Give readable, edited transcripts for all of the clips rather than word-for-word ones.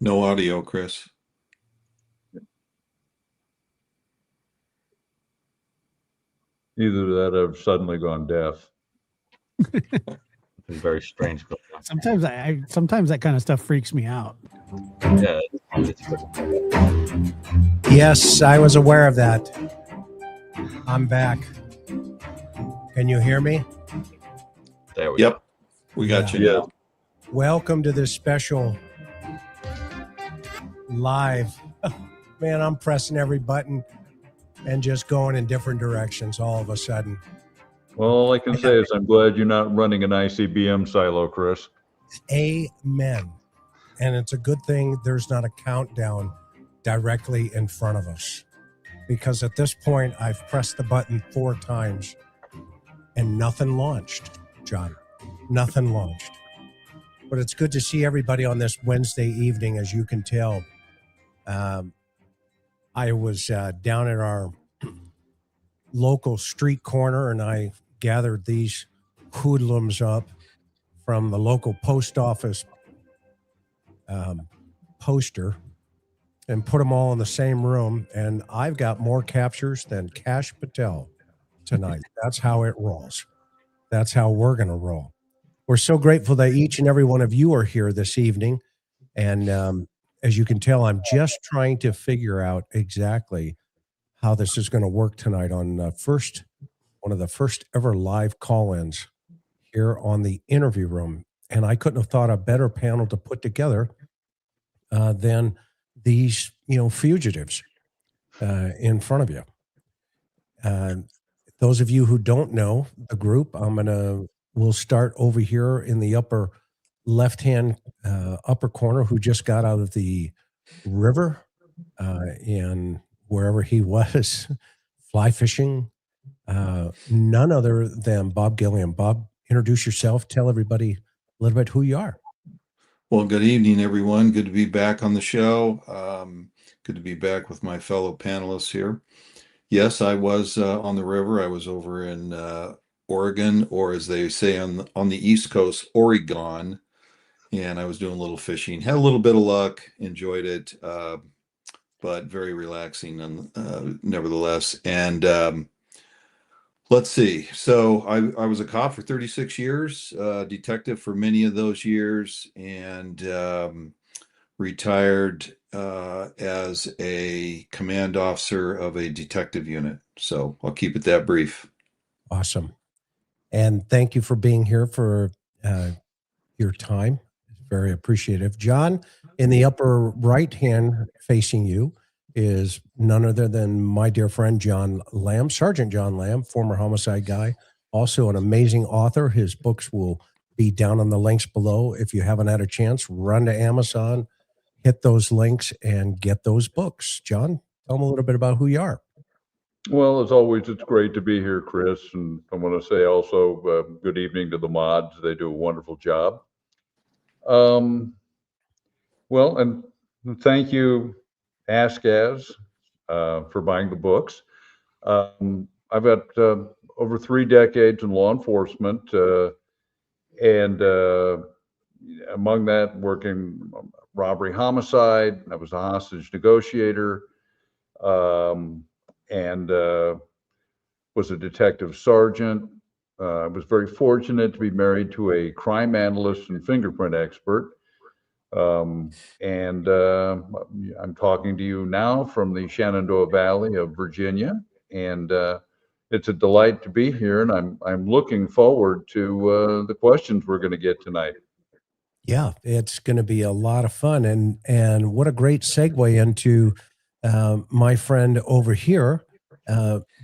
No audio, Chris. Either that or I've suddenly gone deaf. It's very strange. Sometimes sometimes that kind of stuff freaks me out. Yeah. Yes, I was aware of that. I'm back. Can you hear me? There we go. We got you now. Welcome to this special live. Man, I'm pressing every button and just going in different directions all of a sudden. Well, all I can say is I'm glad you're not running an ICBM silo, Chris. Amen. And it's a good thing there's not a countdown directly in front of us. Because at this point, I've pressed the button 4 times and nothing launched, John. Nothing launched. But it's good to see everybody on this Wednesday evening, as you can tell. I was down at our local street corner and I gathered these hoodlums up from the local post office poster and put them all in the same room. And I've got more captures than Cash Patel tonight. That's how it rolls. That's how we're going to roll. We're so grateful that each and every one of you are here this evening. And as you can tell, I'm just trying to figure out exactly how this is going to work tonight on one of the first ever live call-ins here on the interview room. And I couldn't have thought a better panel to put together than these, fugitives in front of you. Those of you who don't know the group, we'll start over here in the upper left-hand upper corner, who just got out of the river in wherever he was, fly fishing. None other than Bob Gilliam. Bob, introduce yourself. Tell everybody a little bit who you are. Well, good evening, everyone. Good to be back on the show. Good to be back with my fellow panelists here. Yes, I was on the river. I was over in Oregon, or as they say on the East Coast, Oregon. And I was doing a little fishing. Had a little bit of luck. Enjoyed it, but very relaxing nevertheless. And let's see. So I was a cop for 36 years, detective for many of those years, and retired as a command officer of a detective unit. So I'll keep it that brief. Awesome. And thank you for being here for your time. Very appreciative. John, in the upper right hand facing you is none other than my dear friend John Lamb, Sergeant John Lamb, former homicide guy, also an amazing author. His books will be down on the links below. If you haven't had a chance, run to Amazon, hit those links and get those books. John, tell them a little bit about who you are. Well, as always, it's great to be here, Chris. And I want to say also good evening to the mods. They do a wonderful job. Well, and thank you, Ask As, for buying the books. I've got over 3 decades in law enforcement, and among that, working robbery homicide. I was a hostage negotiator, and was a detective sergeant. I was very fortunate to be married to a crime analyst and fingerprint expert. I'm talking to you now from the Shenandoah Valley of Virginia, and it's a delight to be here, and I'm looking forward to the questions we're going to get tonight. Yeah, it's going to be a lot of fun, and what a great segue into my friend over here,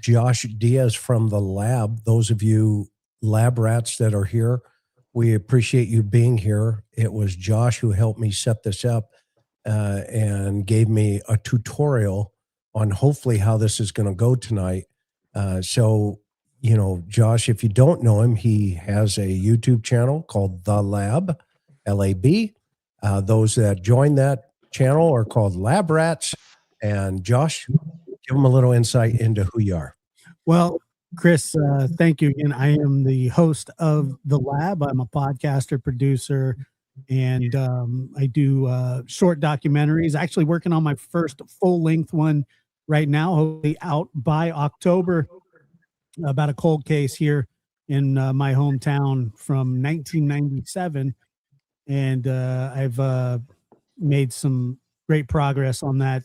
Josh Diaz from the lab. Those of you lab rats that are here, we appreciate you being here. It was Josh who helped me set this up and gave me a tutorial on hopefully how this is going to go tonight. So, you know, Josh, if you don't know him, he has a YouTube channel called The Lab, LAB. Those that join that channel are called Lab Rats. And Josh, give them a little insight into who you are. Well, Chris, thank you again. I am the host of The Lab. I'm a podcaster, producer, and I do short documentaries. Actually working on my first full-length one right now, hopefully out by October, about a cold case here in my hometown from 1997. And I've made some great progress on that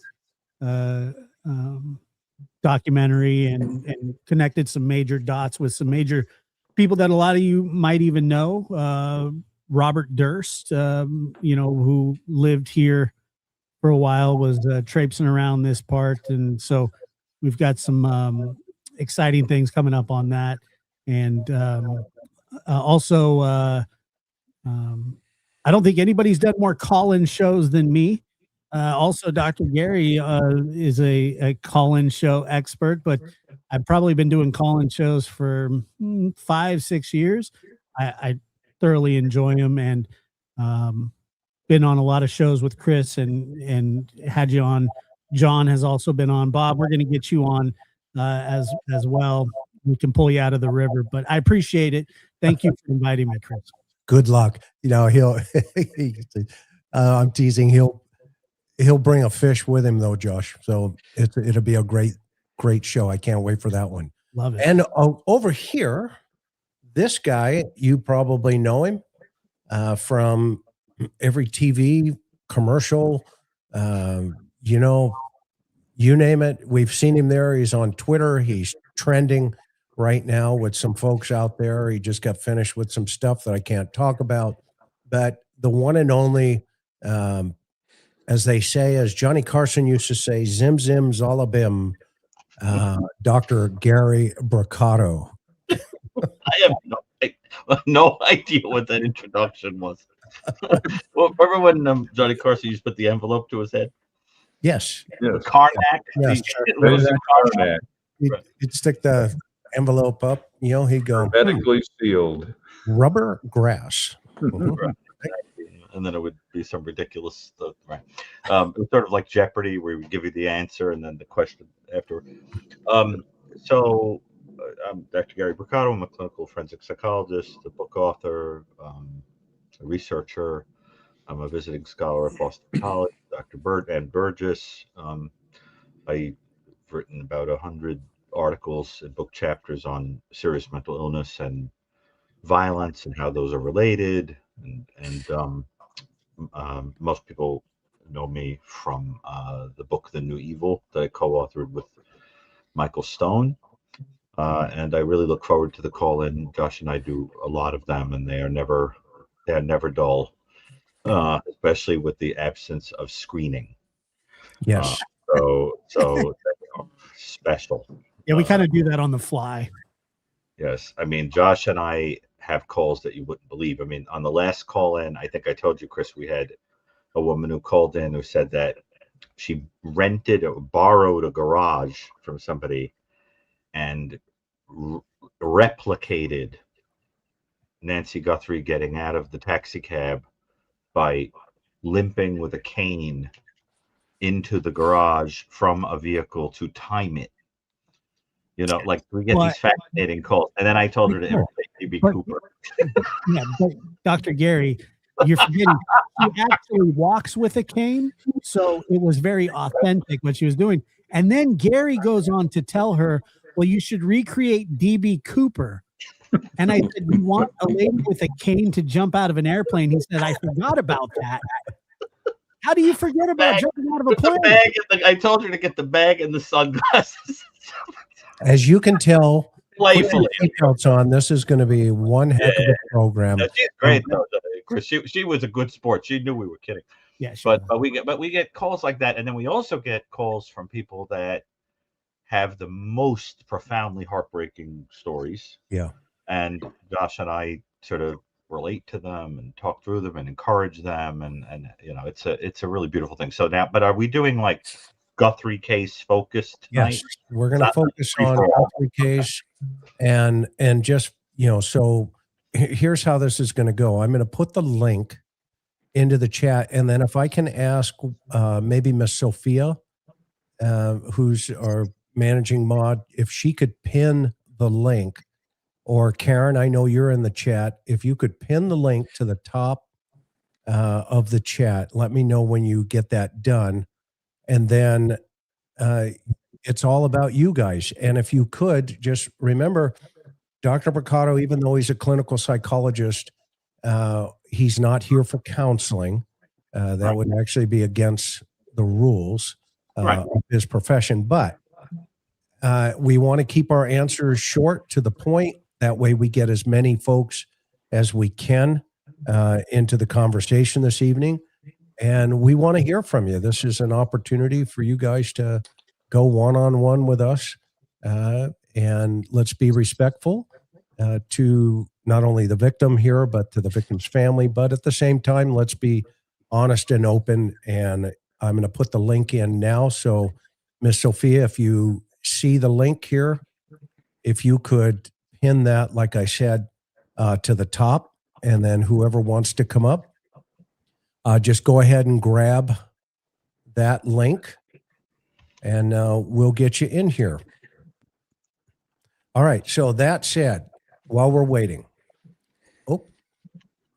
documentary and connected some major dots with some major people that a lot of you might even know. Robert Durst, you know, who lived here for a while, was traipsing around this part. And so we've got some exciting things coming up on that. And also, I don't think anybody's done more call-in shows than me. Also, Dr. Gary is a call-in show expert, but I've probably been doing call-in shows for 5-6 years. I thoroughly enjoy them, and been on a lot of shows with Chris and had you on. John has also been on. Bob, we're going to get you on as well. We can pull you out of the river, but I appreciate it. Thank you for inviting me, Chris. Good luck. You know, he'll, I'm teasing. He'll bring a fish with him though, Josh. So it'll be a great show. I can't wait for that one. Love it. And over here, this guy, you probably know him from every TV commercial, you know, you name it. We've seen him there. He's on Twitter. He's trending right now with some folks out there. He just got finished with some stuff that I can't talk about. But the one and only, as they say, as Johnny Carson used to say, zim zim zalabim, Dr. Gary Bocado. I have no idea what that introduction was. Well, remember when Johnny Carson used to put the envelope to his head? Yes. Yes. Karnak. Yes. Karnak. He'd stick the envelope up, you know, he'd go, Medically sealed. rubber grass. Right. And then it would be some ridiculous stuff. Right. It was sort of like Jeopardy, where we would give you the answer and then the question afterward. So I'm Dr. Gary Bocado. I'm a clinical forensic psychologist, a book author, a researcher. I'm a visiting scholar at Boston College, Dr. Burt and Burgess. I've written about 100 articles and book chapters on serious mental illness and violence and how those are related. And most people know me from the book The New Evil that I co-authored with Michael Stone. And I really look forward to the call-in. Josh and I do a lot of them, and they are never dull, especially with the absence of screening. Yes. So special. Yeah, we kind of do that on the fly. Yes. I mean, Josh and I have calls that you wouldn't believe. I mean, on the last call in, I think I told you, Chris, we had a woman who called in who said that she rented or borrowed a garage from somebody and replicated Nancy Guthrie getting out of the taxi cab by limping with a cane into the garage from a vehicle to time it. You know, like we get these fascinating calls. And then I told her to imitate B.B. Cooper. Yeah, but Dr. Gary, you're forgetting, she actually walks with a cane. So it was very authentic what she was doing. And then Gary goes on to tell her, well, you should recreate DB Cooper. And I said, you want a lady with a cane to jump out of an airplane? He said, I forgot about that. How do you forget about jumping out of a plane? I told her to get the bag and the sunglasses. As you can tell, Playfully. on this is going to be one heck of a program. She's great though, Chris. She was a good sport. She knew we were kidding. Yeah, sure. But we get calls like that, and then we also get calls from people that have the most profoundly heartbreaking stories. Yeah. And Josh and I sort of relate to them and talk through them and encourage them, and it's a really beautiful thing. So now, but are we doing like Guthrie case focused tonight? Yes, we're going to focus on Guthrie case, and just so here's how this is going to go. I'm going to put the link into the chat, and then if I can ask maybe Miss Sophia, who's our managing mod, if she could pin the link. Or Karen, I know you're in the chat. If you could pin the link to the top of the chat, let me know when you get that done. And then it's all about you guys. And if you could, just remember, Dr. Bocado, even though he's a clinical psychologist, he's not here for counseling. That would actually be against the rules of his profession. But we want to keep our answers short to the point. That way we get as many folks as we can into the conversation this evening. And we want to hear from you. This is an opportunity for you guys to go one-on-one with us. And let's be respectful to not only the victim here, but to the victim's family. But at the same time, let's be honest and open. And I'm going to put the link in now. So Miss Sophia, if you see the link here, if you could pin that, like I said, to the top, and then whoever wants to come up, just go ahead and grab that link, and we'll get you in here. All right. So that said, while we're waiting, oh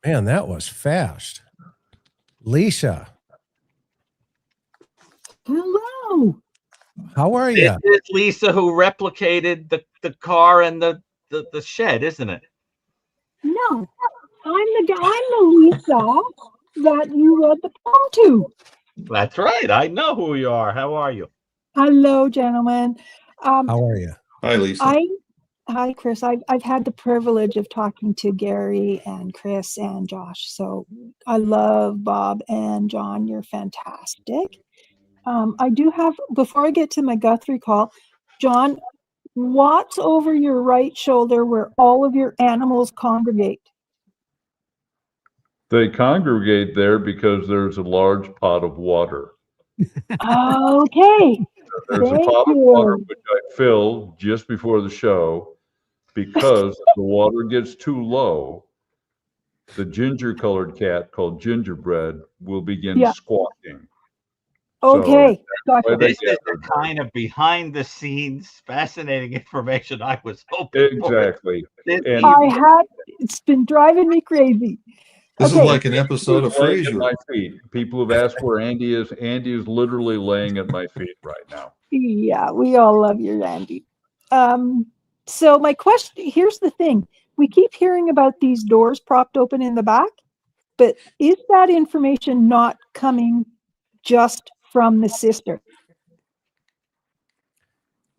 man, that was fast. Lisa, hello. How are you? It's Lisa who replicated the car and the shed, isn't it? No, I'm the Lisa that you read the poem to. That's right. I know who you are. How are you? Hello, gentlemen. How are you? Hi, Lisa. Hi, Chris. I've had the privilege of talking to Gary and Chris and Josh. So I love Bob and John. You're fantastic. I do have, before I get to my Guthrie call, John, what's over your right shoulder where all of your animals congregate? They congregate there because there's a large pot of water. Okay. There's a pot of water which I fill just before the show because if the water gets too low, the ginger-colored cat called Gingerbread will begin squawking. Okay. So this is the kind of behind-the-scenes fascinating information I was hoping exactly. for. It's been driving me crazy. This is like an episode of Frasier. My feet. People have asked where Andy is. Andy is literally laying at my feet right now. Yeah, we all love your Andy. So my question, here's the thing. We keep hearing about these doors propped open in the back, but is that information not coming just from the sister?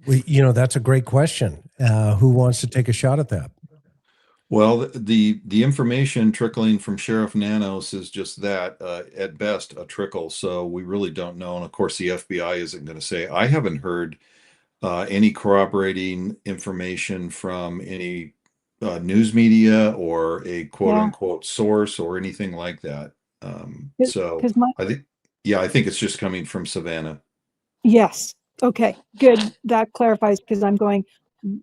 That's a great question. Who wants to take a shot at that? Well, the information trickling from Sheriff Nanos is just that, at best, a trickle. So we really don't know. And of course, the FBI isn't going to say. I haven't heard any corroborating information from any news media or a quote unquote source or anything like that. I think it's just coming from Savannah. Yes. Okay, good. That clarifies, because I'm going,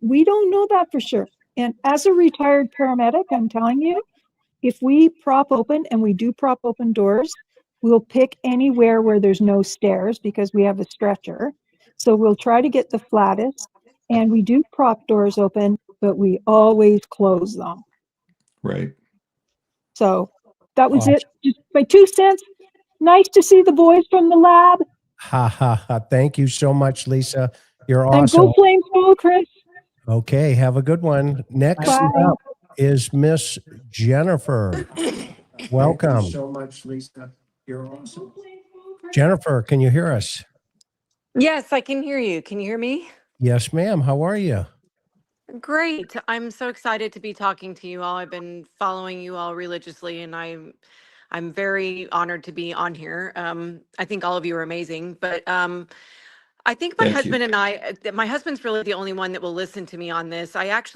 we don't know that for sure. And as a retired paramedic, I'm telling you, if we prop open, and we do prop open doors, we'll pick anywhere where there's no stairs because we have a stretcher. So we'll try to get the flattest, and we do prop doors open, but we always close them. Right. So that was it. Just my 2 cents. Nice to see the boys from the lab. Ha ha ha. Thank you so much, Lisa. You're And awesome. go Flames, go Chris. Okay, have a good one. Next Bye. up is Miss Jennifer. Welcome. Thank you so much, Lisa. You're awesome. Jennifer, can you hear us? Yes, I can hear you. Can you hear me? Yes, ma'am. How are you? Great. I'm so excited to be talking to you all. I've been following you all religiously, and I'm very honored to be on here. I think all of you are amazing, but I think my Thank you. husband and my husband's really the only one that will listen to me on this. I just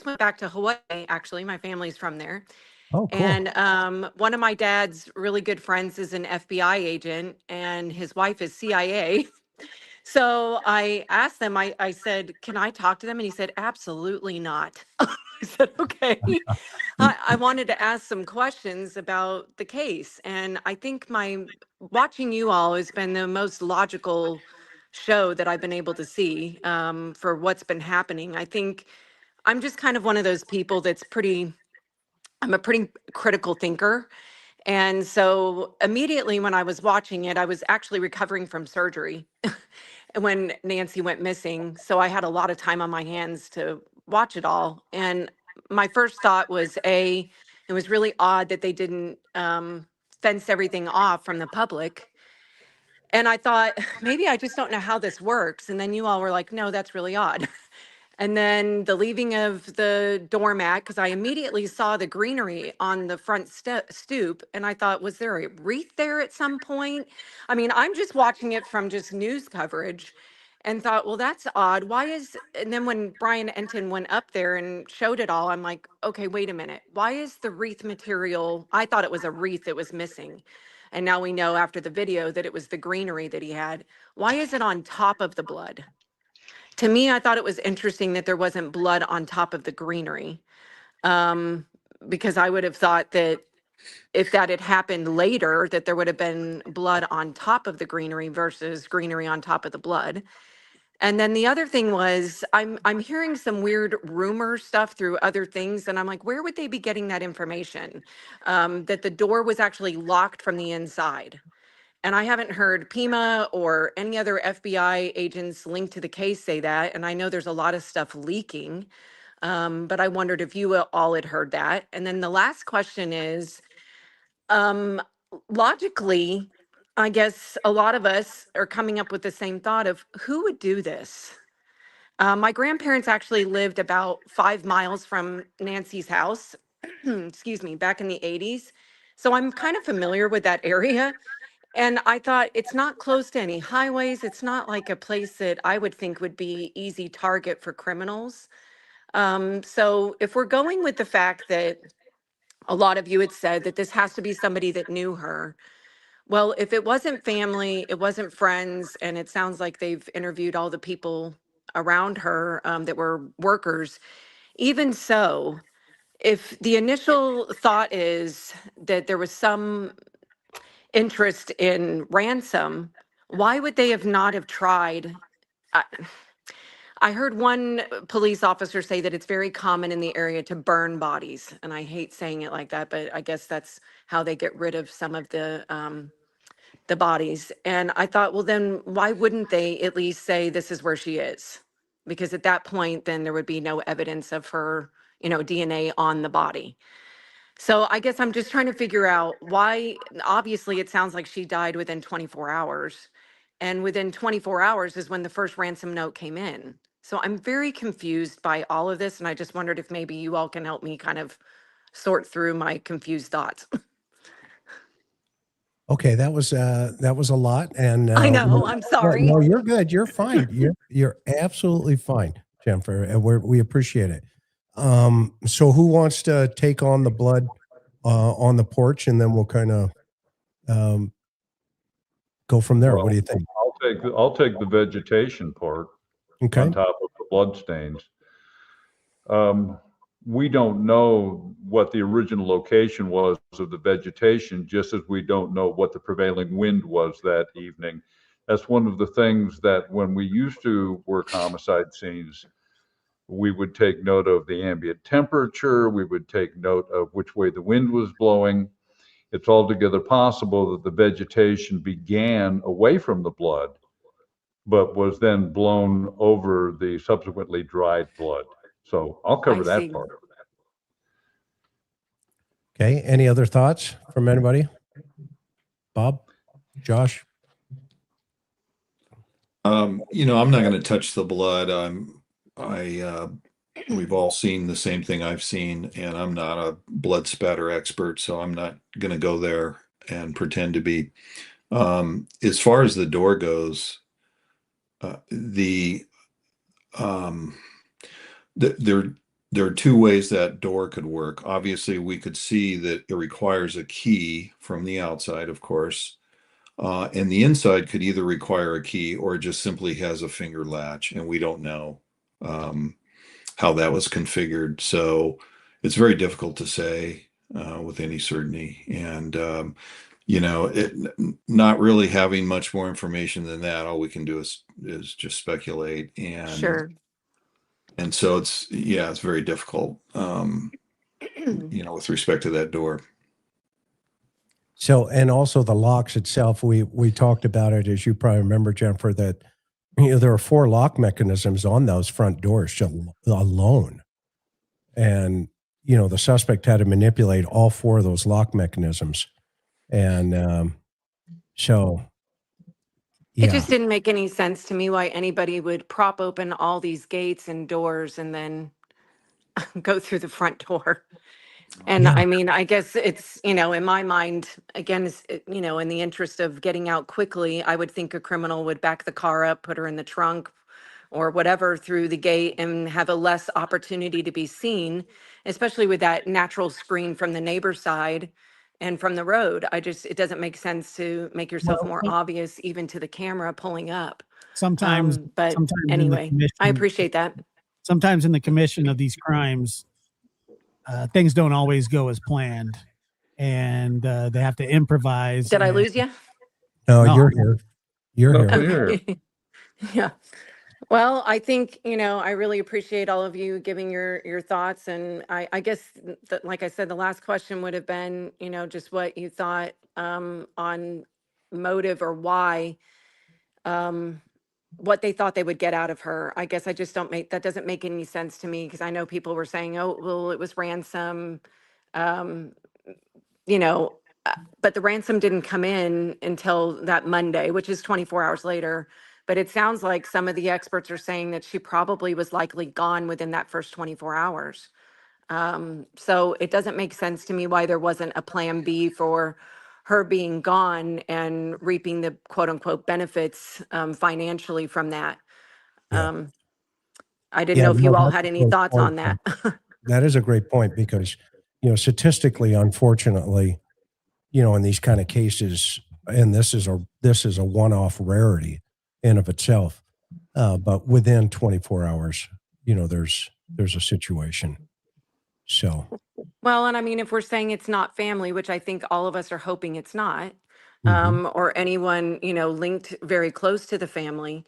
went back to Hawaii, actually. My family's from there. Oh, cool. And one of my dad's really good friends is an FBI agent, and his wife is CIA. So I asked them, I said, can I talk to them? And he said, absolutely not. I said, okay. I wanted to ask some questions about the case. And I think watching you all has been the most logical show that I've been able to see for what's been happening. I think I'm just kind of one of those people I'm a pretty critical thinker. And so immediately when I was watching it, I was actually recovering from surgery when Nancy went missing. So I had a lot of time on my hands to watch it all. And my first thought was it was really odd that they didn't fence everything off from the public. And I thought, maybe I just don't know how this works. And then you all were like, no, that's really odd. And then the leaving of the doormat, because I immediately saw the greenery on the front stoop. And I thought, was there a wreath there at some point? I mean, I'm just watching it from just news coverage and thought, well, that's odd. And then when Brian Enton went up there and showed it all, I'm like, okay, wait a minute. Why is the wreath material? I thought it was a wreath that was missing. And now we know after the video that it was the greenery that he had. Why is it on top of the blood? To me, I thought it was interesting that there wasn't blood on top of the greenery, because I would have thought that if that had happened later, that there would have been blood on top of the greenery versus greenery on top of the blood. And then the other thing was, I'm hearing some weird rumor stuff through other things, and I'm like, where would they be getting that information? That the door was actually locked from the inside. And I haven't heard Pima or any other FBI agents linked to the case say that. And I know there's a lot of stuff leaking, but I wondered if you all had heard that. And then the last question is, um, logically, I guess a lot of us are coming up with the same thought of who would do this? My grandparents actually lived about 5 miles from Nancy's house, excuse me, back in the 80s. So I'm kind of familiar with that area. And I thought it's not close to any highways. It's not like a place that I would think would be easy target for criminals. So if we're going with the fact that a lot of you had said that this has to be somebody that knew her, well, if it wasn't family, it wasn't friends, and it sounds like they've interviewed all the people around her that were workers, even so, if the initial thought is that there was some interest in ransom, why would they have not have tried? I, I heard one police officer say that it's very common in the area to burn bodies, and I hate saying it like that, but I guess that's how they get rid of some of the bodies. And I thought, well, then why wouldn't they at least say this is where she is? Because at that point, then there would be no evidence of her, DNA on the body. So I guess I'm just trying to figure out why. Obviously, it sounds like she died within 24 hours. And within 24 hours is when the first ransom note came in. So I'm very confused by all of this. And I just wondered if maybe you all can help me kind of sort through my confused thoughts. Okay, that was a lot, and I know, I'm sorry. No, you're good. You're fine. You're absolutely fine, Jennifer, and we appreciate it. So who wants to take on the blood on the porch, and then we'll kind of go from there. Well, What do you think? I'll take the vegetation part Okay. on top of the blood stains. We don't know what the original location was of the vegetation, just as we don't know what the prevailing wind was that evening. That's one of the things that when we used to work homicide scenes, we would take note of the ambient temperature, we would take note of which way the wind was blowing. it's altogether possible that the vegetation began away from the blood, but was then blown over the subsequently dried blood. So I'll cover I that see. part. Okay. Any other thoughts from anybody? Bob, Josh? You know, I'm not going to touch the blood. We've all seen the same thing I've seen, and I'm not a blood spatter expert, so I'm not going to go there and pretend to be. As far as the door goes, there are two ways that door could work. Obviously, we could see that it requires a key from the outside, of course. And the inside could either require a key or it just simply has a finger latch, and we don't know how that was configured. So it's very difficult to say with any certainty. And, you know, not really having much more information than that, all we can do is just speculate. And, Sure. and so it's very difficult, you know, with respect to that door. So, and also the locks itself, we talked about it, as you probably remember, Jennifer, that there are 4 lock mechanisms on those front doors alone. And, you know, the suspect had to manipulate all 4 of those lock mechanisms. And so, It yeah. just didn't make any sense to me why anybody would prop open all these gates and doors and then go through the front door. And Yeah. I mean, I guess it's, you know, in my mind, again, you know, in the interest of getting out quickly, I would think a criminal would back the car up, put her in the trunk or whatever through the gate and have a less opportunity to be seen, especially with that natural screen from the neighbor's side and from the road. It doesn't make sense to make yourself more obvious even to the camera pulling up. Sometimes, But sometimes anyway, I appreciate that. Sometimes in the commission of these crimes, things don't always go as planned, and they have to improvise. Did I lose you? No, No. you're here. You're No, here. here. Yeah. Well, I think, you know, I really appreciate all of you giving your thoughts. And I guess that, like I said, the last question would have been, you know, just what you thought on motive or why, what they thought they would get out of her. I guess I just that doesn't make any sense to me, because I know people were saying, oh, well, it was ransom, you know, but the ransom didn't come in until that Monday, which is 24 hours later. But it sounds like some of the experts are saying that she probably was likely gone within that first 24 hours. So it doesn't make sense to me why there wasn't a plan B for her being gone and reaping the quote unquote benefits financially from that. Yeah. I didn't Yeah, know if no, you all that's had a any great thoughts point, on that. That is a great point because, you know, statistically, unfortunately, you know, in these kind of cases, and this is a one-off rarity in of itself, but within 24 hours, you know, there's a situation. So, Well, and I mean, if we're saying it's not family, which I think all of us are hoping it's not, mhm. or anyone, you know, linked very close to the family,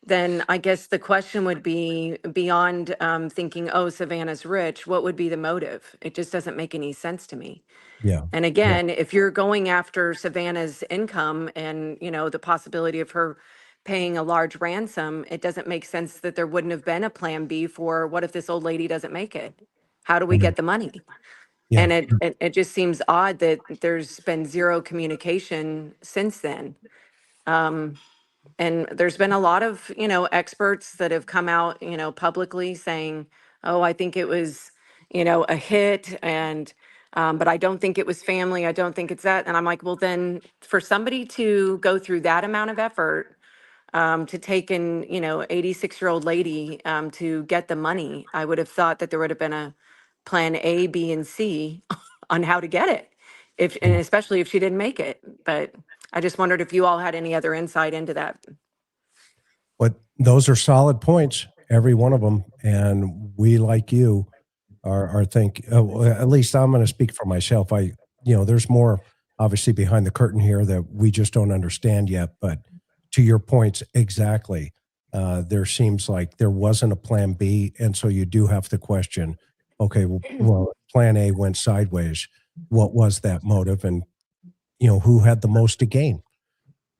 then I guess the question would be beyond thinking, oh, Savannah's rich, what would be the motive? It just doesn't make any sense to me. Yeah. And again, if you're going after Savannah's income and, you know, the possibility of her paying a large ransom, it doesn't make sense that there wouldn't have been a plan B for what if this old lady doesn't make it? How do we get the money? Yeah. And it just seems odd that there's been zero communication since then. And there's been a lot of, you know, experts that have come out, you know, publicly saying, oh, I think it was, you know, a hit, and but I don't think it was family. I don't think it's that. And I'm like, well, then for somebody to go through that amount of effort to take in, you know, 86-year-old lady to get the money, I would have thought that there would have been a plan A, B, and C on how to get it, and especially if she didn't make it. But I just wondered if you all had any other insight into that. But those are solid points, every one of them. And we, like you, are at least I'm going to speak for myself. You know, there's more obviously behind the curtain here that we just don't understand yet. But to your points, exactly. There seems like there wasn't a plan B. And so you do have to question, okay, well, plan A went sideways. What was that motive? And who had the most to gain,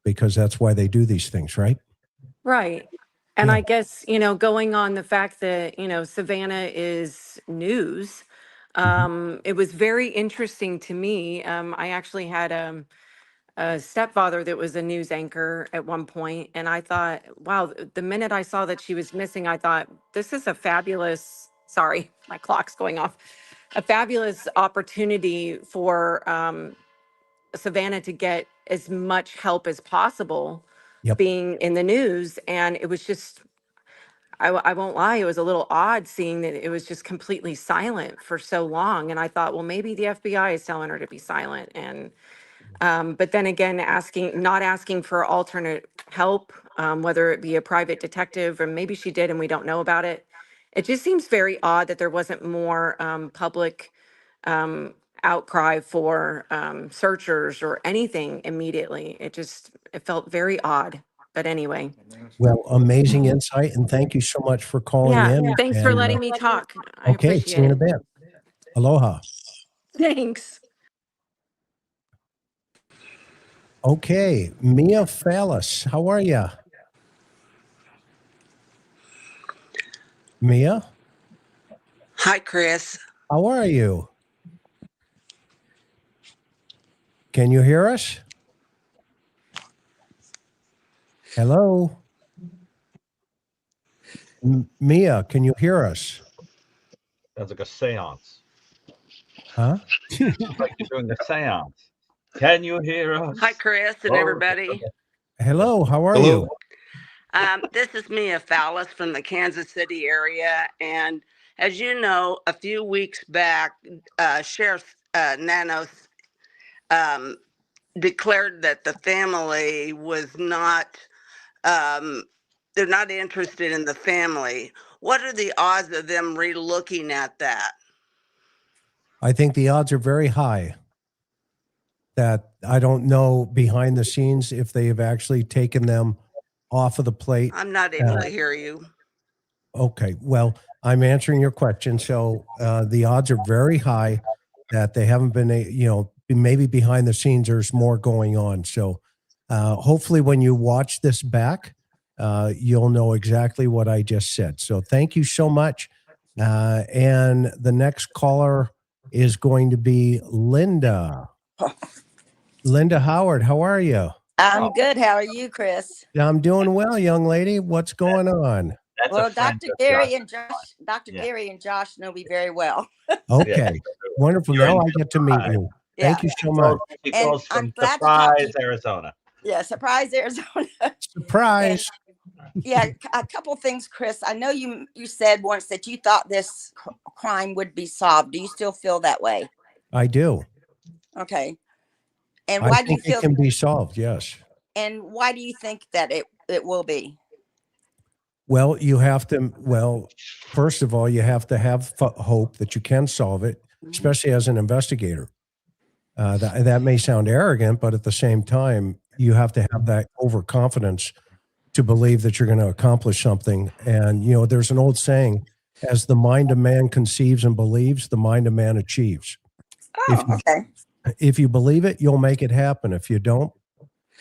because that's why they do these things, right? Right. And Yeah. I guess, going on the fact that, Savannah is news, it was very interesting to me. I actually had a stepfather that was a news anchor at one point, and I thought, wow, the minute I saw that she was missing, I thought, this is a fabulous, sorry, my clock's going off, a fabulous opportunity for Savannah to get as much help as possible Yep. being in the news. And it was just, I won't lie, it was a little odd seeing that it was just completely silent for so long. And I thought, well, maybe the FBI is telling her to be silent. And but then again, not asking for alternate help, whether it be a private detective, or maybe she did and we don't know about it. It just seems very odd that there wasn't more public outcry for searchers or anything immediately. It felt very odd. But anyway, Well, amazing insight, and thank you so much for calling yeah, in. thanks for And letting me talk. I okay, see you appreciate in a it. bit. Aloha. Thanks. Okay, Mia Fallis, how are you? Mia, Hi, Chris. how are you? Can you hear us? Hello? Mia, can you hear us? Sounds like a seance. Huh? Like you're doing a seance. Can you hear us? Hi, Chris and Oh, everybody. Hello, how are Hello. you? This is Mia Fallis from the Kansas City area. And as you know, a few weeks back, Sheriff Nanos declared that the family was not, they're not interested in the family. What are the odds of them relooking at that? I think the odds are very high that I don't know behind the scenes if they have actually taken them off of the plate. I'm not able to hear you. Okay, well, I'm answering your question. So the odds are very high that they haven't been, maybe behind the scenes there's more going on. So hopefully when you watch this back, you'll know exactly what I just said. So thank you so much. And the next caller is going to be Linda. Linda Howard, how are you? I'm good. How are you, Chris? I'm doing well, young lady. What's going on? That's Well, a friend Dr. of Gary Josh. and Josh, Dr. Yeah. Gary and Josh know me very well. Okay, wonderful. You're Now in I get to meet you. Yeah. Thank you so much. He And calls I'm from glad to talk to Surprise, you. Arizona. Yeah, Surprise, Arizona. Surprise. Yeah, a couple things, Chris. I know you said once that you thought this crime would be solved. Do you still feel that way? I do. Okay. And I why do you think feel? it can be solved. Yes. And why do you think that it will be? Well, you have to. Well, first of all, you have to have hope that you can solve it, especially as an investigator. That may sound arrogant, but at the same time, you have to have that overconfidence to believe that you're going to accomplish something. And there's an old saying: "As the mind of man conceives and believes, the mind of man achieves." Oh, okay. If you believe it, you'll make it happen. If you don't,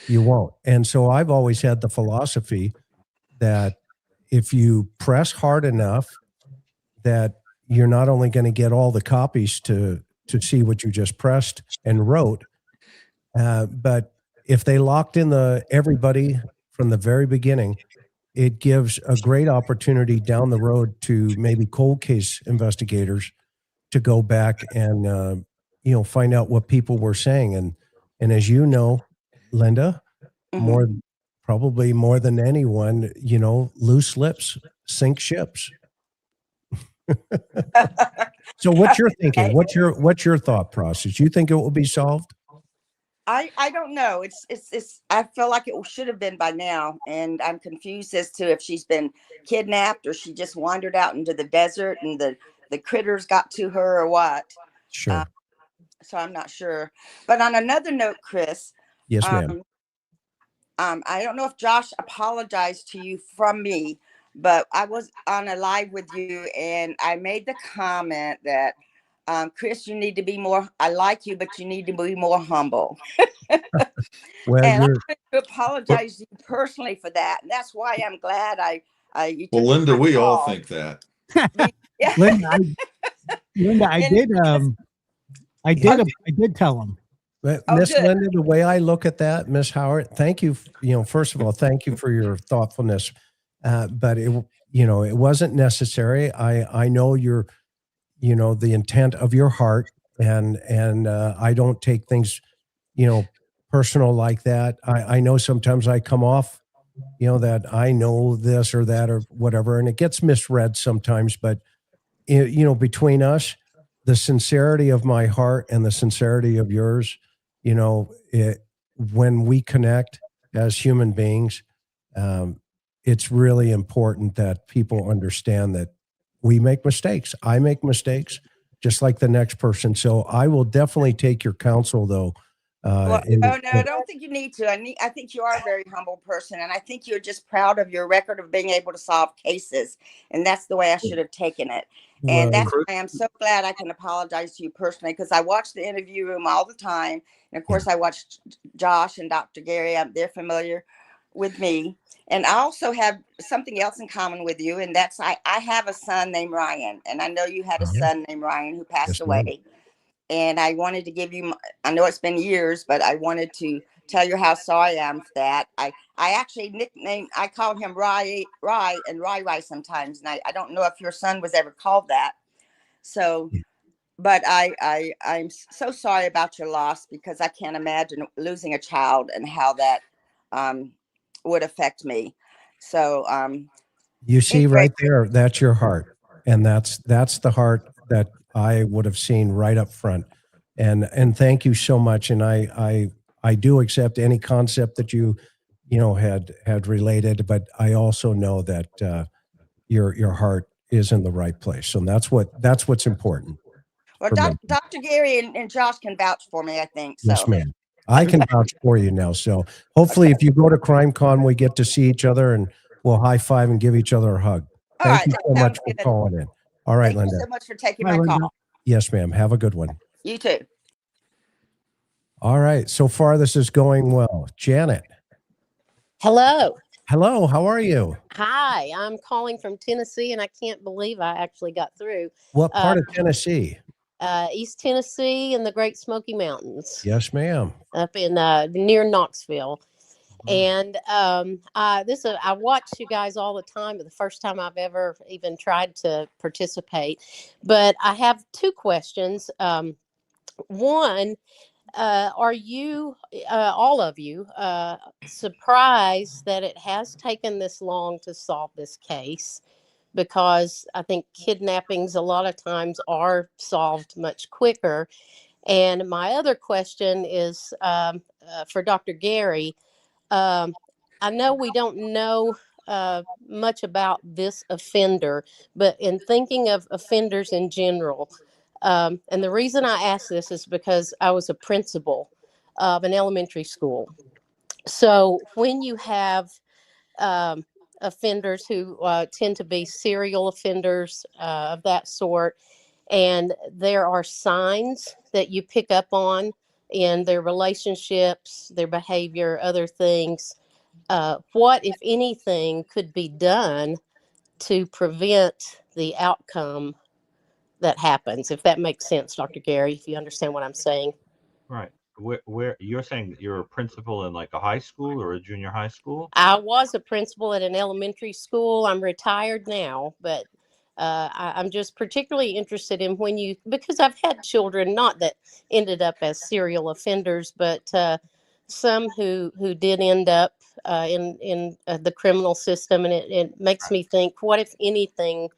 you won't. And so I've always had the philosophy that if you press hard enough, that you're not only going to get all the copies to see what you just pressed and wrote, but if they locked in everybody from the very beginning, it gives a great opportunity down the road to maybe cold case investigators to go back and find out what people were saying. And as you know, Linda, probably more than anyone, loose lips sink ships. So what's your thinking? What's your thought process? You think it will be solved? I don't know. It's I feel like it should have been by now, and I'm confused as to if she's been kidnapped or she just wandered out into the desert and the critters got to her or what. Sure. So I'm not sure. But on another note, Chris. Yes, ma'am. I don't know if Josh apologized to you from me, but I was on a live with you and I made the comment that Chris, you need to be more, I like you, but you need to be more humble. Well, And I you're want to apologize to you personally for that. And that's why I'm glad you Well, took Linda, my we all call. think that. Yeah. Linda, I And- did tell him. But Oh, Miss good. Linda, the way I look at that, Miss Howard, thank you. First of all, thank you for your thoughtfulness. But it wasn't necessary. I know the intent of your heart, and I don't take things, personal like that. I know sometimes I come off, that I know this or that or whatever, and it gets misread sometimes. But between us, the sincerity of my heart and the sincerity of yours, when we connect as human beings, it's really important that people understand that we make mistakes. I make mistakes just like the next person. So I will definitely take your counsel, though. Well, no, I don't think you need to. I think you are a very humble person, and I think you're just proud of your record of being able to solve cases, and that's the way I should have taken it. And that's why I'm so glad I can apologize to you personally, because I watch the interview room all the time, and of course I watched Josh and Dr. Gary. They're familiar with me, and I also have something else in common with you, and that's I have a son named Ryan, and I know you had a son named Ryan who passed away. And I wanted to give you, I know it's been years, but I wanted to tell you how sorry I am for that. I actually I called him Rye and Rye sometimes. And I don't know if your son was ever called that. So, but I'm so sorry about your loss, because I can't imagine losing a child and how that would affect me. So, you see anyway. right there, that's your heart. And that's the heart that I would have seen right up front. And thank you so much. And I do accept any concept that you had related, but I also know that your heart is in the right place. So that's what's important. Well, Dr. Gary and Josh can vouch for me, I think. So. Yes, ma'am. I can vouch for you now. So hopefully if you go to CrimeCon, we get to see each other and we'll high five and give each other a hug. Thank you so much for calling in. All right, Linda. Thank you so much for taking my call. Yes, ma'am. Have a good one. You too. All right. So far, this is going well. Janet. Hello. Hello. How are you? Hi. I'm calling from Tennessee, and I can't believe I actually got through. What part of Tennessee? East Tennessee and the Great Smoky Mountains. Yes, ma'am. Up in near Knoxville. And I watch you guys all the time, but the first time I've ever even tried to participate. But I have two questions. One, are you, all of you, surprised that it has taken this long to solve this case? Because I think kidnappings a lot of times are solved much quicker. And my other question is for Dr. Gary. I know we don't know much about this offender, but in thinking of offenders in general, and the reason I ask this is because I was a principal of an elementary school. So when you have offenders who tend to be serial offenders of that sort, and there are signs that you pick up on in their relationships, their behavior, other things, what, if anything, could be done to prevent the outcome that happens, if that makes sense, Dr. Gary, if you understand what I'm saying. Right. Where you're saying you're a principal in like a high school or a junior high school? I was a principal at an elementary school. I'm retired now, but I'm just particularly interested in because I've had children, not that ended up as serial offenders, but some who did end up in the criminal system. And it makes me think, what, if anything,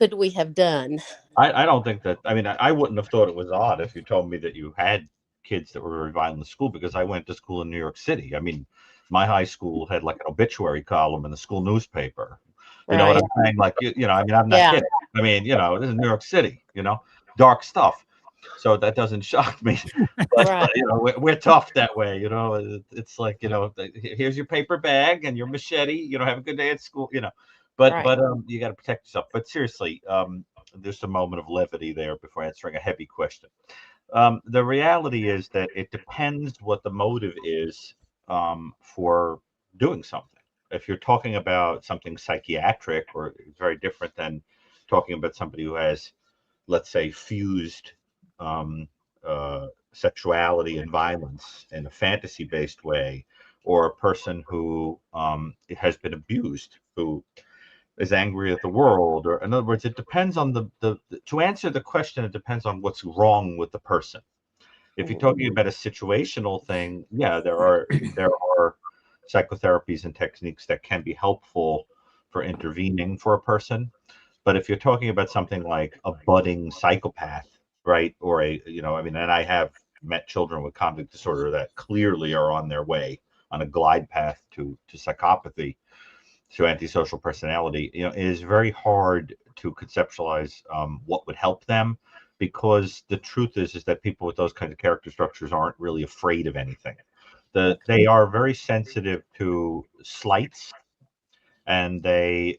could we have done? I don't think that, I mean, I wouldn't have thought it was odd if you told me that you had kids that were very violent in the school, because I went to school in New York City. I mean, my high school had like an obituary column in the school newspaper. You know what I'm saying? Like, I mean, I'm not kidding. I mean, this is New York City, dark stuff. So that doesn't shock me. But we're tough that way. It's like, here's your paper bag and your machete, have a good day at school, but you got to protect yourself. But seriously, just a moment of levity there before answering a heavy question. The reality is that it depends what the motive is for doing something. If you're talking about something psychiatric, or it's very different than talking about somebody who has, let's say, fused sexuality and violence in a fantasy-based way, or a person who has been abused, who is angry at the world, or in other words, it depends on to answer the question, it depends on what's wrong with the person. If you're talking about a situational thing, yeah, there are psychotherapies and techniques that can be helpful for intervening for a person. But if you're talking about something like a budding psychopath, right, or and I have met children with conduct disorder that clearly are on their way on a glide path to psychopathy, to antisocial personality, it is very hard to conceptualize what would help them, because the truth is that people with those kinds of character structures aren't really afraid of anything. They are very sensitive to slights, and they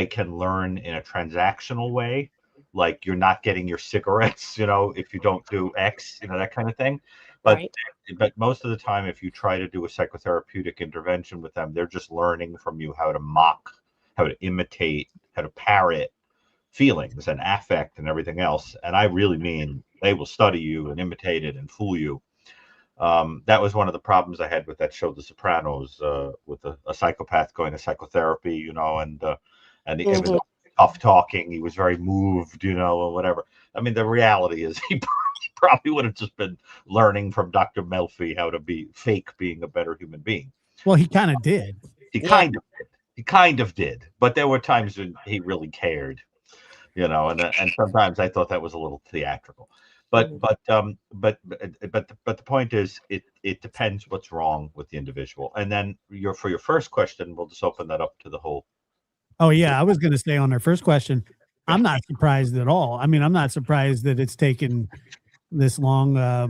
can learn in a transactional way, like you're not getting your cigarettes, if you don't do X, that kind of thing. But Right. but most of the time, if you try to do a psychotherapeutic intervention with them, they're just learning from you how to mock, how to imitate, how to parrot feelings and affect and everything else. And I really mean they will study you and imitate it and fool you. That was one of the problems I had with that show, The Sopranos, with a psychopath going to psychotherapy, and it was tough talking. He was very moved, or whatever. I mean, the reality is he probably would have just been learning from Dr. Melfi how to be fake being a better human being. Well, he kind of did. He kind of did. But there were times when he really cared, and sometimes I thought that was a little theatrical. But the point is, it depends what's wrong with the individual. And then for your first question, we'll just open that up to the whole. Oh yeah, I was going to say on our first question, I'm not surprised at all. I mean, I'm not surprised that it's taken this long. I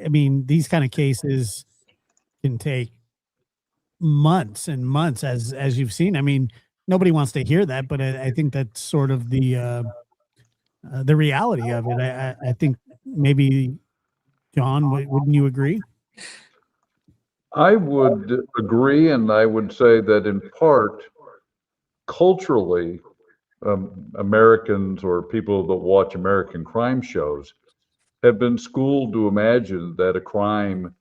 mean, these kind of cases can take months and months, as you've seen. I mean, nobody wants to hear that, but I think that's sort of the reality of it. I think maybe, John, wouldn't you agree? I would agree, and I would say that in part, culturally, Americans or people that watch American crime shows have been schooled to imagine that a crime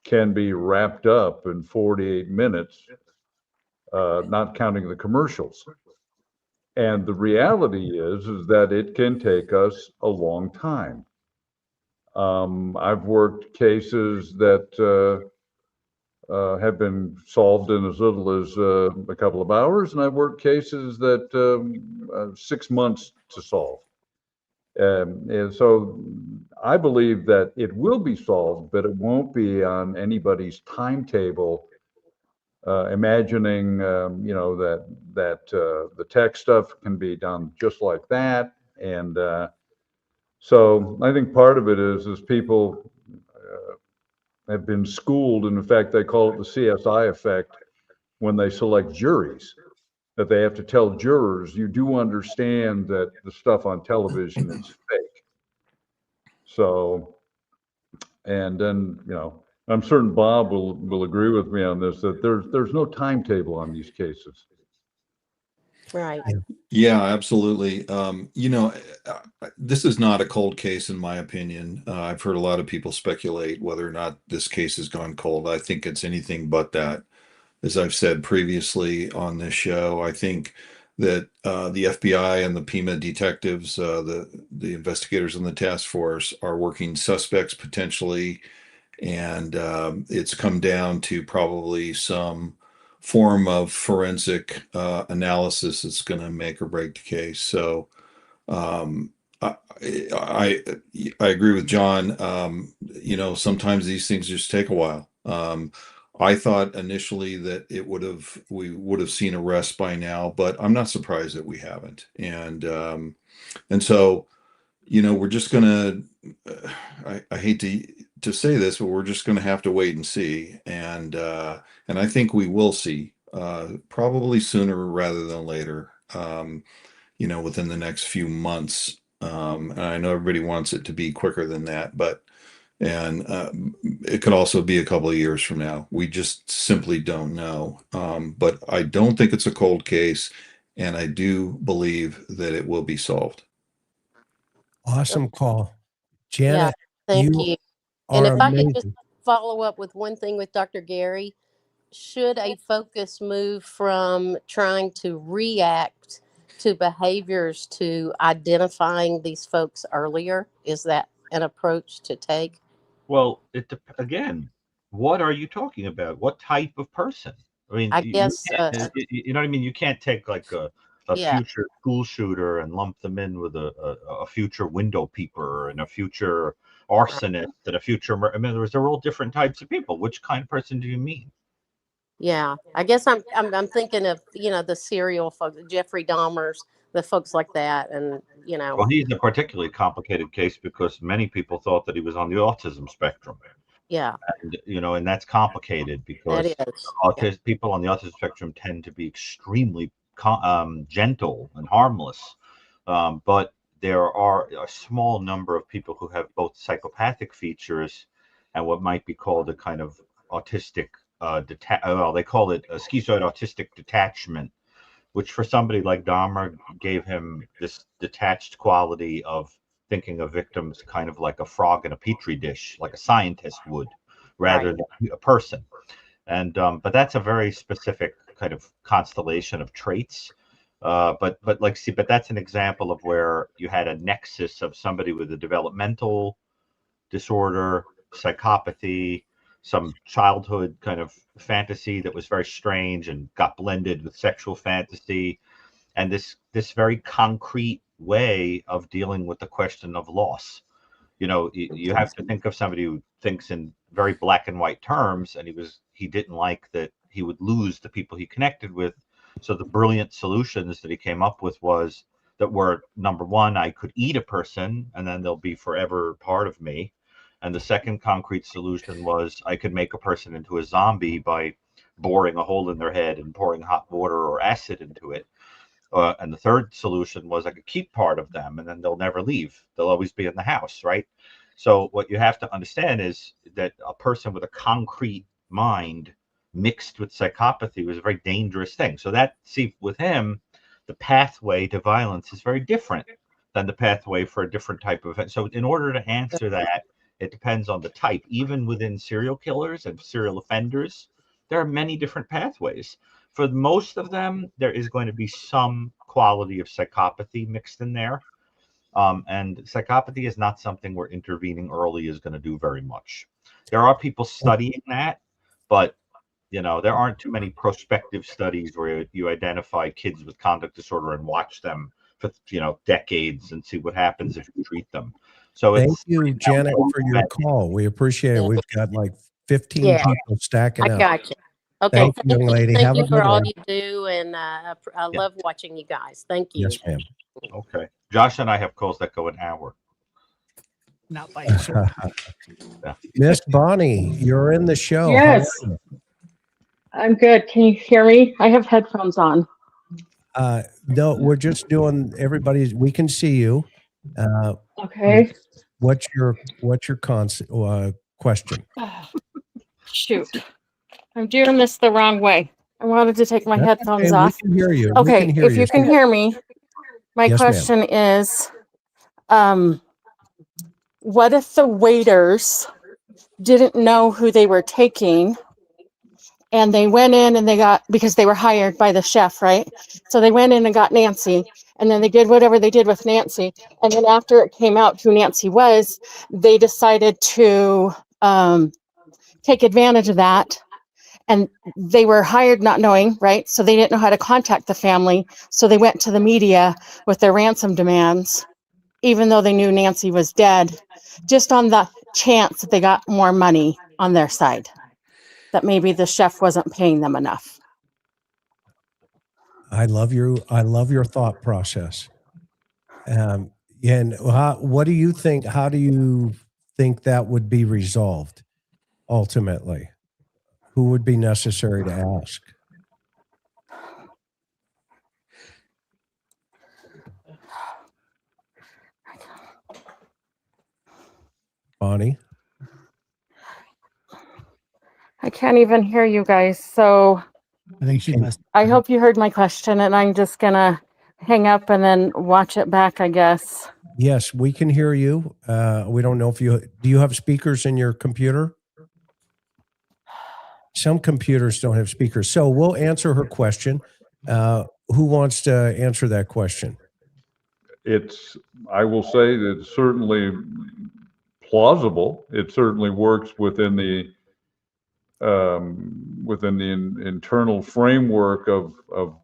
can be wrapped up in 48 minutes, not counting the commercials. And the reality is that it can take us a long time. I've worked cases that have been solved in as little as a couple of hours, and I've worked cases that 6 months to solve. And so I believe that it will be solved, but it won't be on anybody's timetable. Imagining, that the tech stuff can be done just like that, and so I think part of it is people have been schooled, and in fact, they call it the CSI effect when they select juries, that they have to tell jurors, you do understand that the stuff on television is fake. So, and then, I'm certain Bob will agree with me on this, that there's no timetable on these cases. Right. Yeah, absolutely. This is not a cold case, in my opinion. I've heard a lot of people speculate whether or not this case has gone cold. I think it's anything but that. As I've said previously on this show, I think that the FBI and the PIMA detectives, the investigators in the task force, are working suspects potentially, and it's come down to probably some form of forensic analysis that's going to make or break the case. So I, I I agree with John. Sometimes these things just take a while. I thought initially that we would have seen arrests by now, but I'm not surprised that we haven't. And so we're just gonna. I hate to say this, but we're just gonna have to wait and see. And I think we will see probably sooner rather than later. within the next few months. And I know everybody wants it to be quicker than that, but it could also be a couple of years from now. We just simply don't know. But I don't think it's a cold case, and I do believe that it will be solved. Awesome call. Yeah, Janet, thank you you. And are if I could just amazing. follow up with one thing with Dr. Gary, should a focus move from trying to react to behaviors to identifying these folks earlier? Is that an approach to take? Well, again, what are you talking about? What type of person? I mean, I you guess, can't, you know what I mean? You can't take like a yeah, future school shooter and lump them in with a future window peeper and a future right. arsonist and a future. I mean, they're all different types of people. Which kind of person do you mean? Yeah, I guess I'm thinking of, the serial folks, Jeffrey Dahmers, the folks like that, and Well, he's a particularly complicated case because many people thought that he was on the autism spectrum. yeah, And that's complicated that because is, yeah, people on the autism spectrum tend to be extremely gentle and harmless. But there are a small number of people who have both psychopathic features and what might be called a kind of autistic, they call it a schizoid autistic detachment, which for somebody like Dahmer gave him this detached quality of thinking of victims kind of like a frog in a petri dish, like a scientist would, rather right. than a person. And but that's a very specific kind of constellation of traits. But that's an example of where you had a nexus of somebody with a developmental disorder, psychopathy, some childhood kind of fantasy that was very strange and got blended with sexual fantasy, and this very concrete way of dealing with the question of loss. You have to think of somebody who thinks in very black and white terms, and he didn't like that he would lose the people he connected with. So the brilliant solutions that he came up with were number one, I could eat a person and then they'll be forever part of me. And the second concrete solution was I could make a person into a zombie by boring a hole in their head and pouring hot water or acid into it. And the third solution was I could keep part of them and then they'll never leave. They'll always be in the house, right? So what you have to understand is that a person with a concrete mind mixed with psychopathy was a very dangerous thing. So with him, the pathway to violence is very different than the pathway for a different type of event. So in order to answer that, it depends on the type. Even within serial killers and serial offenders, there are many different pathways. For most of them, there is going to be some quality of psychopathy mixed in there. And psychopathy is not something where intervening early is going to do very much. There are people studying that, but there aren't too many prospective studies where you identify kids with conduct disorder and watch them for decades and see what happens if you treat them. So Thank it's you, Janet, for your call. We appreciate it. Yeah, We've got like 15 yeah, people stacking I up. got you. Okay, Thank you, young lady. thank Have a you for good all one. you do, and I yeah. love watching you guys. Thank you. Yes, ma'am. Okay. Josh and I have calls that go an hour. Not by a short. Yeah. Miss Bonnie, you're in the show. Yes, I'm good. Can you hear me? I have headphones on. No, we're just doing we can see you. Okay. What's your question? Shoot. I'm doing this the wrong way. I wanted to take my That's headphones okay. off. We can hear you. Okay, if you can hear me, my Yes, ma'am. question is, what if the waiters didn't know who they were taking, and they went in and because they were hired by the chef, right? So they went in and got Nancy, and then they did whatever they did with Nancy. And then after it came out who Nancy was, they decided to take advantage of that. And they were hired not knowing, right? So they didn't know how to contact the family. So they went to the media with their ransom demands, even though they knew Nancy was dead, just on the chance that they got more money on their side, that maybe the chef wasn't paying them enough. I love your thought process. And what do you think? How do you think that would be resolved ultimately? Who would be necessary to ask? Bonnie. I can't even hear you guys. So I think she must. I hope you heard my question, and I'm just going to hang up and then watch it back, I guess. Yes, we can hear you. We don't know if do you have speakers in your computer? Some computers don't have speakers. So we'll answer her question. Who wants to answer that question? I will say that it's certainly plausible. It certainly works within the internal framework of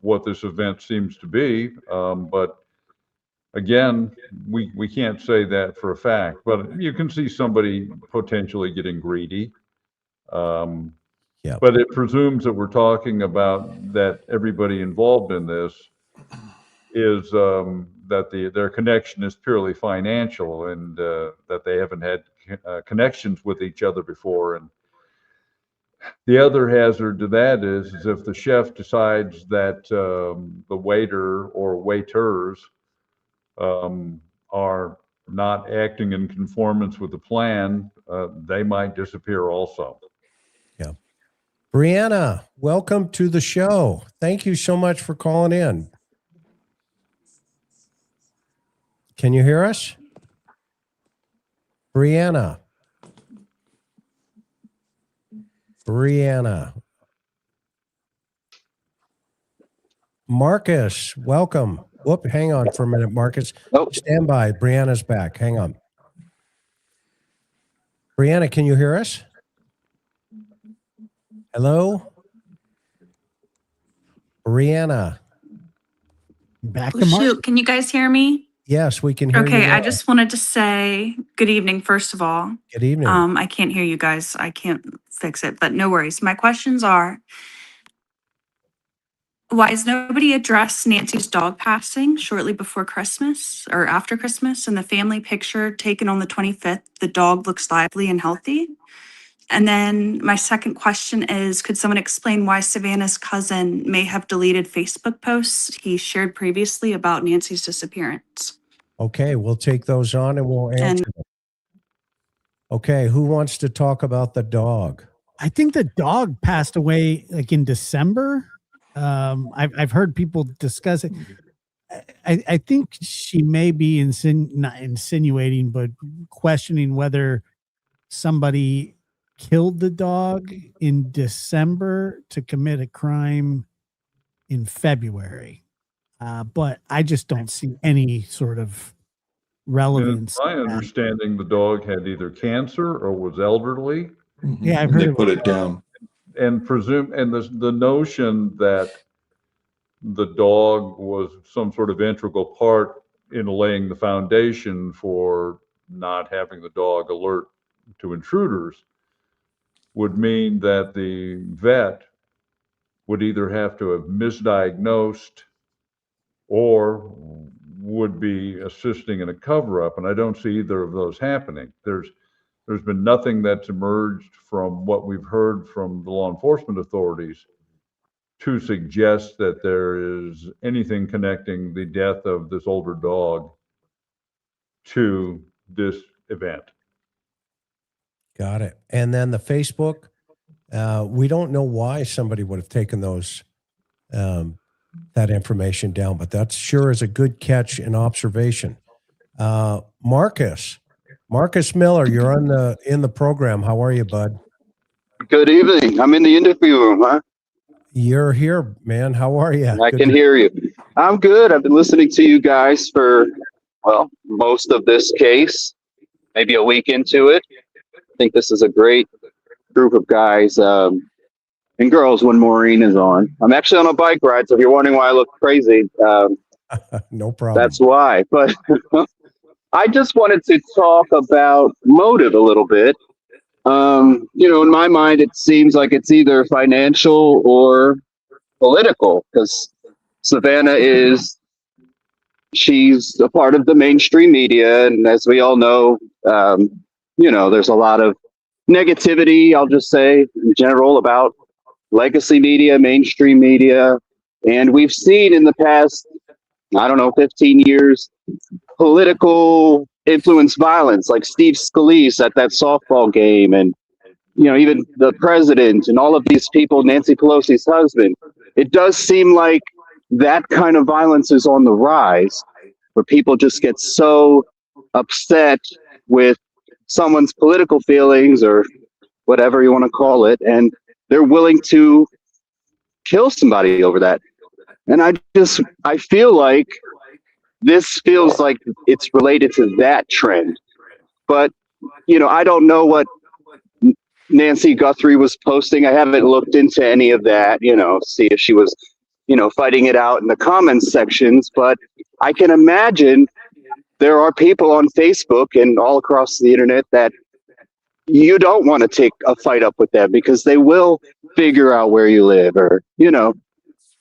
what this event seems to be. But again, we can't say that for a fact, but you can see somebody potentially getting greedy. Yeah. But it presumes that we're talking about that everybody involved in this is that their connection is purely financial, and that they haven't had connections with each other before. And the other hazard to that is if the chef decides that the waiter or waiters are not acting in conformance with the plan, they might disappear also. Yeah. Brianna, welcome to the show. Thank you so much for calling in. Can you hear us? Brianna. Marcus, welcome. Whoop, hang on for a minute, Marcus. Nope. Stand by. Brianna's back. Hang on. Brianna, can you hear us? Hello? Brianna. Back Oh, to Mark. shoot, can you guys hear me? Yes, we can hear you. Okay, I now. just wanted to say good evening, first of all. Good evening. I can't hear you guys. I can't fix it, but no worries. My questions are, why has nobody addressed Nancy's dog passing shortly before Christmas or after Christmas? In the family picture taken on the 25th, the dog looks lively and healthy. And then my second question is, could someone explain why Savannah's cousin may have deleted Facebook posts he shared previously about Nancy's disappearance? Okay, we'll take those on and we'll answer them. Okay, who wants to talk about the dog? I think the dog passed away like in December. I've heard people discuss it. I think she may be not insinuating, but questioning whether somebody killed the dog in December to commit a crime in February. But I just don't see any sort of relevance. In my understanding, the dog had either cancer or was elderly. Yeah, I've heard they put it down. And the notion that the dog was some sort of integral part in laying the foundation for not having the dog alert to intruders would mean that the vet would either have to have misdiagnosed or would be assisting in a cover-up, and I don't see either of those happening. There's been nothing that's emerged from what we've heard from the law enforcement authorities to suggest that there is anything connecting the death of this older dog to this event. Got it. And then the Facebook, we don't know why somebody would have taken those that information down, but that sure is a good catch and observation. Marcus Miller, you're in the program. How are you, bud? Good evening. I'm in the interview room, huh? You're here, man. How are you? I can hear you. I'm good. I've been listening to you guys for, well, most of this case, maybe a week into it. I think this is a great group of guys and girls when Maureen is on. I'm actually on a bike ride, so if you're wondering why I look crazy, no problem. That's why. But I just wanted to talk about motive a little bit. In my mind, it seems like it's either financial or political, because Savannah she's a part of the mainstream media. And as we all know, there's a lot of negativity, I'll just say in general, about legacy media, mainstream media. And we've seen in the past, 15 years, political influence violence, like Steve Scalise at that softball game, and even the president and all of these people, Nancy Pelosi's husband. It does seem like that kind of violence is on the rise, where people just get so upset with someone's political feelings or whatever you want to call it, and they're willing to kill somebody over that. And I feel like this feels like it's related to that trend. But, I don't know what Nancy Guthrie was posting. I haven't looked into any of that, see if she was, fighting it out in the comments sections. But I can imagine there are people on Facebook and all across the internet that you don't want to take a fight up with them, because they will figure out where you live, or,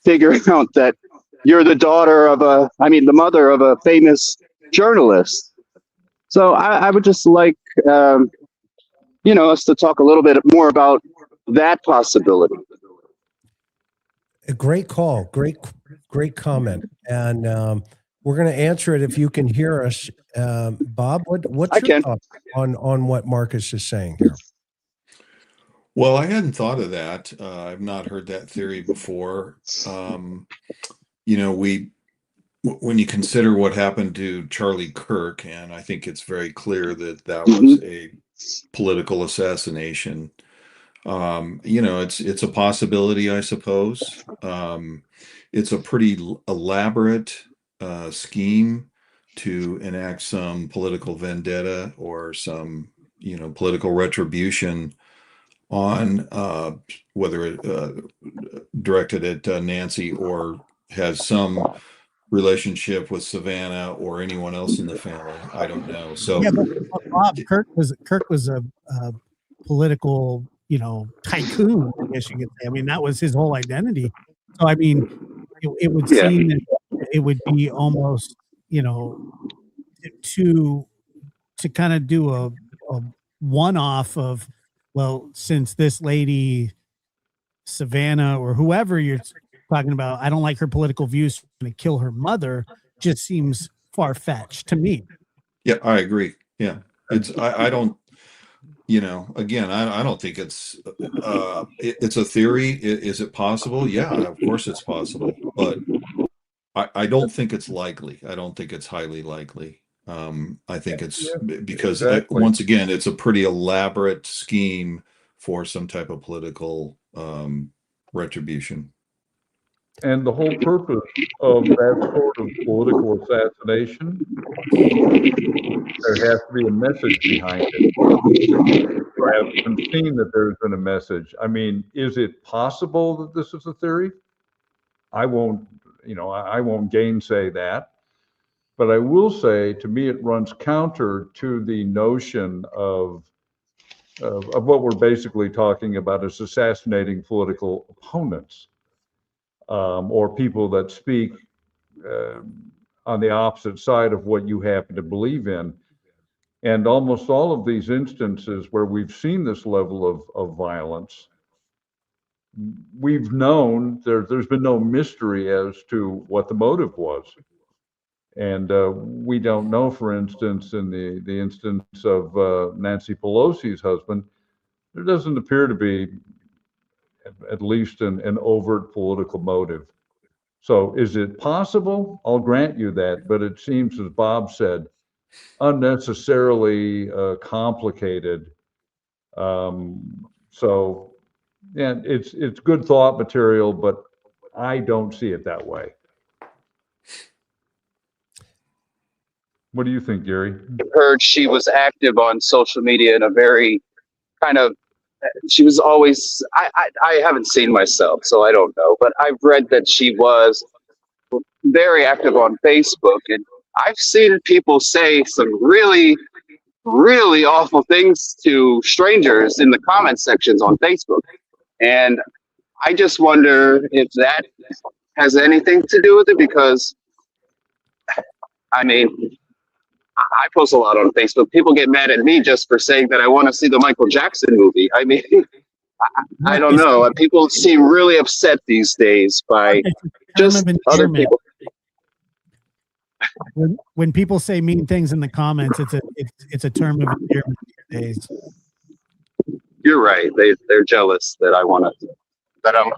figure out that you're the the mother of a famous journalist. So I would just like, us to talk a little bit more about that possibility. A great call. Great comment. And we're going to answer it if you can hear us. Bob, what's your thought on what Marcus is saying here? Well, I hadn't thought of that. I've not heard that theory before. When you consider what happened to Charlie Kirk, and I think it's very clear that that was a political assassination. It's a possibility, I suppose. It's a pretty elaborate scheme to enact some political vendetta or some, political retribution on whether it directed at Nancy or has some relationship with Savannah or anyone else in the family. I don't know. So yeah, but Bob, Kirk was a political, tycoon, I guess you could say. I mean, that was his whole identity. So I mean, it would seem that it would be almost, to kind of do a one-off of, well, since this lady Savannah or whoever you're talking about, I don't like her political views, going to kill her mother, just seems far-fetched to me. Yeah, I agree. Yeah, I don't, again, I don't think it's a theory. Is it possible? Yeah, of course it's possible, but I don't think it's likely. I don't think it's highly likely. I think it's because once again, it's a pretty elaborate scheme for some type of political retribution. And the whole purpose of that sort of political assassination, there has to be a message behind it. I haven't seen that there's been a message. I mean, is it possible that this is a theory? I won't gainsay that. But I will say, to me, it runs counter to the notion of what we're basically talking about as assassinating political opponents. Or people that speak on the opposite side of what you happen to believe in. And almost all of these instances where we've seen this level of violence, we've known there's been no mystery as to what the motive was. And we don't know, for instance, in the instance of Nancy Pelosi's husband, there doesn't appear to be at least an overt political motive. So is it possible? I'll grant you that, but it seems, as Bob said, unnecessarily complicated. So, yeah, it's good thought material, but I don't see it that way. What do you think, Gary? I heard she was active on social media in a very kind of, she was always, I haven't seen myself, so I don't know, but I've read that she was very active on Facebook, and I've seen people say some really, really awful things to strangers in the comment sections on Facebook. And I just wonder if that has anything to do with it, because, I mean, I post a lot on Facebook. People get mad at me just for saying that I want to see the Michael Jackson movie. I mean, I don't know. People seem really upset these days by just other people. when people say mean things in the comments, it's a term of endearment these days. You're right. They're jealous that that I'm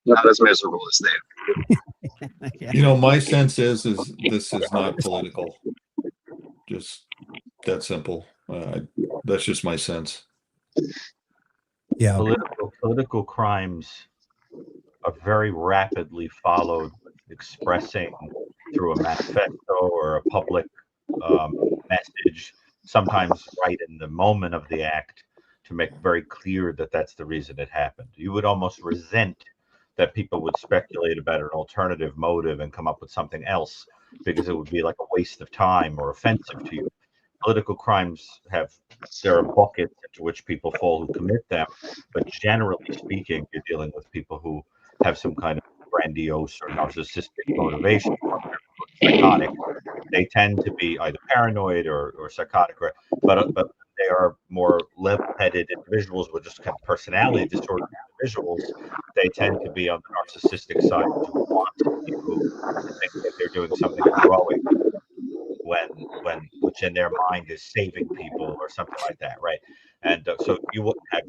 not as miserable as they are. Yeah. You know, my sense is this is not political. Just that simple. That's just my sense. Yeah. Political crimes are very rapidly followed, expressing through a manifesto or a public message, sometimes right in the moment of the act, to make very clear that that's the reason it happened. You would almost resent that people would speculate about an alternative motive and come up with something else, because it would be like a waste of time or offensive to you. Political crimes there are buckets into which people fall who commit them, but generally speaking, you're dealing with people who have some kind of grandiose or narcissistic motivation, psychotic. They tend to be either paranoid or psychotic, but they are more level-headed individuals with just kind of personality disorder individuals. They tend to be on the narcissistic side, who think that they're doing something heroic which in their mind is saving people or something like that, right? And so you wouldn't have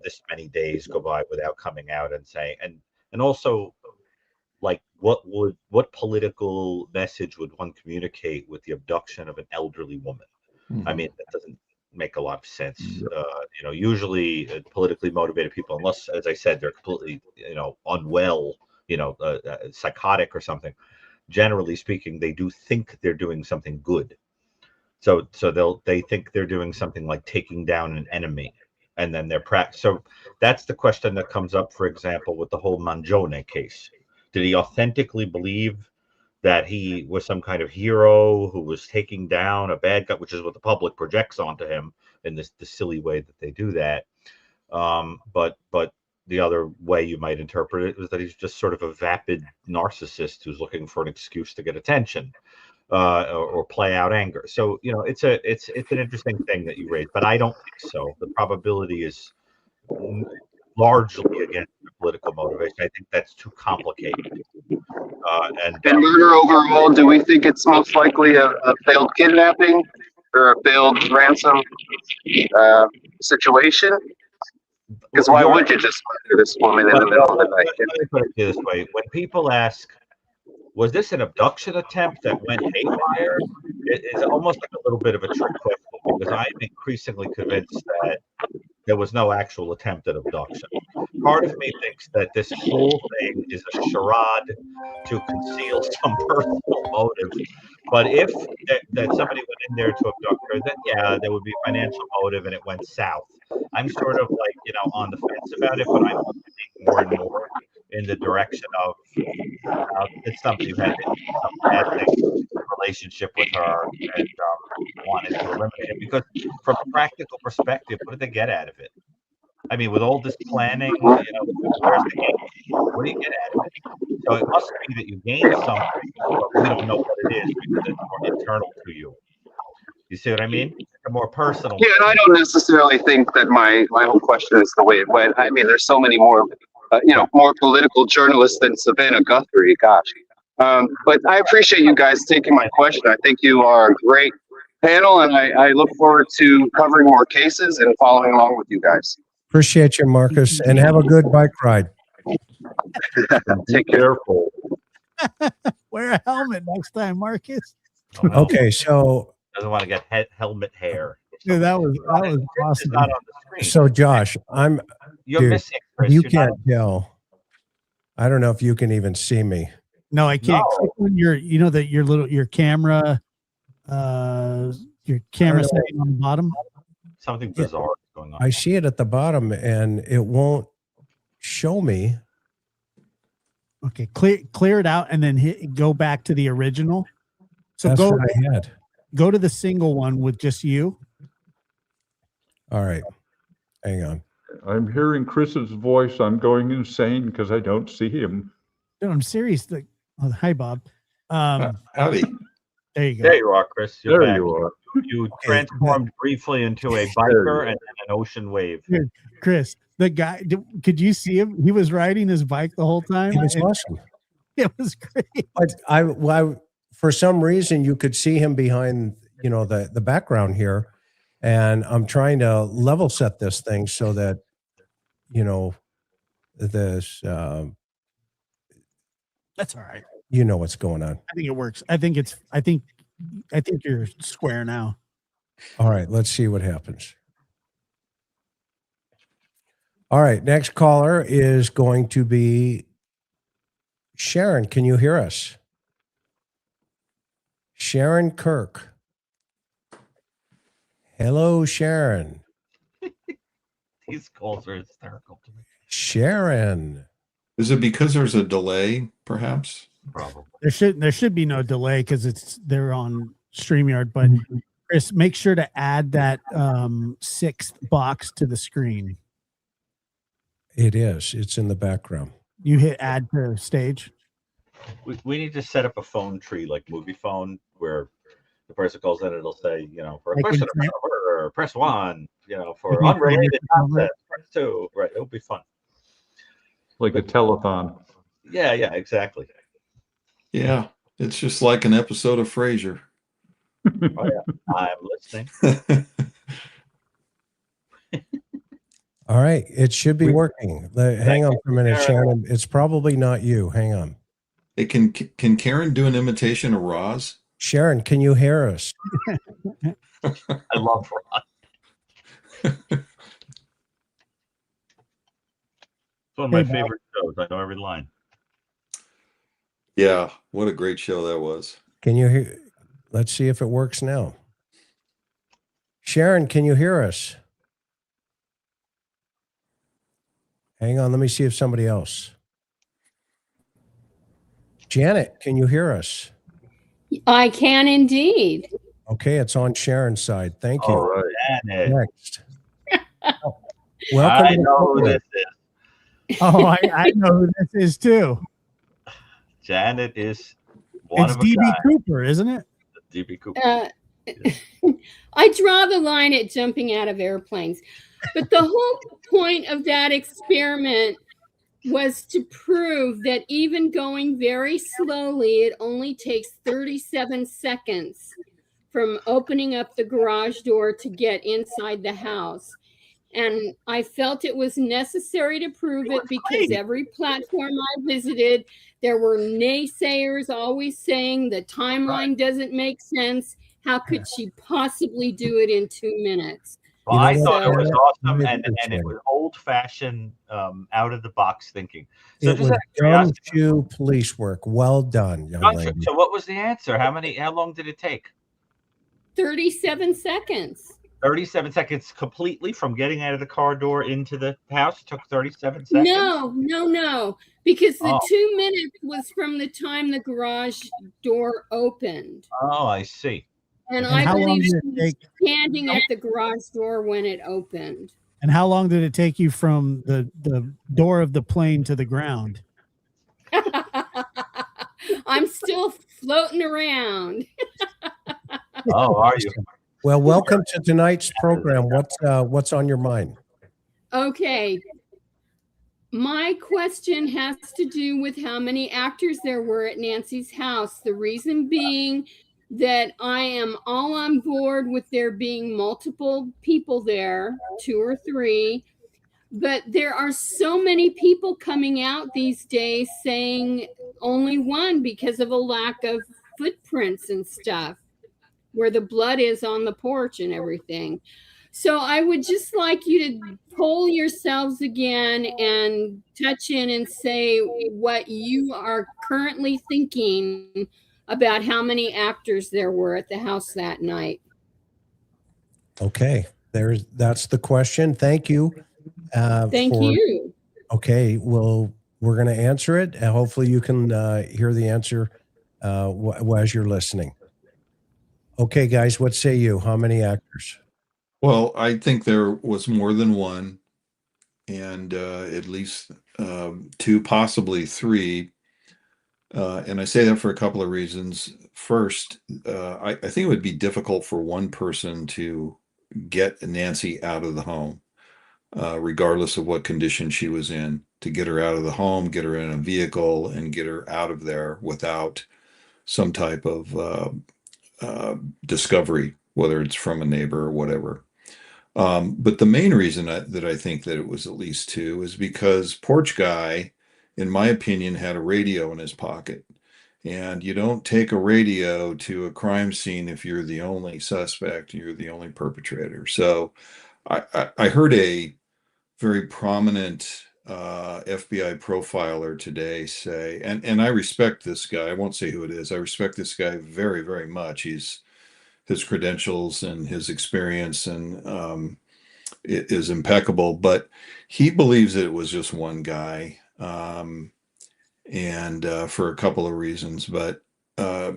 this many days go by without coming out and saying, and also, like, what political message would one communicate with the abduction of an elderly woman? Mm-hmm. I mean, that doesn't make a lot of sense. Usually politically motivated people, unless, as I said, they're completely unwell, psychotic or something, generally speaking, they do think they're doing something good. So they think they're doing something like taking down an enemy, and then so that's the question that comes up, for example, with the whole Mangione case. Did he authentically believe that he was some kind of hero who was taking down a bad guy, which is what the public projects onto him in the silly way that they do that? But the other way you might interpret it is that he's just sort of a vapid narcissist who's looking for an excuse to get attention, or play out anger. So it's an interesting thing that you raised, but I don't think so. The probability is largely against the political motivation. I think that's too complicated. And murder overall, do we think it's most likely a failed kidnapping or a failed ransom situation? Because why would you just murder this woman in the middle of the night? Let me put it this way: when people ask, "Was this an abduction attempt that went haywire?" it is almost like a little bit of a trick question, because I'm increasingly convinced that there was no actual attempt at abduction. Part of me thinks that this whole thing is a charade to conceal some personal motive. But if that somebody went in there to abduct her, then yeah, there would be a financial motive and it went south. I'm sort of like, on the fence about it, but I'm thinking more and more in the direction of it's somebody who had some bad relationship with her and wanted to eliminate it. Because from a practical perspective, what did they get out of it? I mean, with all this planning, where's the gain? What do you get out of it? So it must be that you gain something, but we don't know what it is because it's more internal to you. You see what I mean? A more personal. Yeah, and I don't necessarily think that my whole question is the way it went. I mean, there's so many more, more political journalists than Savannah Guthrie. Gosh. But I appreciate you guys taking my question. I think you are a great panel, and I look forward to covering more cases and following along with you guys. Appreciate you, Marcus, and have a good bike ride. Take care. Wear a helmet next time, Marcus. Okay, so doesn't want to get helmet hair. Yeah, that was awesome. Not on the screen. So Josh, You're missing, Chris. You can't tell. I don't know if you can even see me. No, I can't. Click on your camera, setting on the bottom. Something bizarre is going on. I see it at the bottom, and it won't show me. Okay, clear it out, and then go back to the original. So That's what I had. Go to the single one with just you. All right, hang on. I'm hearing Chris's voice. I'm going insane because I don't see him. No, I'm serious. Hi, Bob. Howdy. There you go. There you are, Chris. There back. you are. You transformed briefly into a biker and then an ocean wave. Here, Chris, the guy, could you see him? He was riding his bike the whole time. It was awesome. It was great. But for some reason you could see him behind, the background here. And I'm trying to level set this thing so that, this, That's all right. you know what's going on. I think it works. I think you're square now. All right, let's see what happens. All right, next caller is going to be Sharon. Can you hear us? Sharon Kirk. Hello, Sharon. These calls are hysterical to me. Sharon. Is it because there's a delay, perhaps? Probably. There should be no delay because they're on StreamYard, but Chris, make sure to add that sixth box to the screen. It is. It's in the background. You hit add to stage. We need to set up a phone tree like movie phone where the person calls in, it'll say, for a Like question in- or press 1, for Maybe unrelated Brandon- content, press 2. Right. It'll be fun. Like a telethon. Yeah, exactly. Yeah, it's just like an episode of Frasier. Oh, yeah. I'm listening. All right, it should be working. Hang on for a minute, Sharon. It's probably not you. Hang on. Hey, can Karen do an imitation of Roz? Sharon, can you hear us? I love Roz. It's one of my favorite shows. I know every line. Yeah, what a great show that was. Can you hear? Let's see if it works now. Sharon, can you hear us? Hang on, let me see if somebody else. Janet, can you hear us? I can indeed. Okay, it's on Sharon's side. Thank you. All right, Janet. Next. Welcome. I know who this is. Oh, I know who this is too. Janet is one It's of a DB kind. Cooper, isn't it? DB Cooper. I draw the line at jumping out of airplanes. But the whole point of that experiment was to prove that even going very slowly, it only takes 37 seconds from opening up the garage door to get inside the house. And I felt it was necessary to prove it because every platform I visited, there were naysayers always saying the timeline doesn't make sense. How could she possibly do it in 2 minutes? Well, I thought it was awesome, and it was old-fashioned, out-of-the-box thinking. So It just was out of curiosity, gumshoe police work. Well done, young lady. so what was the answer? How long did it take? 37 seconds. 37 seconds completely from getting out of the car door into the house? It took 37 seconds? No. Because the Oh. 2 minutes was from the time the garage door opened. Oh, I see. And And I how long believe did she it was take? standing at the garage door when it opened. And how long did it take you from the door of the plane to the ground? I'm still floating around. Oh, are you? Well, welcome to tonight's program. What's on your mind? Okay. My question has to do with how many actors there were at Nancy's house. The reason being that I am all on board with there being multiple people there, 2 or 3. But there are so many people coming out these days saying only one because of a lack of footprints and stuff where the blood is on the porch and everything. So I would just like you to poll yourselves again and touch in and say what you are currently thinking about how many actors there were at the house that night. Okay, that's the question. Thank you. Thank you. Okay, well, we're going to answer it, and hopefully you can hear the answer as you're listening. Okay, guys, what say you? How many actors? Well, I think there was more than one, and at least 2, possibly 3. And I say that for a couple of reasons. First, I think it would be difficult for one person to get Nancy out of the home, regardless of what condition she was in, to get her out of the home, get her in a vehicle, and get her out of there without some type of discovery, whether it's from a neighbor or whatever. But the main reason that I think that it was at least two is because Porch Guy, in my opinion, had a radio in his pocket. And you don't take a radio to a crime scene if you're the only suspect, you're the only perpetrator. So I heard a very prominent FBI profiler today say, and I respect this guy. I won't say who it is. I respect this guy very, very much. His credentials and his experience and it is impeccable, but he believes that it was just one guy, and for a couple of reasons. But I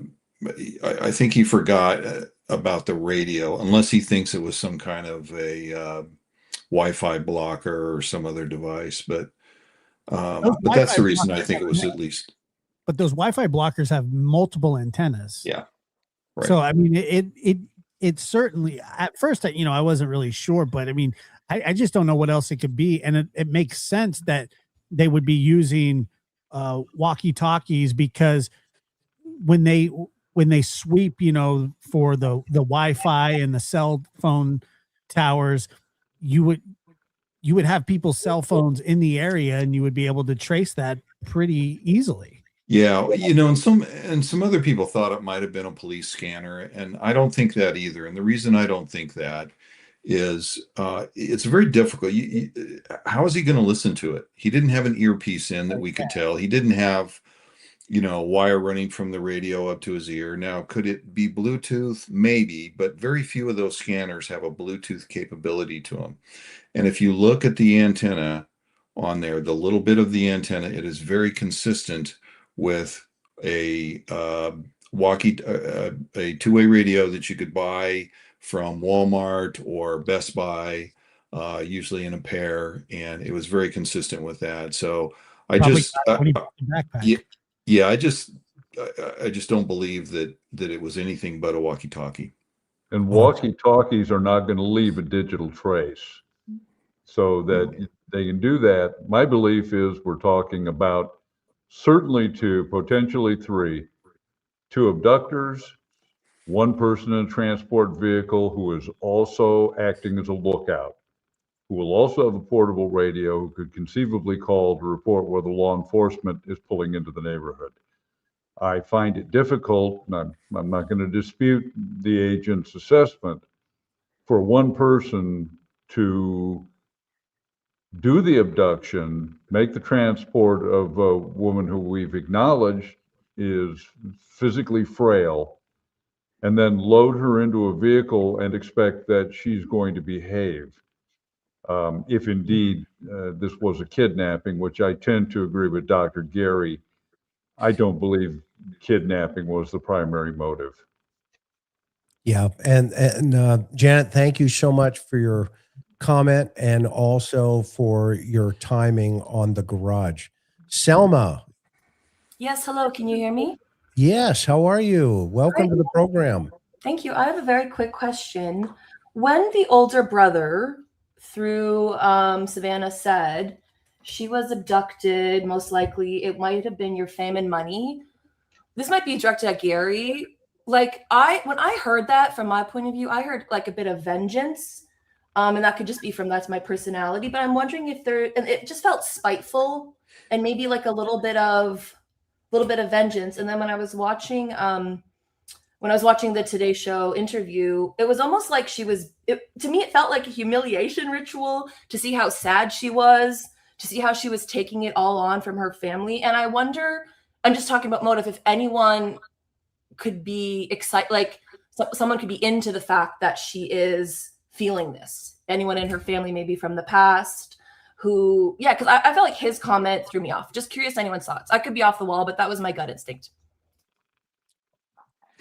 think he forgot about the radio, unless he thinks it was some kind of a Wi-Fi blocker or some other device. But that's the reason I think it was at least. But those Wi-Fi blockers have multiple antennas. Yeah. Right. So I mean, it certainly, at first, I wasn't really sure, but I mean, I just don't know what else it could be, and it makes sense that they would be using walkie-talkies, because when they sweep, for the Wi-Fi and the cell phone towers, you would have people's cell phones in the area, and you would be able to trace that pretty easily. Yeah, and some other people thought it might have been a police scanner, and I don't think that either. And the reason I don't think that is it's very difficult. How is he going to listen to it? He didn't have an earpiece in that we could tell. He didn't have, wire running from the radio up to his ear. Now, could it be Bluetooth? Maybe, but very few of those scanners have a Bluetooth capability to them. And if you look at the antenna on there, the little bit of the antenna, it is very consistent with a a two-way radio that you could buy from Walmart or Best Buy, usually in a pair, and it was very consistent with that. So I just don't believe that it was anything but a walkie-talkie. And walkie-talkies are not going to leave a digital trace, so that they can do that. My belief is we're talking about certainly two, potentially three, two abductors, one person in a transport vehicle who is also acting as a lookout, who will also have a portable radio, who could conceivably call to report whether law enforcement is pulling into the neighborhood. I find it difficult, and I'm not going to dispute the agent's assessment, for one person to do the abduction, make the transport of a woman who we've acknowledged is physically frail, and then load her into a vehicle and expect that she's going to behave. If indeed this was a kidnapping, which I tend to agree with Dr. Gary, I don't believe kidnapping was the primary motive. Yeah, and Janet, thank you so much for your comment and also for your timing on the garage. Selma. Yes, hello. Can you hear me? Yes, how are you? Welcome to the program. Thank you. I have a very quick question. When the older brother, through Savannah, said she was abducted, most likely it might have been your fame and money. This might be directed at Gary. When I heard that, from my point of view, I heard like a bit of vengeance. And that could just be from that's my personality. But I'm wondering if and it just felt spiteful and maybe like a little bit of vengeance. And then when I was watching the Today Show interview, it was almost like to me, it felt like a humiliation ritual to see how sad she was, to see how she was taking it all on from her family. And I wonder, I'm just talking about motive, if anyone could be excited, like someone could be into the fact that she is feeling this. Anyone in her family, maybe from the past, who, because I felt like his comment threw me off. Just curious anyone's thoughts. I could be off the wall, but that was my gut instinct.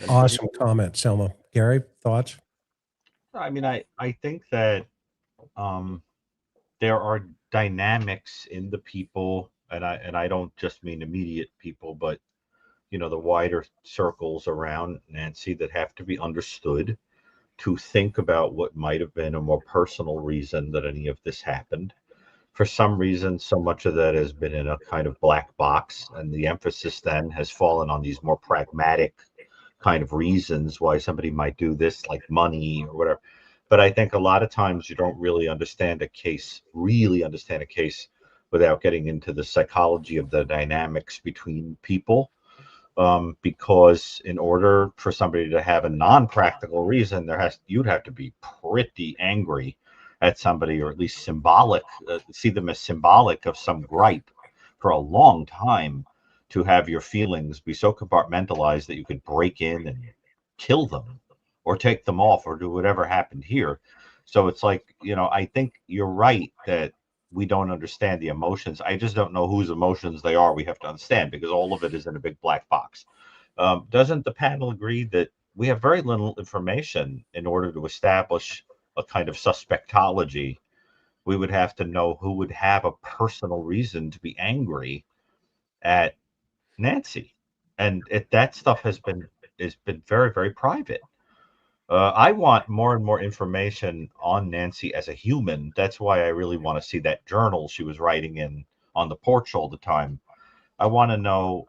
Awesome comment, Selma. Gary, thoughts? I mean, I think that there are dynamics in the people, and I don't just mean immediate people, but the wider circles around Nancy that have to be understood to think about what might have been a more personal reason that any of this happened. for some reason, so much of that has been in a kind of black box, and the emphasis then has fallen on these more pragmatic kind of reasons why somebody might do this, like money or whatever. But I think a lot of times you don't really understand a case, without getting into the psychology of the dynamics between people. Because in order for somebody to have a non-practical reason, you'd have to be pretty angry at somebody, or at least symbolic, see them as symbolic of some gripe for a long time, to have your feelings be so compartmentalized that you could break in and kill them or take them off or do whatever happened here. So it's like, I think you're right that we don't understand the emotions. I just don't know whose emotions they are. We have to understand, because all of it is in a big black box. Doesn't the panel agree that we have very little information in order to establish a kind of suspectology? We would have to know who would have a personal reason to be angry at Nancy, and that stuff has been very, very private. I want more and more information on Nancy as a human. That's why I really want to see that journal she was writing in on the porch all the time. I want to know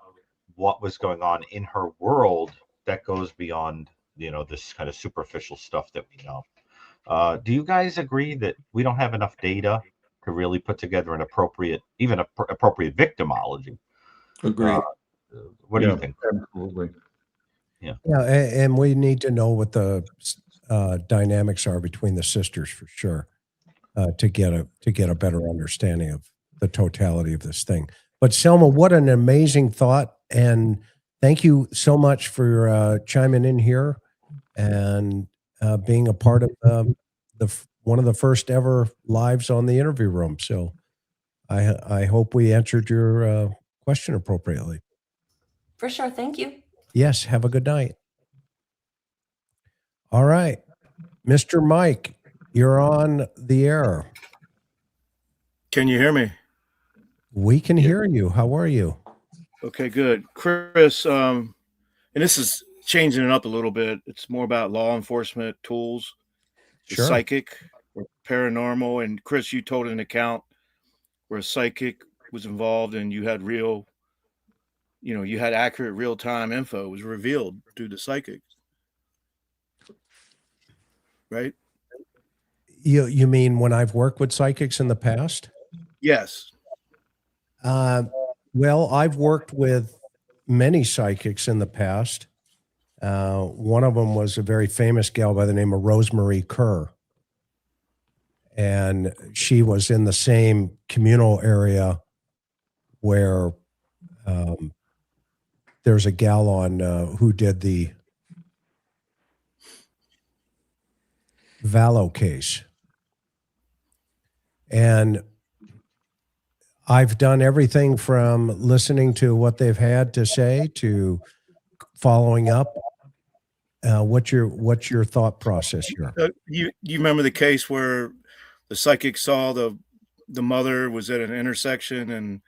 what was going on in her world that goes beyond, this kind of superficial stuff that we know. Do you guys agree that we don't have enough data to really put together an appropriate victimology? Agreed. What do you think? Absolutely. Yeah. Yeah, and we need to know what the dynamics are between the sisters for sure, to get a better understanding of the totality of this thing. But Selma, what an amazing thought, and thank you so much for chiming in here and being a part of one of the first ever lives on the interview room. So I hope we answered your question appropriately. For sure. Thank you. Yes, have a good night. All right. Mr. Mike, you're on the air. Can you hear me? We can hear you. How are you? Okay, good. Chris, and this is changing it up a little bit. It's more about law enforcement tools, the Sure. psychic or paranormal. And Chris, you told an account where a psychic was involved and you had you had accurate real-time info was revealed through the psychic. Right? You mean when I've worked with psychics in the past? Yes. Well, I've worked with many psychics in the past. One of them was a very famous gal by the name of Rosemary Kerr. And she was in the same communal area where there's a gal on who did the Vallow case. And I've done everything from listening to what they've had to say to following up. What's your thought process here? You remember the case where the psychic saw the mother was at an intersection and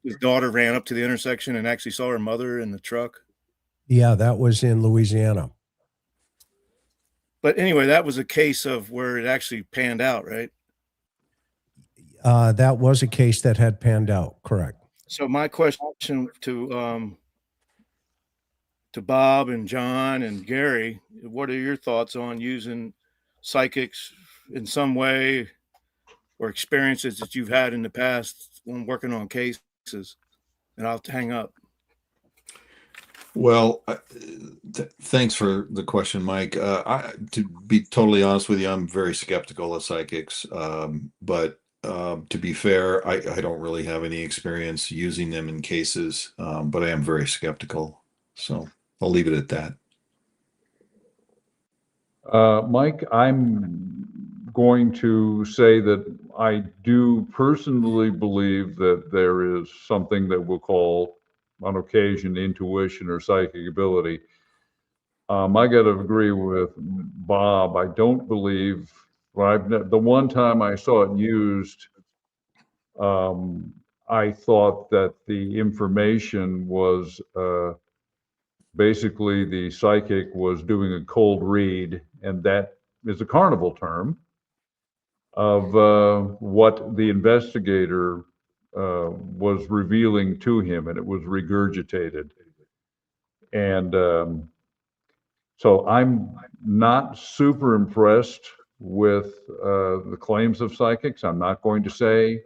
his daughter ran up to the intersection and actually saw her mother in the truck? Yeah, that was in Louisiana. But anyway, that was a case of where it actually panned out, right? That was a case that had panned out, correct. So my question to Bob and John and Gary, what are your thoughts on using psychics in some way or experiences that you've had in the past when working on cases? And I'll hang up. Well, thanks for the question, Mike. To be totally honest with you, I'm very skeptical of psychics. But to be fair, I don't really have any experience using them in cases, but I am very skeptical. So I'll leave it at that. Mike, I'm going to say that I do personally believe that there is something that we'll call on occasion intuition or psychic ability. I got to agree with Bob. I don't believe, the one time I saw it used, I thought that the information was basically the psychic was doing a cold read, and that is a carnival term. of what the investigator was revealing to him, and it was regurgitated. And so I'm not super impressed with the claims of psychics. I'm not going to say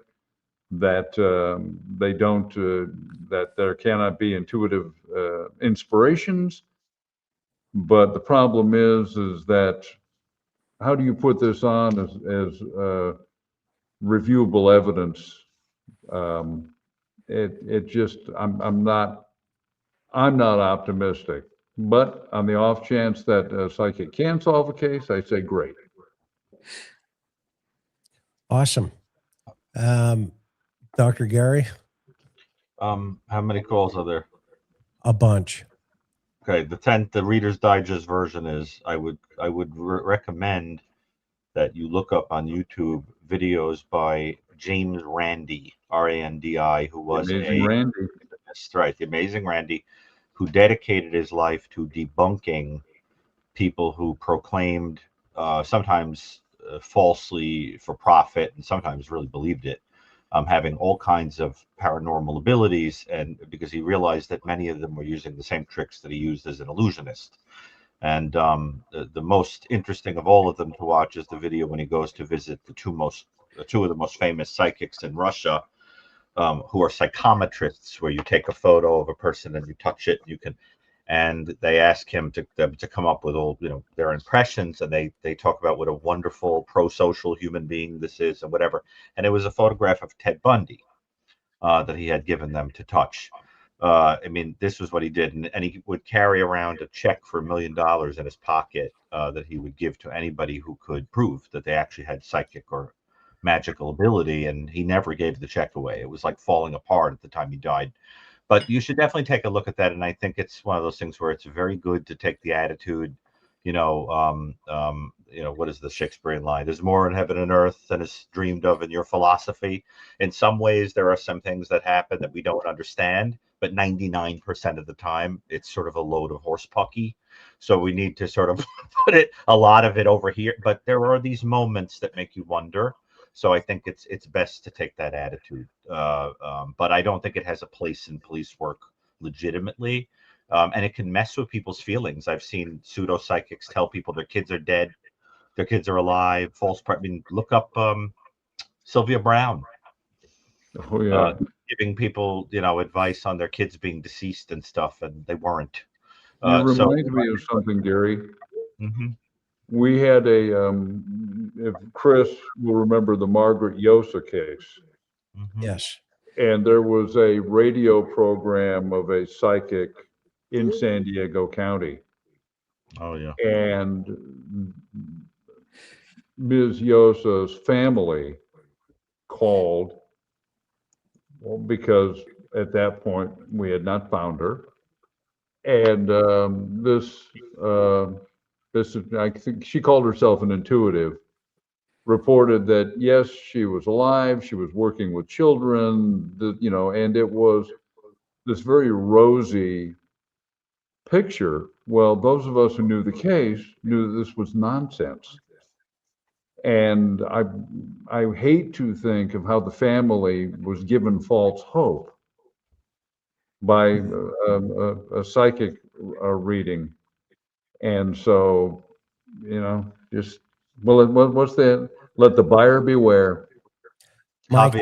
that they don't, that there cannot be intuitive inspirations. But the problem is that how do you put this on as reviewable evidence? It just, I'm not optimistic. But on the off chance that a psychic can solve a case, I say great. Awesome. Dr. Gary? How many calls are there? A bunch. Okay, the Reader's Digest version is I would recommend that you look up on YouTube videos by James Randi, R-A-N-D-I, who was Randy. That's right, the amazing Randy, who dedicated his life to debunking people who proclaimed sometimes falsely for profit and sometimes really believed it, having all kinds of paranormal abilities, and because he realized that many of them were using the same tricks that he used as an illusionist. And the most interesting of all of them to watch is the video when he goes to visit the two of the most famous psychics in Russia, who are psychometrists, where you take a photo of a person and you touch it, and you can, and they ask him to come up with all, their impressions, and they talk about what a wonderful pro-social human being this is and whatever. And it was a photograph of Ted Bundy that he had given them to touch. I mean, this was what he did, and he would carry around a check for $1 million in his pocket that he would give to anybody who could prove that they actually had psychic or magical ability, and he never gave the check away. It was like falling apart at the time he died. But you should definitely take a look at that, and I think it's one of those things where it's very good to take the attitude, what is the Shakespearean line? There's more in heaven and earth than is dreamed of in your philosophy. In some ways, there are some things that happen that we don't understand, but 99% of the time, it's sort of a load of horse pucky. So we need to sort of put a lot of it over here. But there are these moments that make you wonder. So I think it's best to take that attitude. But I don't think it has a place in police work legitimately. And it can mess with people's feelings. I've seen pseudo psychics tell people their kids are dead, their kids are alive, look up Sylvia Brown. Oh, yeah. Giving people, advice on their kids being deceased and stuff, and they weren't. You remind me of something, Gary. Mm-hmm. We had if Chris will remember the Margaret Yosa case. Mm-hmm. Yes. And there was a radio program of a psychic in San Diego County. Oh, yeah. And Ms. Yosa's family called, because at that point we had not found her. And I think she called herself an intuitive, reported that yes, she was alive, she was working with children, and it was this very rosy picture. Well, those of us who knew the case knew that this was nonsense. And I hate to think of how the family was given false hope by a psychic reading. And so, just, what's that? Let the buyer beware. Mike,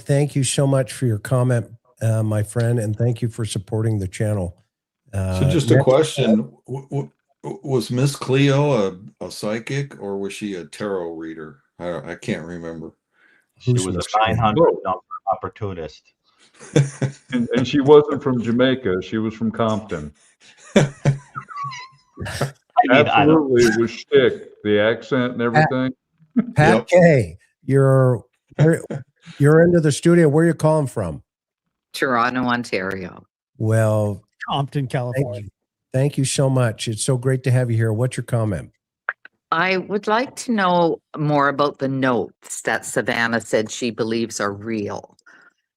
thank you so much for your comment, my friend, and thank you for supporting the channel. So just a question. Was Miss Cleo a psychic, or was she a tarot reader? I can't remember. She was a 900 number opportunist. And she wasn't from Jamaica. She was from Compton. Absolutely, it was shtick, the accent and everything. Pat K, you're into the studio. Where are you calling from? Toronto, Ontario. Well, Compton, California. Thank you so much. It's so great to have you here. What's your comment? I would like to know more about the notes that Savannah said she believes are real.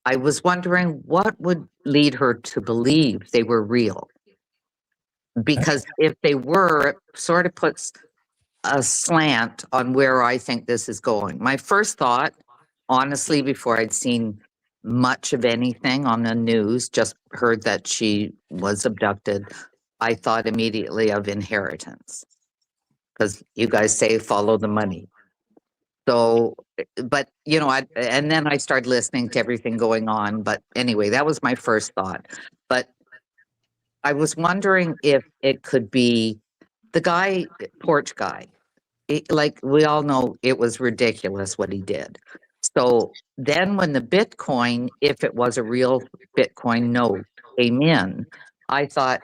I was wondering what would lead her to believe they were real. Because if they were, it sort of puts a slant on where I think this is going. My first thought, honestly, before I'd seen much of anything on the news, just heard that she was abducted, I thought immediately of inheritance. Because you guys say follow the money. So, but you know, and then I started listening to everything going on. But anyway, that was my first thought. But I was wondering if it could be the guy, porch guy. Like we all know, it was ridiculous what he did. So then, when the Bitcoin, if it was a real Bitcoin note, came in, I thought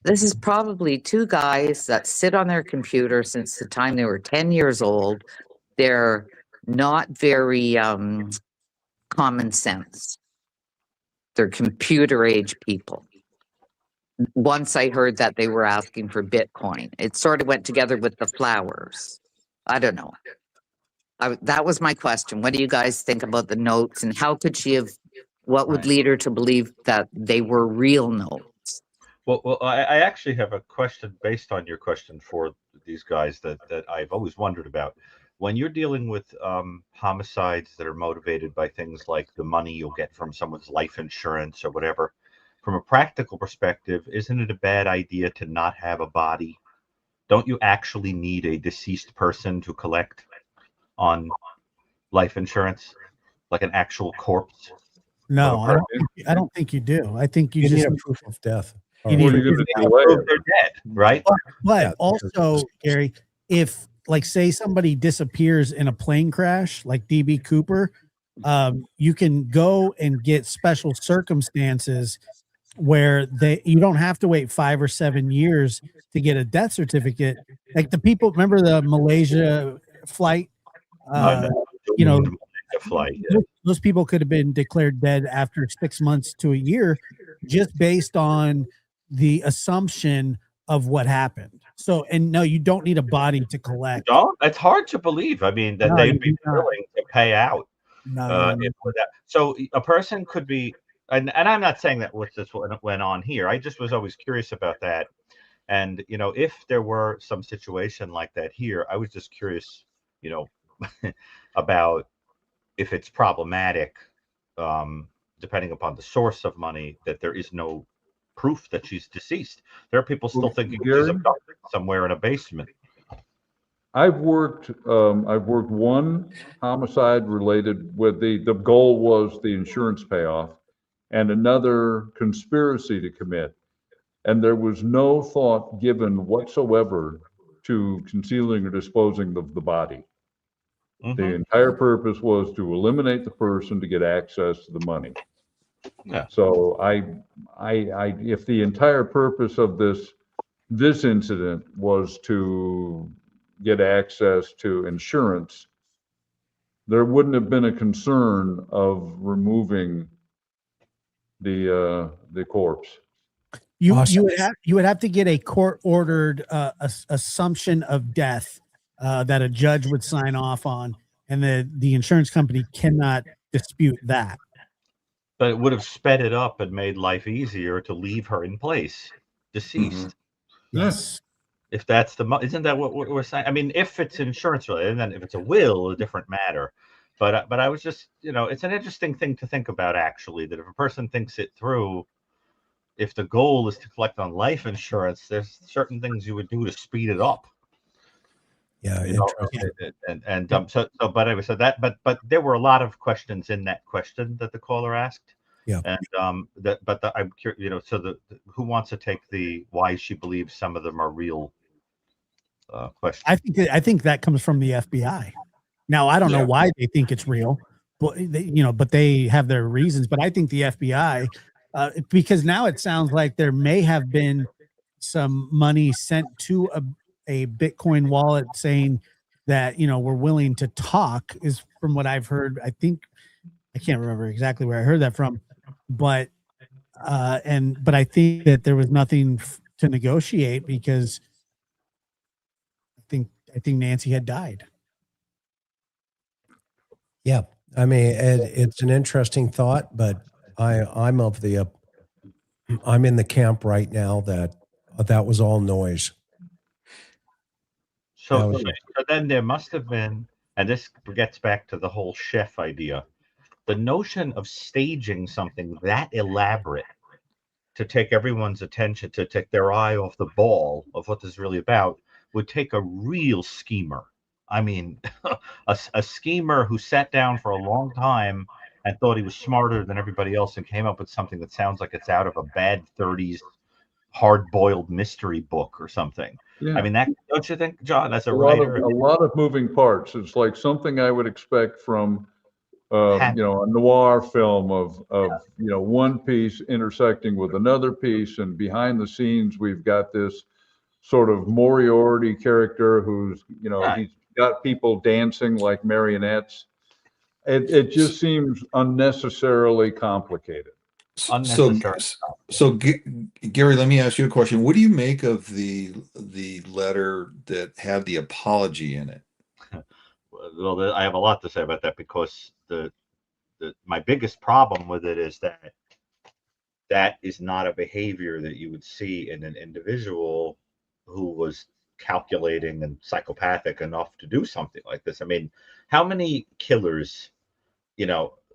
this is probably two guys that sit on their computer since the time they were 10 years old. They're not very common sense. They're computer age people. Once I heard that they were asking for Bitcoin, it sort of went together with the flowers. I don't know. That was my question. What do you guys think about the notes, and how could she have, what would lead her to believe that they were real notes? Well, I actually have a question based on your question for these guys that I've always wondered about. When you're dealing with homicides that are motivated by things like the money you'll get from someone's life insurance or whatever, from a practical perspective, isn't it a bad idea to not have a body? Don't you actually need a deceased person to collect on life insurance, like an actual corpse? No, I don't think you do. I think you You just need a proof of death. You need What are you to gonna prove they're dead, right? But also, Gary, if like say somebody disappears in a plane crash, like DB Cooper, you can go and get special circumstances where you don't have to wait 5 or 7 years to get a death certificate. Like the people, remember the Malaysia flight? You know, flight. those people could have been declared dead after 6 months to a year, just based on the assumption of what happened. So, and no, you don't need a body to collect. Don't. It's hard to believe. I mean, that No, they'd you be do not. willing to pay out. No. For that. So a person could be, and I'm not saying that what this went on here. I just was always curious about that. And you know, if there were some situation like that here, I was just curious, you know, about if it's problematic, depending upon the source of money, that there is no proof that she's deceased. There are people still thinking she's abducted somewhere in a basement. I've worked one homicide related with the goal was the insurance payoff, and another conspiracy to commit. And there was no thought given whatsoever to concealing or disposing of the body. The entire purpose was to eliminate the person to get access to the money. Yeah. So if the entire purpose of this incident was to get access to insurance, there wouldn't have been a concern of removing the corpse. You would have to get a court ordered assumption of death that a judge would sign off on, and the insurance company cannot dispute that. But it would have sped it up and made life easier to leave her in place, deceased. Yes. If that's isn't that what we're saying? I mean, if it's insurance related, and then if it's a will, a different matter. But I was just, you know, it's an interesting thing to think about, actually, that if a person thinks it through, if the goal is to collect on life insurance, there's certain things you would do to speed it up. Yeah, you know, but anyway, but there were a lot of questions in that question that the caller asked. Yeah. And I'm curious, you know, so who wants to take why she believes some of them are real question? I think that comes from the FBI. Now I don't know why they think it's real, but but they have their reasons. But I think the FBI, because now it sounds like there may have been some money sent to a Bitcoin wallet saying that we're willing to talk, is from what I've heard. I think I can't remember exactly where I heard that from, but I think that there was nothing to negotiate because I think Nancy had died. Yeah, I mean, it's an interesting thought, but I'm in the camp right now that was all noise. So, That was so then there must have been, and this gets back to the whole chef idea, the notion of staging something that elaborate to take everyone's attention, to take their eye off the ball of what this is really about, would take a real schemer. I mean, a schemer who sat down for a long time and thought he was smarter than everybody else and came up with something that sounds like it's out of a bad 30s hard-boiled mystery book or something. Yeah. I mean, that, don't you think, John, as a lot writer? of a lot of moving parts. It's like something I would expect from a noir film of one piece intersecting with another piece, and behind the scenes we've got this sort of Moriarty character who's he's got people dancing like marionettes. It just seems unnecessarily complicated. So Gary, let me ask you a question. What do you make of the letter that had the apology in it? Well, I have a lot to say about that, because my biggest problem with it is that is not a behavior that you would see in an individual who was calculating and psychopathic enough to do something like this. I mean, how many killers,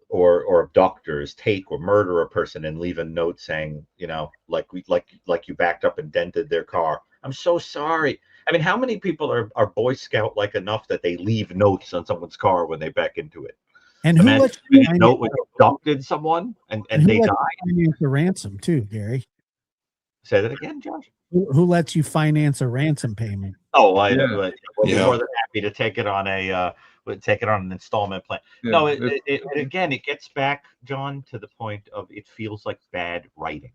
or abductors take or murder a person and leave a note saying, like you backed up and dented their car, I'm so sorry. I mean, how many people are Boy Scout like enough that they leave notes on someone's car when they back into it? And who lets you note when you abducted someone and they die? Finance a ransom too, Gary. Say that again, Josh. Who lets you finance a ransom payment? Oh, I will be more than happy to take it on an installment plan. Yeah, No, it gets back, John, to the point of it feels like bad writing.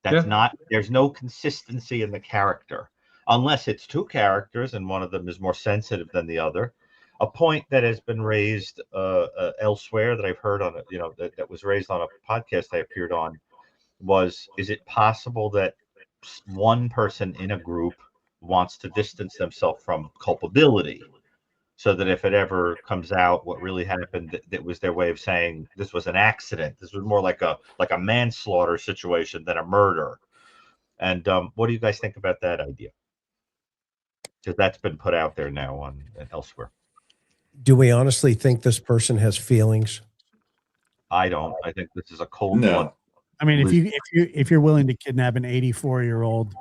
That's not. There's no consistency in the character, unless it's two characters and one of them is more sensitive than the other. A point that has been raised elsewhere that I've heard on that was raised on a podcast I appeared on was, is it possible that one person in a group wants to distance themselves from culpability, so that if it ever comes out what really happened, that was their way of saying this was an accident, this was more like a manslaughter situation than a murder? And what do you guys think about that idea? Because that's been put out there now on elsewhere. Do we honestly think this person has feelings? I don't. I think this is a cold blood. I mean, if you're willing to kidnap an 84-year-old,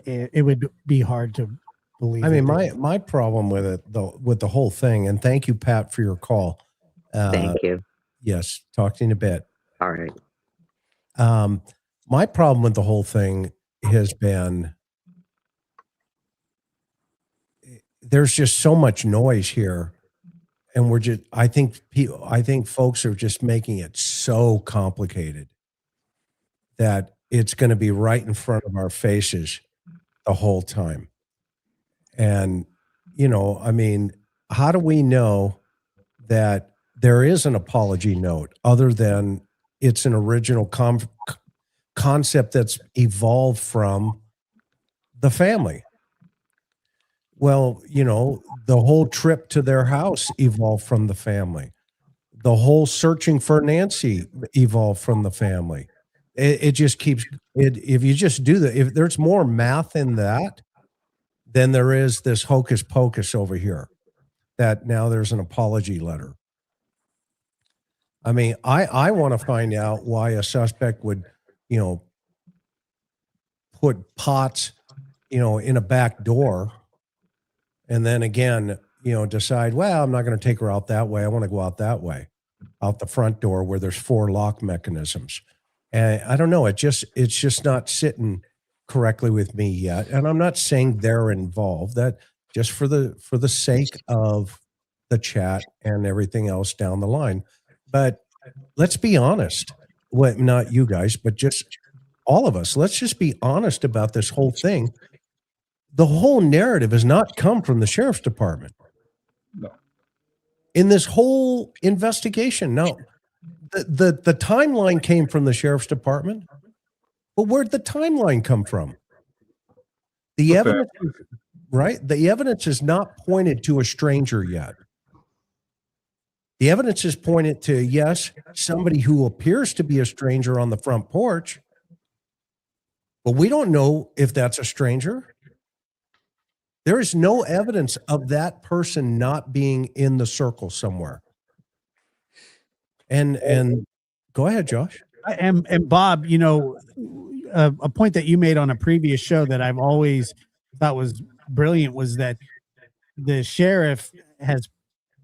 it would be hard to believe. I mean, my problem with it, though, with the whole thing, and thank you, Pat, for your call. Thank you. Yes, talk to you in a bit. All right. My problem with the whole thing has been there's just so much noise here. And I think folks are just making it so complicated that it's going to be right in front of our faces the whole time. And, I mean, how do we know that there is an apology note other than it's an original concept that's evolved from the family? Well, the whole trip to their house evolved from the family. The whole searching for Nancy evolved from the family. It just keeps it. If you just do that, if there's more math in that than there is this hocus pocus over here, that now there's an apology letter. I mean, I want to find out why a suspect would, put pots, in a back door. And then again, decide, well, I'm not going to take her out that way. I want to go out that way, out the front door where there's 4 lock mechanisms. And I don't know. It's just not sitting correctly with me yet. And I'm not saying they're involved. That just for the sake of the chat and everything else down the line. But let's be honest. Well, not you guys, but just all of us. Let's just be honest about this whole thing. The whole narrative has not come from the sheriff's department. No. In this whole investigation, no. The timeline came from the sheriff's department, but where'd the timeline come from? The evidence, right? The evidence is not pointed to a stranger yet. The evidence is pointed to, yes, somebody who appears to be a stranger on the front porch, but we don't know if that's a stranger. There is no evidence of that person not being in the circle somewhere. And go ahead, Josh. And Bob, you know, a point that you made on a previous show that I've always thought was brilliant was that the sheriff has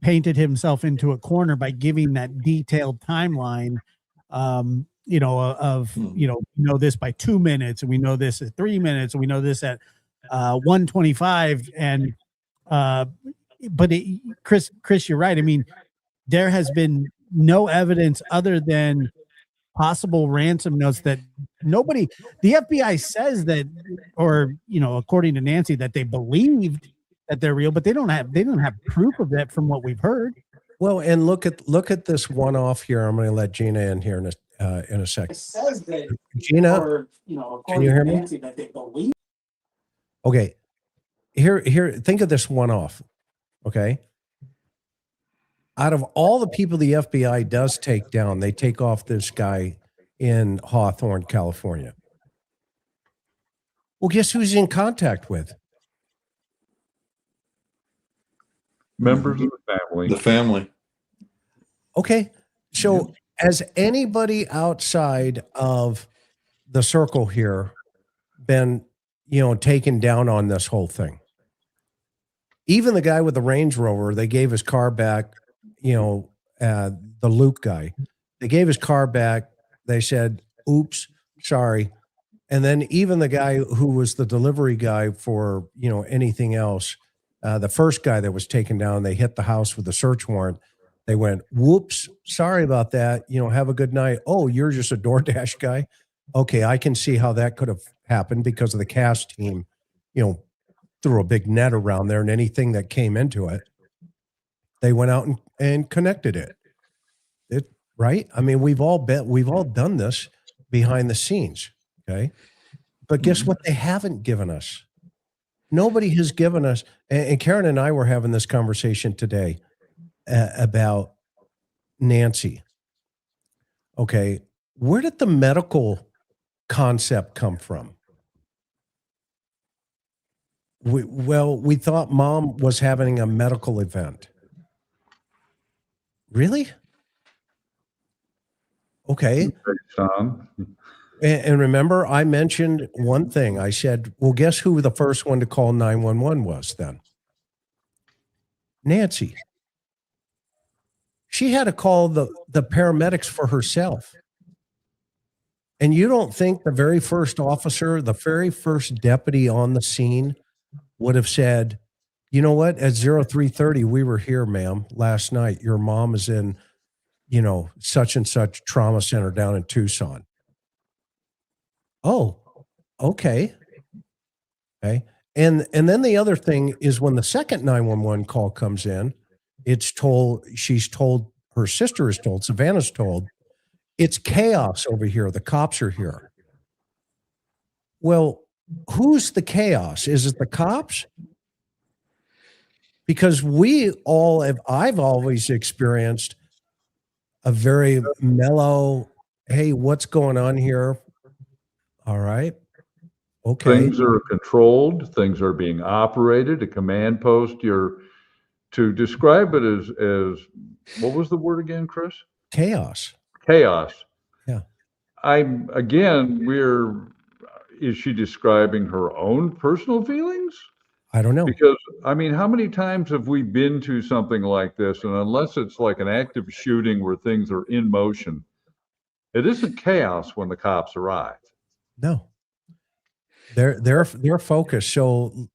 painted himself into a corner by giving that detailed timeline, you know, of, you know this by 2 minutes, and we know this at 3 minutes, and we know this at 1:25. And but Chris, you're right. I mean, there has been no evidence other than possible ransom notes that nobody, the FBI says that, or, you know, according to Nancy, that they believed that they're real, but they don't have proof of that from what we've heard. Well, and look at this one off here. I'm going to let Gina in here in a second. It says that, Gina, or, you know, can you hear me? Nancy, that they believe. Okay, here. Think of this one off. Okay, out of all the people the FBI does take down, they take off this guy in Hawthorne, California. Well, guess who's in contact with? Members of the family. The family. Okay. So has anybody outside of the circle here been, you know, taken down on this whole thing? Even the guy with the Range Rover, they gave his car back, you know, the Luke guy, they gave his car back. They said, oops, sorry. And then even the guy who was the delivery guy for, you know, anything else, the first guy that was taken down, they hit the house with a search warrant. They went, whoops, sorry about that. You know, have a good night. Oh, you're just a DoorDash guy. Okay, I can see how that could have happened because of the cast team, you know, threw a big net around there, and anything that came into it, they went out and connected it. Right? I mean, we've all done this behind the scenes. Okay. But guess what they haven't given us? Nobody has given us, and Karen and I were having this conversation today about Nancy. Okay, where did the medical concept come from? We thought mom was having a medical event. Really? Okay. And remember, I mentioned one thing. I said, well, guess who the first one to call 911 was then? Nancy. She had to call the paramedics for herself. And you don't think the very first officer, the very first deputy on the scene would have said, you know what, at 0330, we were here, ma'am, last night. Your mom is in, you know, such and such trauma center down in Tucson. Oh, okay. Okay. And then the other thing is when the second 911 call comes in, she's told, her sister is told, Savannah's told, it's chaos over here. The cops are here. Well, who's the chaos? Is it the cops? Because I've always experienced a very mellow, hey, what's going on here? All right. Okay. Things are controlled. Things are being operated. A command post. To describe it as what was the word again, Chris? Chaos. Chaos. Yeah. Is she describing her own personal feelings? I don't know. Because, I mean, how many times have we been to something like this? And unless it's like an active shooting where things are in motion, it isn't chaos when the cops arrive. No. They're focused. So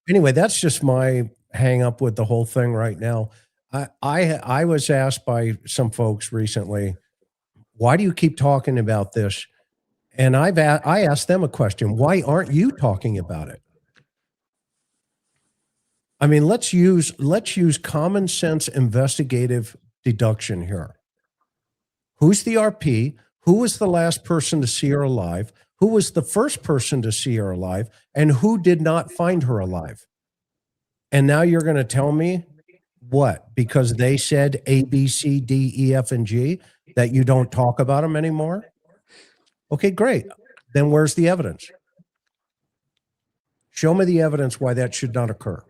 anyway, that's just my hang up with the whole thing right now. I was asked by some folks recently, why do you keep talking about this? And I asked them a question. Why aren't you talking about it? I mean, let's use common sense investigative deduction here. Who's the RP? Who was the last person to see her alive? Who was the first person to see her alive? And who did not find her alive? And now you're going to tell me what? Because they said A, B, C, D, E, F, and G, that you don't talk about them anymore? Okay, great. Then where's the evidence? Show me the evidence why that should not occur.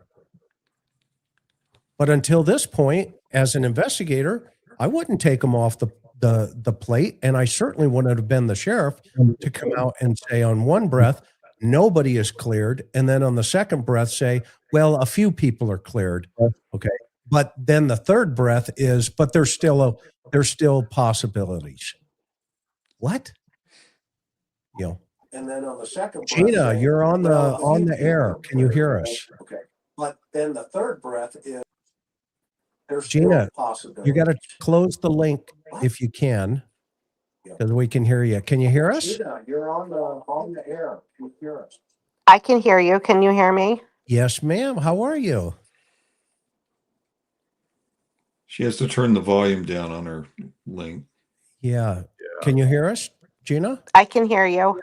But until this point, as an investigator, I wouldn't take them off the plate, and I certainly wouldn't have been the sheriff to come out and say on one breath, nobody is cleared, and then on the second breath say, well, a few people are cleared. Okay. But then the third breath is, but there's still possibilities. What? You know. And then on the second breath, Gina, you're on the air. Can you hear us? Okay. But then the third breath is, there's Gina, you got to close the link if you can, because we can hear you. Can you hear us? Gina, you're on the air. Can you hear us? I can hear you. Can you hear me? Yes, ma'am. How are you? She has to turn the volume down on her link. Yeah. Can you hear us, Gina? I can hear you.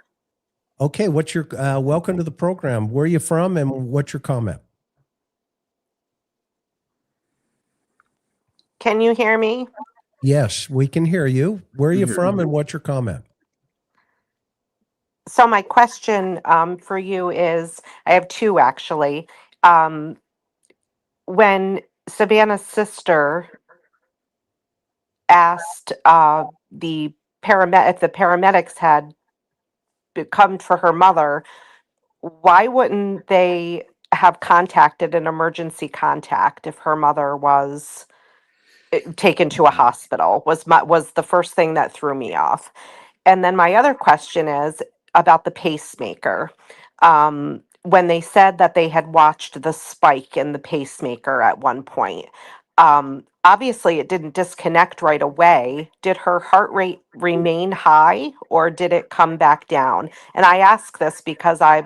Okay. What's your welcome to the program? Where are you from, and what's your comment? Can you hear me? Yes, we can hear you. Where are you from, and what's your comment? So my question for you is, I have two actually. When Savannah's sister asked the if the paramedics had come for her mother, why wouldn't they have contacted an emergency contact if her mother was taken to a hospital? Was the first thing that threw me off. And then my other question is about the pacemaker. When they said that they had watched the spike in the pacemaker at one point, obviously it didn't disconnect right away. Did her heart rate remain high, or did it come back down? And I ask this because I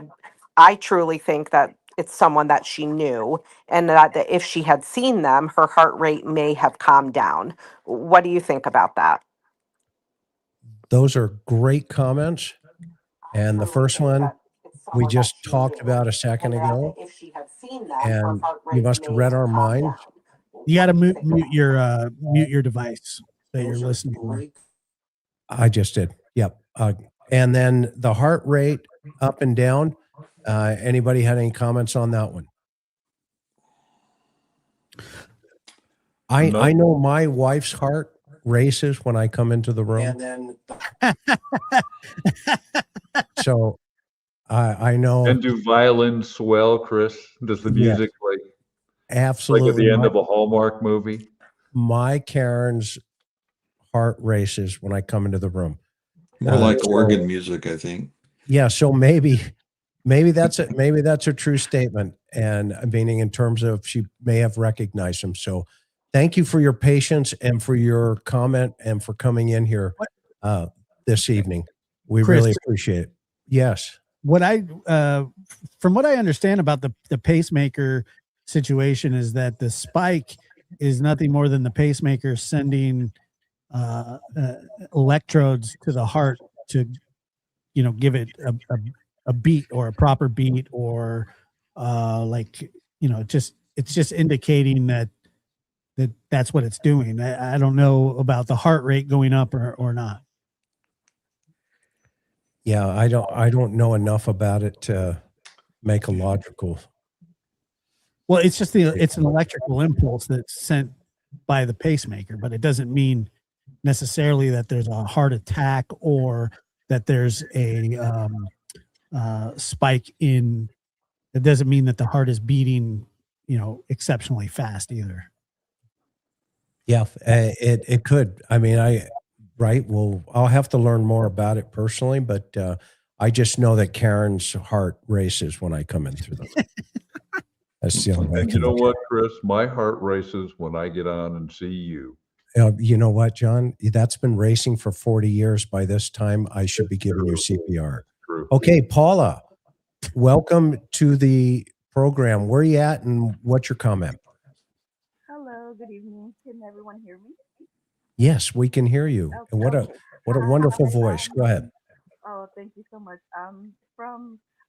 truly think that it's someone that she knew, and that if she had seen them, her heart rate may have calmed down. What do you think about that? Those are great comments. And the first one we just talked about a second ago. And you must have read our minds. You got to mute your device that you're listening to. I just did. Yep. And then the heart rate up and down. Anybody had any comments on that one? I know my wife's heart races when I come into the room. And then so I know. And do violins swell, Chris? Does the music like absolutely like at the end of a Hallmark movie? My Karen's heart races when I come into the room. More like organ music, I think. Yeah, so maybe that's a true statement, and meaning in terms of she may have recognized him. So thank you for your patience and for your comment and for coming in here this evening. We Chris, really appreciate it. Yes. From what I understand about the pacemaker situation is that the spike is nothing more than the pacemaker sending electrodes to the heart to, give it a beat or a proper beat, or it's just indicating that's what it's doing. I don't know about the heart rate going up or not. Yeah, I don't know enough about it to make a logical. Well, it's just it's an electrical impulse that's sent by the pacemaker, but it doesn't mean necessarily that there's a heart attack or that there's a spike in. It doesn't mean that the heart is beating, exceptionally fast either. Yeah, it could. I mean, right. Well, I'll have to learn more about it personally, but I just know that Karen's heart races when I come in through the. That's the only way I can. You know what, Chris? My heart races when I get on and see you. You know what, John? That's been racing for 40 years. By this time, I should be giving you CPR. True. Okay, Paula, welcome to the program. Where are you at, and what's your comment? Hello, good evening. Can everyone hear me? Yes, we can hear you. Okay. And what a wonderful voice. Go ahead. Oh, thank you so much.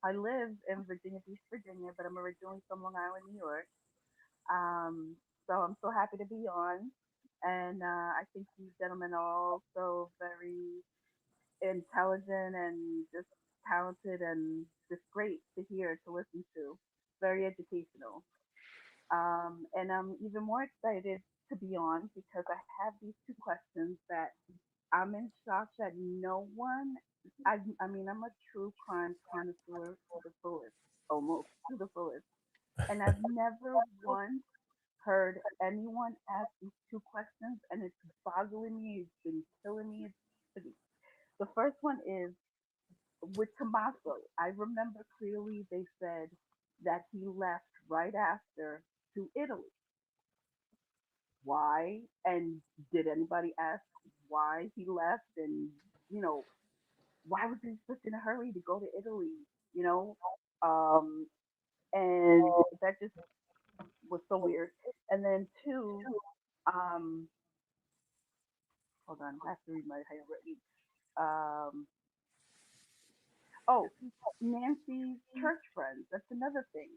I live in Virginia Beach, Virginia, but I'm originally from Long Island, New York. So I'm so happy to be on, and I think you gentlemen are all so very intelligent and just talented and just great to hear, to listen to. Very educational. And I'm even more excited to be on because I have these two questions that I'm in shock that no one, I mean, I'm a true crime connoisseur to the fullest, almost to the fullest. And I've never once heard anyone ask these two questions, and it's boggling me. It's been killing me. The first one is with Tommaso. I remember clearly they said that he left right after to Italy. Why? And did anybody ask why he left? And, you know, why was he such in a hurry to go to Italy? You know? Um, and that just was so weird. And then two, um, hold on, I have to read my handwriting. Um, oh, Nancy's church friends. That's another thing.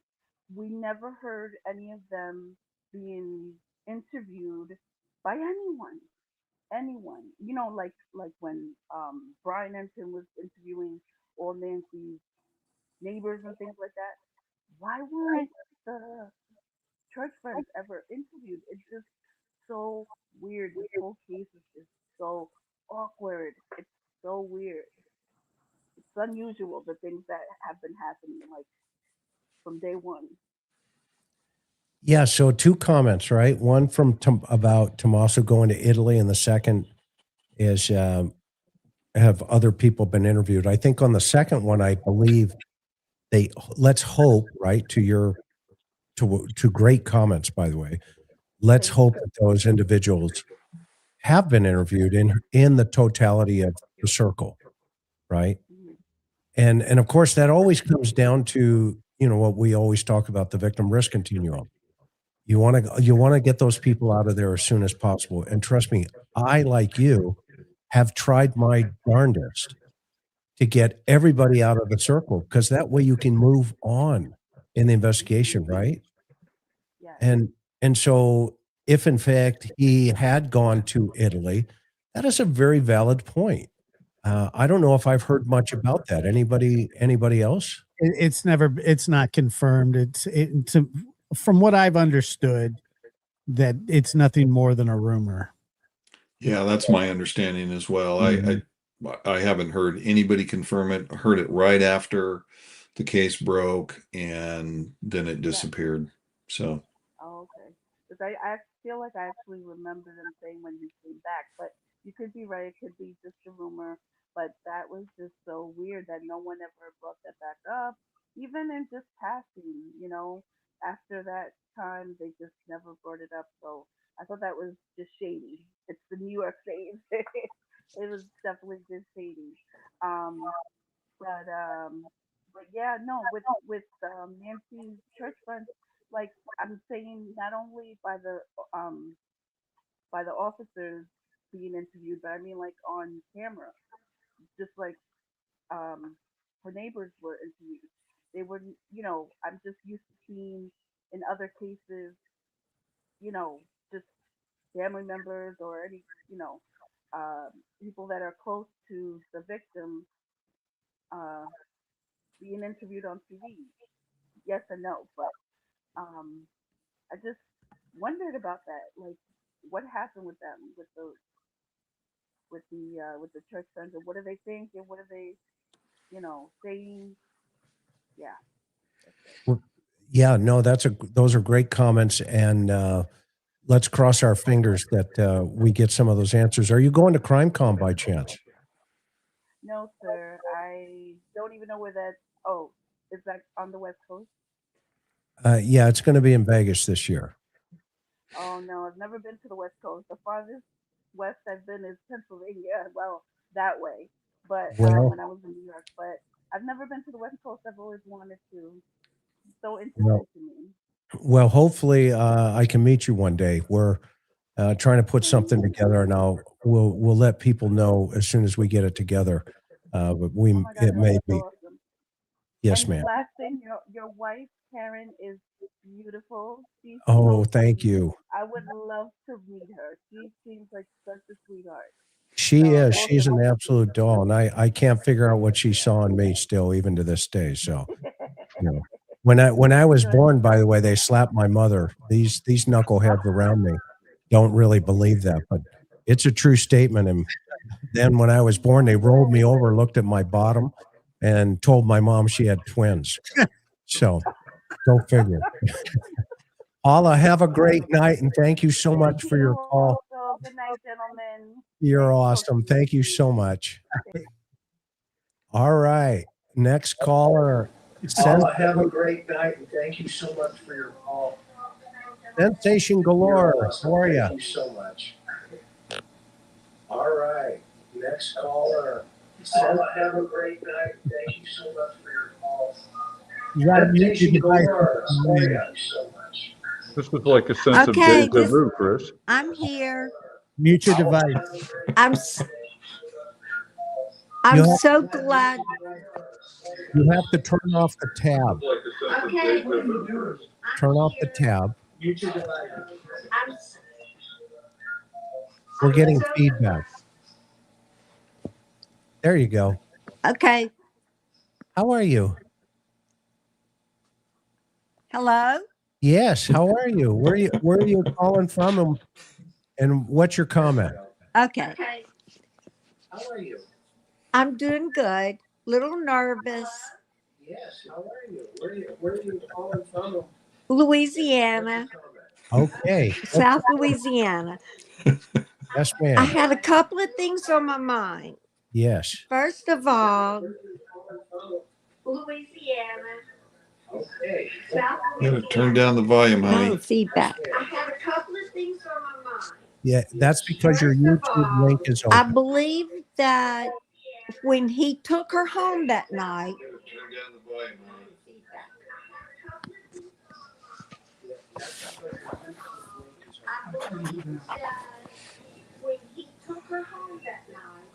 We never heard any of them being interviewed by anyone. Anyone. You know, like when Brian Enton was interviewing all Nancy's neighbors and things like that. Why weren't the church friends ever interviewed? It's just so weird. This whole case is just so awkward. It's so weird. It's unusual the things that have been happening like from day one. Yeah, so two comments, right? One from about Tommaso going to Italy, and the second is have other people been interviewed? I think on the second one, I believe they let's hope, right? To great comments, by the way. Let's hope that those individuals have been interviewed in the totality of the circle, right? And of course, that always comes down to, you know, what we always talk about, the victim risk continuum. You want to get those people out of there as soon as possible. And trust me, I, like you, have tried my darndest to get everybody out of the circle, because that way you can move on in the investigation, right? And so if in fact he had gone to Italy, that is a very valid point. I don't know if I've heard much about that. Anybody else? It's not confirmed. From what I've understood, that it's nothing more than a rumor. Yeah, that's my understanding as well. Mhm. I haven't heard anybody confirm it. I heard it right after the case broke, and then it disappeared. So Oh, okay. Because I feel like I actually remember them saying when he came back, but you could be right. It could be just a rumor. But that was just so weird that no one ever brought that back up, even in just passing. You know, after that time, they just never brought it up. So I thought that was just shady. It's the New York thing. It was definitely just shady. Um, but um, but yeah, no, with Nancy's church friends, like I'm saying, not only um by the officers being interviewed, but I mean like on camera, just like um her neighbors were interviewed. They were, you know, I'm just used to seeing in other cases, you know, just family members or any, you know, people that are close to the victim uh, being interviewed on TV. Yes and no, but um, I just wondered about that. Like, what happened with them, with the church center? What do they think, and what are they, you know, saying? Yeah. Well, yeah, no, those are great comments, and let's cross our fingers that we get some of those answers. Are you going to CrimeCon by chance? No, sir. I don't even know where that. Oh, is that on the West Coast? Yeah, it's going to be in Vegas this year. Oh no, I've never been to the West Coast. The farthest west I've been is Pennsylvania. Well, that way. But Well, when I was in New York, but I've never been to the West Coast. I've always wanted to. So interesting well, to me. well, hopefully I can meet you one day. We're trying to put something together, and we'll let people know as soon as we get it together. But Oh my God, it that'd may be so be. awesome. Yes, And ma'am. last thing, your wife Karen is beautiful. She's Oh, so thank sweet. you. I would love to meet her. She seems like such a sweetheart. She is. She's an absolute doll, and I can't figure out what she saw in me still, even to this day. So, you know, when I was born, by the way, they slapped my mother. These knuckleheads around me don't really believe that, but it's a true statement. And then when I was born, they rolled me over, looked at my bottom, and told my mom she had twins. So, go figure. Paula, have a great night, and thank you so much for your call. Also, good night, gentlemen. You're awesome. Thank you so much. All right. Next caller. Paula, have a great night, and thank you so much for your call. Sensation galore. You're awesome. How are you? Thank you so much. All right. Next caller. Paula, have a great night, and thank you so much for your call. You got to mute your Sensation device. galore. Thank you so much. This was like a sense Okay, of deja vu, Chris. I'm here. Mute your device. I'm You so glad. You have to turn off the tab. Okay. Turn off the tab. I'm We're getting feedback. There you go. okay. How are you? Hello. Yes. How are you? Where are you calling from, and what's your comment? Okay. How are you? I'm doing good. Little nervous. Yes. How are you? Where are you calling from? Louisiana. Okay. South Louisiana. Yes, I ma'am. had a couple of things on my mind. Yes. First of all, Louisiana. Okay. South You gotta turn down the volume, honey. Oh, feedback. I had a couple of things on my mind. Yeah, that's because your YouTube link is I open. believe that when he took her home that night,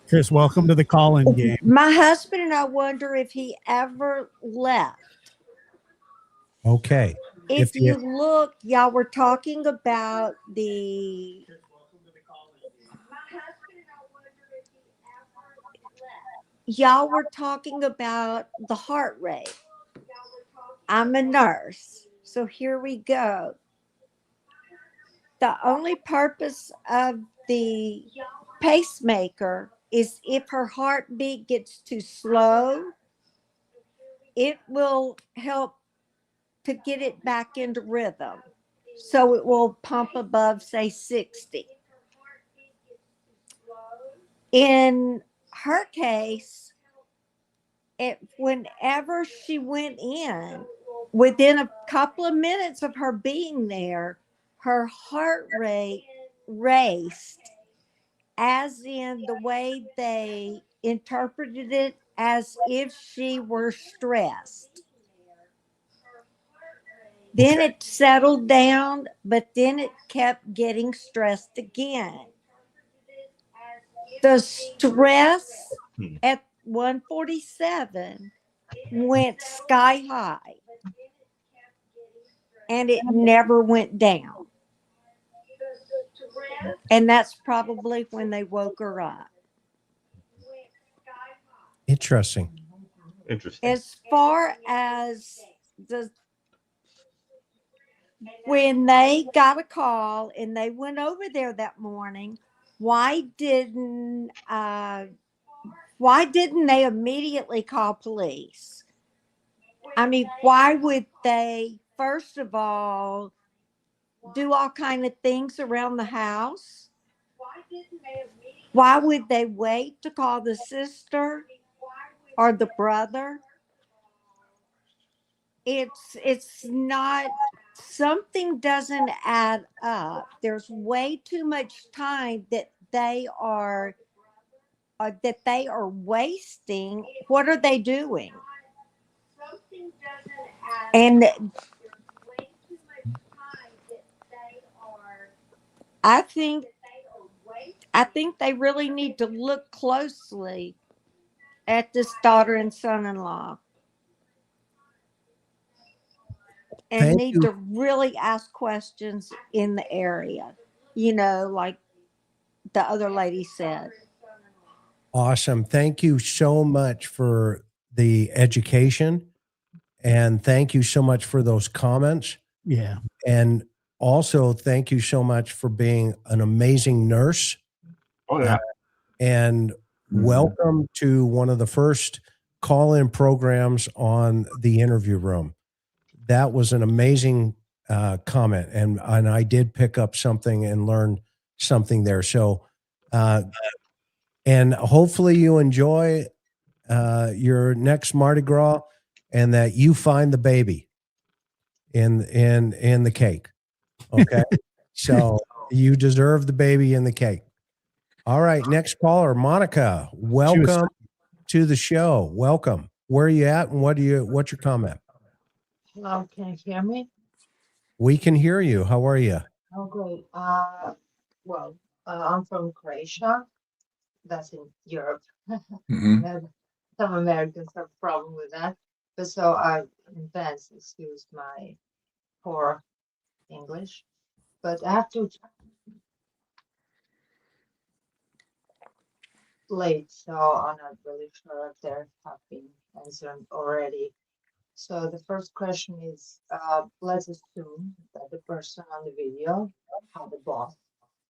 Chris, welcome to the call-in game. my husband and I wonder if he ever left. Okay. If you look, y'all were talking about the heart rate. I'm a nurse, so here we go. The only purpose of the pacemaker is if her heartbeat gets too slow, it will help to get it back into rhythm. So it will pump above, say, 60. In her case, whenever she went in, within a couple of minutes of her being there, her heart rate raced, as in the way they interpreted it, as if she were stressed. Then it settled down, but then it kept getting stressed again. The stress at 147 went sky high, and it never went down. And that's probably when they woke her up. Interesting. As far as when they got a call and they went over there that morning, why didn't they immediately call police? I mean, why would they, first of all, do all kind of things around the house? Why would they wait to call the sister or the brother? It's not, something doesn't add up. There's way too much time that they are wasting. What are they doing? And I think they really need to look closely at this daughter and son-in-law, and need to really ask questions in the area, like the other lady said. Awesome. Thank you so much for the education. And thank you so much for those comments. Yeah. And also, thank you so much for being an amazing nurse. Oh, yeah. And welcome to one of the first call-in programs on the interview room. That was an amazing comment, and I did pick up something and learn something there. So, and hopefully you enjoy your next Mardi Gras, and that you find the baby in the cake. Okay, so you deserve the baby in the cake. All right, next caller, Monica. Welcome to the show. Welcome. Where are you at, and what's your comment? Hello, can you hear me? We can hear you. How are you? Oh, great. Well, I'm from Croatia. That's in Europe. Mhm. And some Americans have a problem with that. But so I, in advance, excuse my poor English. But I have to late, so I'm not really sure if there have been answered already. So the first question is, let's assume that the person on the video had a boss,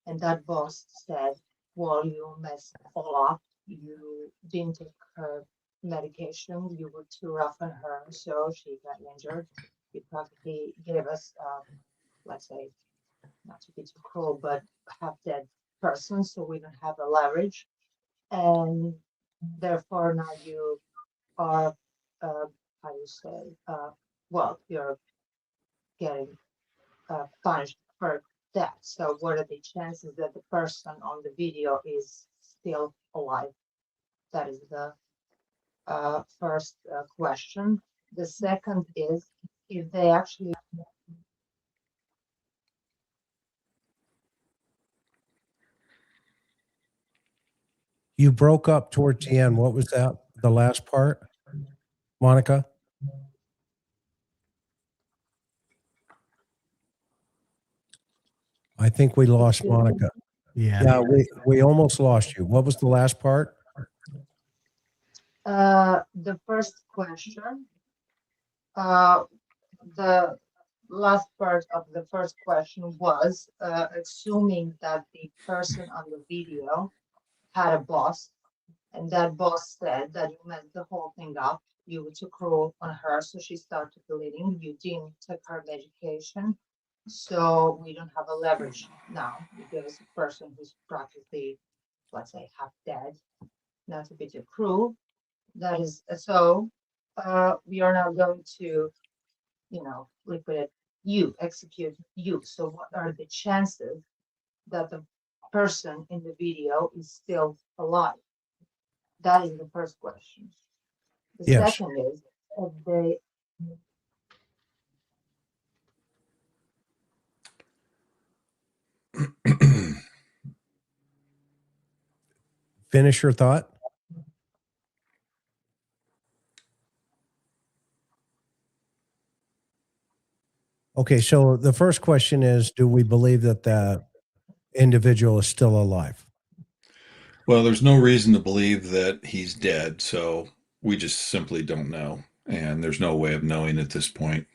and that boss said, well, you messed all up, you didn't take her medication, you were too rough on her, so she got injured. You practically gave us, let's say, not to be too cruel, but half dead person, so we don't have a leverage. And therefore now you are, how do you say, well, you're getting punished for that. So what are the chances that the person on the video is still alive? That is the first question. The second is if they actually You broke up towards the end. What was that? The last part, Monica? I think we lost Monica. Yeah. We almost lost you. What was the last part? the first question, the last part of the first question was assuming that the person on the video had a boss, and that boss said that you messed the whole thing up. You were too cruel on her, so she started bleeding. You didn't take her medication, so we don't have a leverage now because the person who's practically, let's say, half dead, not to be too cruel. That is so. We are now going to, liquidate you, execute you. So, what are the chances that the person in the video is still alive? That is the first question. The Yes. second is if they Finish your thought. Okay, so the first question is, do we believe that the individual is still alive? Well, there's no reason to believe that he's dead, so we just simply don't know, and there's no way of knowing at this point.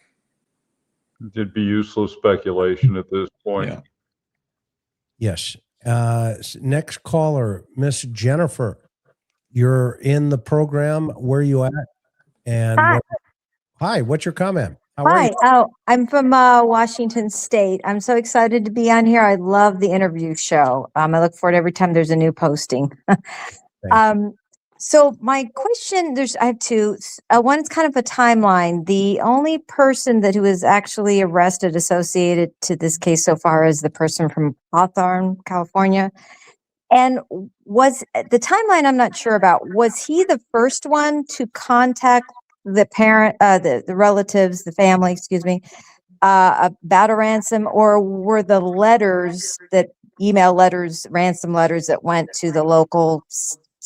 It'd be useless speculation at this point. Yeah. Yes. Next caller, Miss Jennifer. You're in the program. Where are you at? And Hi. Hi, what's your comment? How are Hi. you? Oh, I'm from Washington State. I'm so excited to be on here. I love the interview show. I look forward every time there's a new posting. So my question, I have two. One is kind of a timeline. The only person who was actually arrested associated to this case so far is the person from Hawthorne, California. And was the timeline I'm not sure about, was he the first one to contact the parent, the relatives, the family, excuse me, about a ransom, or were the email letters, ransom letters that went to the local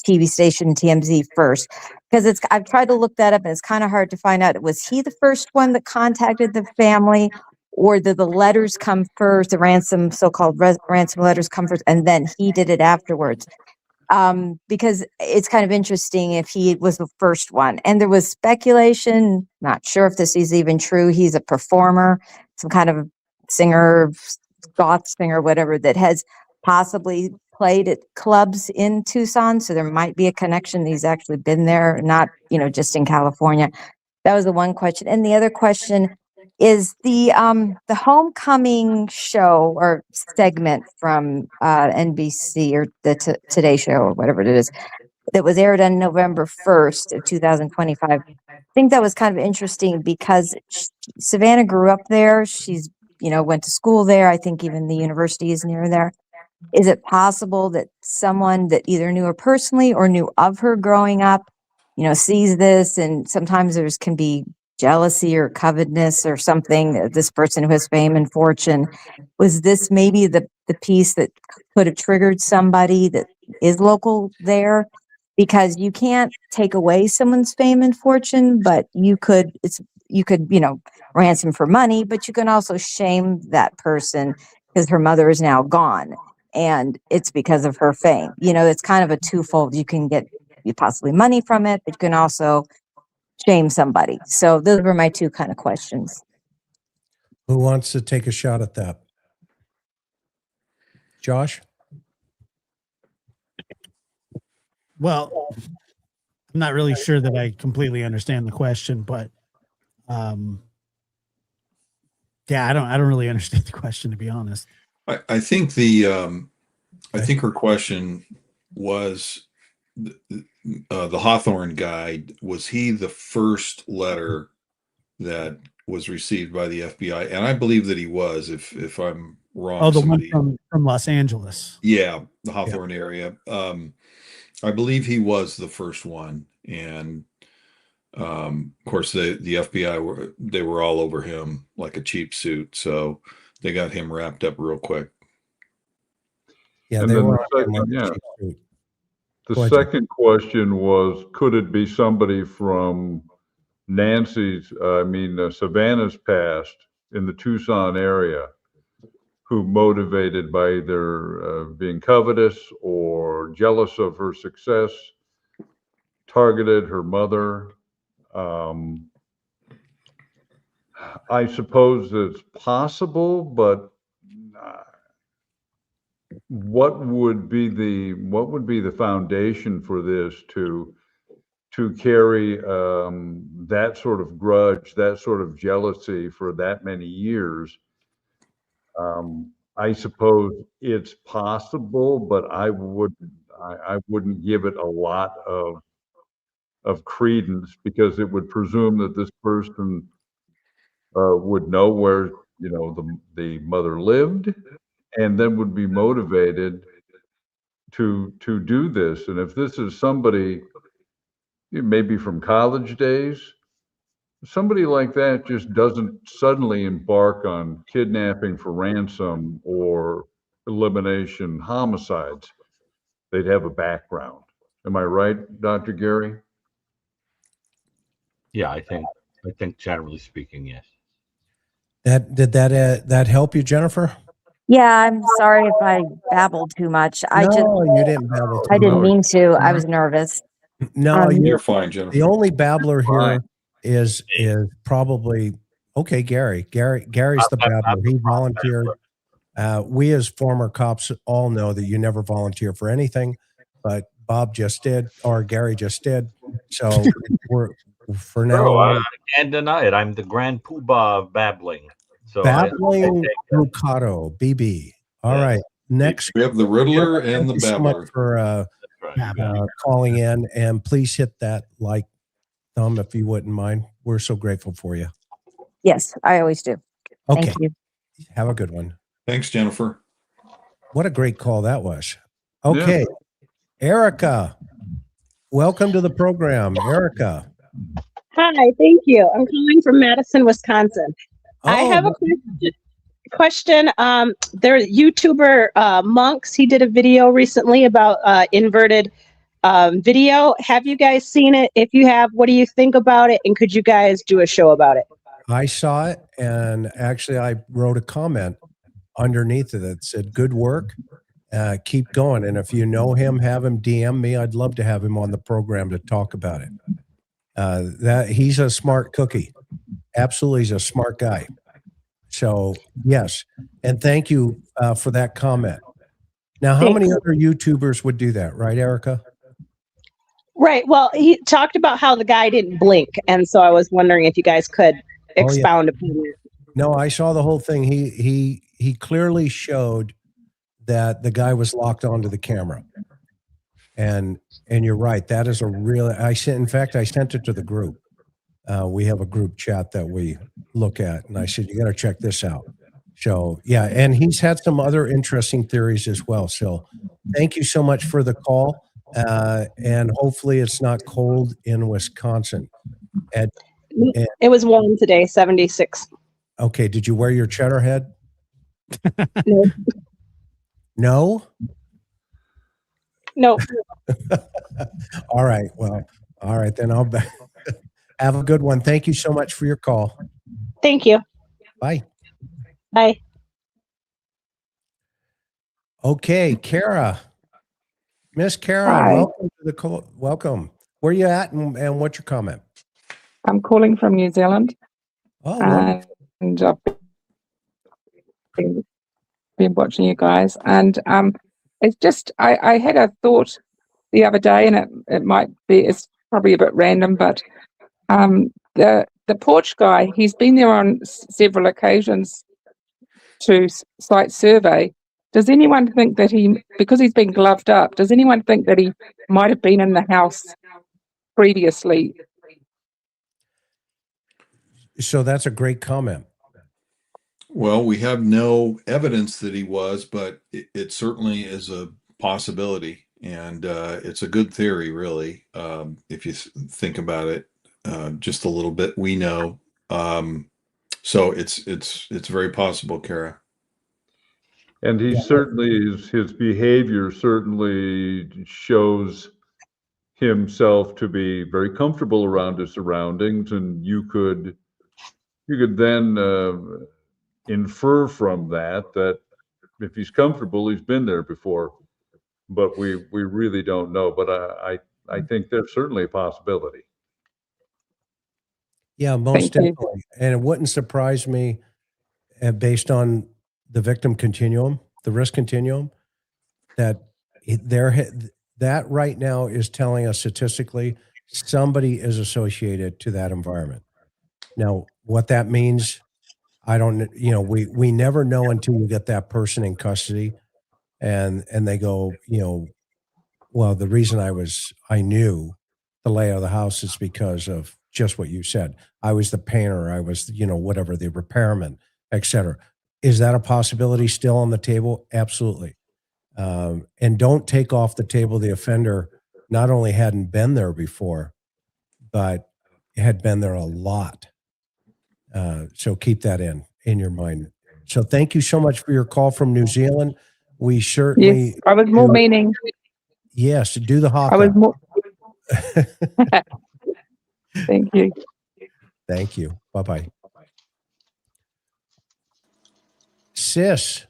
TV station TMZ first? Because I've tried to look that up and it's kind of hard to find out. Was he the first one that contacted the family, or did the letters come first, the ransom, so-called ransom letters come first, and then he did it afterwards? because it's kind of interesting if he was the first one. And there was speculation, not sure if this is even true. He's a performer, some kind of singer, goth singer, whatever, that has possibly played at clubs in Tucson. So there might be a connection. He's actually been there, not, just in California. That was the one question. And the other question is the homecoming show or segment from NBC or the Today Show or whatever it is that was aired on November 1st of 2025. I think that was kind of interesting because Savannah grew up there. She's, went to school there. I think even the university is near there. Is it possible that someone that either knew her personally or knew of her growing up, sees this, and sometimes can be jealousy or covetousness or something, this person who has fame and fortune? Was this maybe the piece that could have triggered somebody that is local there? Because you can't take away someone's fame and fortune, but you could ransom for money, but you can also shame that person because her mother is now gone and it's because of her fame. It's kind of a twofold. You can get possibly money from it, but you can also shame somebody. So those were my two kind of questions. Who wants to take a shot at that? Josh? Well, I'm not really sure that I completely understand the question, but yeah, I don't really understand the question, to be honest. I think I think her question was the Hawthorne guy. Was he the first letter that was received by the FBI? And I believe that he was. If I'm wrong, oh, the one from Los Angeles. Yeah, the Hawthorne area. I believe he was the first one, and of course the FBI were all over him like a cheap suit, so they got him wrapped up real quick. Yeah, and then the second question was, could it be somebody from Savannah's past in the Tucson area who, motivated by either being covetous or jealous of her success, targeted her mother? I suppose it's possible, but what would be the foundation for this to carry that sort of grudge, that sort of jealousy for that many years? I suppose it's possible, but I wouldn't give it a lot of credence, because it would presume that this person would know where the mother lived, and then would be motivated to do this. And if this is somebody maybe from college days, somebody like that just doesn't suddenly embark on kidnapping for ransom or elimination homicides. They'd have a background. Am I right, Dr. Gary? Yeah, I think generally speaking, yes. Did that help you, Jennifer? Yeah, I'm sorry if I babbled too much. You didn't babble too I didn't much. mean to. I was nervous. No, you're fine, Jennifer. The only babbler here is probably Gary. Gary's the babbler. He volunteered. We as former cops all know that you never volunteer for anything, but Bob just did, or Gary just did. So we're for now. I can't deny it. I'm the grand poobah of babbling. So babbling Bocado, BB. All right. Next, we have the Riddler and the Babbler. So much for calling in, and please hit that like thumb if you wouldn't mind. We're so grateful for you. Yes, I always do. Okay. Thank you. Have a good one. Thanks, Jennifer. What a great call that was. Okay. Yeah. Erica, welcome to the program. Erica. Hi, thank you. I'm calling from Madison, Wisconsin. I have a question. There, YouTuber Monks, he did a video recently about inverted video. Have you guys seen it? If you have, what do you think about it? And could you guys do a show about it? I saw it, and actually I wrote a comment underneath it that said, good work. keep going. And if you know him, have him DM me. I'd love to have him on the program to talk about it. That he's a smart cookie. Absolutely, he's a smart guy. So yes, and thank you for that comment. Now, how many other YouTubers would do that, right, Erica? Right. Well, he talked about how the guy didn't blink, and so I was wondering if you guys could expound upon it. No, I saw the whole thing. He clearly showed that the guy was locked onto the camera. And you're right. That is a real. In fact, I sent it to the group. We have a group chat that we look at, and I said, you got to check this out. So yeah, and he's had some other interesting theories as well. So thank you so much for the call, and hopefully it's not cold in Wisconsin. And It was warm today, 76. okay, did you wear your cheddar head? No. No? No. All right. Well, all right, then I'll have a good one. Thank you so much for your call. Thank you. Bye. Bye. Okay, Cara. Miss Cara, Hi. welcome to the call. Welcome. Where you at and what's your comment? I'm calling from New Zealand. Oh, wonderful. And I've been watching you guys. And it's just, I had a thought the other day, and it might be, it's probably a bit random, but the porch guy, he's been there on several occasions to site survey. Does anyone think that because he's been gloved up, does anyone think that he might have been in the house previously? So that's a great comment. Well, we have no evidence that he was, but it certainly is a possibility, and it's a good theory, really. If you think about it just a little bit, we know. So it's very possible, Cara. And he certainly his behavior certainly shows himself to be very comfortable around his surroundings, and you could then infer from that if he's comfortable, he's been there before. But we really don't know. But I think there's certainly a possibility. Yeah, most definitely. And it wouldn't surprise me, based on the victim continuum, the risk continuum, that that right now is telling us statistically somebody is associated to that environment. Now, what that means, I don't, we never know until we get that person in custody and they go, well, the reason I knew the layout of the house is because of just what you said. I was the painter, I was, whatever, the repairman, et cetera. Is that a possibility still on the table? Absolutely. And don't take off the table the offender not only hadn't been there before, but had been there a lot. So keep that in your mind. So thank you so much for your call from New Zealand. We certainly. Yes, I was more meaning. Yes, do the haka. I was more. Thank you. Thank you. Bye-bye. Sis,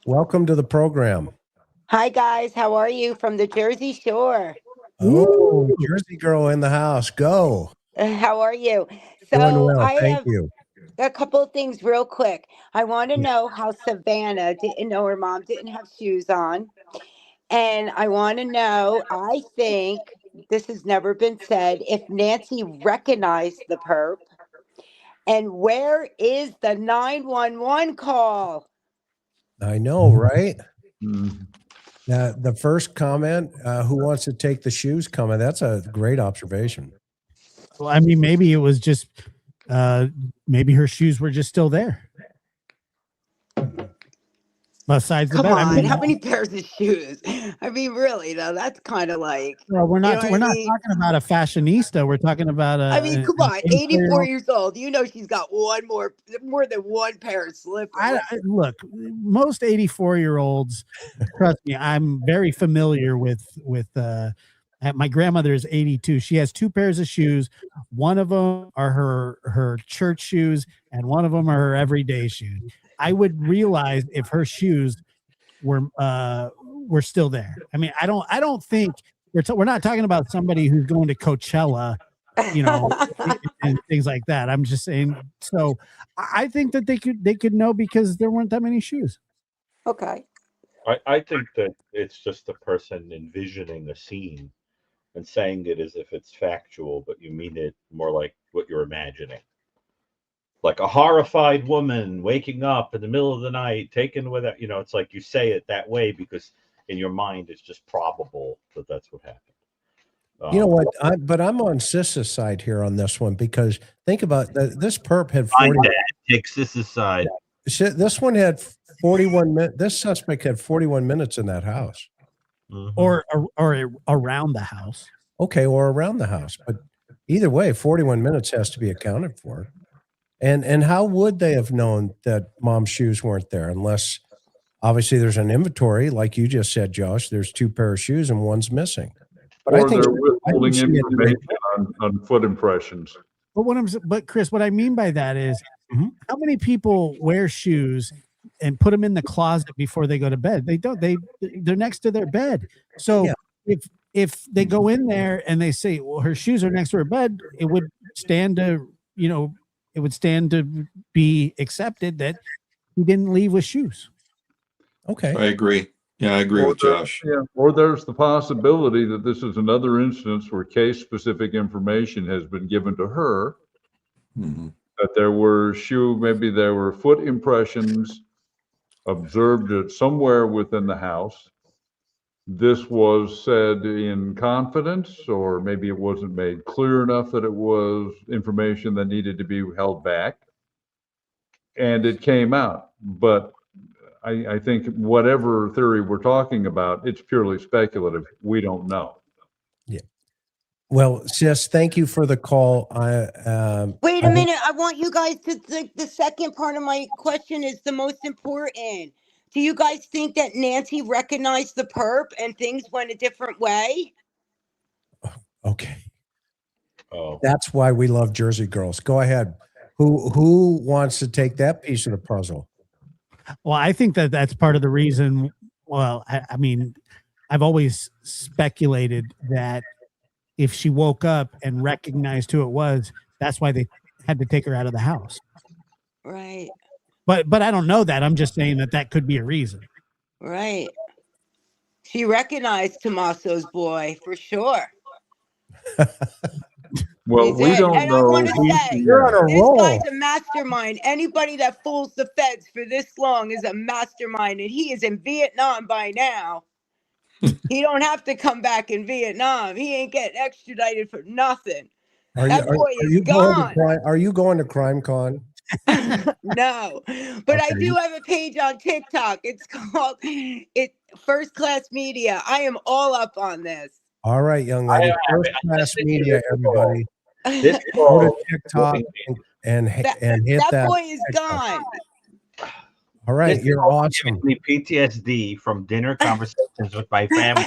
welcome to the program. Hi, guys. How are you from the Jersey Shore? Oh, Jersey girl in the house. Go. How are you? Doing So well. I Thank have you. a couple of things real quick. I want to know how Savannah didn't know her mom didn't have shoes on. And I want to know, I think this has never been said, if Nancy recognized the perp. And where is the 911 call? I know, right? The first comment, who wants to take the shoes comment? That's a great observation. Well, I mean, maybe it was just, maybe her shoes were just still there. Besides the Come bed, on, I mean, how many pairs of shoes? I mean, really, though, that's kind of like, well, we're you not know what we're I not mean? talking about a fashionista. We're talking about I mean, come on, 84 84-year-old. years old. You know she's got more than one pair of slippers. Look, most 84-year-olds, trust me, I'm very familiar with my grandmother is 82. She has two pairs of shoes. One of them are her church shoes, and one of them are her everyday shoes. I would realize if her shoes were were still there. I mean, I don't think we're not talking about somebody who's going to Coachella, and things like that. I'm just saying. So I think that they could know because there weren't that many shoes. Okay. I think that it's just the person envisioning a scene and saying it as if it's factual, but you mean it more like what you're imagining. Like a horrified woman waking up in the middle of the night, taken with it. It's like you say it that way because in your mind it's just probable that that's what happened. You know what? But I'm on Sis's side here on this one because think about that. This perp had 40. Take Sis's side. This one had 41 minutes. This suspect had 41 minutes in that house, or around the house. Okay, or around the house, but either way, 41 minutes has to be accounted for. And how would they have known that mom's shoes weren't there unless obviously there's an inventory, like you just said, Josh. There's 2 pair of shoes and one's missing. But Or they're withholding information on foot impressions. But Chris, what I mean by that is, how many people wear shoes and put them in the closet before they go to bed? They don't. They're next to their bed. So if they go in there and they say, well, her shoes are next to her bed, it would stand to be accepted that he didn't leave with shoes. Okay, I agree. Yeah, I agree with Josh. Yeah, or there's the possibility that this is another instance where case-specific information has been given to her. That there were maybe there were foot impressions observed at somewhere within the house. This was said in confidence, or maybe it wasn't made clear enough that it was information that needed to be held back, and it came out. But I think whatever theory we're talking about, it's purely speculative. We don't know. Yeah. Well, Sis, thank you for the call. Wait a minute. I want you guys to think the second part of my question is the most important. Do you guys think that Nancy recognized the perp and things went a different way? Okay. Oh. That's why we love Jersey Girls. Go ahead. Who wants to take that piece of the puzzle? Well, I think that that's part of the reason. Well, I mean, I've always speculated that if she woke up and recognized who it was, that's why they had to take her out of the house. Right. But I don't know that. I'm just saying that could be a reason. Right. She recognized Tommaso's boy for sure. Well, we don't and know. I want to say, You're on a this roll. guy's a mastermind. Anybody that fools the feds for this long is a mastermind, and he is in Vietnam by now. He don't have to come back in Vietnam. He ain't getting extradited for nothing. That boy is gone. Are you going to Crime Con? No, but I do have a page on TikTok. It's called First Class Media. I am all up on this. All right, young lady. First Class Media, everybody. This Go to TikTok and hit that. That boy is gone. All right, you're awesome. Me PTSD from dinner conversations with my family.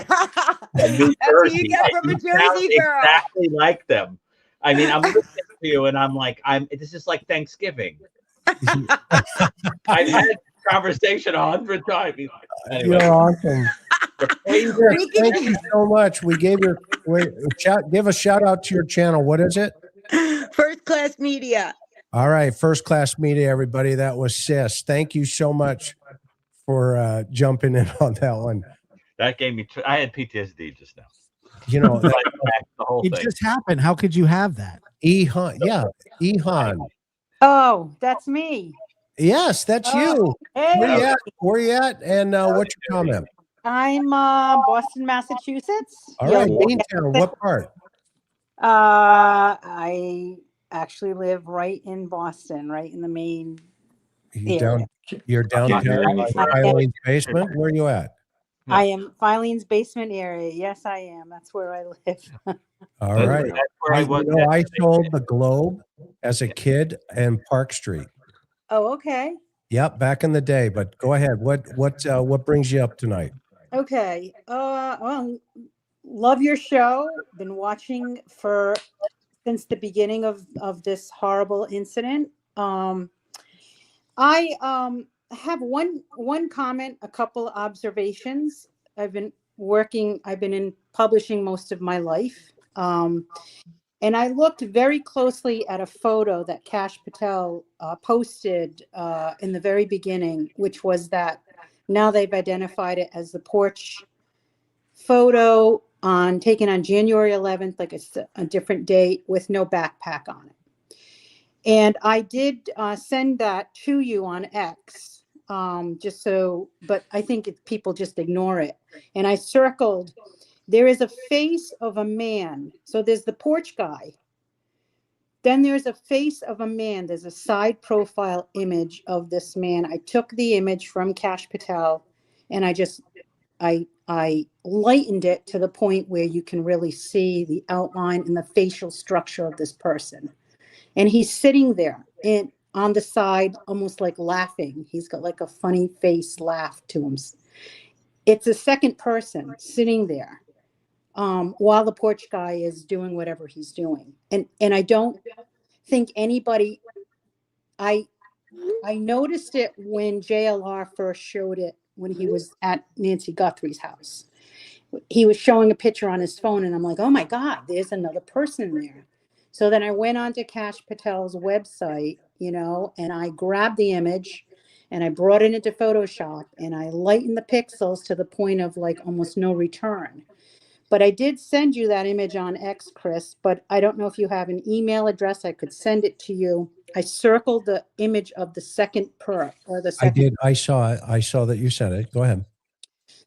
In New That's what Jersey. you get from a You sound Jersey girl. exactly like them. I mean, I'm listening to you, and I'm like, this is like Thanksgiving. I've had this conversation 100 times. Anyway. You're awesome. Thank you so much. We gave your give a shout out to your channel. What is it? First Class Media. All right, First Class Media, everybody. That was Sis. Thank you so much for jumping in on that one. That gave me. I had PTSD just now. You know, the whole It thing. just happened. How could you have that? Ehan, yeah, Ehan. Oh, that's me. Yes, that's you. Hey. Where you at? And what's your comment? I'm Boston, Massachusetts. All right, Beantown. What part? I actually live right in Boston, right in the main area. You're downtown, like Eileen's basement. Where are you at? I am Eileen's basement area. Yes, I am. That's where I live. All right. I sold the Globe as a kid in Park Street. Oh, okay. Yep, back in the day. But go ahead. What brings you up tonight? Okay. Well, love your show. Been watching since the beginning of this horrible incident. I have one comment, a couple observations. I've been in publishing most of my life. And I looked very closely at a photo that Kash Patel posted in the very beginning, which was that now they've identified it as the porch photo taken on January 11th, like a different date with no backpack on it. And I did send that to you on X, just so, but I think people just ignore it. And I circled, there is a face of a man. So there's the porch guy. Then there's a face of a man. There's a side profile image of this man. I took the image from Kash Patel and I lightened it to the point where you can really see the outline and the facial structure of this person. And he's sitting there on the side, almost like laughing. He's got like a funny face laugh to him. It's a second person sitting there while the porch guy is doing whatever he's doing. And I don't think anybody, I noticed it when JLR first showed it when he was at Nancy Guthrie's house. He was showing a picture on his phone and I'm like, oh my God, there's another person there. So then I went on to Kash Patel's website, and I grabbed the image and I brought it into Photoshop and I lightened the pixels to the point of like almost no return. But I did send you that image on X, Chris, but I don't know if you have an email address. I could send it to you. I circled the image of the second I did. I saw it. I saw that you sent it. Go ahead.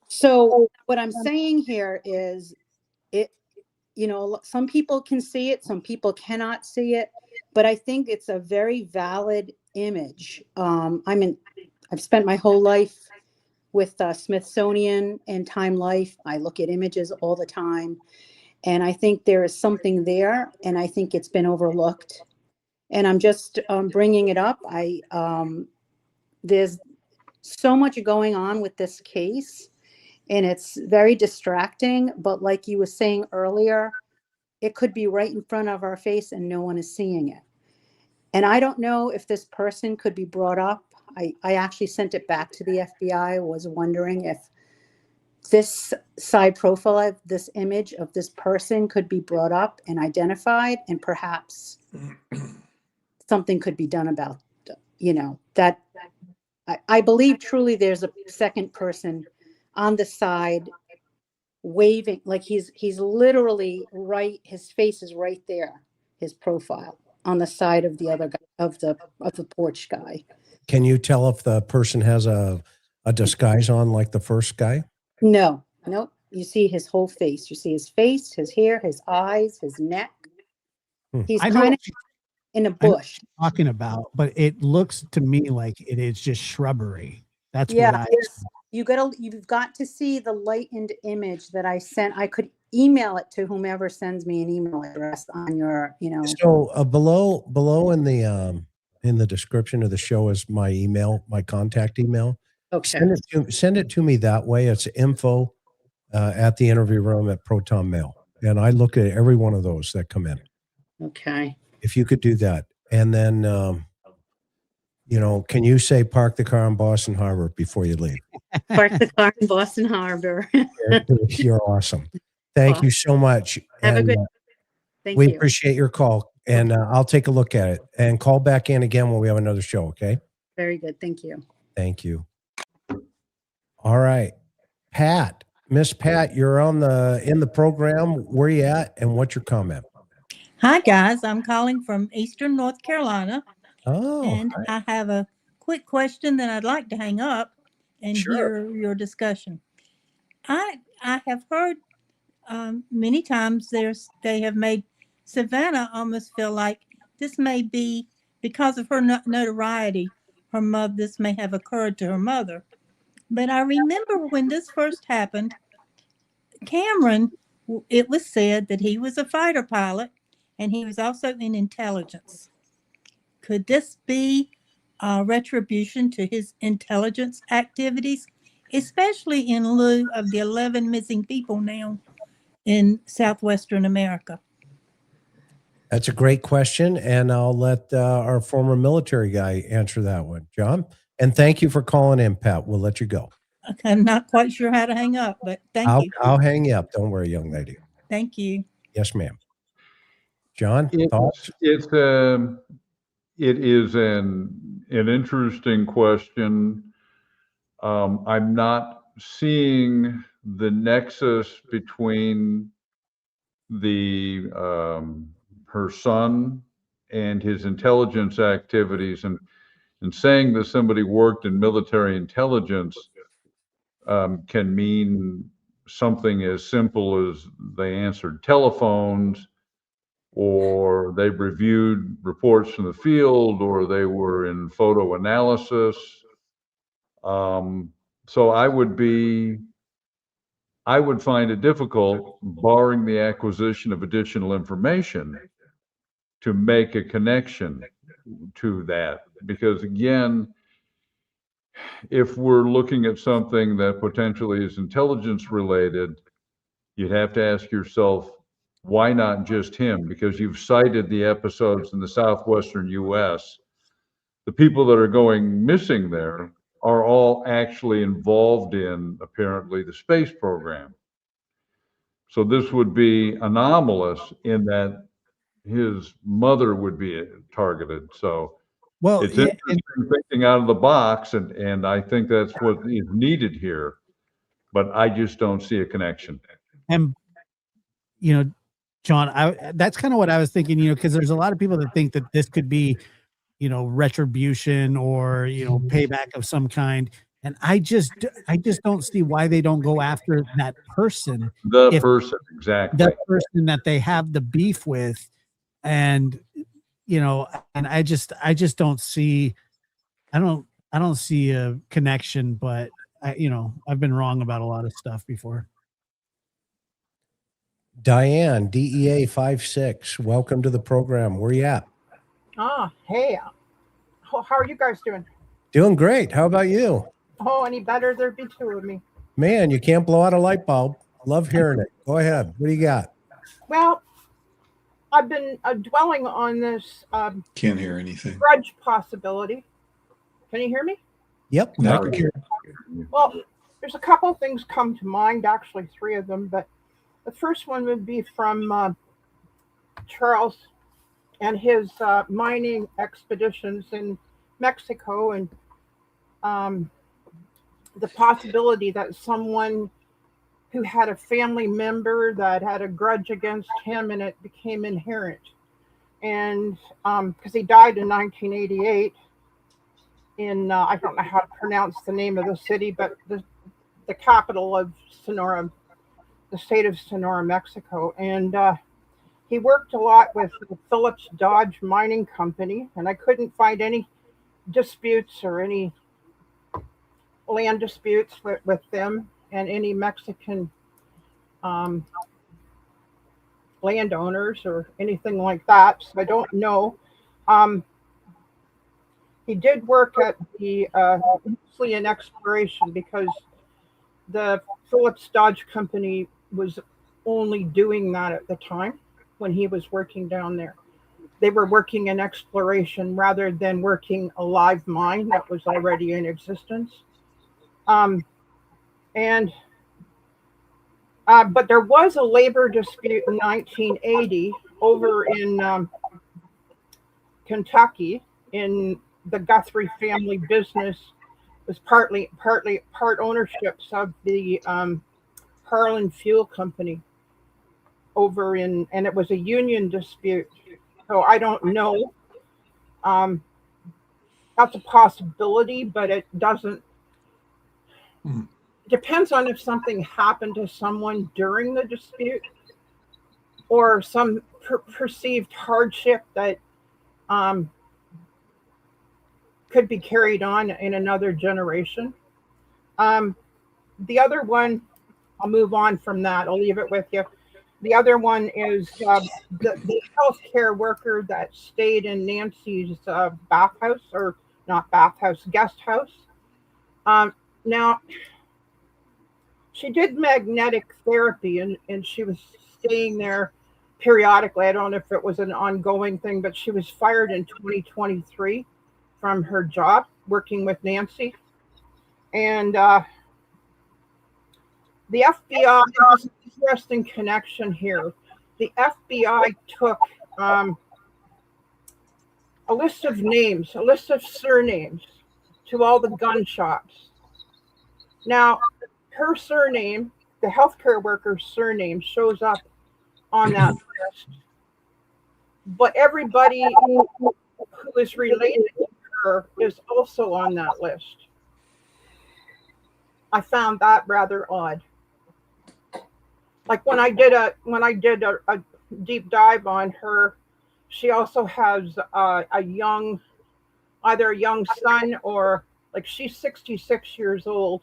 So what I'm saying here is some people can see it, some people cannot see it, but I think it's a very valid image. I've spent my whole life with Smithsonian and Time Life. I look at images all the time, and I think there is something there, and I think it's been overlooked. And I'm just bringing it up. There's so much going on with this case, and it's very distracting. But like you were saying earlier, it could be right in front of our face and no one is seeing it. And I don't know if this person could be brought up. I actually sent it back to the FBI, was wondering if this side profile of this image of this person could be brought up and identified, and perhaps something could be done about, that. I believe truly there's a second person on the side waving, like he's literally right, his face is right there, his profile on the side of the other guy, of the porch guy. Can you tell if the person has a disguise on like the first guy? No. You see his whole face. You see his face, his hair, his eyes, his neck. He's kind of in a bush. Talking about, but it looks to me like it is just shrubbery. That's you've got to see the lightened image that I sent. I could email it to whomever sends me an email address on your, So below in the description of the show is my email, my contact email. Okay. Send it to me that way. It's info at the interview room at Proton Mail. And I look at every one of those that come in. Okay. If you could do that. And then, can you say park the car in Boston Harbor before you leave? Park the car in Boston Harbor. You're awesome. Thank you so much. Have a good Thank you. We appreciate your call. And I'll take a look at it and call back in again when we have another show. Okay. Very good. Thank you. Thank you. All right. Pat, Miss Pat, you're in the program. Where you at and what's your comment? Hi guys, I'm calling from Eastern North Carolina. Oh, and I have a quick question that I'd like to hang up and hear your discussion. I have heard many times they have made Savannah almost feel like this may be because of her notoriety. This may have occurred to her mother. But I remember when this first happened, Cameron, it was said that he was a fighter pilot and he was also in intelligence. Could this be retribution to his intelligence activities, especially in lieu of the 11 missing people now in Southwestern America? That's a great question, and I'll let our former military guy answer that one, John. And thank you for calling in, Pat. We'll let you go. I'm not quite sure how to hang up, but thank you. I'll hang you up. Don't worry, young lady. Thank you. Yes, ma'am. John, thoughts? It is an interesting question. I'm not seeing the nexus between the her son and his intelligence activities, and saying that somebody worked in military intelligence can mean something as simple as they answered telephones, or they reviewed reports from the field, or they were in photo analysis. So I would find it difficult, barring the acquisition of additional information, to make a connection to that. Because again, if we're looking at something that potentially is intelligence related, you'd have to ask yourself, why not just him? Because you've cited the episodes in the southwestern US. The people that are going missing there are all actually involved in, apparently, the space program. So this would be anomalous in that his mother would be targeted. So Well, it's interesting thinking out of the box, and I think that's what is needed here. But I just don't see a connection. And John, that's kind of what I was thinking, because there's a lot of people that think that this could be, retribution or, payback of some kind. And I just don't see why they don't go after that person. Exactly. That person that they have the beef with. And, and I just don't see, I don't see a connection, but I've been wrong about a lot of stuff before. Diane, DEA 56, welcome to the program. Where you at? Hey, how are you guys doing? Doing great. How about you? Oh, any better? There'd be two of me. Man, you can't blow out a light bulb. Love hearing it. Go ahead. What do you got? Well, I've been dwelling on this Can't hear anything. grudge possibility. Can you hear me? Yep. I can hear. Well, there's a couple of things come to mind, actually 3 of them, but the first one would be from Charles and his mining expeditions in Mexico, and the possibility that someone who had a family member that had a grudge against him, and it became inherent. And because he died in 1988 in, I don't know how to pronounce the name of the city, but the capital of Sonora, the state of Sonora, Mexico. And he worked a lot with the Phillips Dodge Mining Company, and I couldn't find any disputes or any land disputes with them and any Mexican landowners or anything like that. So I don't know. He did work at the mostly in exploration, because the Phillips Dodge Company was only doing that at the time when he was working down there. They were working in exploration rather than working a live mine that was already in existence. But there was a labor dispute in 1980 over in Kentucky, in the Guthrie family business. It was part ownerships of the Harlan Fuel Company over in, and it was a union dispute. So I don't know. That's a possibility, but it doesn't. Depends on if something happened to someone during the dispute, or some perceived hardship that could be carried on in another generation. The other one, I'll move on from that. I'll leave it with you. The other one is the healthcare worker that stayed in Nancy's bathhouse, or not bathhouse, guest house. Now, she did magnetic therapy, and she was staying there periodically. I don't know if it was an ongoing thing, but she was fired in 2023 from her job working with Nancy. And The FBI, this is an interesting connection here. The FBI took a list of names, a list of surnames to all the gun shops. Now, her surname, the healthcare worker's surname, shows up on that list. But everybody who is related to her is also on that list. I found that rather odd. Like when I did a deep dive on her, she also has a young, either a young son or like she's 66 years old.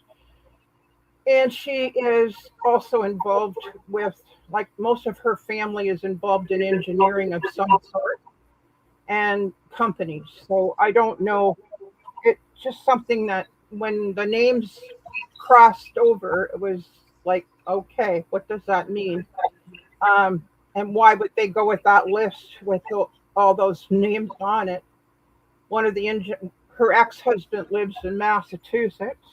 And she is also involved with, like most of her family is involved in engineering of some sort and companies. So I don't know. It's just something that when the names crossed over, it was like, okay, what does that mean? And why would they go with that list with all those names on it? One of the her ex-husband lives in Massachusetts.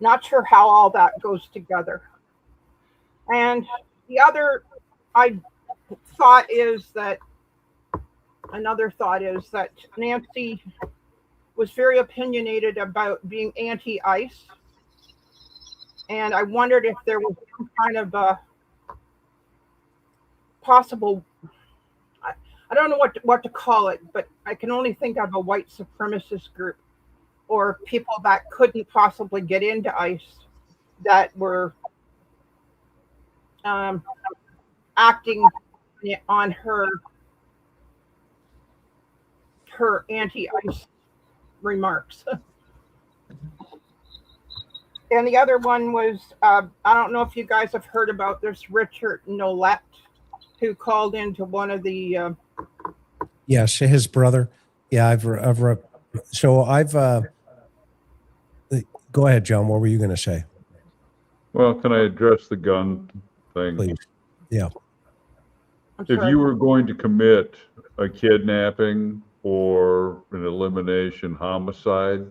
Not sure how all that goes together. And the other another thought is that Nancy was very opinionated about being anti-ICE. And I wondered if there was some kind of a possible, I don't know what to call it, but I can only think of a white supremacist group or people that couldn't possibly get into ICE that were acting on her anti-ICE remarks. And the other one was, I don't know if you guys have heard about this Richard Nolette, who called into one of the... Yes, his brother. Yeah, go ahead, John. What were you going to say? Well, can I address the gun thing? Please. Yeah. If you were going to commit a kidnapping or an elimination homicide,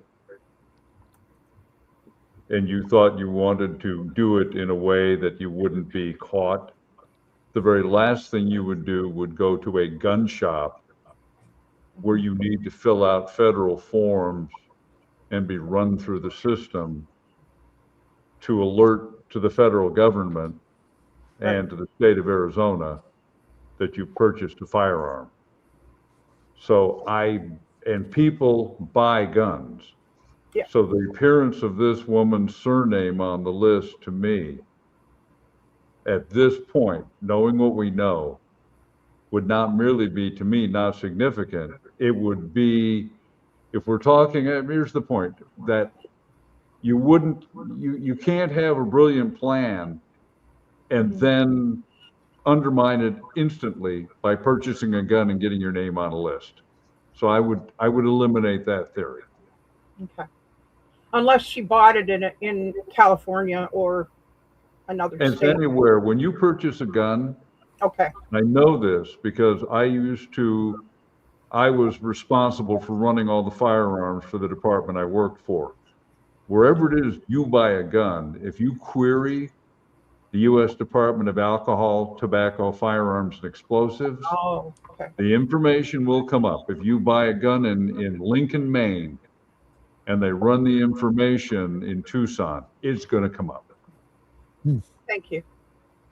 and you thought you wanted to do it in a way that you wouldn't be caught, the very last thing you would do would go to a gun shop where you need to fill out federal forms and be run through the system to alert to the federal government and to the state of Arizona that you purchased a firearm. So people buy guns. Yeah. So the appearance of this woman's surname on the list to me, at this point, knowing what we know, would not merely be, to me, not significant. It would be, if we're talking, here's the point, that you can't have a brilliant plan and then undermine it instantly by purchasing a gun and getting your name on a list. So I would eliminate that theory. Okay. Unless she bought it in California or another And state. anywhere, when you purchase a gun, okay. I know this because I was responsible for running all the firearms for the department I worked for. Wherever it is you buy a gun, if you query the U.S. Department of Alcohol, Tobacco, Firearms, and Explosives, the information will come up. If you buy a gun in Lincoln, Maine, and they run the information in Tucson, it's going to come up. Thank you.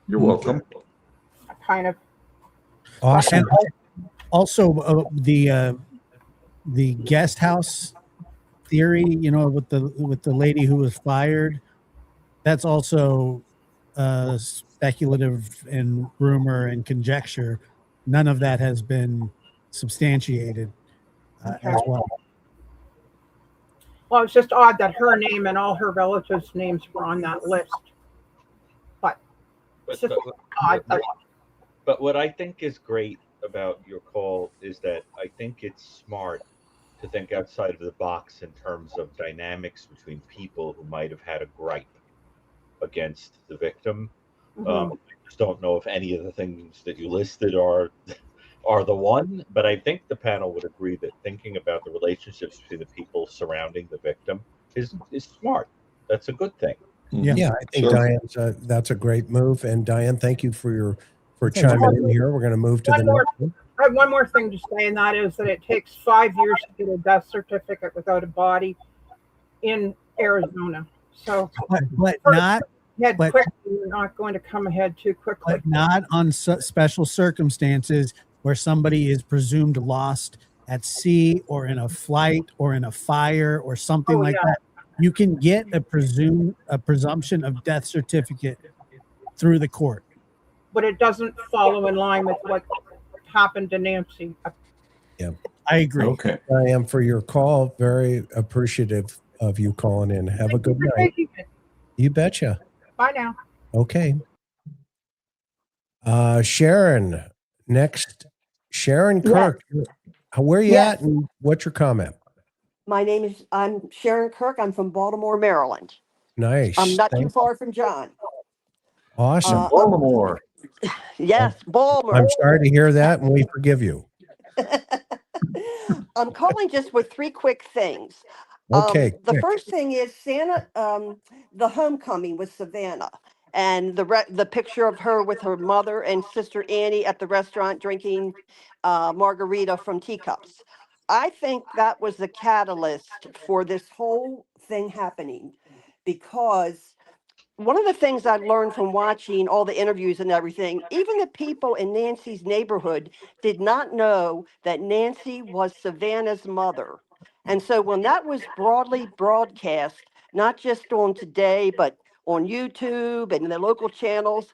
You're welcome. Kind of. Awesome. And also, the guest house theory, with the lady who was fired, that's also speculative and rumor and conjecture. None of that has been substantiated as well. Well, it's just odd that her name and all her relatives' names were on that list. But it's just odd. But what I think is great about your call is that I think it's smart to think outside of the box in terms of dynamics between people who might have had a gripe against the victim. I just don't know if any of the things that you listed are the one, but I think the panel would agree that thinking about the relationships between the people surrounding the victim is smart. that's a good thing. Yeah, I think Sure. Diane's that's a great move. And Diane, thank you for chiming in here. We're going to move to the next one. I have one more thing to say, and that is that it takes 5 years to get a death certificate without a body in Arizona. So, but not head but- quickly. You're not going to come ahead too quickly. but not on special circumstances where somebody is presumed lost at sea or in a flight or in a fire or something like that. You can get a presumption of death certificate through the court. But it doesn't follow in line with what happened to Nancy. Yeah, I agree. Okay. I am for your call. Very appreciative of you calling in. Have a good night. You betcha. Bye now. Okay. Sharon, next. Sharon Kirk. Where are you Yes. at and what's your comment? I'm Sharon Kirk. I'm from Baltimore, Maryland. Nice. I'm not too Thank- far from John. Awesome. Baltimore. Yes, Baltimore. I'm sorry to hear that, and we forgive you. I'm calling just with 3 quick things. Okay, The quick. first thing is the homecoming with Savannah, and the picture of her with her mother and sister Annie at the restaurant drinking margarita from teacups. I think that was the catalyst for this whole thing happening, because one of the things I learned from watching all the interviews and everything, even the people in Nancy's neighborhood did not know that Nancy was Savannah's mother. And so when that was broadly broadcast, not just on Today, but on YouTube and the local channels,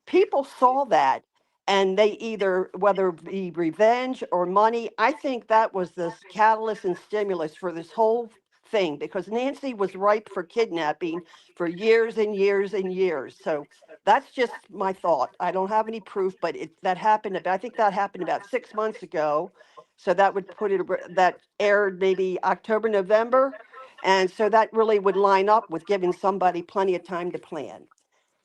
people saw that, and they either, whether it be revenge or money, I think that was the catalyst and stimulus for this whole thing, because Nancy was ripe for kidnapping for years and years and years. So that's just my thought. I don't have any proof, but that happened. I think that happened about 6 months ago. So that would put it, that aired maybe October, November. And so that really would line up with giving somebody plenty of time to plan.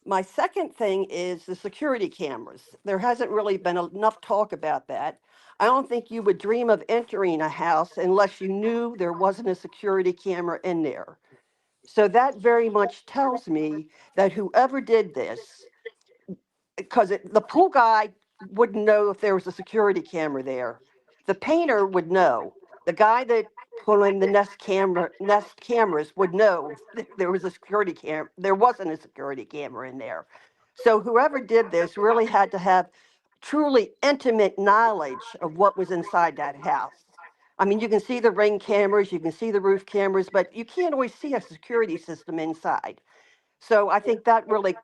My second thing is the security cameras. There hasn't really been enough talk about that. I don't think you would dream of entering a house unless you knew there wasn't a security camera in there. So that very much tells me that whoever did this, because the pool guy wouldn't know if there was a security camera there. The painter would know. The guy that put in the Nest cameras would know if there was a security camera. There wasn't a security camera in there. So whoever did this really had to have truly intimate knowledge of what was inside that house. I mean, you can see the ring cameras, you can see the roof cameras, but you can't always see a security system inside. So I think that really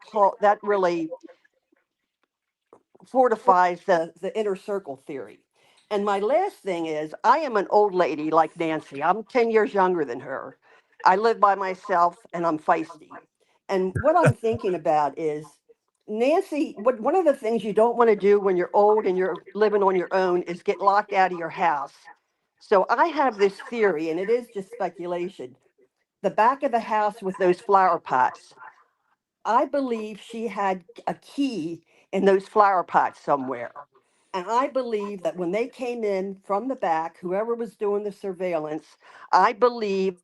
fortifies the inner circle theory. And my last thing is, I am an old lady like Nancy. I'm 10 years younger than her. I live by myself and I'm feisty. And what I'm thinking about is, Nancy, one of the things you don't want to do when you're old and you're living on your own is get locked out of your house. So I have this theory, and it is just speculation. The back of the house with those flower pots, I believe she had a key in those flower pots somewhere. And I believe that when they came in from the back, whoever was doing the surveillance, I believe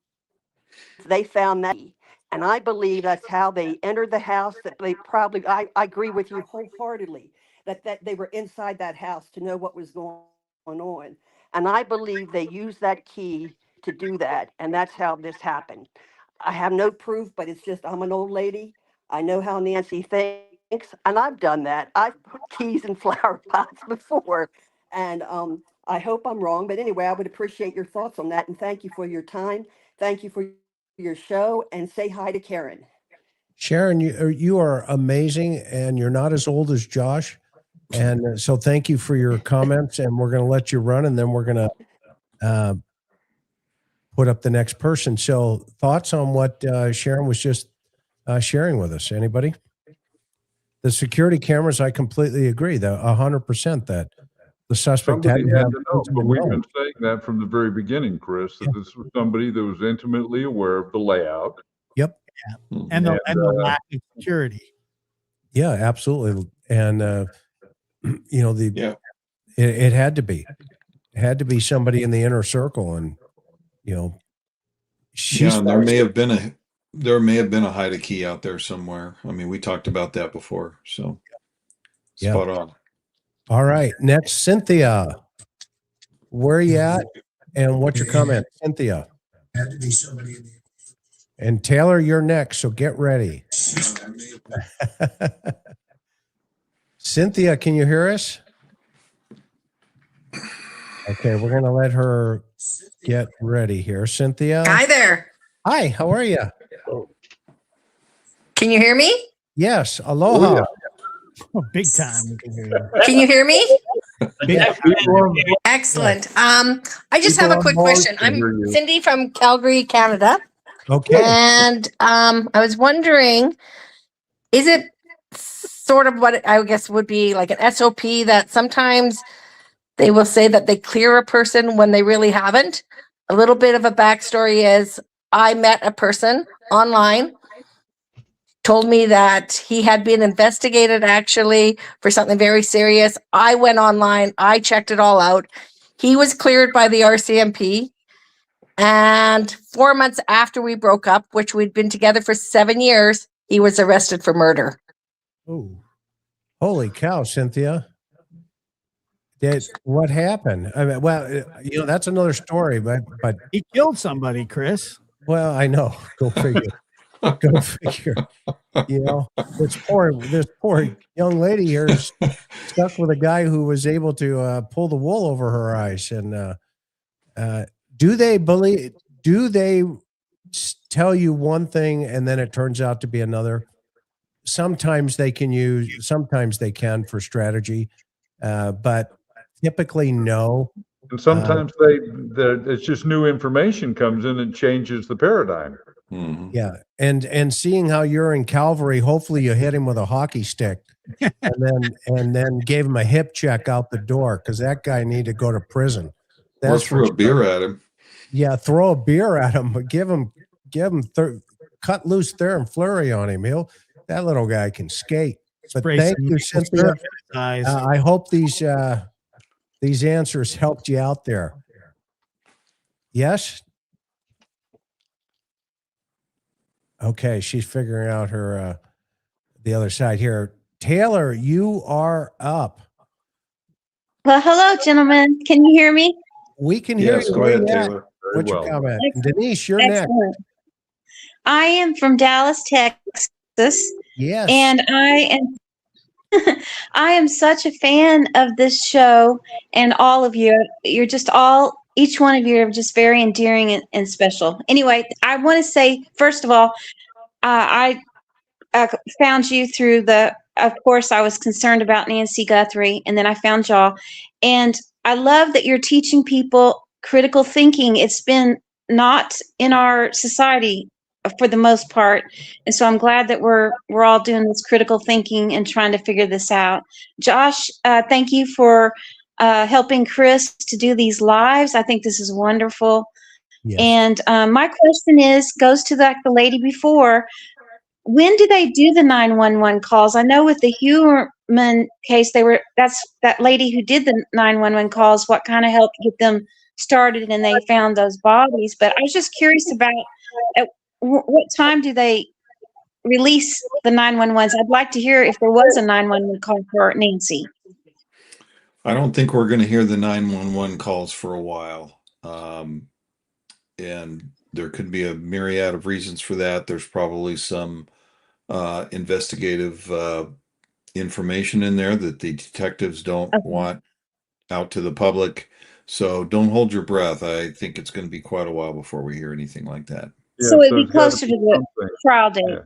they found that key. And I believe that's how they entered the house, that they probably, I agree with you wholeheartedly, that they were inside that house to know what was going on. And I believe they used that key to do that. And that's how this happened. I have no proof, but it's just, I'm an old lady. I know how Nancy thinks, and I've done that. I've put keys in flower pots before, and I hope I'm wrong. But anyway, I would appreciate your thoughts on that, and thank you for your time. Thank you for your show, and say hi to Karen. Sharon, you are amazing, and you're not as old as Josh. And so thank you for your comments, and we're going to let you run, and then we're going to put up the next person. So thoughts on what Sharon was just sharing with us? Anybody? The security cameras, I completely agree. 100% that the suspect Somebody had had to to have know, but we've been knowledge. saying that from the very beginning, Chris, that this was somebody that was intimately aware of the layout. Yep. And the lack of security. Yeah, absolutely. And you know, it had to be. It had to be somebody in the inner circle, and you know, Yeah, and there may have been there may have been a hide a key out there somewhere. I mean, we talked about that before, so spot on. All right, next, Cynthia. Where are you at, and what's your comment, Cynthia? Had to be somebody in the And Taylor, you're next, so get ready. Cynthia, can you hear us? Okay, we're gonna let her get ready here. Cynthia. Hi there. Hi, how are you? Can you hear me? Yes, aloha. Oh, big time. We can hear you. Can you hear me? Big Excellent. I just have a quick question. I'm Cindy from Calgary, Canada. Okay. And I was wondering, is it sort of what I guess would be like an SOP that sometimes they will say that they clear a person when they really haven't? A little bit of a backstory is I met a person online, told me that he had been investigated actually for something very serious. I went online, I checked it all out. He was cleared by the RCMP. And 4 months after we broke up, which we'd been together for 7 years, he was arrested for murder. Oh, holy cow, Cynthia. What happened? I mean, well, that's another story, but he killed somebody, Chris. Well, I know. Go figure. Go figure. This poor young lady here is stuck with a guy who was able to pull the wool over her eyes. And do they tell you one thing and then it turns out to be another? Sometimes they can for strategy, but typically no. And sometimes it's just new information comes in and changes the paradigm. Yeah, and seeing how you're in Calvary, hopefully you hit him with a hockey stick, and then gave him a hip check out the door, because that guy needed to go to prison. Or throw a beer at him. Yeah, throw a beer at him, but give him cut loose there and flurry on him. That little guy can skate. But thank you, Cynthia. I hope these answers helped you out there. Yes. Okay, she's figuring out her the other side here. Taylor, you are up. Well, hello, gentlemen. Can you hear me? We can hear you. Go ahead, Taylor. What's your comment? And Denise, you're next. I am from Dallas, Texas. Yes. And I am such a fan of this show and all of you. You're just each one of you are just very endearing and special. Anyway, I want to say, first of all, I found you through of course, I was concerned about Nancy Guthrie, and then I found y'all. And I love that you're teaching people critical thinking. It's been not in our society for the most part. And so I'm glad that we're all doing this critical thinking and trying to figure this out. Josh, thank you for helping Chris to do these lives. I think this is wonderful. Yes. And my question goes to the lady before. When do they do the 911 calls? I know with the Human case, that's that lady who did the 911 calls, what kind of helped get them started, and they found those bodies. But I was just curious about at what time do they release the 911s? I'd like to hear if there was a 911 call for Nancy. I don't think we're going to hear the 911 calls for a while. And there could be a myriad of reasons for that. There's probably some investigative information in there that the detectives don't want out to the public. So don't hold your breath. I think it's going to be quite a while before we hear anything like that. Yeah, so it'd be closer to the trial date.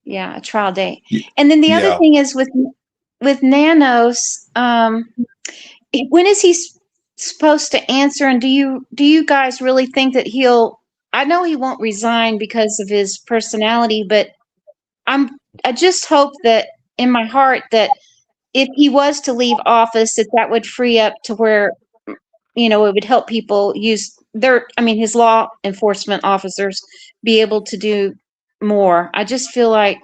Yeah, a trial date. And then the other thing is with Nanos, when is he supposed to answer? And do you guys really think that I know he won't resign because of his personality, but I just hope that in my heart that if he was to leave office, that would free up to where, it would help people use his law enforcement officers be able to do more. I just feel like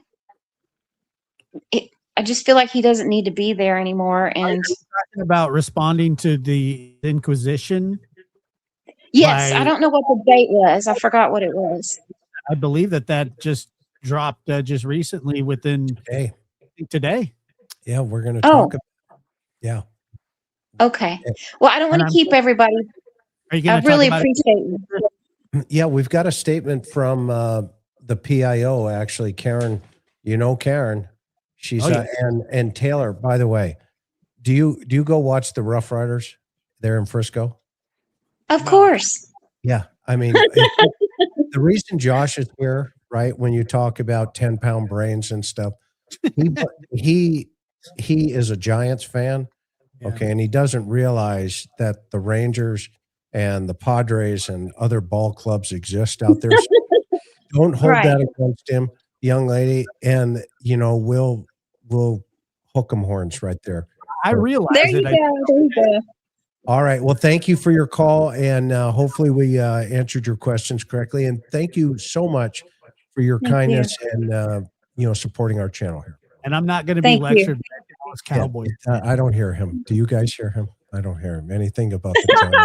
he doesn't need to be there anymore. And are you talking about responding to the Inquisition? Yes, I don't know what the date was. I forgot what it was. I believe that just dropped just recently within today. Yeah, we're going to Oh. talk about. Yeah. Okay. Well, I don't want And to keep everybody. Are you I going to really talk about appreciate you. Yeah, we've got a statement from the PIO, actually. Karen, you know Karen. She's Oh, yes. and Taylor, by the way. Do you go watch the Rough Riders there in Frisco? Of course. Yeah. I mean, the reason Josh is here, right, when you talk about 10-pound brains and stuff, he is a Giants fan. Okay. And he doesn't realize that the Rangers and the Padres and other ball clubs exist out there. So don't hold Right. that against him, young lady. And, we'll hook 'em horns right there. I realize There it. you go. There you go. All right. Well, thank you for your call. And hopefully we answered your questions correctly. And thank you so much for your Thank kindness and, supporting our channel here. And I'm not going to be Thank you. lectured by Dallas Cowboys. I don't hear him. Do you guys hear him? I don't hear him. Anything about the Giants.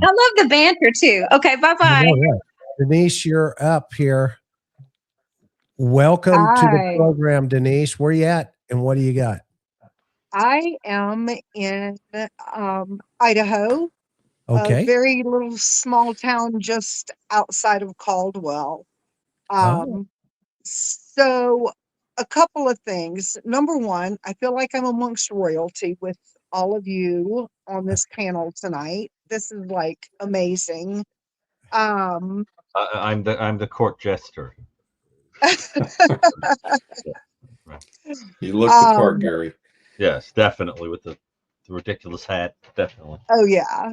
I love the banter too. Okay. Bye-bye. Oh, yeah. Denise, you're up here. Welcome to the Hi. program, Denise. Where you at and what do you got? I am in Idaho, Okay. a very little small town just outside of Caldwell. Oh. So a couple of things. Number one, I feel like I'm amongst royalty with all of you on this panel tonight. This is like amazing. I'm the court jester. Right. You look the part, Gary. Yes, definitely with the ridiculous hat. Definitely. Oh yeah.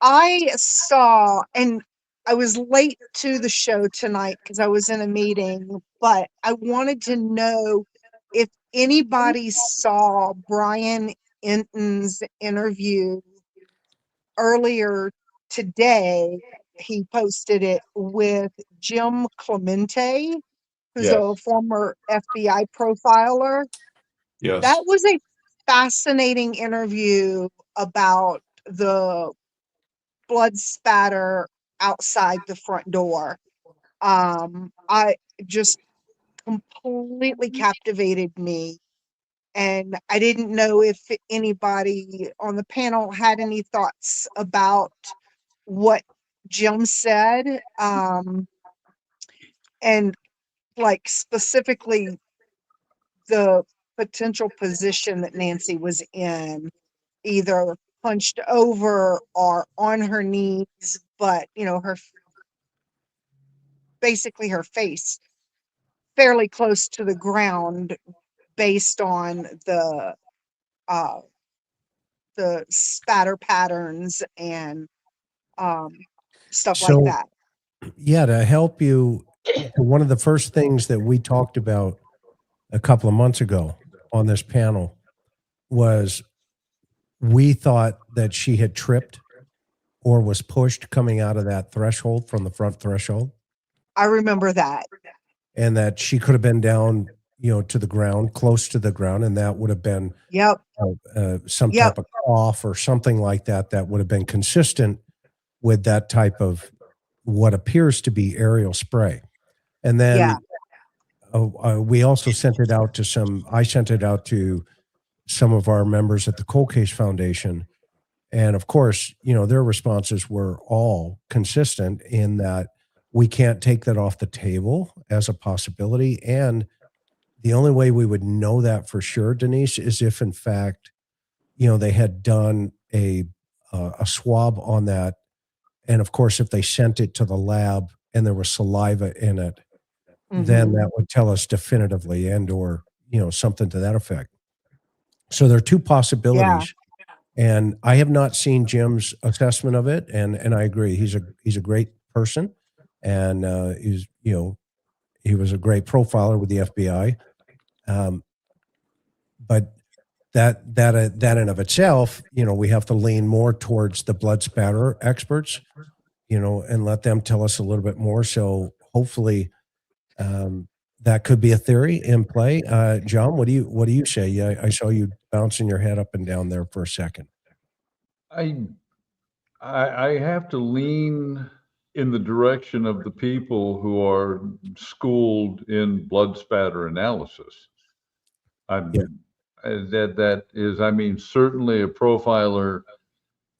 I saw, and I was late to the show tonight because I was in a meeting, but I wanted to know if anybody saw Brian Enton's interview earlier today. He posted it with Jim Clemente, who's Yes. a former FBI profiler. Yes. That was a fascinating interview about the blood spatter outside the front door. I just completely captivated me. And I didn't know if anybody on the panel had any thoughts about what Jim said. And like specifically the potential position that Nancy was in, either hunched over or on her knees, but basically her face fairly close to the ground based on the spatter patterns and stuff like So, that. yeah, to help you, one of the first things that we talked about a couple of months ago on this panel was we thought that she had tripped or was pushed coming out of that threshold from the front threshold, I remember that. and that she could have been down, to the ground, close to the ground, and that would have been Yep. some Yep. type of cough or something like that that would have been consistent with that type of what appears to be aerial spray. And then we also sent it out to I sent it out to some of our members at the Cold Case Foundation. And of course, their responses were all consistent in that we can't take that off the table as a possibility. And the only way we would know that for sure, Denise, is if in fact, they had done a swab on that. And of course, if they sent it to the lab and there was saliva in it, then that would tell us definitively or something to that effect. So there are two possibilities. And I have not seen Jim's assessment of it, and I agree. He's a great person, and he was a great profiler with the FBI. But that in of itself, we have to lean more towards the blood spatter experts, and let them tell us a little bit more. So hopefully, that could be a theory in play. John, what do you say? I saw you bouncing your head up and down there for a second. I have to lean in the direction of the people who are schooled in blood spatter analysis. That is, I mean, certainly a profiler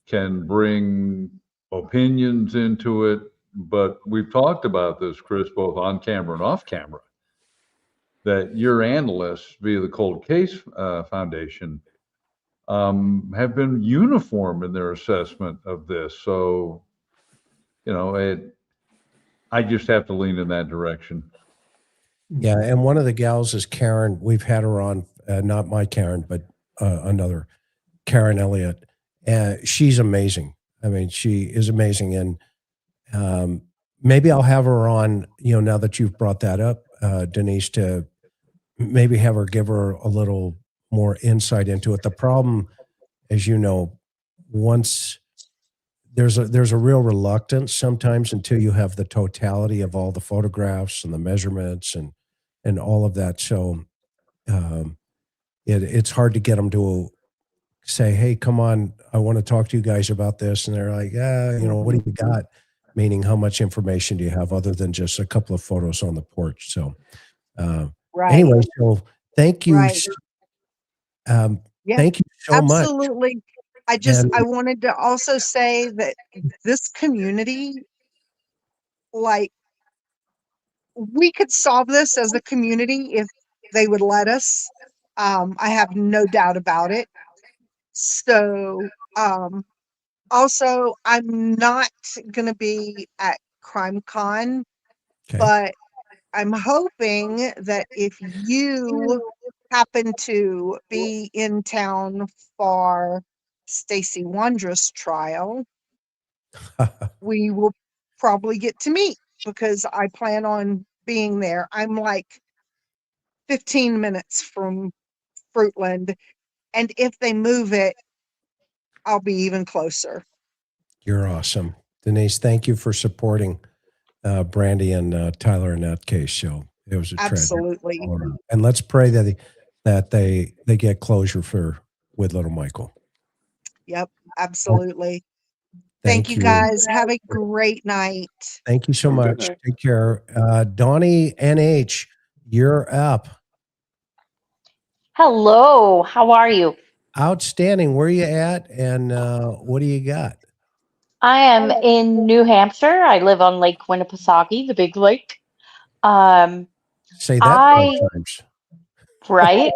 can bring opinions into it, but we've talked about this, Chris, both on camera and off camera, that your analysts via the Cold Case Foundation have been uniform in their assessment of this. So, I just have to lean in that direction. Yeah, and one of the gals is Karen. We've had her on, not my Karen, but another Karen Elliott. She's amazing. I mean, she is amazing, and maybe I'll have her on. Now that you've brought that up, Denise, to maybe have her give her a little more insight into it. The problem, as you know, once there's a real reluctance sometimes until you have the totality of all the photographs and the measurements and all of that. So it's hard to get them to say, hey, come on, I want to talk to you guys about this. And they're like, what do you got? Meaning, how much information do you have other than just a couple of photos on the porch? So anyway, so thank you. Right. Yeah, thank you so much. absolutely. I wanted to also say that this community, like, we could solve this as a community if they would let us. I have no doubt about it. So, also, I'm not going to be at CrimeCon, but I'm hoping that if you happen to be in town for Stacey Wondrous trial, we will probably get to meet because I plan on being there. I'm like 15 minutes from Fruitland, and if they move it, I'll be even closer. You're awesome. Denise, thank you for supporting Brandy and Tyler in that case. So it was a treasure. Absolutely. And let's pray that they get closure with little Michael. Yep, absolutely. Thank you guys. Have a great night. Thank you so much. Take care. Donnie NH, you're up. Hello, how are you? Outstanding. Where are you at? And what do you got? I am in New Hampshire. I live on Lake Winnipesaukee, the big lake. Say that 5 times. Right?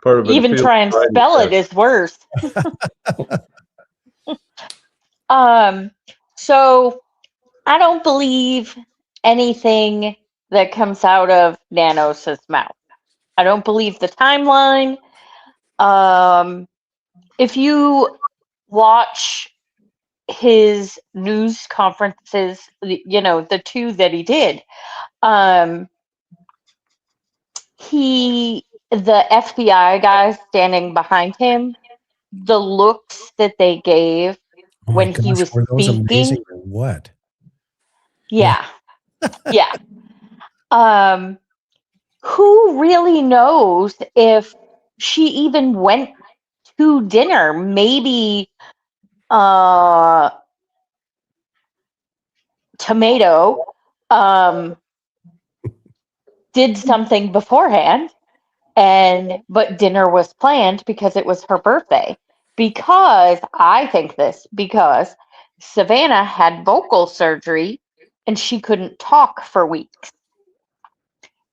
Part of it Even feels try and right, spell it is worse. So I don't believe anything that comes out of Nanos's mouth. I don't believe the timeline. If you watch his news conferences, the 2 that he did, the FBI guys standing behind him, the looks that they gave when he was were those speaking. amazing or what? Yeah. Yeah. Who really knows if she even went to dinner? Maybe Tomato did something beforehand, but dinner was planned because it was her birthday. Because Savannah had vocal surgery and she couldn't talk for weeks.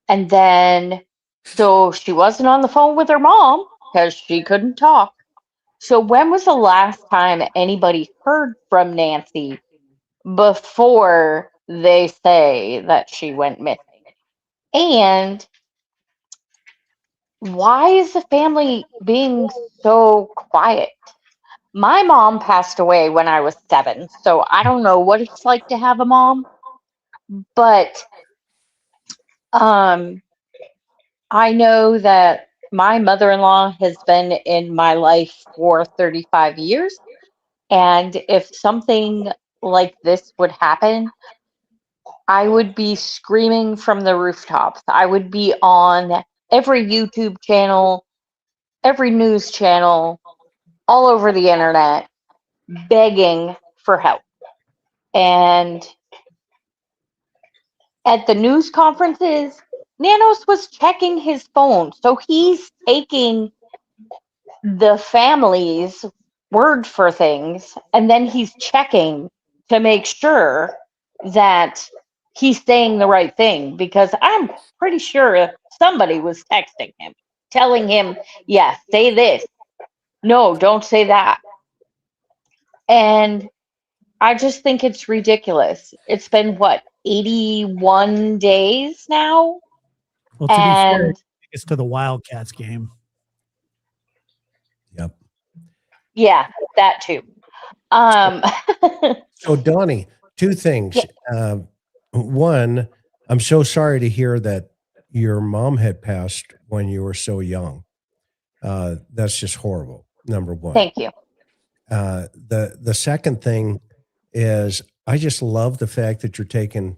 And then, so she wasn't on the phone with her mom because she couldn't talk. So when was the last time anybody heard from Nancy before they say that she went missing? And why is the family being so quiet? My mom passed away when I was 7, so I don't know what it's like to have a mom, but I know that my mother-in-law has been in my life for 35 years, and if something like this would happen, I would be screaming from the rooftops. I would be on every YouTube channel, every news channel, all over the internet, begging for help. And at the news conferences, Nanos was checking his phone. So he's taking the family's word for things, and then he's checking to make sure that he's saying the right thing, because I'm pretty sure somebody was texting him, telling him, yes, say this. No, don't say that. And I just think it's ridiculous. It's been what, 81 days now? Well, to be fair, And it's to the Wildcats game. Yep. yeah, that too. So Donnie, two things. One, I'm so sorry to hear that your mom had passed when you were so young. That's just horrible. Number one. Thank you. The second thing is I just love the fact that you're taking,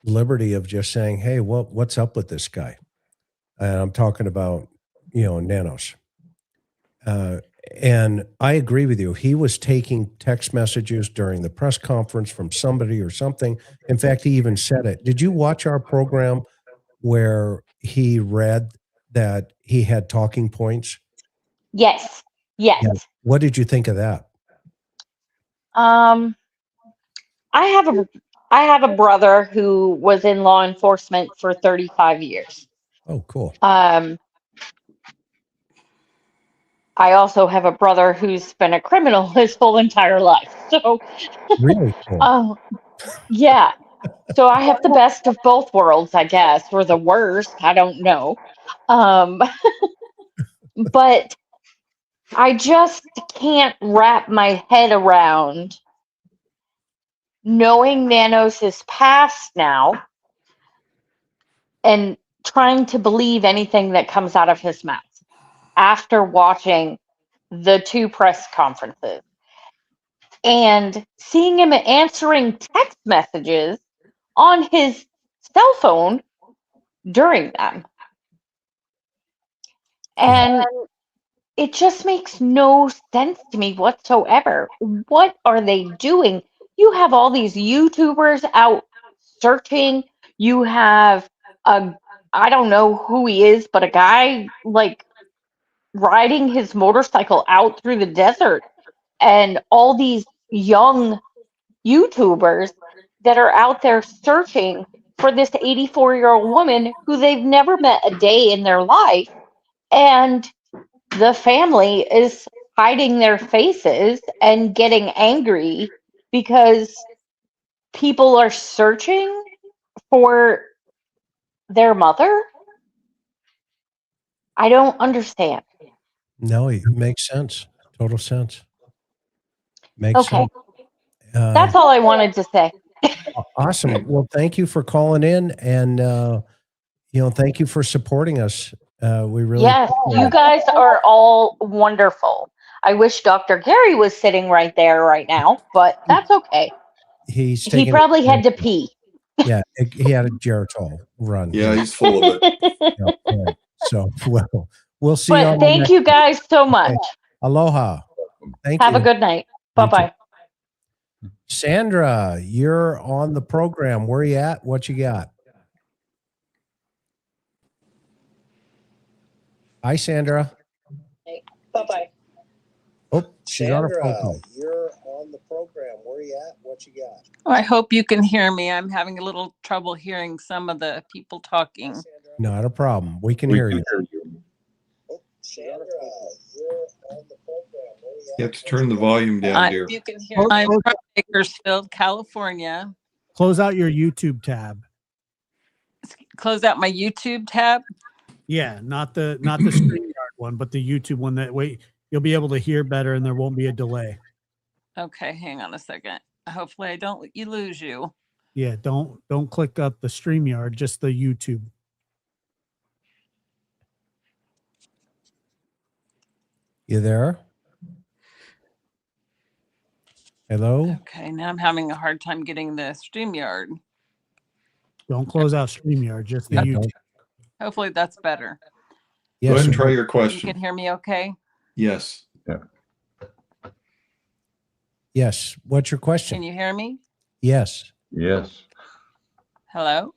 liberty of just saying, hey, what's up with this guy? And I'm talking about, Nanos. And I agree with you. He was taking text messages during the press conference from somebody or something. In fact, he even said it. Did you watch our program where he read that he had talking points? Yes. Yes. Yeah. What did you think of that? I have a brother who was in law enforcement for 35 years. Oh, cool. I also have a brother who's been a criminal his whole entire life. So really cool. Yeah. So I have the best of both worlds, I guess, or the worst, I don't know. But I just can't wrap my head around knowing Nanos is past now and trying to believe anything that comes out of his mouth after watching the 2 press conferences and seeing him answering text messages on his cell phone during them. And it just makes no sense to me whatsoever. What are they doing? You have all these YouTubers out searching. You have I don't know who he is, but a guy like riding his motorcycle out through the desert, and all these young YouTubers that are out there searching for this 84-year-old woman who they've never met a day in their life. And the family is hiding their faces and getting angry because people are searching for their mother. I don't understand. No, it makes sense. Total sense. Makes Okay. sense. That's all I wanted to say. Awesome. Well, thank you for calling in, and thank you for supporting us. We really Yes, appreciate you it. guys are all wonderful. I wish Dr. Gary was sitting right there right now, but that's okay. He probably had to pee. Yeah, he had a Geritol run. Yeah, he's full of it. Yeah. So, we'll see you. But thank you guys so much. Okay. Aloha. Thank Have you. a good night. Bye-bye. Sandra, you're on the program. Where you at? What you got? Hi, Sandra. Bye-bye. Oh, she's on her phone Sandra, call. you're on the program. Where you at? What you got? Oh, I hope you can hear me. I'm having a little trouble hearing some of the people talking. Not a problem. We can hear you. Sandra, you're on the program. Where you You have to turn the volume down, dear. You can hear. I'm from Bakersfield, California. Close out your YouTube tab. Close out my YouTube tab. Yeah, not the StreamYard one, but the YouTube one. That way you'll be able to hear better and there won't be a delay. Okay, hang on a second. Hopefully I don't lose you. Yeah, don't click up the StreamYard, just the YouTube. You there? Hello? Okay, now I'm having a hard time getting the StreamYard. Don't close out StreamYard, just the Yeah, YouTube. don't. Hopefully that's better. Go ahead and try your You question. can hear me okay? Yes. Yeah. Yes. What's your question? Can you hear me? Yes. Yes. Hello?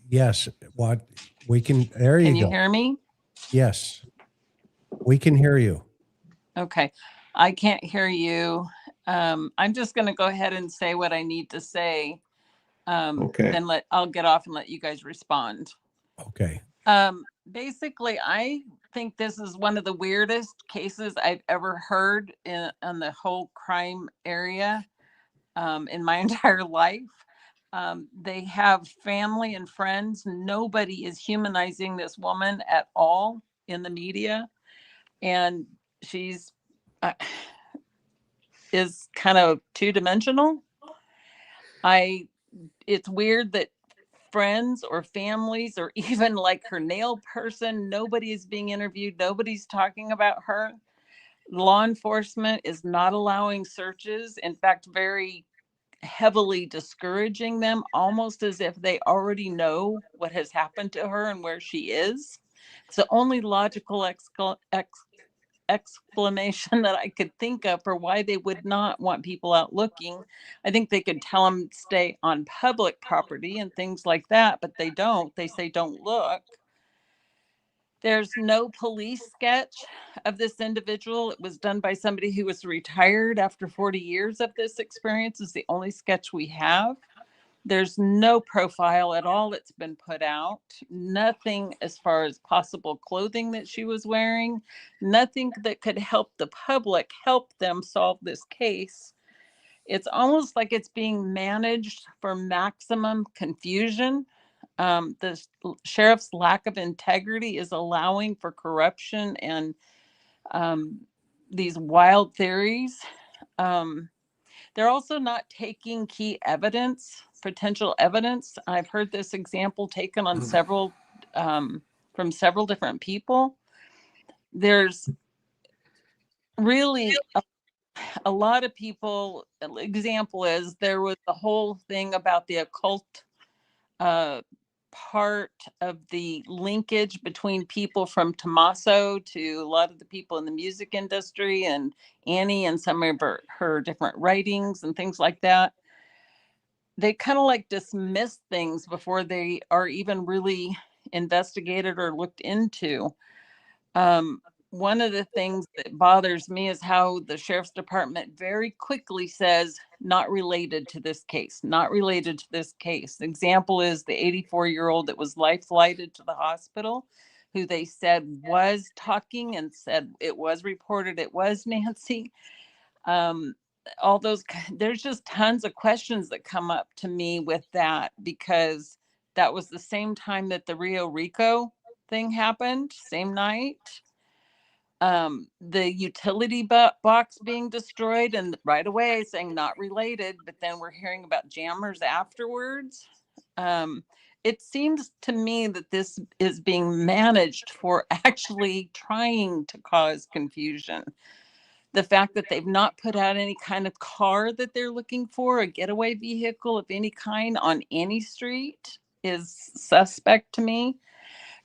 Yes. What we can, there Can you you go. hear me? Yes. We can hear you. Okay. I can't hear you. I'm just going to go ahead and say what I need to say. Okay. Then I'll get off and let you guys respond. Okay. Basically, I think this is one of the weirdest cases I've ever heard in the whole crime area in my entire life. They have family and friends. Nobody is humanizing this woman at all in the media. And she's is kind of two-dimensional. It's weird that friends or families or even like her nail person, nobody is being interviewed, nobody's talking about her. Law enforcement is not allowing searches, in fact, very heavily discouraging them, almost as if they already know what has happened to her and where she is. It's the only logical explanation that I could think of for why they would not want people out looking. I think they could tell them stay on public property and things like that, but they don't. They say don't look. There's no police sketch of this individual. It was done by somebody who was retired after 40 years of this experience. Is the only sketch we have. There's no profile at all that's been put out. Nothing as far as possible clothing that she was wearing. Nothing that could help the public help them solve this case. It's almost like it's being managed for maximum confusion. The sheriff's lack of integrity is allowing for corruption and these wild theories. They're also not taking key evidence, potential evidence. I've heard this example taken on several, from several different people. There's really a lot of people. Example is there was the whole thing about the occult part of the linkage between people from Tommaso to a lot of the people in the music industry and Annie and some of her different writings and things like that. They kind of like dismiss things before they are even really investigated or looked into. One of the things that bothers me is how the sheriff's department very quickly says not related to this case, not related to this case. Example is the 84-year-old that was life flighted to the hospital, who they said was talking and said it was reported it was Nancy. All those, there's just tons of questions that come up to me with that, because that was the same time that the Rio Rico thing happened, same night. The utility box being destroyed and right away saying not related, but then we're hearing about jammers afterwards. It seems to me that this is being managed for actually trying to cause confusion. The fact that they've not put out any kind of car that they're looking for, a getaway vehicle of any kind on any street, is suspect to me.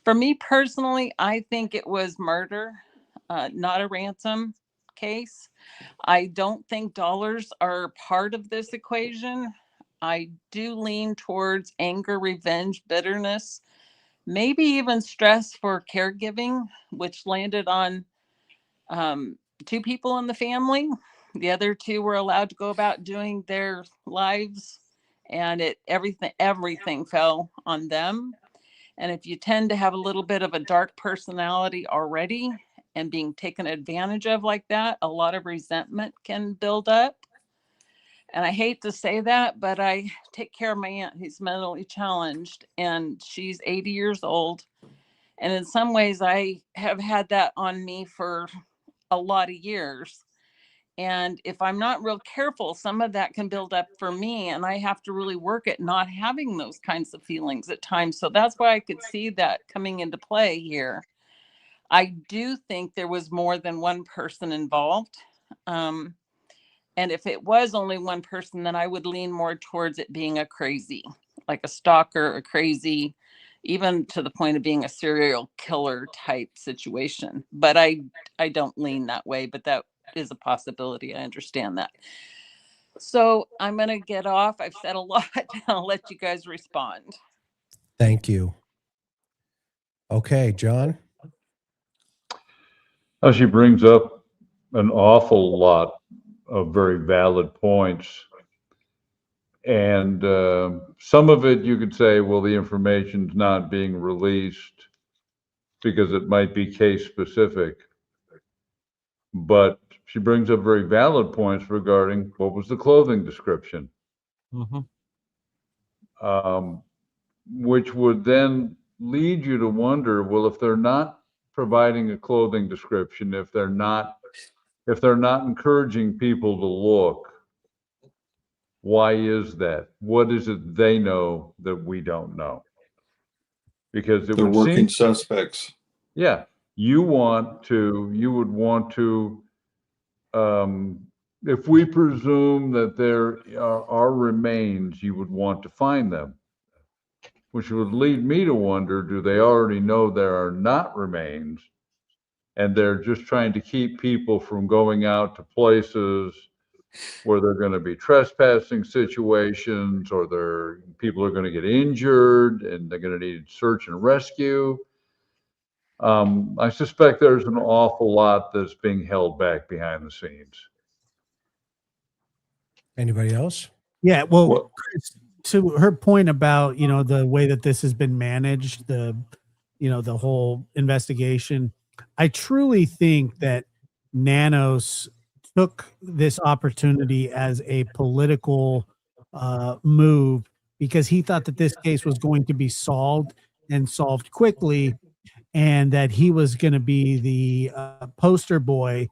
For me personally, I think it was murder, not a ransom case. I don't think dollars are part of this equation. I do lean towards anger, revenge, bitterness, maybe even stress for caregiving, which landed on two people in the family. The other two were allowed to go about doing their lives, and everything fell on them. And if you tend to have a little bit of a dark personality already and being taken advantage of like that, a lot of resentment can build up. And I hate to say that, but I take care of my aunt who's mentally challenged, and she's 80 years old. And in some ways, I have had that on me for a lot of years. And if I'm not real careful, some of that can build up for me, and I have to really work at not having those kinds of feelings at times. So that's why I could see that coming into play here. I do think there was more than one person involved. And if it was only one person, then I would lean more towards it being a crazy, like a stalker, a crazy, even to the point of being a serial killer type situation. But I don't lean that way, but is a possibility. I understand that. So I'm going to get off. I've said a lot. I'll let you guys respond. Thank you. Okay, John. She brings up an awful lot of very valid points. And some of it you could say, well, the information's not being released because it might be case specific. But she brings up very valid points regarding what was the clothing description. Which would then lead you to wonder, well, if they're not providing a clothing description, if they're not encouraging people to look, why is that? What is it they know that we don't know? Because it They're would working seem, suspects. yeah, you would want to, if we presume that there are remains, you would want to find them, which would lead me to wonder, do they already know there are not remains and they're just trying to keep people from going out to places where they're going to be trespassing situations, or people are going to get injured and they're going to need search and rescue? I suspect there's an awful lot that's being held back behind the scenes. Anybody else? Yeah, well, Chris, to her point about, the way that this has been managed, the whole investigation, I truly think that Nanos took this opportunity as a political move because he thought that this case was going to be solved and solved quickly, and that he was going to be the poster boy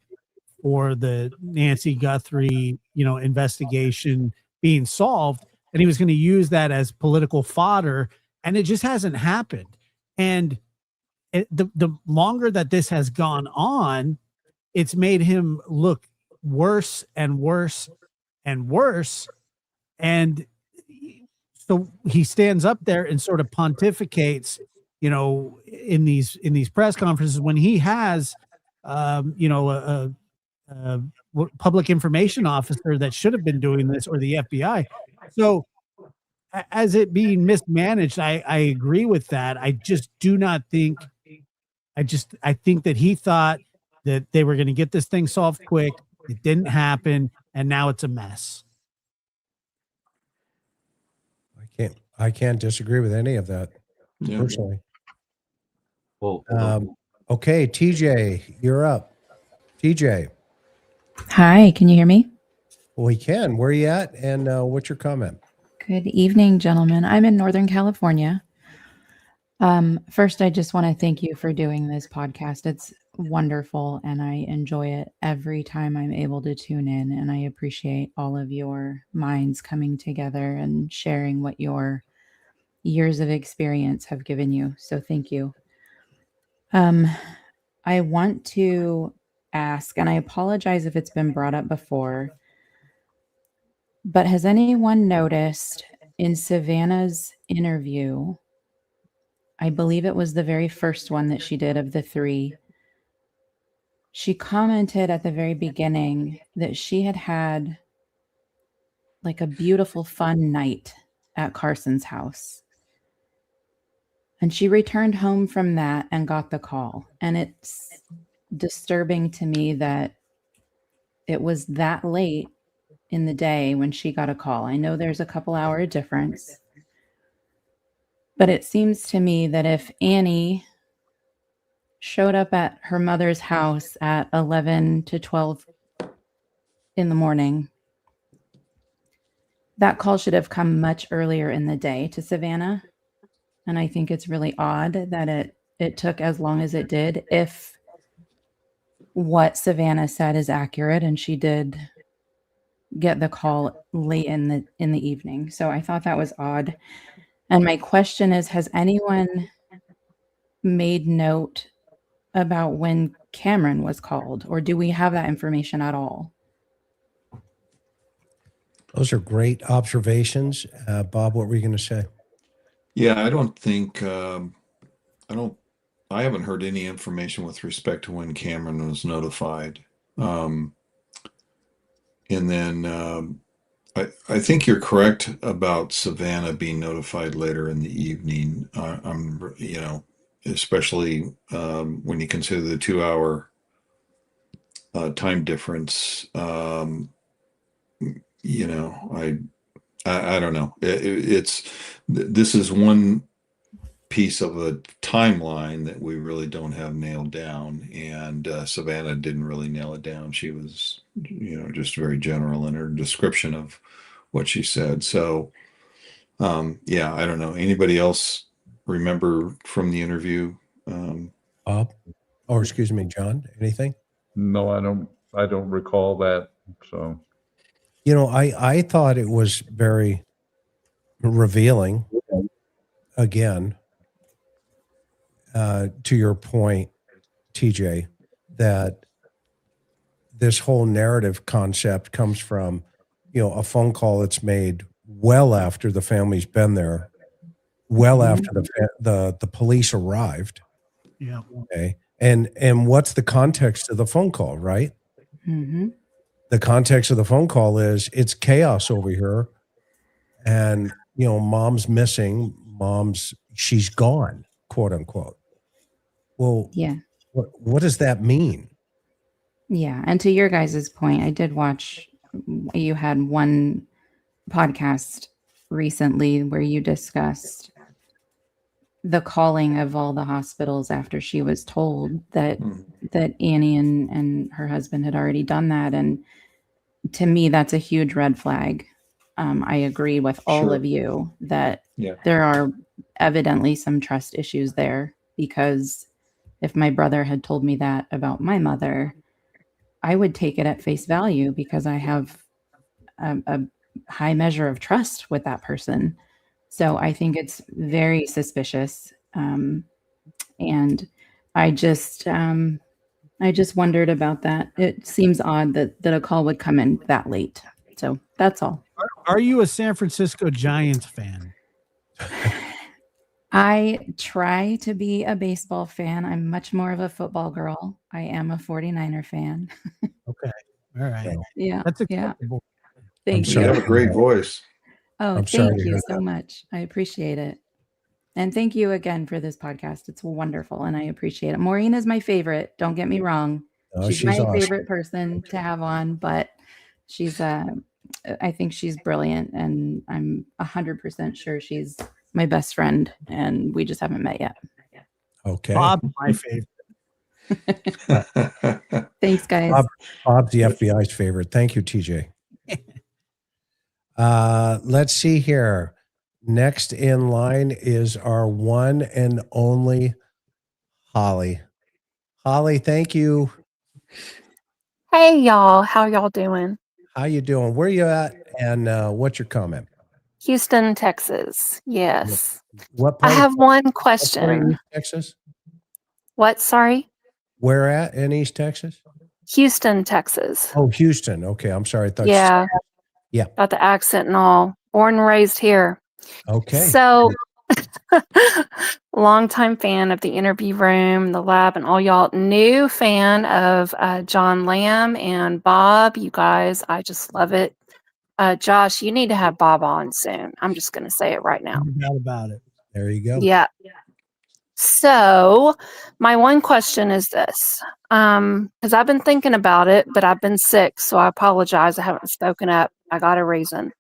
for the Nancy Guthrie, investigation being solved, and he was going to use that as political fodder, and it just hasn't happened. And the longer that this has gone on, it's made him look worse and worse and worse. And so he stands up there and sort of pontificates, in these press conferences when he has, a public information officer that should have been doing this, or the FBI. So as it being mismanaged, I agree with that. I just do not think, I think that he thought that they were going to get this thing solved quick. It didn't happen. And now it's a mess. I can't disagree with any of that, personally. Well, okay, TJ, you're up. TJ. Hi, can you hear me? We can. Where are you at? And what's your comment? Good evening, gentlemen. I'm in Northern California. First, I just want to thank you for doing this podcast. It's wonderful, and I enjoy it every time I'm able to tune in, and I appreciate all of your minds coming together and sharing what your years of experience have given you. So thank you. I want to ask, and I apologize if it's been brought up before, but has anyone noticed in Savannah's interview, I believe it was the very first one that she did of the 3, she commented at the very beginning that she had like a beautiful fun night at Carson's house. And she returned home from that and got the call. And it's disturbing to me that it was that late in the day when she got a call. I know there's a couple hour difference, but it seems to me that if Annie showed up at her mother's house at 11 to 12 in the morning, that call should have come much earlier in the day to Savannah. And I think it's really odd that it took as long as it did, if what Savannah said is accurate, and she did get the call late in the evening. So I thought that was odd. And my question is, has anyone made note about when Cameron was called, or do we have that information at all? Those are great observations. Bob, what were you going to say? Yeah, I don't think, I haven't heard any information with respect to when Cameron was notified. And then I think you're correct about Savannah being notified later in the evening. Especially when you consider the 2 hour time difference. I don't know. This is one piece of a timeline that we really don't have nailed down, and Savannah didn't really nail it down. She was, just very general in her description of what she said. So, yeah, I don't know. Anybody else remember from the interview? Bob, or excuse me, John, anything? No, I don't recall that. So, I thought it was very revealing, again, to your point, TJ, that this whole narrative concept comes from, a phone call that's made well after the family's been there, well after the police arrived. Yeah. Okay. And what's the context of the phone call, right? Mm-hmm. The context of the phone call is it's chaos over here. And, mom's missing, she's gone, quote unquote. Well, Yeah. What does that mean? Yeah. And to your guys' point, I did watch, you had one podcast recently where you discussed the calling of all the hospitals after she was told that Annie and her husband had already done that. And to me, that's a huge red flag. I agree with all of you that there are evidently some trust issues there, because if my brother had told me that about my mother, I would take it at face value because I have a high measure of trust with that person. So I think it's very suspicious. And I just wondered about that. It seems odd that a call would come in that late. So that's all. Are you a San Francisco Giants fan? I try to be a baseball fan. I'm much more of a football girl. I am a 49er fan. Okay. All right. Yeah. That's Yeah. acceptable. Thank You you. have a great voice. Oh, I'm sorry thank to you hear so that. much. I appreciate it. And thank you again for this podcast. It's wonderful and I appreciate it. Maureen is my favorite. Don't get me wrong. Oh, She's she's my awesome. favorite person to have on, but she's I think she's brilliant, and I'm 100% sure she's my best friend, and we just haven't met yet. Okay. Bob, my favorite. Thanks, guys. Bob's the FBI's favorite. Thank you, TJ. Let's see here. Next in line is our one and only Holly. Holly, thank you. Hey y'all, how y'all doing? How you doing? Where you at? And what's your comment? Houston, Texas. Yes. What I part have of, one what part of question. East Texas? What? Sorry? Where at in East Texas? Houston, Texas. Oh, Houston. Okay, I'm sorry. I thought Yeah. Yeah. Got the accent and all. Born and raised here. Okay. So, longtime fan of the interview room, the lab, and all y'all. New fan of John Lamb and Bob. You guys, I just love it. Josh, you need to have Bob on soon. I'm just going to say it right now. No doubt about it. There you go. Yeah. So, my one question is this, because I've been thinking about it, but I've been sick, so I apologize. I haven't spoken up. I got a reason.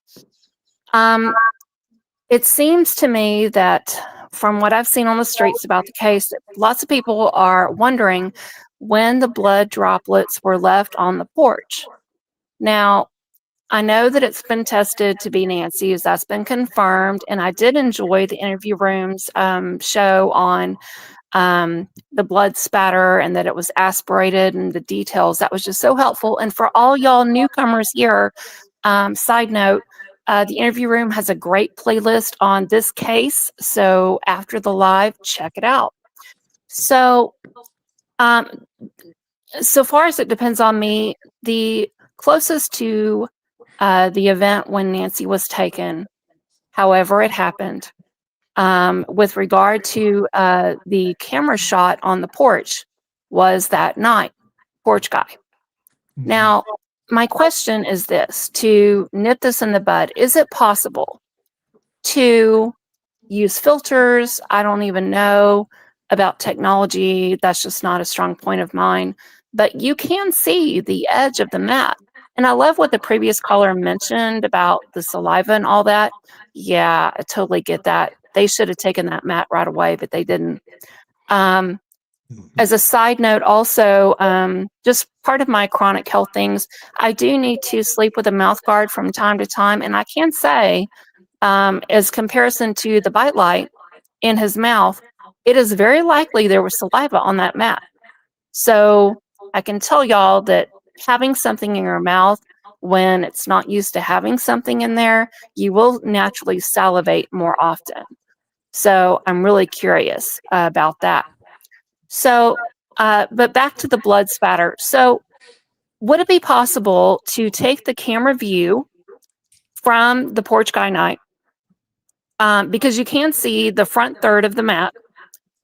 It seems to me that from what I've seen on the streets about the case, that lots of people are wondering when the blood droplets were left on the porch. Now, I know that it's been tested to be Nancy's. That's been confirmed. And I did enjoy the interview room's show on the blood spatter and that it was aspirated and the details. That was just so helpful. And for all y'all newcomers here, side note, the interview room has a great playlist on this case. So after the live, check it out. So, so far as it depends on me, the closest to the event when Nancy was taken, however it happened, with regard to the camera shot on the porch, was that night, porch guy. Now, my question is this, to nip this in the bud, is it possible to use filters? I don't even know about technology. That's just not a strong point of mine. But you can see the edge of the mat. And I love what the previous caller mentioned about the saliva and all that. Yeah, I totally get that. They should have taken that mat right away, but they didn't. As a side note, also, just part of my chronic health things, I do need to sleep with a mouth guard from time to time. And I can say, as comparison to the bite light in his mouth, it is very likely there was saliva on that mat. So I can tell y'all that having something in your mouth when it's not used to having something in there, you will naturally salivate more often. So I'm really curious about that. So, but back to the blood spatter. So would it be possible to take the camera view from the porch guy night? Because you can see the front third of the mat,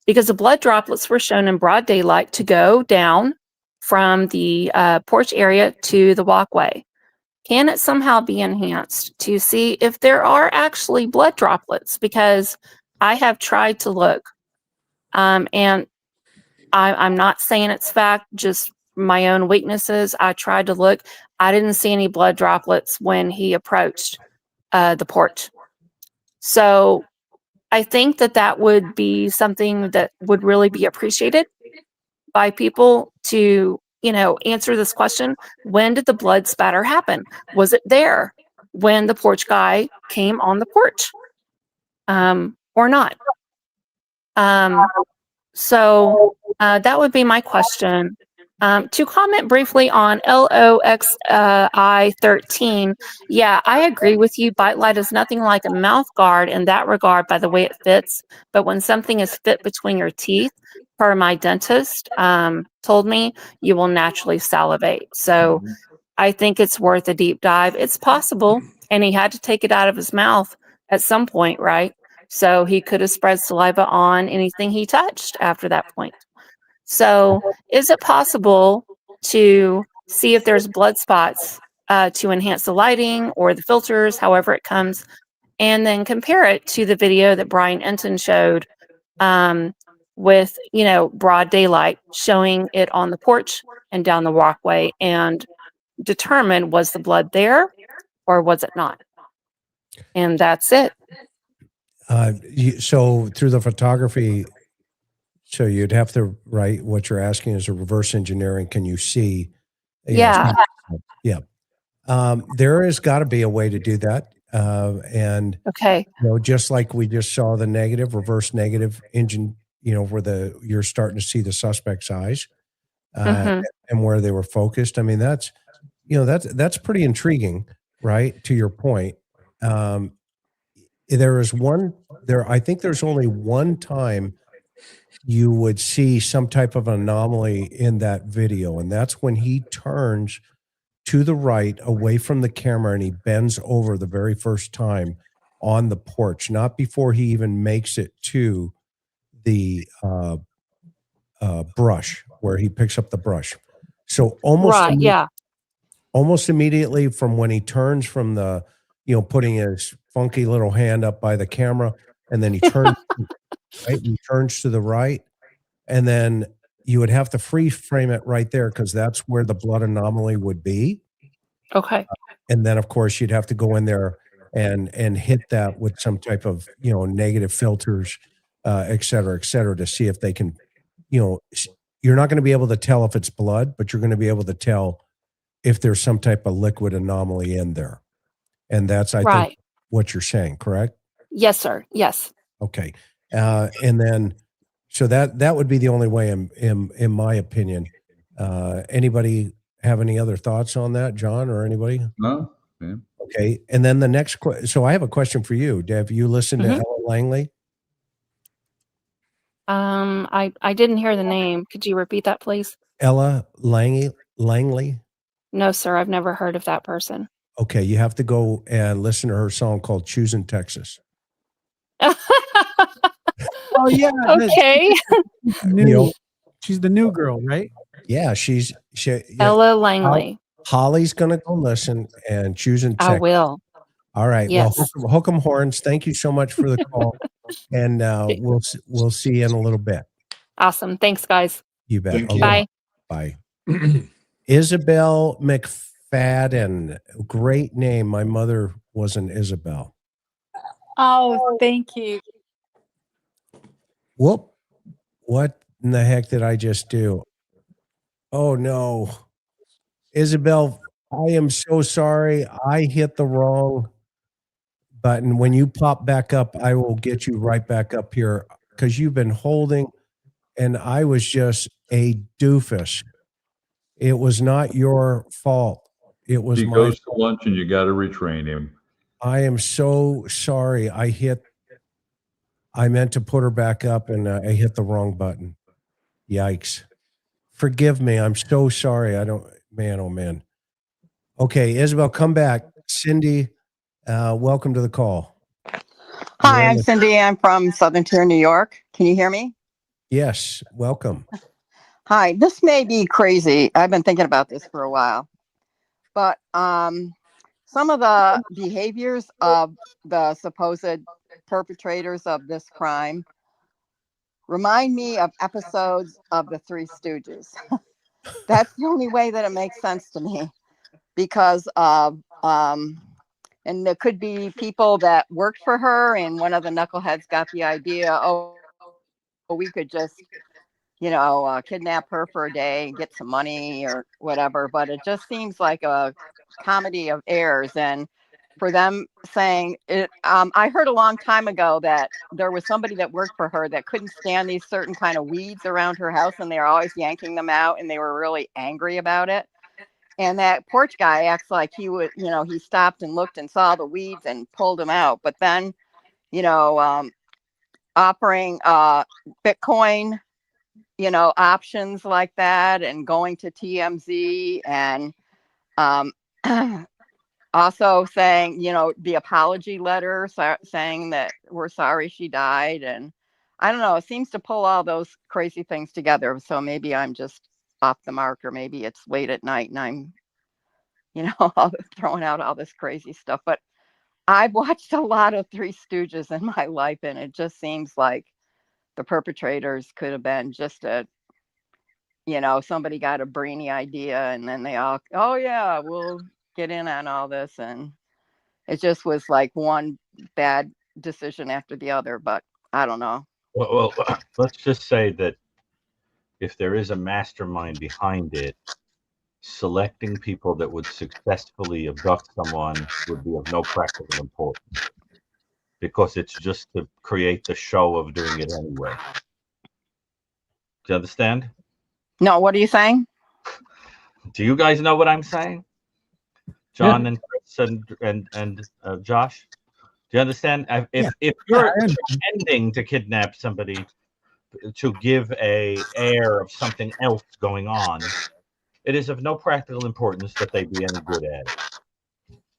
because the blood droplets were shown in broad daylight to go down from the porch area to the walkway. Can it somehow be enhanced to see if there are actually blood droplets? Because I have tried to look, and I'm not saying it's fact, just my own weaknesses. I tried to look. I didn't see any blood droplets when he approached the porch. So I think that that would be something that would really be appreciated by people to, answer this question. When did the blood spatter happen? Was it there when the porch guy came on the porch? Or not? So that would be my question. To comment briefly on LOXI 13, yeah, I agree with you. Bite light is nothing like a mouth guard in that regard by the way it fits. But when something is fit between your teeth, per my dentist told me, you will naturally salivate. So I think it's worth a deep dive. It's possible. And he had to take it out of his mouth at some point, right? So he could have spread saliva on anything he touched after that point. So is it possible to see if there's blood spots to enhance the lighting or the filters, however it comes, and then compare it to the video that Brian Enton showed with, broad daylight, showing it on the porch and down the walkway, and determine, was the blood there or was it not? And that's it. So through the photography, so you'd have to write, what you're asking is a reverse engineering. Can you see? Yeah. Yeah. There has got to be a way to do that. And okay, just like we just saw the negative, reverse negative engine, where you're starting to see the suspect's eyes and where they were focused. I mean, that's pretty intriguing, right? To your point. I think there's only one time you would see some type of anomaly in that video, and that's when he turns to the right away from the camera and he bends over the very first time on the porch, not before he even makes it to the brush where he picks up the brush. So almost immediately from when he turns from the, putting his funky little hand up by the camera, and then he turns right, he turns to the right, and then you would have to freeze frame it right there because that's where the blood anomaly would be. Okay. And then of course you'd have to go in there and hit that with some type of, negative filters, et cetera, to see if they can, you're not going to be able to tell if it's blood, but you're going to be able to tell if there's some type of liquid anomaly in there. And that's, I think, what you're saying, correct? Yes, sir. Yes. Okay. And then, so that would be the only way in my opinion. Anybody have any other thoughts on that, John, or anybody? No. Yeah. Okay. And then the next so I have a question for you. Have you listened to Ella Langley? I didn't hear the name. Could you repeat that, please? Ella Langley? No, sir. I've never heard of that person. Okay. You have to go and listen to her song called Choosing Texas. Oh yeah. Okay. She's the new girl, right? Yeah, she's Ella Langley. Holly's going to go listen and choose and I check. will. All right. Yes. Well, hook 'em horns. Thank you so much for the call. And we'll see you in a little bit. Awesome. Thanks, guys. You bet. Thank you. Aloha. Bye. Bye. Isabelle McFadden. Great name. My mother was an Isabelle. Oh, thank you. Whoop. What in the heck did I just do? Oh, no. Isabelle, I am so sorry. I hit the wrong button. When you pop back up, I will get you right back up here because you've been holding, and I was just a doofus. It was not your fault. It was He my goes to fault. lunch and you got to retrain him. I am so sorry. I meant to put her back up and I hit the wrong button. Yikes. Forgive me. I'm so sorry. Man, oh man. Okay, Isabelle, come back. Cindy, welcome to the call. Hi, I'm Cindy. I'm from Southern Tier, New York. Can you hear me? Yes, welcome. Hi, this may be crazy. I've been thinking about this for a while. But some of the behaviors of the supposed perpetrators of this crime remind me of episodes of the Three Stooges. That's the only way that it makes sense to me, because of and there could be people that worked for her, and one of the knuckleheads got the idea, oh, we could just, kidnap her for a day and get some money or whatever. But it just seems like a comedy of errors. And for them saying it, I heard a long time ago that there was somebody that worked for her that couldn't stand these certain kind of weeds around her house, and they were always yanking them out, and they were really angry about it. And that porch guy acts like he would, he stopped and looked and saw the weeds and pulled them out. But then, offering Bitcoin, options like that, and going to TMZ, and also saying, the apology letter saying that we're sorry she died. And I don't know, it seems to pull all those crazy things together. So maybe I'm just off the mark, or maybe it's late at night and I'm, throwing out all this crazy stuff. But I've watched a lot of Three Stooges in my life, and it just seems like the perpetrators could have been just somebody got a brainy idea, and then they all, oh yeah, we'll get in on all this. And it just was like one bad decision after the other. But I don't know. Well, let's just say that if there is a mastermind behind it, selecting people that would successfully abduct someone would be of no practical importance, because it's just to create the show of doing it anyway. Do you understand? No, what are you saying? Do you guys know what I'm saying? John and Chris and Josh? Do you understand? If you're pretending to kidnap somebody to give a air of something else going on, it is of no practical importance that they be any good at it.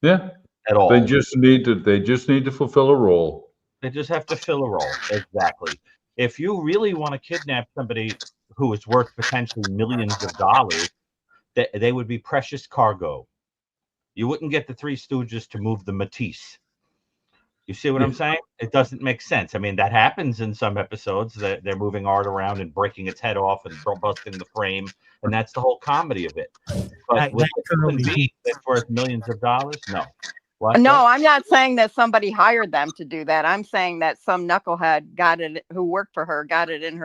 Yeah. At all. They just need to fulfill a role. They just have to fill a role. Exactly. If you really want to kidnap somebody who is worth potentially millions of dollars, they would be precious cargo. You wouldn't get the Three Stooges to move the Matisse. You see what I'm saying? It doesn't make sense. I mean, that happens in some episodes, that they're moving art around and breaking its head off and busting the frame, and that's the whole comedy of it. But with a human being that's worth millions of dollars, no. What? No, I'm not saying that somebody hired them to do that. I'm saying that some knucklehead who worked for her got it in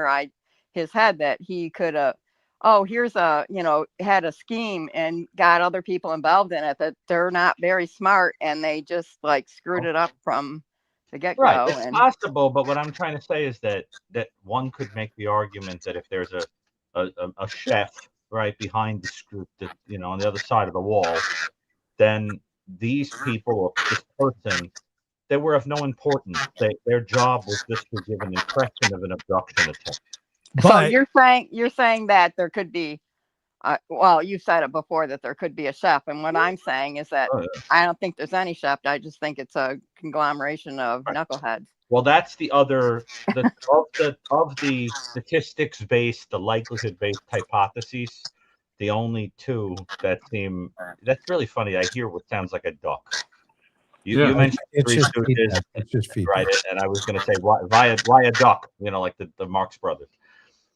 his head that he could had a scheme and got other people involved in it, that they're not very smart, and they just like screwed it up from the get-go. Right, it's possible, but what I'm trying to say is that one could make the argument that if there's a chef right behind the script, on the other side of the wall, then these people, or this person, they were of no importance. Their job was just to give an impression of an abduction attempt. So you're saying that there could be, you said it before, that there could be a chef, and what I'm saying is that I don't think there's any chef. I just think it's a conglomeration of knuckleheads. Well, that's the other of the statistics based, the likelihood based hypotheses. the only two that seem, that's really funny. I hear what sounds like a duck. You mentioned It's Three just Stooges, feedback. It's just feedback. right? And I was going to say why a duck? You know, like the Marx Brothers.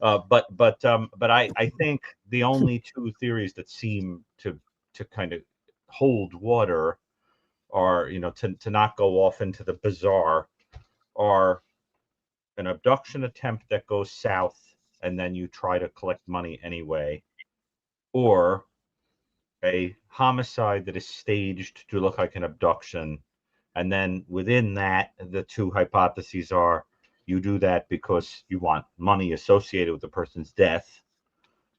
But I think the only two theories that seem to kind of hold water, are, you know, to not go off into the bizarre, are an abduction attempt that goes south and then you try to collect money anyway, or a homicide that is staged to look like an abduction. And then within that, the two hypotheses are you do that because you want money associated with the person's death.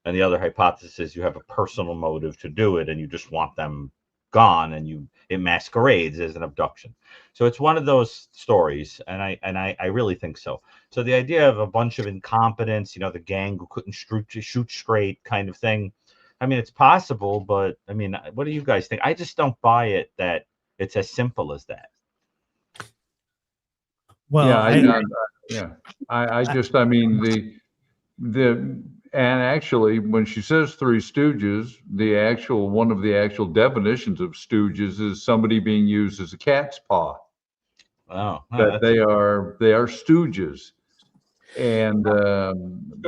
And the other hypothesis, you have a personal motive to do it and you just want them gone, and it masquerades as an abduction. So it's one of those stories, and I really think so. So the idea of a bunch of incompetence, you know, the gang who couldn't shoot straight kind of thing, I mean, it's possible, but I mean, what do you guys think? I just don't buy it that it's as simple as that. Well, I mean, and actually, when she says Three Stooges, one of the actual definitions of stooges is somebody being used as a cat's paw. Oh, that they are stooges, and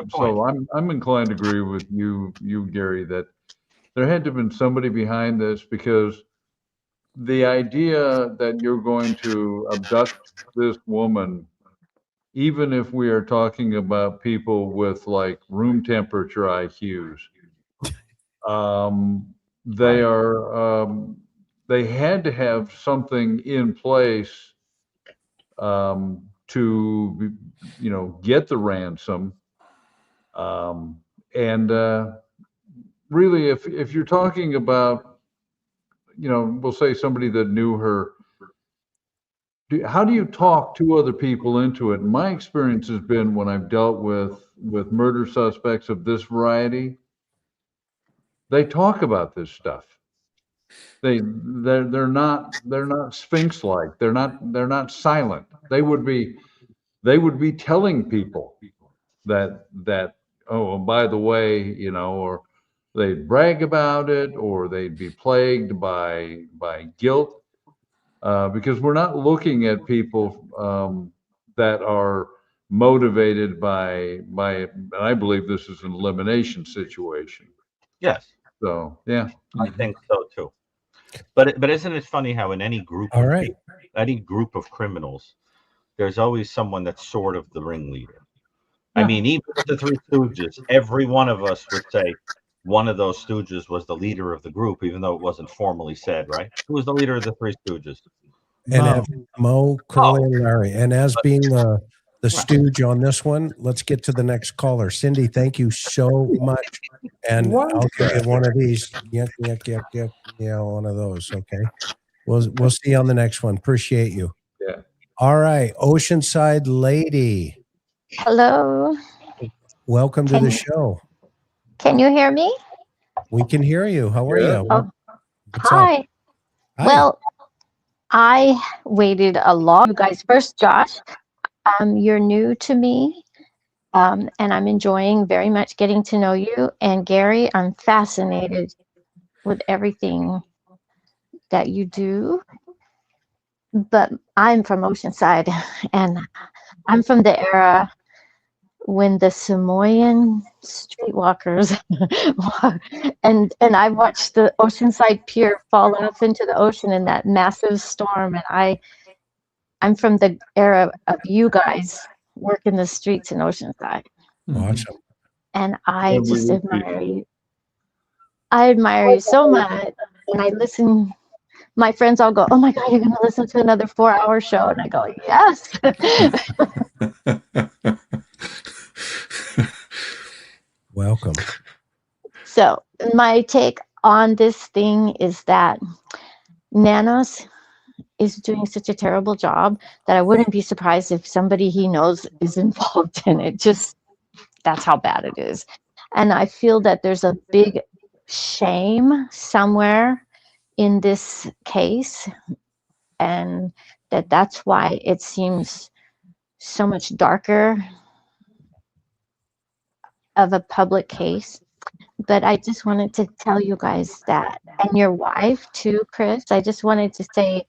so I'm inclined to agree with you, Gary, that there had to have been somebody behind this, because the idea that you're going to abduct this woman, even if we are talking about people with like room temperature IQs, they had to have something in place to, you know, get the ransom. And really, if you're talking about, you know, we'll say somebody that knew her, how do you talk two other people into it? My experience has been, when I've dealt with murder suspects of this variety, they talk about this stuff. They're not Sphinx like. They're not silent. They would be telling people that, oh, and by the way, you know, or they'd brag about it, or they'd be plagued by guilt. Because we're not looking at people that are motivated by, and I believe this is an elimination situation. Yes. So, yeah. I think so too. But isn't it funny how in any group of criminals, there's always someone that's sort of the ringleader. I mean, even with the Three Stooges, every one of us would say one of those stooges was the leader of the group, even though it wasn't formally said, right? Who was the leader of the Three Stooges? And Mo, Curly, and Larry. And as being the stooge on this one, let's get to the next caller. Cindy, thank you so much. And I'll give you one of these. Yuck, yuck, yuck, yuck. Yeah, one of those. Okay. We'll see you on the next one. Appreciate you. Yeah. All right. Oceanside Lady. Hello. Welcome to the show. Can you hear me? We can hear you. How are you? Oh, hi. Hi. Well, I waited a long. You guys, first, Josh, you're new to me, and I'm enjoying very much getting to know you. And Gary, I'm fascinated with everything that you do. But I'm from Oceanside, and I'm from the era when the Samoan streetwalkers and I watched the Oceanside Pier fall off into the ocean in that massive storm, and I'm from the era of you guys working the streets in Oceanside. Awesome. And I just admire you. I admire you so much. And I listen, my friends all go, "Oh my God, you're going to listen to another 4-hour show." And I go, "Yes." Welcome. So my take on this thing is that Nanos is doing such a terrible job that I wouldn't be surprised if somebody he knows is involved in it. Just that's how bad it is. And I feel that there's a big shame somewhere in this case, and that's why it seems so much darker of a public case. but I just wanted to tell you guys that, and your wife too, Chris. I just wanted to say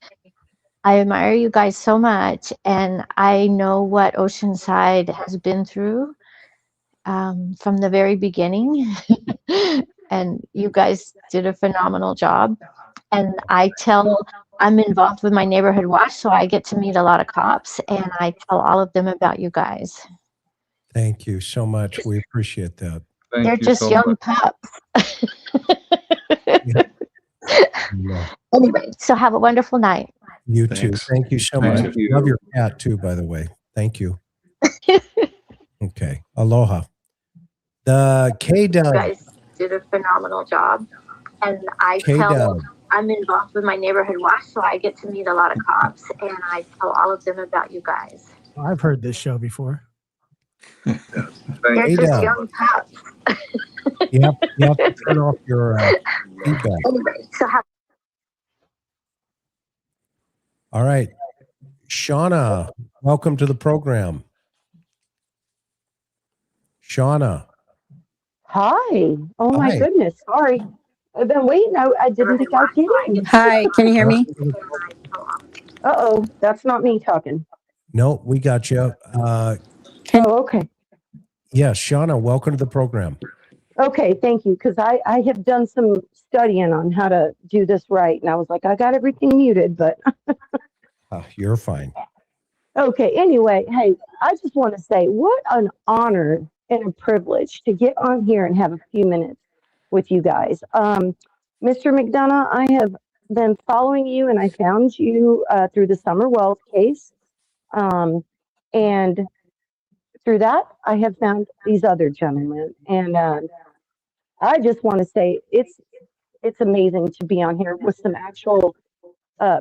I admire you guys so much, and I know what Oceanside has been through from the very beginning, and you guys did a phenomenal job. And I'm involved with my neighborhood watch, so I get to meet a lot of cops, and I tell all of them about you guys. Thank you so much. We appreciate that. Thank They're you just so young much. pups. Yeah. Anyway, so have a wonderful night. You too. Thanks. Thank you so Thank much. you. Love your cat too, by the way. Thank you. Okay. Aloha. The K You Dub. guys did a phenomenal job, and K-Dub. I'm involved with my neighborhood watch, so I get to meet a lot of cops, and I tell all of them about you guys. I've heard this show before. They're Hey, just Dub. young pups. You have to turn off your feedback. Anyway, so have All right. Shauna, welcome to the program. Shauna. Hi. Oh my Hi. goodness. Sorry. I've been waiting. I didn't think I'd get in. Hi, can you hear me? Uh-oh, that's not me talking. No, we got you. Oh, okay. Yes, Shauna, welcome to the program. Okay, thank you. Because I have done some studying on how to do this right. And I was like, I got everything muted, but You're fine. okay. Anyway, hey, I just want to say what an honor and a privilege to get on here and have a few minutes with you guys. Mr. McDonough, I have been following you, and I found you through the Summer Wells case. And through that, I have found these other gentlemen. And I just want to say it's amazing to be on here with some actual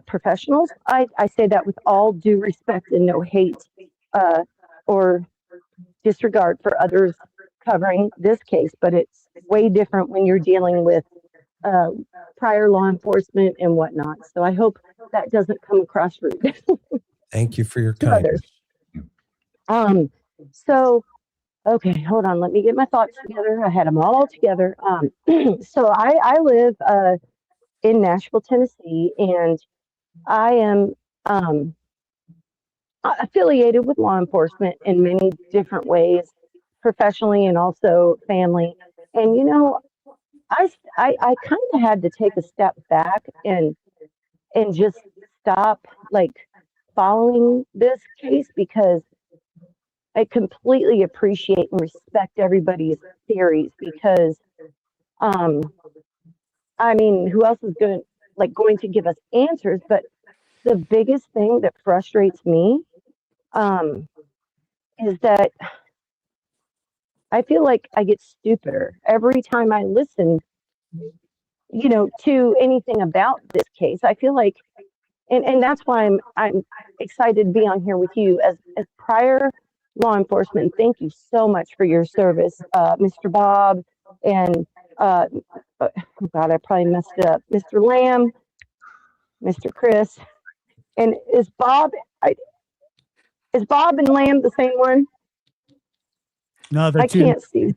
professionals. I say that with all due respect and no hate or disregard for others covering this case, but it's way different when you're dealing with prior law enforcement and whatnot. So I hope that doesn't come across rude. Thank you for your to kindness. others. So, okay, hold on. Let me get my thoughts together. I had them all together. So I live in Nashville, Tennessee, and I am affiliated with law enforcement in many different ways, professionally and also family. And you know, I kind of had to take a step back and just stop like following this case because I completely appreciate and respect everybody's theories because I mean, who else is going to give us answers? But the biggest thing that frustrates me is that I feel like I get stupider every time I listen, you know, to anything about this case. I feel like, and that's why I'm excited to be on here with you as prior law enforcement. Thank you so much for your service, Mr. Bob, and oh God, I probably messed it up, Mr. Lamb, Mr. Chris, and is Bob and Lamb the same one? No, they're I two. can't see.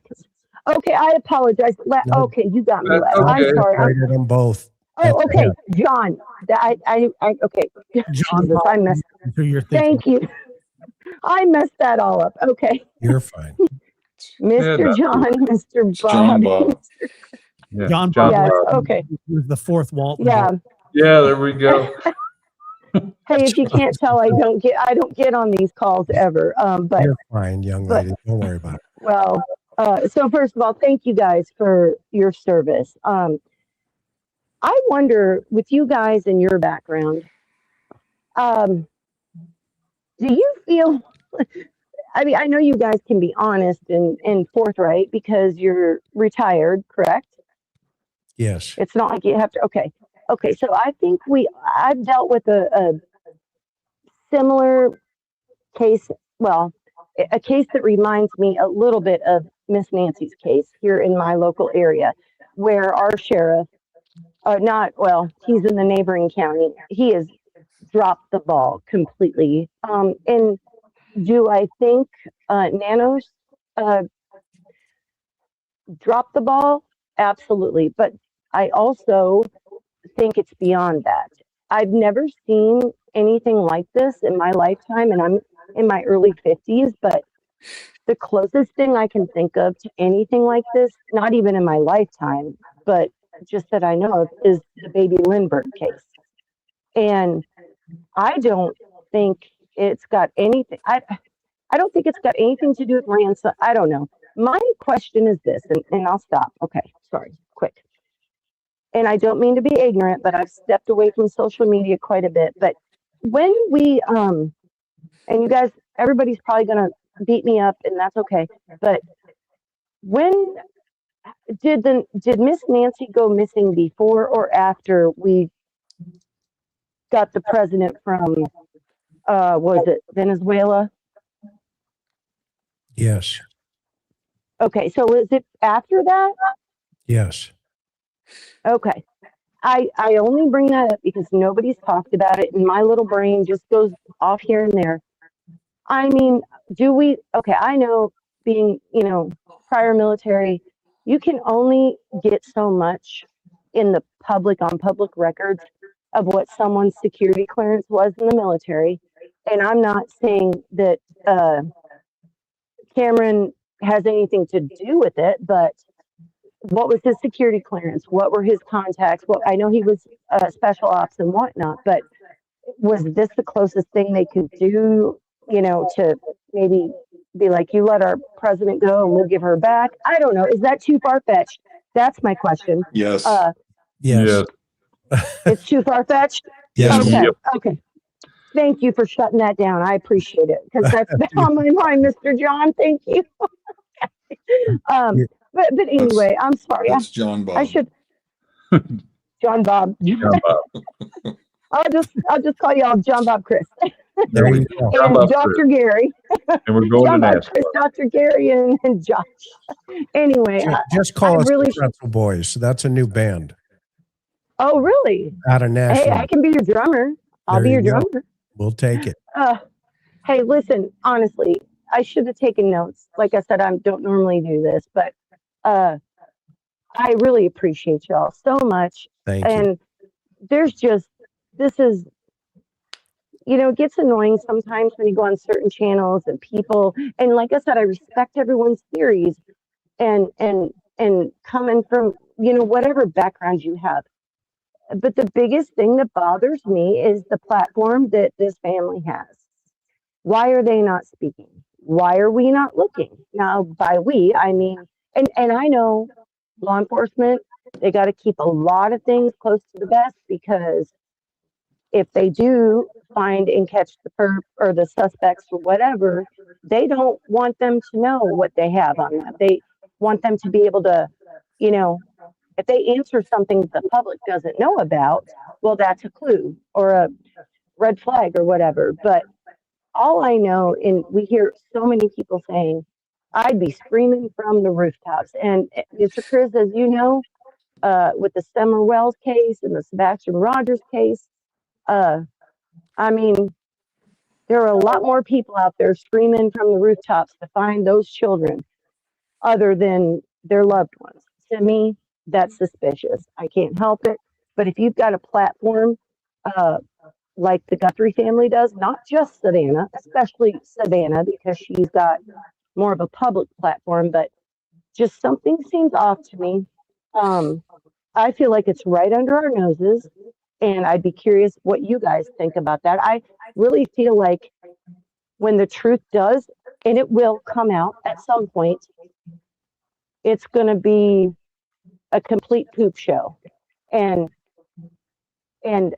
Okay, I apologize. Okay, you got me. That's I'm okay. sorry. Separated them both. Oh, okay, Yeah. John. I okay. John Jesus, I messed. who you're thinking. Thank you. I messed that all up. Okay. You're fine. Mr. John, Mr. Bob. John Bob. Yeah, John Yes, Bob okay. was the fourth Walton. Yeah. Yeah, there we go. Hey, if you can't tell, I don't get on these calls ever. But You're fine, young lady. Don't worry about it. well, so first of all, thank you guys for your service. I wonder, with you guys and your background, do you feel? I mean, I know you guys can be honest and forthright because you're retired, correct? Yes. It's not like you have to. Okay. So I think I've dealt with a similar case. Well, a case that reminds me a little bit of Miss Nancy's case here in my local area, where our sheriff, he's in the neighboring county. He has dropped the ball completely. And do I think Nanos dropped the ball? absolutely. But I also think it's beyond that. I've never seen anything like this in my lifetime, and I'm in my early 50s, but the closest thing I can think of to anything like this, not even in my lifetime, but just that I know of, is the baby Lindbergh case. And I don't think it's got anything, I don't think it's got anything to do with ransom. I don't know. My question is this, and I'll stop. Okay, sorry, quick. And I don't mean to be ignorant, but I've stepped away from social media quite a bit. But when we, and you guys, everybody's probably going to beat me up, and that's okay. But when did Miss Nancy go missing, before or after we got the president from, was it Venezuela? Yes. Okay, so was it after that? Yes. Okay. I only bring that up because nobody's talked about it, and my little brain just goes off here and there. I mean, okay, I know, being, prior military, you can only get so much in the public, on public records, of what someone's security clearance was in the military. And I'm not saying that Cameron has anything to do with it, but what was his security clearance? What were his contacts? Well, I know he was special ops and whatnot, but was this the closest thing they could do, to maybe be like, you let our president go and we'll give her back? I don't know. Is that too far-fetched? That's my question. Yes. Yes. It's too far-fetched? Yes. Okay. Yep. Okay. Thank you for shutting that down. I appreciate it, because that's been on my mind, Mr. John. Thank you. But anyway, I'm sorry. That's John Bob. I should. John Bob. John Bob. I'll just call y'all John Bob Chris. There you go. John And Bob Dr. Chris. Gary. And we're going John to Bob NASCAR. Chris, Dr. Gary, and Josh. Anyway, Just call I us really the Pretzel Boys. That's a new band oh, really? out of Hey, Nashville. I can be your drummer. I'll There be you your go. drummer. We'll take it. Hey, listen, honestly, I should have taken notes. Like I said, I don't normally do this, but I really appreciate y'all so much. Thank you. And there's just, this is, it gets annoying sometimes when you go on certain channels and people, and like I said, I respect everyone's theories and coming from, whatever background you have. But the biggest thing that bothers me is the platform that this family has. Why are they not speaking? Why are we not looking? Now, by we, I mean, and I know law enforcement, they got to keep a lot of things close to the vest, because if they do find and catch the perp or the suspects or whatever, they don't want them to know what they have on them. They want them to be able to, if they answer something the public doesn't know about, well, that's a clue or a red flag or whatever. But all I know, and we hear so many people saying, I'd be screaming from the rooftops. And Mr. Chris, as you know, with the Summer Wells case and the Sebastian Rogers case, I mean, there are a lot more people out there screaming from the rooftops to find those children other than their loved ones. To me, that's suspicious. I can't help it. But if you've got a platform like the Guthrie family does, not just Savannah, especially Savannah, because she's got more of a public platform, but just something seems off to me. I feel like it's right under our noses, and I'd be curious what you guys think about that. I really feel like when the truth does, and it will come out at some point, it's going to be a complete poop show. And I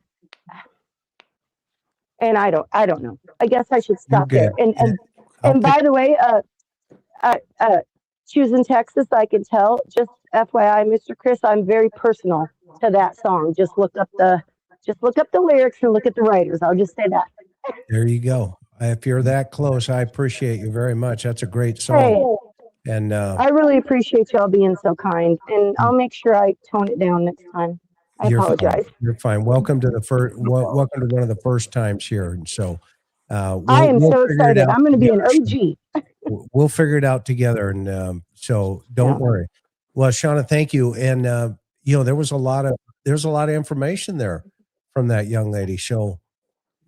don't know. I guess I should stop there. And by the way, choosing Texas, I can tell. Just FYI, Mr. Chris, I'm very personal to that song. Just look up the lyrics and look at the writers. I'll just say that. There you go. If you're that close, I appreciate you very much. That's a great song. Hey, And I really appreciate y'all being so kind, and I'll make sure I tone it down next time. I apologize. You're fine. Welcome to the first. Welcome to one of the first times here. And so, I am so excited. I'm going to be an OG. We'll figure it out together. And so, don't worry. Well, Shauna, thank you. And there's a lot of information there from that young lady. So,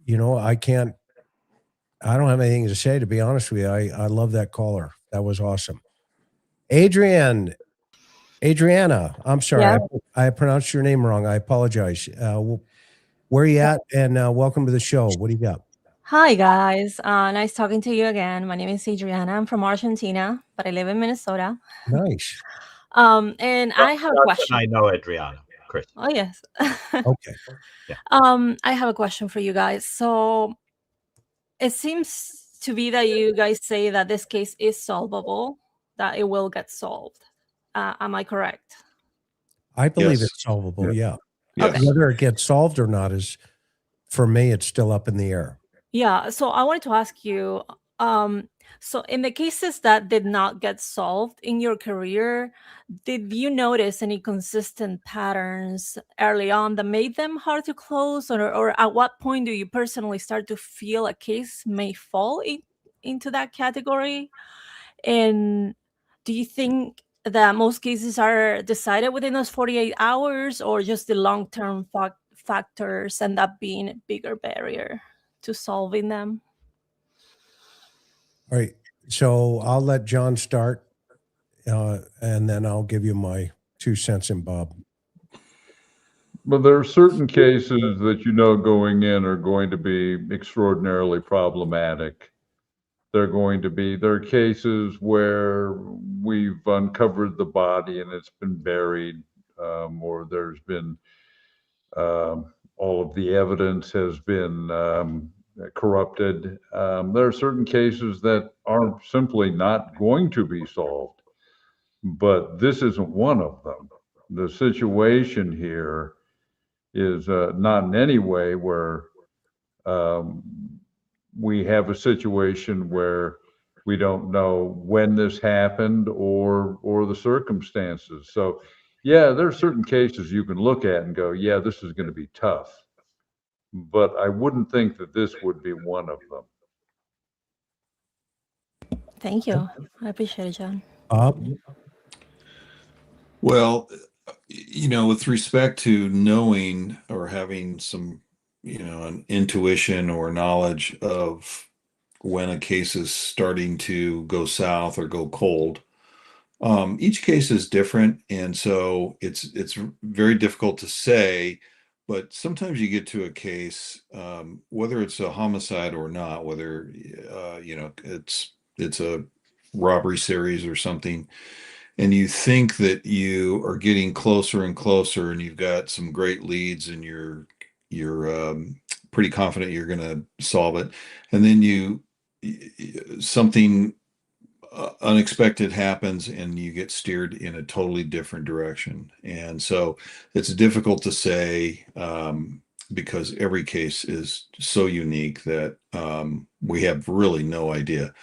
I don't have anything to say, to be honest with you. I love that caller. That was awesome. Adriana, I'm sorry. Yeah. I pronounced your name wrong. I apologize. Where are you at? And welcome to the show. What do you got? Hi, guys. Nice talking to you again. My name is Adriana. I'm from Argentina, but I live in Minnesota. Nice. And I have a question. I know Adriana, Chris. Oh, yes. Okay. Yeah. I have a question for you guys. So it seems to be that you guys say that this case is solvable, that it will get solved. Am I correct? I believe Yes. it's solvable. Yeah. Yes. Whether it gets solved or not is, for me, it's still up in the air. Yeah. So I wanted to ask you, so in the cases that did not get solved in your career, did you notice any consistent patterns early on that made them hard to close? Or at what point do you personally start to feel a case may fall into that category? And do you think that most cases are decided within those 48 hours, or just the long-term factors end up being a bigger barrier to solving them? All right. So I'll let John start, and then I'll give you my 2 cents in Bob. But there are certain cases that going in are going to be extraordinarily problematic. There are cases where we've uncovered the body and it's been buried, or there's been all of the evidence has been corrupted. There are certain cases that are simply not going to be solved, but this isn't one of them. The situation here is not in any way where we have a situation where we don't know when this happened or the circumstances. So, yeah, there are certain cases you can look at and go, yeah, this is going to be tough. But I wouldn't think that this would be one of them. Thank you. I appreciate it, John. Well, with respect to knowing or having some, an intuition or knowledge of when a case is starting to go south or go cold, each case is different. And so it's very difficult to say, but sometimes you get to a case, whether it's a homicide or not, whether, it's a robbery series or something, and you think that you are getting closer and closer, and you've got some great leads, and you're pretty confident you're going to solve it, and then something unexpected happens, and you get steered in a totally different direction. And so it's difficult to say, because every case is so unique that we have really no idea.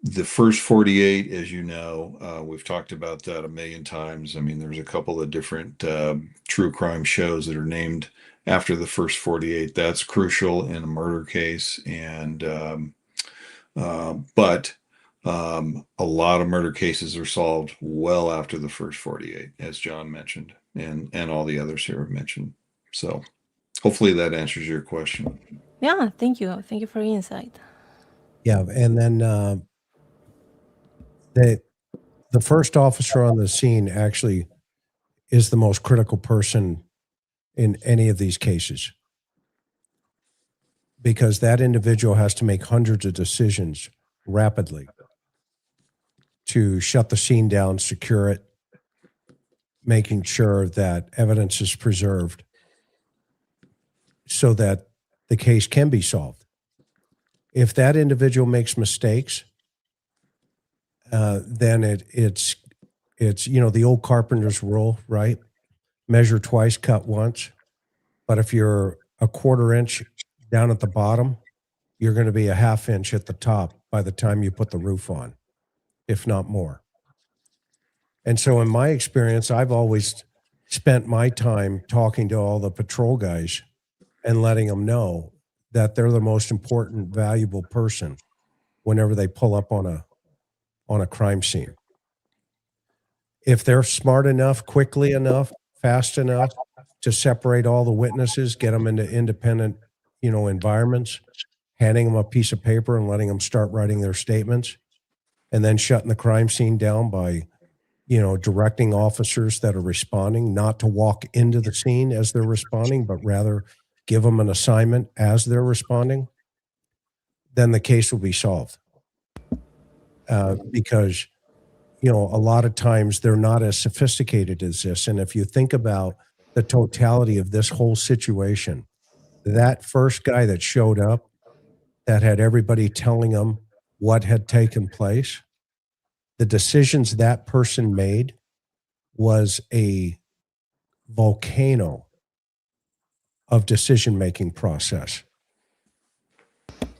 The first 48, as you know, we've talked about that a million times. I mean, there's a couple of different true crime shows that are named after the first 48. That's crucial in a murder case. And but a lot of murder cases are solved well after the first 48, as John mentioned, and all the others here have mentioned. So hopefully that answers your question. Yeah, thank you. Thank you for your insight. Yeah, and then the first officer on the scene actually is the most critical person in any of these cases, because that individual has to make hundreds of decisions rapidly to shut the scene down, secure it, making sure that evidence is preserved so that the case can be solved. If that individual makes mistakes, then it's the old carpenter's rule, right? Measure twice, cut once. But if you're a quarter inch down at the bottom, you're going to be a half inch at the top by the time you put the roof on, if not more. And so in my experience, I've always spent my time talking to all the patrol guys and letting them know that they're the most important, valuable person whenever they pull up on a crime scene. if they're smart enough, quickly enough, fast enough to separate all the witnesses, get them into independent, environments, handing them a piece of paper and letting them start writing their statements, and then shutting the crime scene down by, directing officers that are responding not to walk into the scene as they're responding, but rather give them an assignment as they're responding, then the case will be solved. Because, a lot of times they're not as sophisticated as this. And if you think about the totality of this whole situation, that first guy that showed up that had everybody telling him what had taken place, the decisions that person made was a volcano of decision-making process.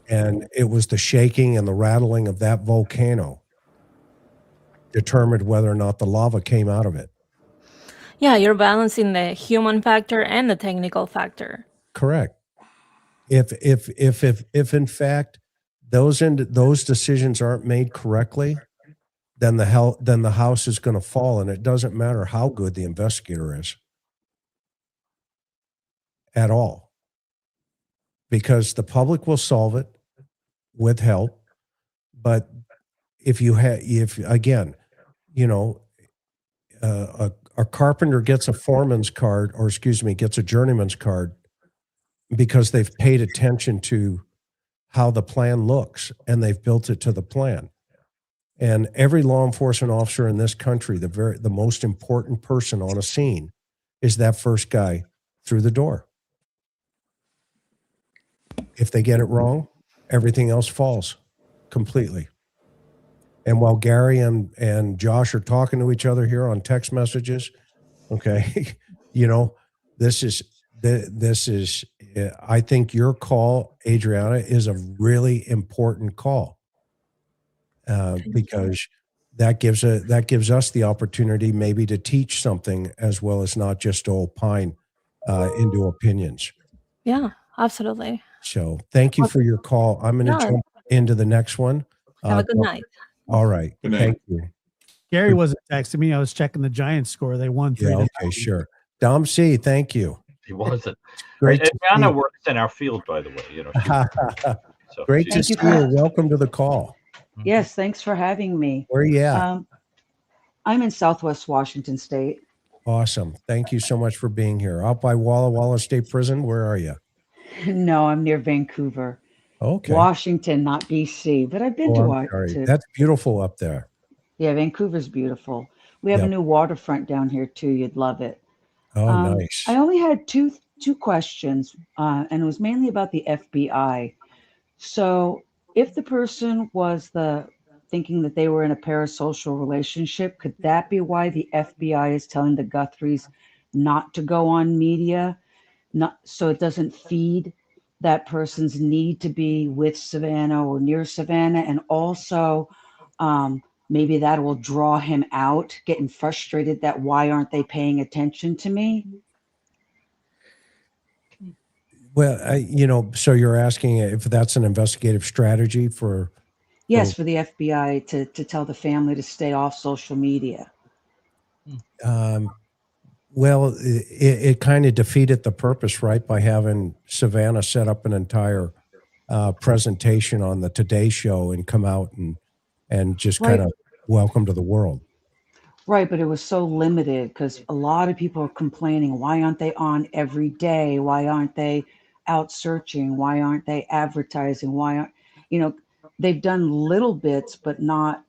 And it was the shaking and the rattling of that volcano determined whether or not the lava came out of it. Yeah, you're balancing the human factor and the technical factor. Correct. If in fact those decisions aren't made correctly, then the house is going to fall, and it doesn't matter how good the investigator is at all, because the public will solve it with help. But if again, a carpenter gets a foreman's card, or gets a journeyman's card because they've paid attention to how the plan looks and they've built it to the plan. And every law enforcement officer in this country, the most important person on a scene is that first guy through the door. If they get it wrong, everything else falls completely. And while Gary and Josh are talking to each other here on text messages, okay, this is, I think your call, Adriana, is a really important call. Because that gives us the opportunity maybe to teach something as well as not just to opine into opinions. Yeah, absolutely. So thank you for your call. I'm going to jump into the next one. Have a good night. All right. Good night. Thank you. Gary wasn't texting me. I was checking the Giants score. They won 3-0. Yeah, okay, sure. Dom C, thank you. He wasn't. Great to Adriana see you. works in our field, by the way. Great to see you. Welcome to the call. Yes, thanks for having me. Where are you at? I'm in Southwest Washington State. Awesome. Thank you so much for being here. Out by Walla Walla State Prison. Where are you? No, I'm near Vancouver. Okay. Washington, not BC, but I've been to I'm Washington. sorry. That's beautiful up there. Yeah, Vancouver's beautiful. We have a new waterfront down here too. You'd love it. Oh, nice. I only had two questions, and it was mainly about the FBI. So if the person was thinking that they were in a parasocial relationship, could that be why the FBI is telling the Guthries not to go on media, so it doesn't feed that person's need to be with Savannah or near Savannah? And also maybe that will draw him out, getting frustrated that why aren't they paying attention to me? Well, so you're asking if that's an investigative strategy for... Yes, for the FBI to tell the family to stay off social media. Well, it kind of defeated the purpose, right? By having Savannah set up an entire presentation on the Today Show and come out and just kind of welcome to the world. Right, but it was so limited because a lot of people are complaining, why aren't they on every day? Why aren't they out searching? Why aren't they advertising? Why aren't, they've done little bits, but not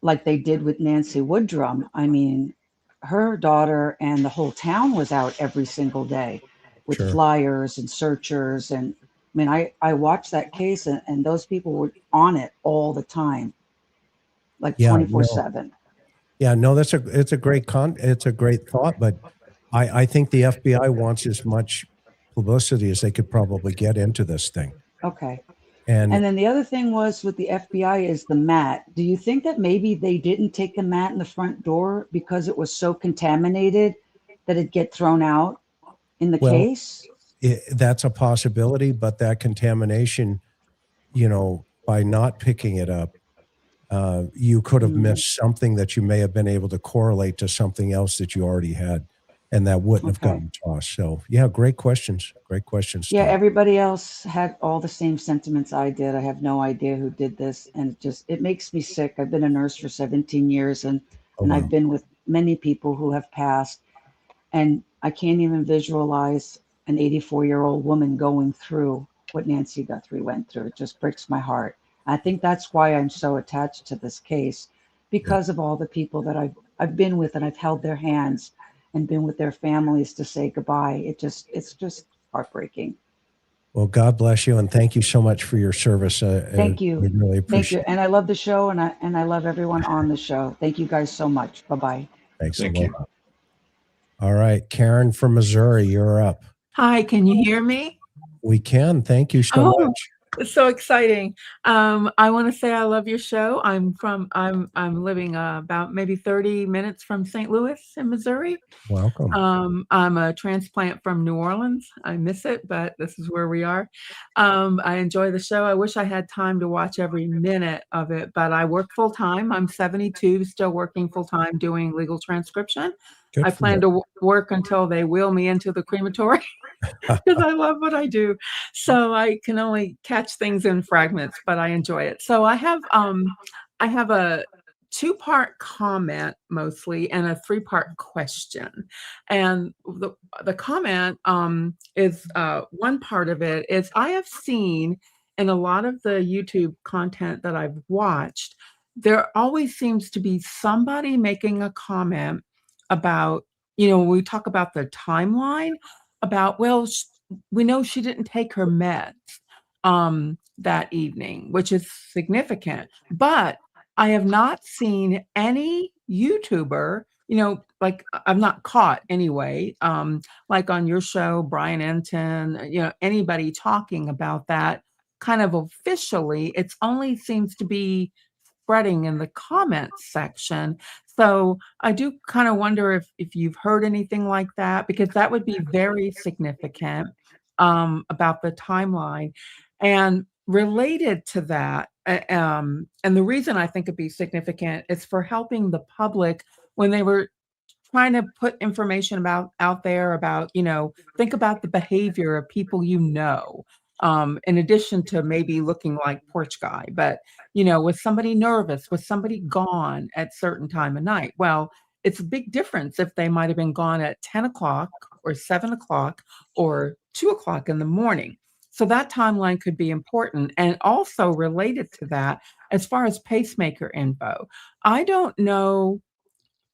like they did with Nancy Woodrum. I mean, her daughter and the whole town was out every single day with flyers and searchers. And I mean, I watched that case and those people were on it all the time, like 24/7. Yeah, no, it's a great thought, but I think the FBI wants as much publicity as they could probably get into this thing. Okay. And then the other thing was with the FBI is the mat. Do you think that maybe they didn't take the mat in the front door because it was so contaminated that it'd get thrown out in the case? That's a possibility, but that contamination, by not picking it up, you could have Mm. missed something that you may have been able to correlate to something else that you already had, and that wouldn't have Okay. gotten tossed. So yeah, great questions. Great questions, Yeah, Tom. everybody else had all the same sentiments I did. I have no idea who did this, and it makes me sick. I've been a nurse for 17 years, and Oh, and wow. I've been with many people who have passed, and I can't even visualize an 84-year-old woman going through what Nancy Guthrie went through. It just breaks my heart. I think that's why I'm so attached to this case, because of all the people that I've been with, and I've held their hands and been with their families to say goodbye. It's just heartbreaking. Well, God bless you, and thank you so much for your service. Thank We you. really Thank you. appreciate it. And I love the show, and I love everyone on the show. Thank you guys so much. Bye-bye. Thanks Thank a you. lot. All right, Karen from Missouri, you're up. Hi, can you hear me? We can. Thank you so Oh, much. it's so exciting. I want to say I love your show. I'm living about maybe 30 minutes from St. Louis in Missouri. Welcome. I'm a transplant from New Orleans. I miss it, but this is where we are. I enjoy the show. I wish I had time to watch every minute of it, but I work full time. I'm 72, still working full time doing legal transcription. Good I for plan you. to work until they wheel me into the crematory because I love what I do. So I can only catch things in fragments, but I enjoy it. So I have a two-part comment mostly and a three-part question. And the comment is one part of it is I have seen in a lot of the YouTube content that I've watched, there always seems to be somebody making a comment about, when we talk about the timeline, about, well, we know she didn't take her meds that evening, which is significant. But I have not seen any YouTuber, like I've not caught anyway, like on your show, Brian Enton, anybody talking about that kind of officially. It's only seems to be spreading in the comments section. So I do kind of wonder if you've heard anything like that, because that would be very significant about the timeline. And related to that, and the reason I think it'd be significant is for helping the public when they were trying to put information out there about, think about the behavior of people in addition to maybe looking like porch guy, but was somebody nervous? Was somebody gone at certain time of night? Well, it's a big difference if they might have been gone at 10 o'clock or 7 o'clock or 2 o'clock in the morning. So that timeline could be important. And also related to that, as far as pacemaker info, I don't know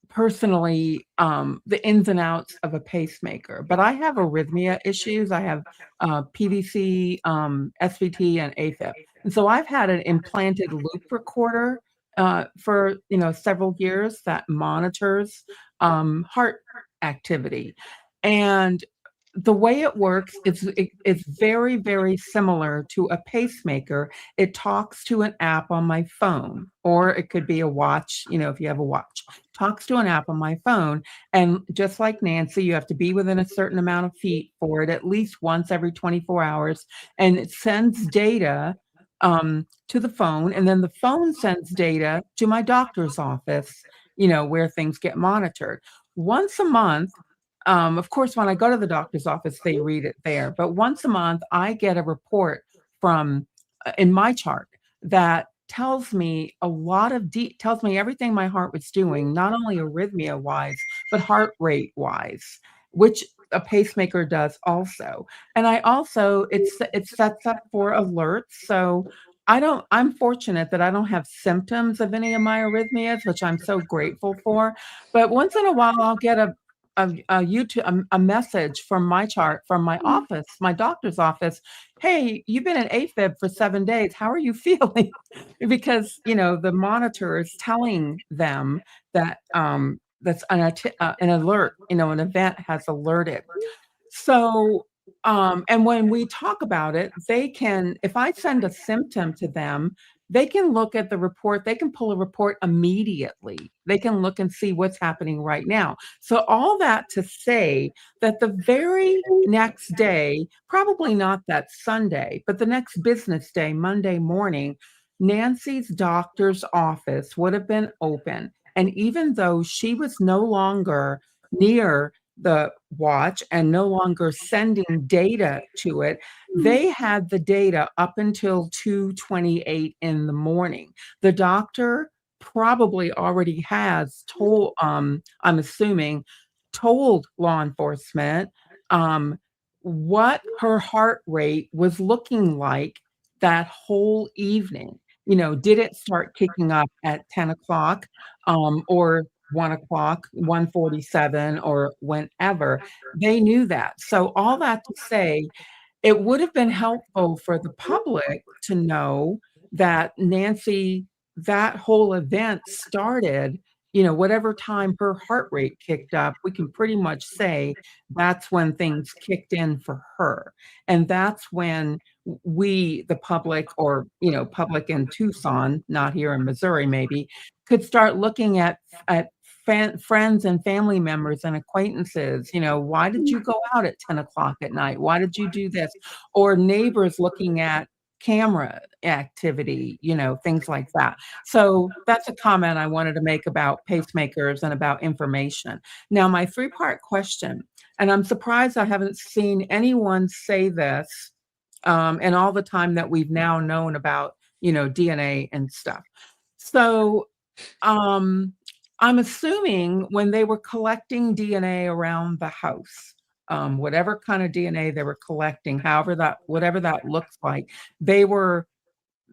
personally the ins and outs of a pacemaker, but I have arrhythmia issues. I have PVC, SVT, and AFib. And so I've had an implanted loop recorder for several years that monitors heart activity. And the way it works is it's very, very similar to a pacemaker. It talks to an app on my phone, or it could be a watch, if you have a watch. Talks to an app on my phone. And just like Nancy, you have to be within a certain amount of feet for it at least once every 24 hours. And it sends data to the phone. And then the phone sends data to my doctor's office, where things get monitored. Once a month, of course, when I go to the doctor's office, they read it there. But once a month, I get a report from in my chart that tells me tells me everything my heart was doing, not only arrhythmia wise, but heart rate wise, which a pacemaker does also. And I also it sets up for alerts. So I'm fortunate that I don't have symptoms of any of my arrhythmias, which I'm so grateful for. But once in a while, I'll get a YouTube a message from my chart from my office, my doctor's office. Hey, you've been in AFib for 7 days. How are you feeling? Because the monitor is telling them that that's an alert. An event has alerted. So and when we talk about it, they can, if I send a symptom to them, they can look at the report. They can pull a report immediately. They can look and see what's happening right now. So all that to say that the very next day, probably not that Sunday, but the next business day, Monday morning, Nancy's doctor's office would have been open. And even though she was no longer near the watch and no longer sending data to it, they had the data up until 2:28 in the morning. The doctor probably already has told, I'm assuming, told law enforcement what her heart rate was looking like that whole evening. You know, did it start kicking up at 10 o'clock or 1 o'clock, 1:47, or whenever? They knew that. So all that to say, it would have been helpful for the public to know that Nancy, that whole event started, you know, whatever time her heart rate kicked up, we can pretty much say that's when things kicked in for her. And that's when we, the public, or, you know, public in Tucson, not here in Missouri, maybe, could start looking at friends and family members and acquaintances. You know, why did you go out at 10 o'clock at night? Why did you do this? Or neighbors looking at camera activity, you know, things like that. So that's a comment I wanted to make about pacemakers and about information. Now, my three-part question, and I'm surprised I haven't seen anyone say this in all the time that we've now known about, you know, DNA and stuff. So I'm assuming when they were collecting DNA around the house, whatever kind of DNA they were collecting, whatever that looks like, they were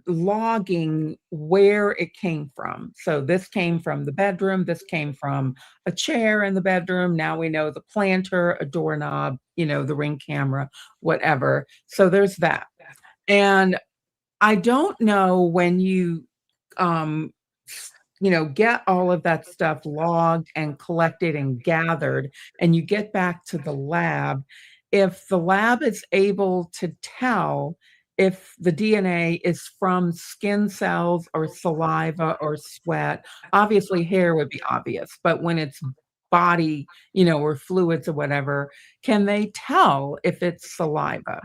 logging where it came from. So this came from the bedroom, this came from a chair in the bedroom. Now we know the planter, a doorknob, you know, the Ring camera, whatever. So there's that. And I don't know when you get all of that stuff logged and collected and gathered, and you get back to the lab, if the lab is able to tell if the DNA is from skin cells or saliva or sweat. Obviously, hair would be obvious, but when it's body, you know, or fluids or whatever, can they tell if it's saliva?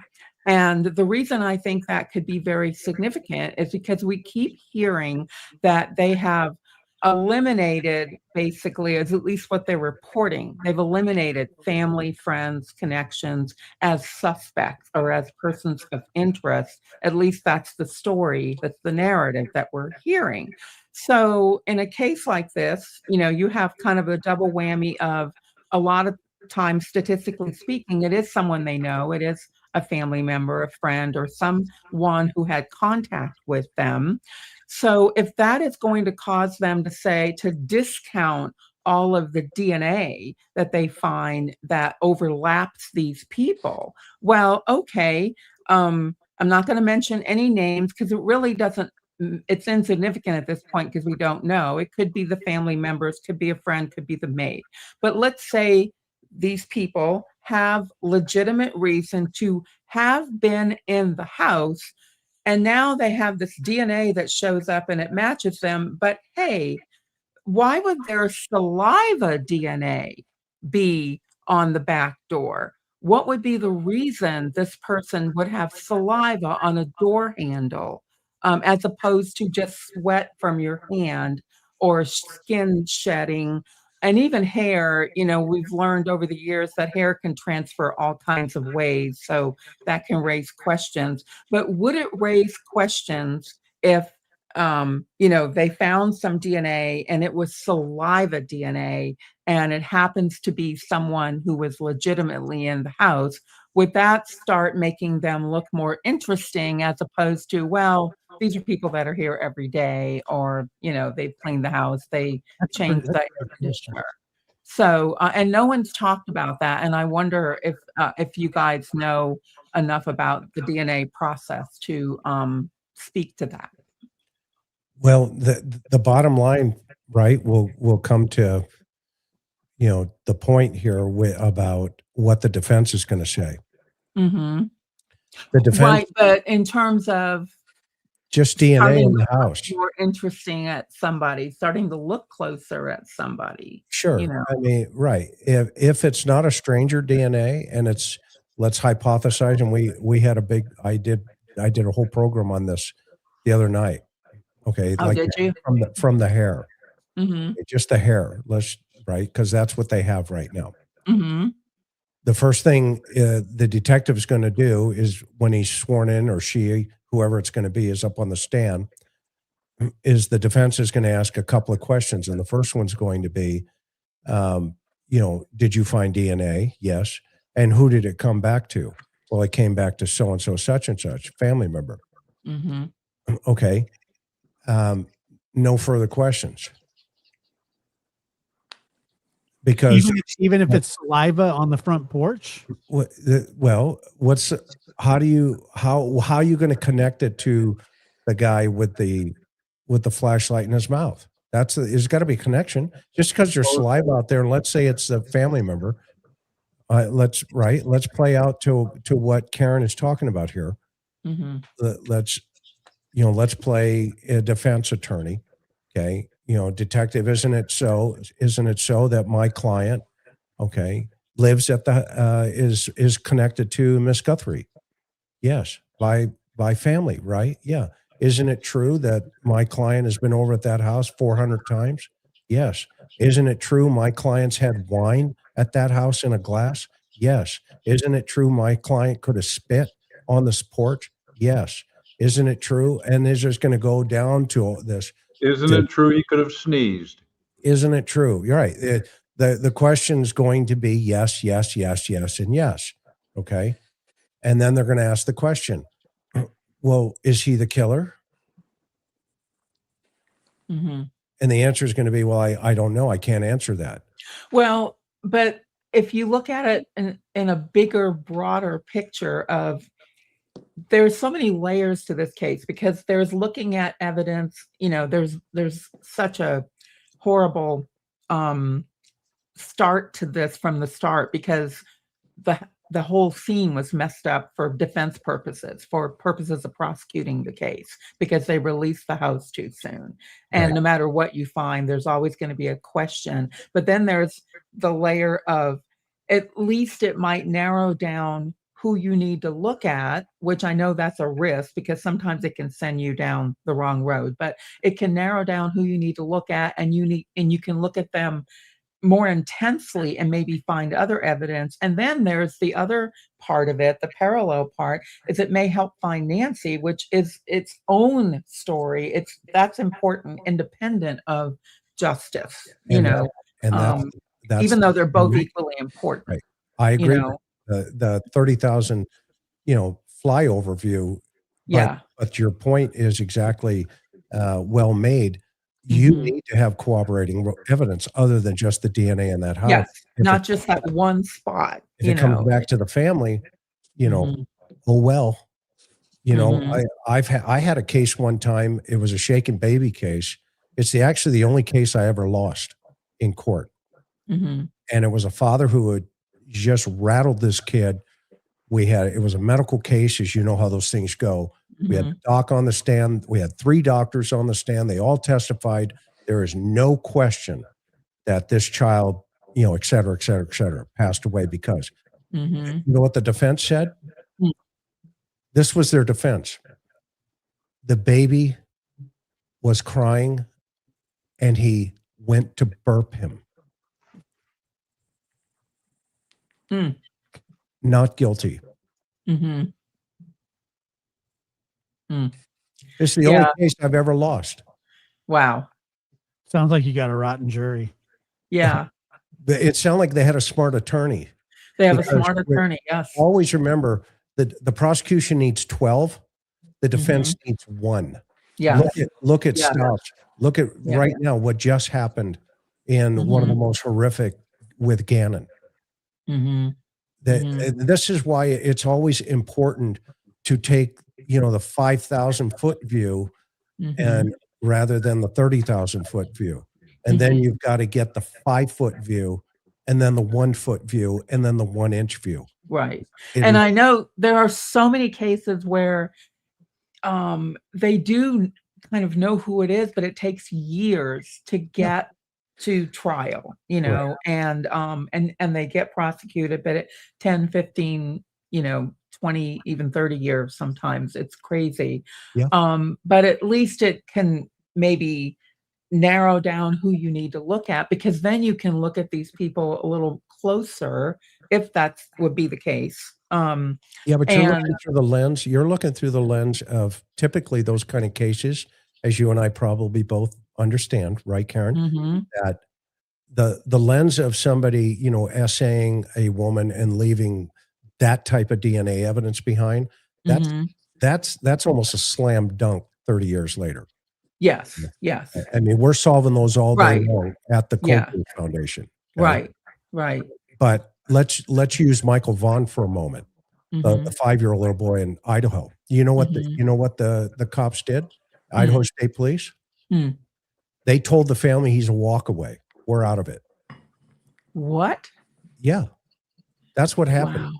And the reason I think that could be very significant is because we keep hearing that they have eliminated, basically, as at least what they're reporting, they've eliminated family, friends, connections as suspects or as persons of interest. At least that's the story, that's the narrative that we're hearing. So in a case like this, you know, you have kind of a double whammy of a lot of times, statistically speaking, it is someone they know, it is a family member, a friend, or someone who had contact with them. So if that is going to cause them to discount all of the DNA that they find that overlaps these people, well, okay, I'm not going to mention any names because it really doesn't, it's insignificant at this point because we don't know. It could be the family members, could be a friend, could be the maid. But let's say these people have legitimate reason to have been in the house, and now they have this DNA that shows up and it matches them. But hey, why would their saliva DNA be on the back door? What would be the reason this person would have saliva on a door handle as opposed to just sweat from your hand or skin shedding? And even hair, you know, we've learned over the years that hair can transfer all kinds of ways. So that can raise questions. But would it raise questions if, you know, they found some DNA and it was saliva DNA and it happens to be someone who was legitimately in the house? Would that start making them look more interesting as opposed to, well, these are people that are here every day, or, you know, they've cleaned the house, they changed the air conditioner. So, and no one's talked about that. And I wonder if you guys know enough about the DNA process to speak to that. Well, the bottom line, right, will come to, you know, the point here about what the defense is going to say. Mm-hmm. The defense, right? But in terms of just DNA in the house, more interesting at somebody, starting to look closer at somebody. Sure, you know? I mean, right. If it's not a stranger DNA and it's, let's hypothesize, and we had a big, I did a whole program on this the other night. Okay, Oh, like did you? from the hair, Mm-hmm. just the hair. Right, because that's what they have right now. Mm-hmm. The first thing the detective is going to do is when he's sworn in, or she, whoever it's going to be, is up on the stand, is the defense is going to ask a couple of questions. And the first one's going to be, did you find DNA? Yes. And who did it come back to? Well, it came back to so-and-so, such and such, family member. Mm-hmm. Okay. No further questions. Because even if it's saliva on the front porch. Well, how are you going to connect it to the guy with the flashlight in his mouth? There's got to be a connection. Just because there's saliva out there, and let's say it's a family member. Let's play out to what Karen is talking about here. Mm-hmm. Let's play a defense attorney. Okay. Detective, isn't it so that my client, okay, lives at is connected to Miss Guthrie? Yes. By family, right? Yeah. Isn't it true that my client has been over at that house 400 times? Yes. Isn't it true my client's had wine at that house in a glass? Yes. Isn't it true my client could have spit on this porch? Yes. Isn't it true? And is just going to go down to this. Isn't it true he could have sneezed? Isn't it true? You're right. The question's going to be yes, yes, yes, yes, and yes. Okay. And then they're going to ask the question, well, is he the killer? Mm-hmm. And the answer is going to be, well, I don't know. I can't answer that. Well, but if you look at it in a bigger, broader picture of, there's so many layers to this case, because there's looking at evidence, there's such a horrible start to this from the start, because the whole scene was messed up for defense purposes, for purposes of prosecuting the case, because they released the house too soon. And Right. No matter what you find, there's always going to be a question. But then there's the layer of, at least it might narrow down who you need to look at, which I know that's a risk, because sometimes it can send you down the wrong road, but it can narrow down who you need to look at, and you can look at them more intensely and maybe find other evidence. And then there's the other part of it, the parallel part, is it may help find Nancy, which is its own story. That's important, independent of justice, that's even though they're both equally important. Right. I agree. The 30,000, flyover view. Yeah. But your point is exactly well made. You need to have corroborating evidence other than just the DNA in that house. Yes, not just that one spot. If it comes back to the family, oh well. I had a case one time. It was a shaken baby case. It's actually the only case I ever lost in court. Mm-hmm. And it was a father who had just rattled this kid. It was a medical case, as you know how those things go. We had the doc on the stand. We had 3 doctors on the stand. They all testified. There is no question that this child, et cetera, et cetera, et cetera, passed away because. You know what the defense said? This was their defense. The baby was crying and he went to burp him. Not guilty. Mm-hmm. It's the only case I've ever lost. Wow. Sounds like you got a rotten jury. Yeah. It sounded like they had a smart attorney. They have a smart attorney, yes. Always remember that the prosecution needs 12. The defense needs 1. Yeah. Look at stuff. Look at right now what just happened in one of the most horrific with Gannon. This is why it's always important to take the 5,000 foot view and rather than the 30,000 foot view. And then you've got to get the 5 foot view and then the 1 foot view and then the 1 inch view. Right. And I know there are so many cases where they do kind of know who it is, but it takes years to get to trial, Right. and they get prosecuted, but at 10, 15, 20, even 30 years, sometimes it's crazy. Yeah. But at least it can maybe narrow down who you need to look at, because then you can look at these people a little closer if that would be the case. Yeah, but you're looking through the lens. You're looking through the lens of typically those kind of cases, as you and I probably both understand, right, Karen? Mhm. That the lens of somebody, you know, essaying a woman and leaving that type of DNA evidence behind, Mhm. that's almost a slam dunk 30 years later. Yes, yes. I mean, we're solving those all day Right. long at the Yeah. Copeland Foundation. okay? Right, right. But let's use Michael Vaughn for a moment. The Mhm. 5-year-old little boy in Idaho. You know what Mhm. the cops did? Idaho State Police? Hmm. They told the family he's a walk away. We're out of it. What? Yeah. That's what happened. Wow.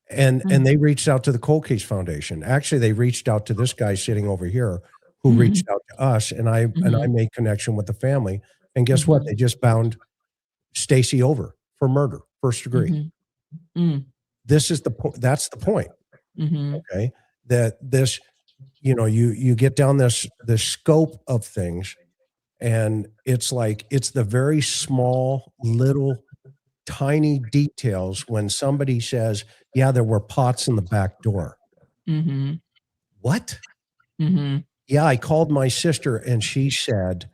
And they reached out to the Cold Case Foundation. Actually, they reached out to this guy sitting over here who reached out to us, and I made connection with the family. And guess what? They just bound Stacy over for murder, first degree. This is the point. That's the point. Okay. That this, you know, you get down this scope of things, and it's like it's the very small little tiny details when somebody says, yeah, there were pots in the back door. Mhm. What? Mhm. Yeah, I called my sister and she said,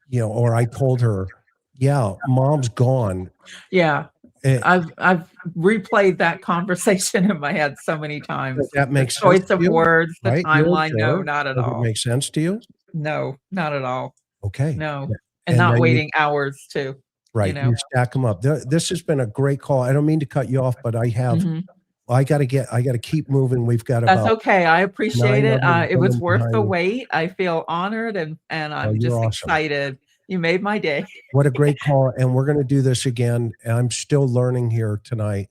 you know, or I told her, yeah, mom's gone. Yeah. Eh, I've replayed that conversation in my head so many times. Does that make The sense choice to of you? words, the Right? You're a timeline, no, juror. not at Does it all. make sense to you? No, not at all. Okay. No. Yeah. And not then you- waiting hours too. right. You know. You stack them up. This has been a great call. I don't mean to cut you off, but I got to keep moving. We've got That's about okay. I appreciate 9 it. others It was coming worth the behind. wait. I feel honored and I'm You're just awesome. excited. You made my day. What a great call. And we're going to do this again. I'm still learning here tonight.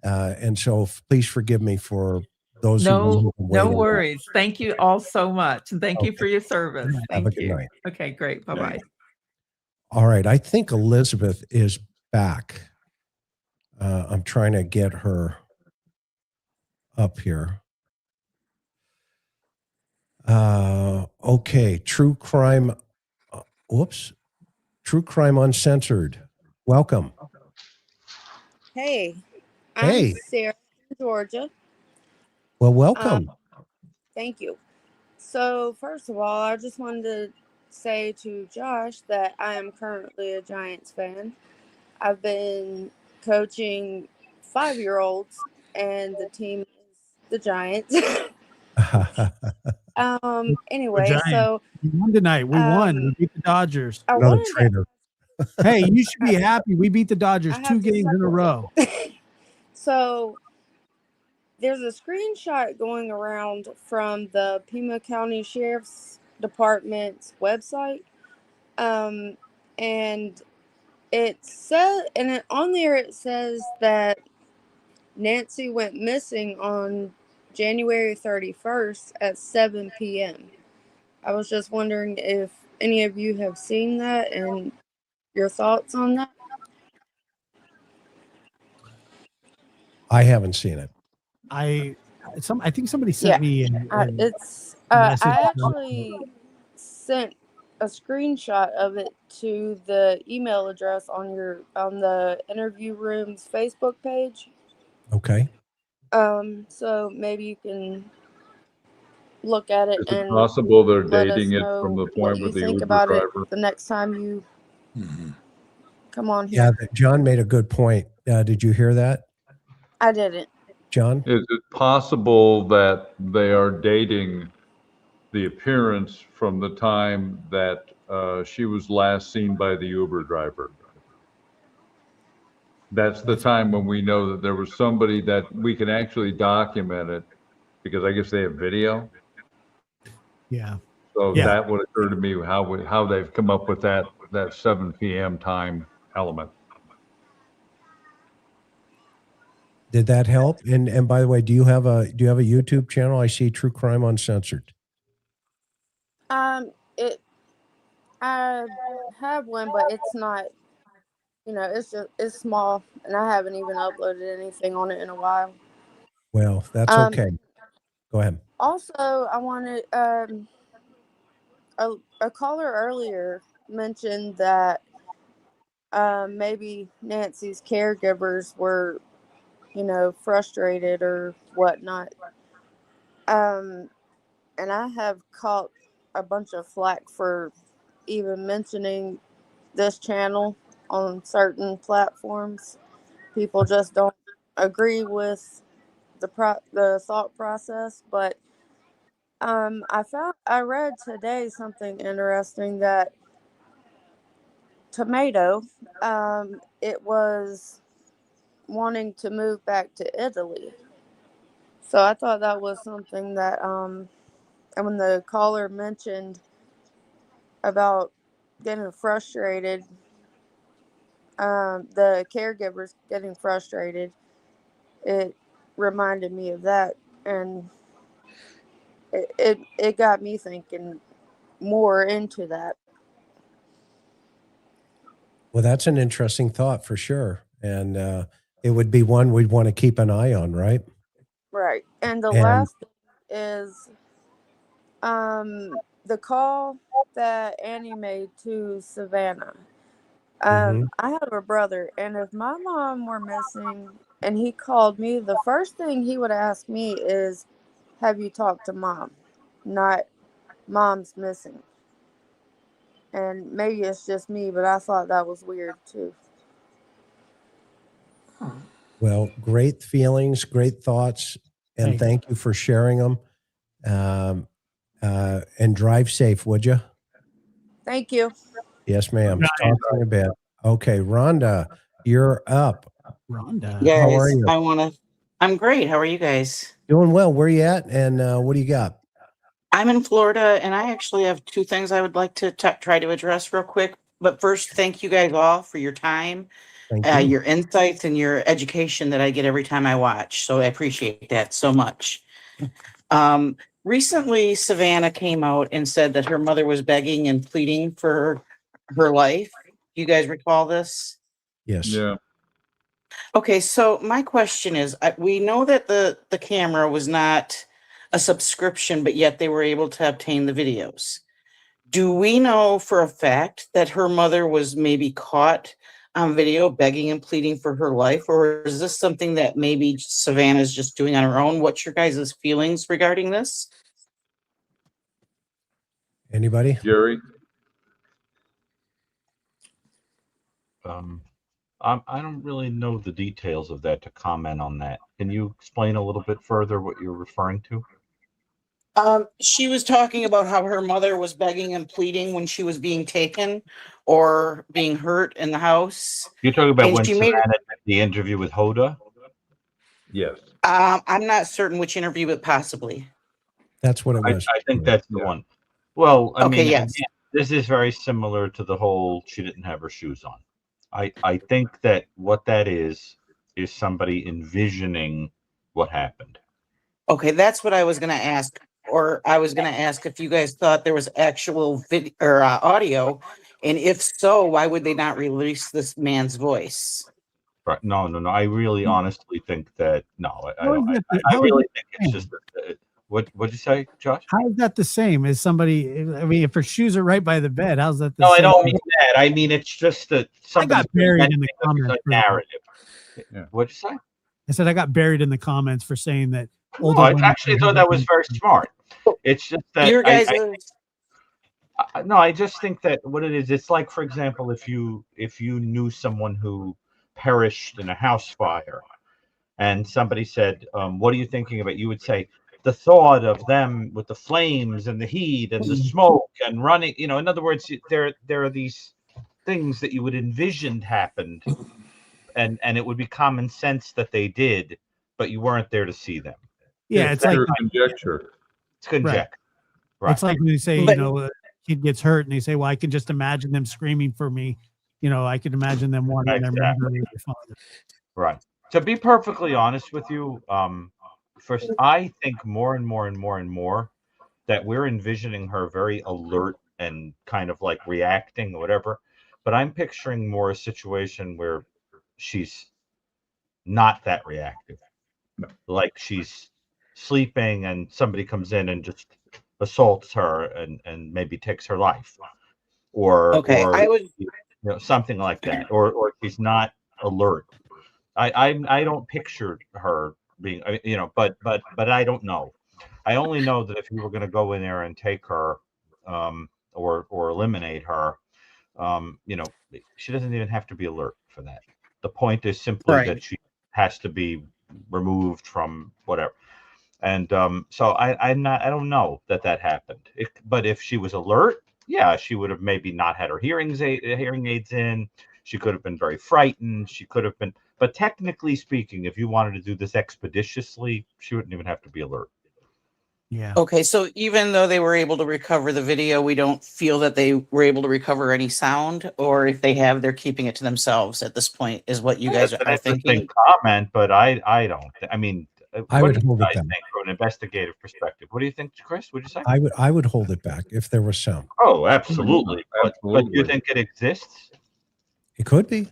And so please forgive me for those who No waiting. worries. Thank you all so much. And thank you for Okay. your service. Have a Thank good you. night. Okay, great. Bye-bye. All right. I think Elizabeth is back. I'm trying to get her up here. Okay. True Crime. Whoops. True Crime Uncensored. Welcome. Hey, Hey. I'm Sarah from Georgia. Well, welcome. Thank you. So, first of all, I just wanted to say to Josh that I am currently a Giants fan. I've been coaching 5-year-olds, and the team is the Giants. Anyway, so We won tonight. We won. We beat the Dodgers. I Another wanted to traitor. Hey, you should be happy. We beat the Dodgers I 2 have to games in a row. So there's a screenshot going around from the Pima County Sheriff's Department's website. And it said, on there it says that Nancy went missing on January 31st at 7 p.m. I was just wondering if any of you have seen that and your thoughts on that. I haven't seen it. I think somebody sent me I actually sent a screenshot of it to the email address on the interview room's Facebook page. Okay. So maybe you can look at it Is it and possible they're let us dating it know from the what point you with the think Uber about driver? it the next time you come on Yeah, here. John made a good point. Did you hear that, I didn't. John? Is it possible that they are dating the appearance from the time that she was last seen by the Uber driver? That's the time when we know that there was somebody that we can actually document it, because I guess they have video. Yeah. So Yeah. that would occur to me how they've come up with that 7 p.m. time element. Did that help? And by the way, do you have a YouTube channel? I see True Crime Uncensored. I have one, but it's not. It's small, and I haven't even uploaded anything on it in a while. Well, that's okay. Go ahead. Also, I wanted a caller earlier mentioned that maybe Nancy's caregivers were, frustrated or whatnot. And I have caught a bunch of flack for even mentioning this channel on certain platforms. People just don't agree with the thought process, but I read today something interesting that Tomato, it was wanting to move back to Italy. So I thought that was something that and when the caller mentioned about getting frustrated, the caregivers getting frustrated, it reminded me of that, and it got me thinking more into that. Well, that's an interesting thought for sure. And it would be one we'd want to keep an eye on, right? Right. And the And last thing is the call that Annie made to Savannah. mhm. I have a brother, and if my mom were missing and he called me, the first thing he would ask me is, "Have you talked to mom?" Not "Mom's missing." And maybe it's just me, but I thought that was weird too. Well, great feelings, great thoughts, and thank you for sharing them. And drive safe, would you? Thank you. Yes, ma'am. Talk to you in a bit. Okay, Rhonda, you're up. Rhonda. How are Guys, you? I'm great. How are you guys? Doing well. Where you at? And what do you got? I'm in Florida, and I actually have two things I would like to try to address real quick. But first, thank you guys all for your time, Thank you. your insights, and your education that I get every time I watch. So I appreciate that so much. Recently, Savannah came out and said that her mother was begging and pleading for her life. Do you guys recall this? Yes. Yeah. Okay, so my question is, we know that the camera was not a subscription, but yet they were able to obtain the videos. Do we know for a fact that her mother was maybe caught on video begging and pleading for her life, or is this something that maybe Savannah's just doing on her own? What's your guys' feelings regarding this? Anybody? Gary? I don't really know the details of that to comment on that. Can you explain a little bit further what you're referring to? She was talking about how her mother was begging and pleading when she was being taken or being hurt in the house. You're talking about And when she made Savannah did the interview with Hoda? Yes. I'm not certain which interview, but possibly. That's what it was. I think that's the one. Well, I Okay, mean, yes. again, this is very similar to the whole she didn't have her shoes on. I think that what that is somebody envisioning what happened. Okay, that's what I was going to ask. Or I was going to ask if you guys thought there was actual video or audio. And if so, why would they not release this man's voice? Right. No. I really honestly think that, no, I How is don't. that I how is really that think the it's same? just, what'd you say, Josh? How is that the same as somebody? I mean, if her shoes are right by the bed, how's that the No, same? I don't mean that. I mean, it's just that I somebody's got buried in the presenting comments. a narrative. Yeah. What'd you say? I said I got buried in the comments for saying that older No, I women. actually thought that was very smart. It's just that Your guys' no, I just think that what it is, it's like, for example, if you knew someone who perished in a house fire, and somebody said, "What are you thinking about?" You would say, "The thought of them with the flames and the heat and the smoke and running." You know, in other words, there are these things that you would envision happened, and it would be common sense that they did, but you weren't there to see them. Yeah, it's like Pure conjecture. It's conjecture. Right. It's like when you say, But- a kid gets hurt and they say, "Well, I can just imagine them screaming for me." I could imagine them wanting their mother or their father. Right. To be perfectly honest with you, first, I think more and more and more and more that we're envisioning her very alert and kind of like reacting or whatever. But I'm picturing more a situation where she's not that reactive. Like she's sleeping and somebody comes in and just assaults her and maybe takes her life, or Okay, or I would. something like that, or she's not alert. I don't picture her being, but I don't know. I only know that if you were going to go in there and take her, or eliminate her, she doesn't even have to be alert for that. The point is simply that Right. she has to be removed from whatever. And so I don't know that happened. But if she was alert, yeah, she would have maybe not had her hearing aids in. She could have been very frightened. She could have been, but technically speaking, if you wanted to do this expeditiously, she wouldn't even have to be alert. Yeah. Okay, so even though they were able to recover the video, we don't feel that they were able to recover any sound, or if they have, they're keeping it to themselves at this point, is what you guys That's an are interesting thinking. comment, but I don't. I mean, I what would do you hold it guys back. think from an investigative perspective? What do you think, Chris? What'd you say? I would hold it back if there was sound. Oh, absolutely. But you Absolutely. think it exists? It could be.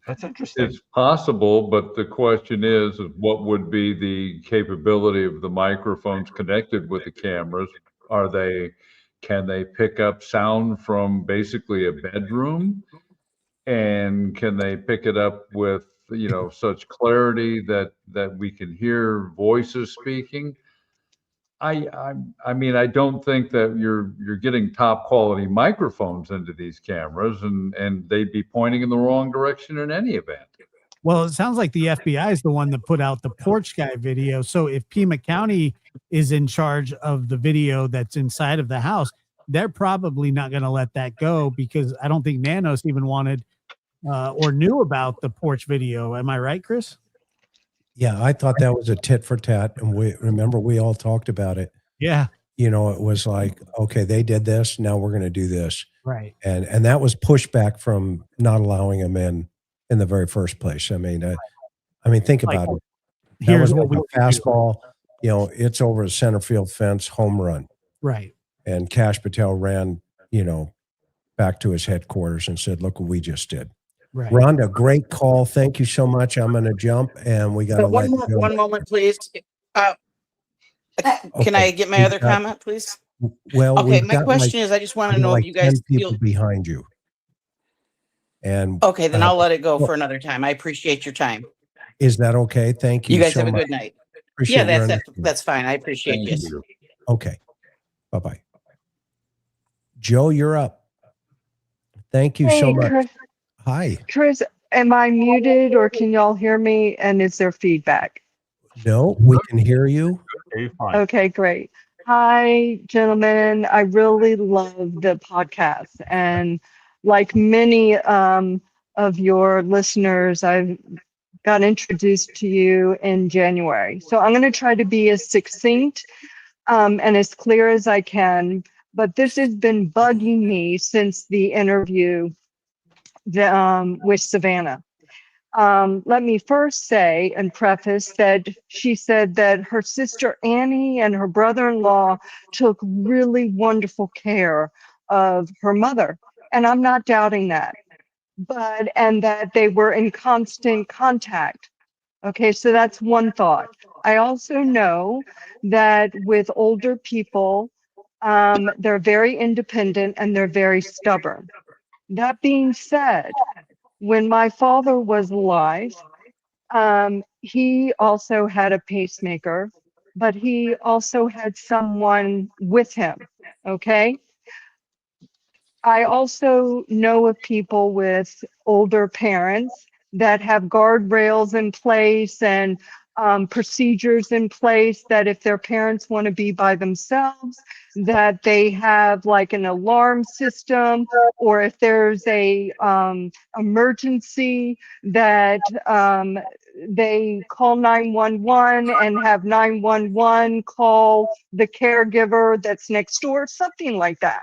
That's interesting. It's possible, but the question is what would be the capability of the microphones connected with the cameras? Can they pick up sound from basically a bedroom? And can they pick it up with, such clarity that we can hear voices speaking? I mean, I don't think that you're getting top quality microphones into these cameras, and they'd be pointing in the wrong direction in any event. Well, it sounds like the FBI is the one that put out the porch guy video. So if Pima County is in charge of the video that's inside of the house, they're probably not going to let that go, because I don't think Nanos even wanted or knew about the porch video. Am I right, Chris? Yeah, I thought that was a tit for tat, and we all talked about it. Yeah. It was like, okay, they did this, now we're going to do this. Right. And that was pushback from not allowing them in the very first place. I mean, think about it. That Here's was what like we a fastball. It's over a center field fence, home run. Right. And Cash Patel ran, back to his headquarters and said, "Look what we just did." Right. Rhonda, great call. Thank you so much. I'm going to jump, and we got to But let you go. one moment, please. Can I get my we've other got- comment, please? Well, Okay, we've my got question is, I just want to know like if you guys 10 people feel. behind you. And Okay, then I'll let it go well, for another time. I appreciate your time. is that okay? Thank you. You guys so have a much. good night. Appreciate Yeah, your that's understanding. that's fine. I appreciate you. Okay. Bye-bye. Joe, you're up. Thank you so Hey, much. Chris. Hi. Chris, am I muted or can y'all hear me? And is there feedback? No, we can hear you. Okay, fine. Okay, great. Hi, gentlemen. I really love the podcast. And like many of your listeners, I've got introduced to you in January. So I'm going to try to be as succinct and as clear as I can. But this has been bugging me since the interview with Savannah. Let me first say and preface that she said that her sister Annie and her brother-in-law took really wonderful care of her mother. And I'm not doubting that, and that they were in constant contact. Okay, so that's one thought. I also know that with older people, they're very independent and they're very stubborn. That being said, when my father was alive, he also had a pacemaker, but he also had someone with him. Okay. I also know of people with older parents that have guardrails in place and procedures in place, that if their parents want to be by themselves, that they have like an alarm system, or if there's a emergency, that they call 911 and have 911 call the caregiver that's next door, something like that.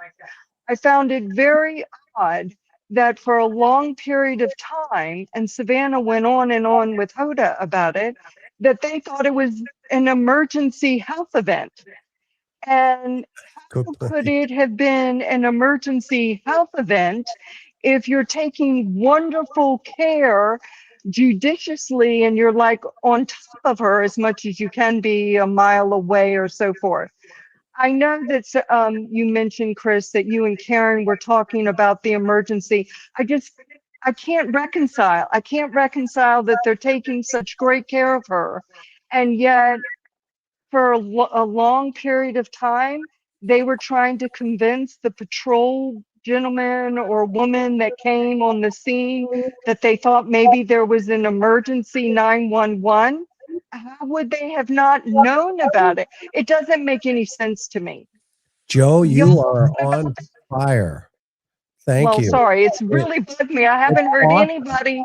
I found it very odd that for a long period of time, and Savannah went on and on with Hoda about it, that they thought it was an emergency health event. And how could it have been an emergency health event if you're taking wonderful care judiciously and you're like on top of her as much as you can be, a mile away or so forth? I know that you mentioned, Chris, that you and Karen were talking about the emergency. I can't reconcile. I can't reconcile that they're taking such great care of her, and yet for a long period of time, they were trying to convince the patrol gentleman or woman that came on the scene that they thought maybe there was an emergency 911. How would they have not known about it? It doesn't make any sense to me. Joe, you are on fire. Thank Well, you. sorry, it's really bugged me. I haven't heard awesome. anybody.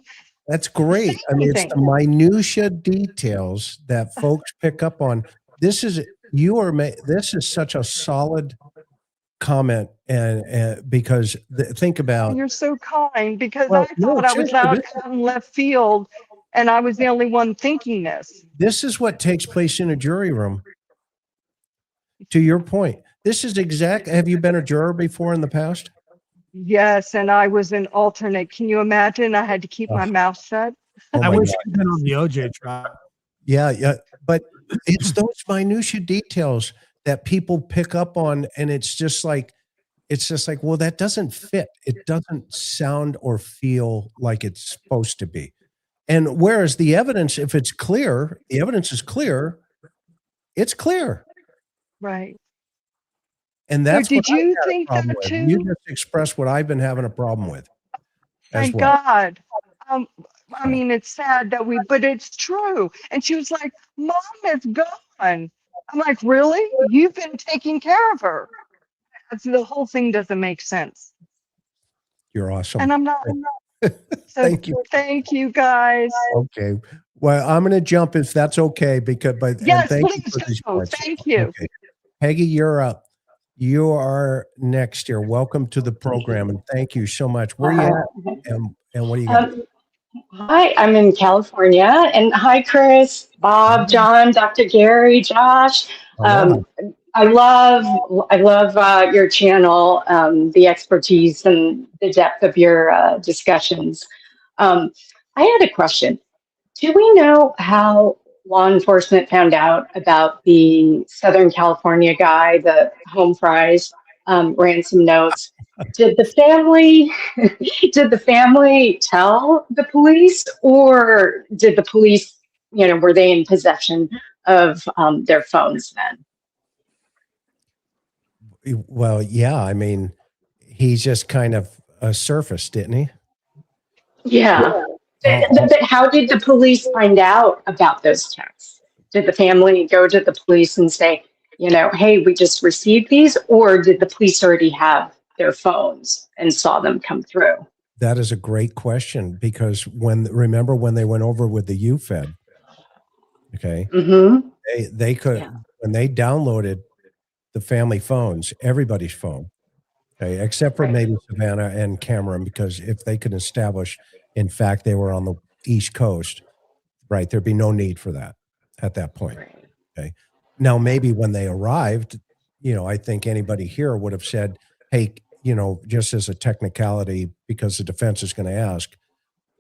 That's great. I mean, it's the minutia details that folks pick up on. This is such a solid comment, and because think about. You're so kind, because Well, I thought I was out in left field, and I was the only one thinking this. This is what takes place in a jury room. To your point, this is exact. Have you been a juror before in the past? Yes, and I was an alternate. Can you imagine? I had to keep my mouth shut. Oh I my wish God. I'd been on the OJ trial. Yeah, but it's those minutia details that people pick up on, and it's just like, well, that doesn't fit. It doesn't sound or feel like it's supposed to be. And whereas the evidence, if it's clear, the evidence is clear, it's clear. Right. And that's did you think that with. too? You just expressed what I've been having a problem with. Thank God. I mean, it's sad that but it's true. And she was like, Mom is gone. I'm like, really? You've been taking care of her. The whole thing doesn't make sense. You're awesome. And I'm not. So Thank you. Thank you, guys. Okay. Well, I'm going to jump if that's okay, Yes, thank please you for these go. points. Thank you. Okay. Peggy, you're up. You are next here. Welcome to the program, and thank you so much. Where are you at, and what are you going Hi, I'm in California, and hi, Chris, Bob, John, Dr. Gary, Josh. I love your channel, the expertise and the depth of your discussions. I had a question. Do we know how law enforcement found out about the Southern California guy, the home fries, ransom notes? Did the family tell the police, or did the police, were they in possession of their phones then? Well, yeah, I mean, he's just kind of surfaced, didn't he? Yeah. But how did the police find out about those texts? Did the family go to the police and say, hey, we just received these, or did the police already have their phones and saw them come through? That is a great question, because remember when they went over with the UFED, okay, they could, when they downloaded the family phones, everybody's phone, okay, except for maybe Savannah and Cameron, because if they could establish, in fact, they were on the East Coast, right, there'd be no need for that at that point, okay. Now, maybe when they arrived, I think anybody here would have said, hey, just as a technicality, because the defense is going to ask,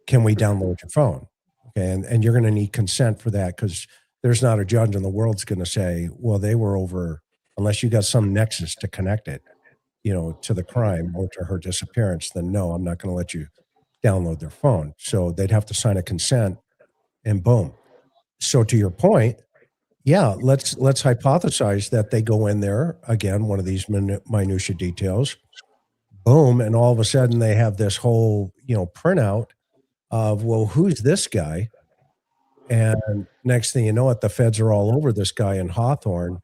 can we download your phone? Okay, and you're going to need consent for that, because there's not a judge in the world that's going to say, well, they were over, unless you got some nexus to connect it, to the crime or to her disappearance, then no, I'm not going to let you download their phone. So they'd have to sign a consent, and boom. So to your point, yeah, let's hypothesize that they go in there, again, one of these minutia details, boom, and all of a sudden they have this whole, printout of, well, who's this guy? And next thing you know it, the feds are all over this guy in Hawthorne,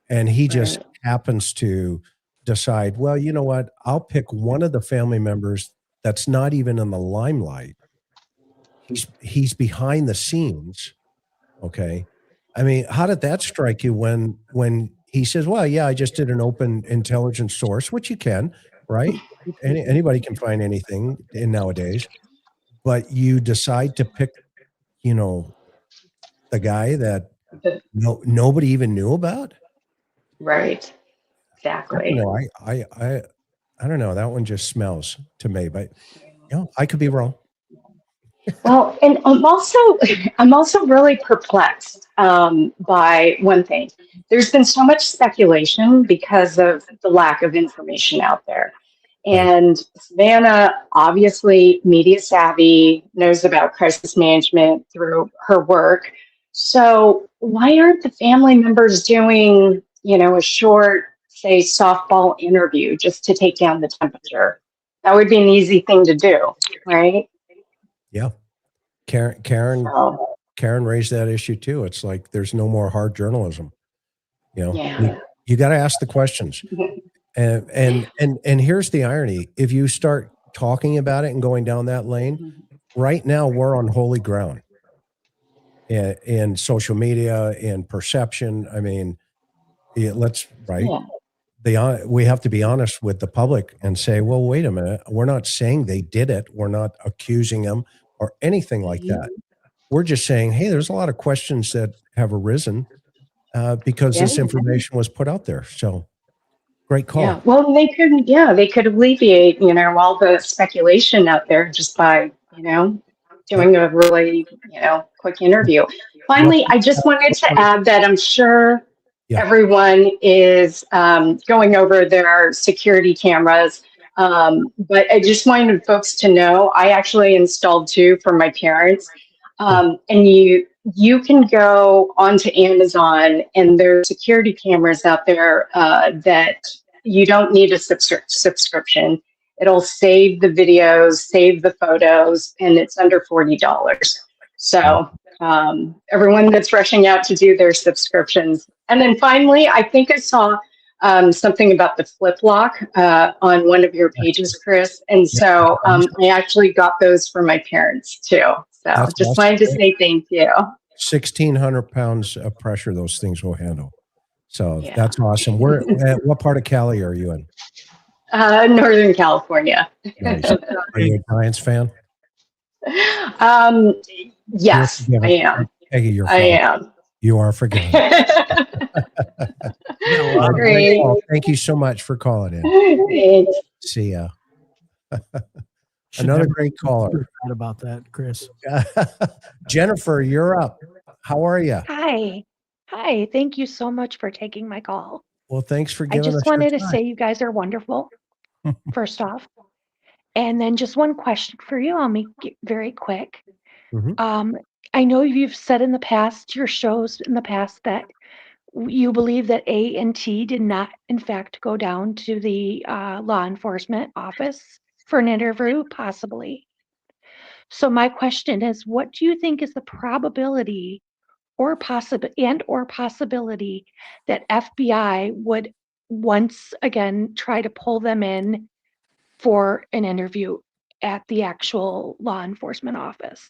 and he just happens to decide, well, you know what? I'll pick one of the family members that's not even in the limelight. He's behind the scenes, okay? I mean, how did that strike you when he says, well, yeah, I just did an open intelligence source, which you can, right? Anybody can find anything in nowadays, but you decide to pick, the guy that nobody even knew about? Right. Exactly. I don't know. That one just smells to me, but I could be wrong. Well, and I'm also really perplexed by one thing. There's been so much speculation because of the lack of information out there. And Savannah, obviously media savvy, knows about crisis management through her work. So why aren't the family members doing, a short, say, softball interview just to take down the temperature? That would be an easy thing to do, right? Yeah. Karen raised that issue too. It's like there's no more hard journalism. Yeah. You got to ask the questions. And here's the irony. If you start talking about it and going down that lane, right now we're on holy ground in social media, in perception. I mean, we have to be honest with the public and say, well, wait a minute. We're not saying they did it. We're not accusing them or anything like that. We're just saying, hey, there's a lot of questions that have arisen because this information was put out there. So great call. Yeah, well, they could alleviate, all the speculation out there just by, doing a really, quick interview. Finally, I just wanted to add that I'm sure everyone is going over their security cameras. But I just wanted folks to know, I actually installed 2 for my parents. And you can go onto Amazon, and there's security cameras out there that you don't need a subscription. It'll save the videos, save the photos, and it's under $40. So everyone that's rushing out to do their subscriptions. And then finally, I think I saw something about the flip lock on one of your pages, Chris. And so I actually got those for my parents too. So That's just awesome. wanted to say thank you. 1,600 pounds of pressure those things will handle. So that's awesome. What part of Cali are you in? Northern California. Nice. Are you a Giants fan? Yes, I am. Peggy, you're I am. You are forgiven. Great. Well, thank you so much for calling in. Thanks. See ya. Another great caller. About that, Chris. Jennifer, you're up. How are you? Hi. Hi. Thank you so much for taking my call. Well, thanks for I giving us just your wanted to time. say you guys are wonderful, first off. And then just one question for you. I'll make it very quick. I know you've said in the past, your shows in the past, that you believe that A&T did not, in fact, go down to the law enforcement office for an interview, possibly. So my question is, what do you think is the probability or possibility that FBI would once again try to pull them in for an interview at the actual law enforcement office?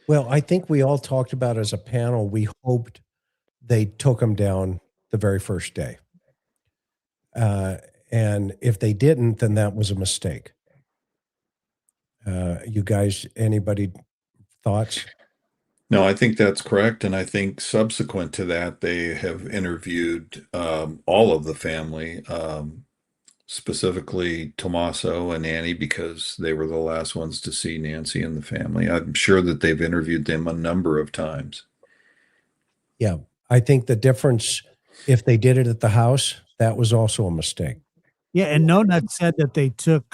Well, I think we all talked about as a panel, we hoped they took them down the very first day. And if they didn't, then that was a mistake. You guys, anybody thoughts? No, I think that's correct. And I think subsequent to that, they have interviewed all of the family, specifically Tommaso and Annie, because they were the last ones to see Nancy and the family. I'm sure that they've interviewed them a number of times. Yeah. I think the difference, if they did it at the house, that was also a mistake. Yeah, and No Nut said that they took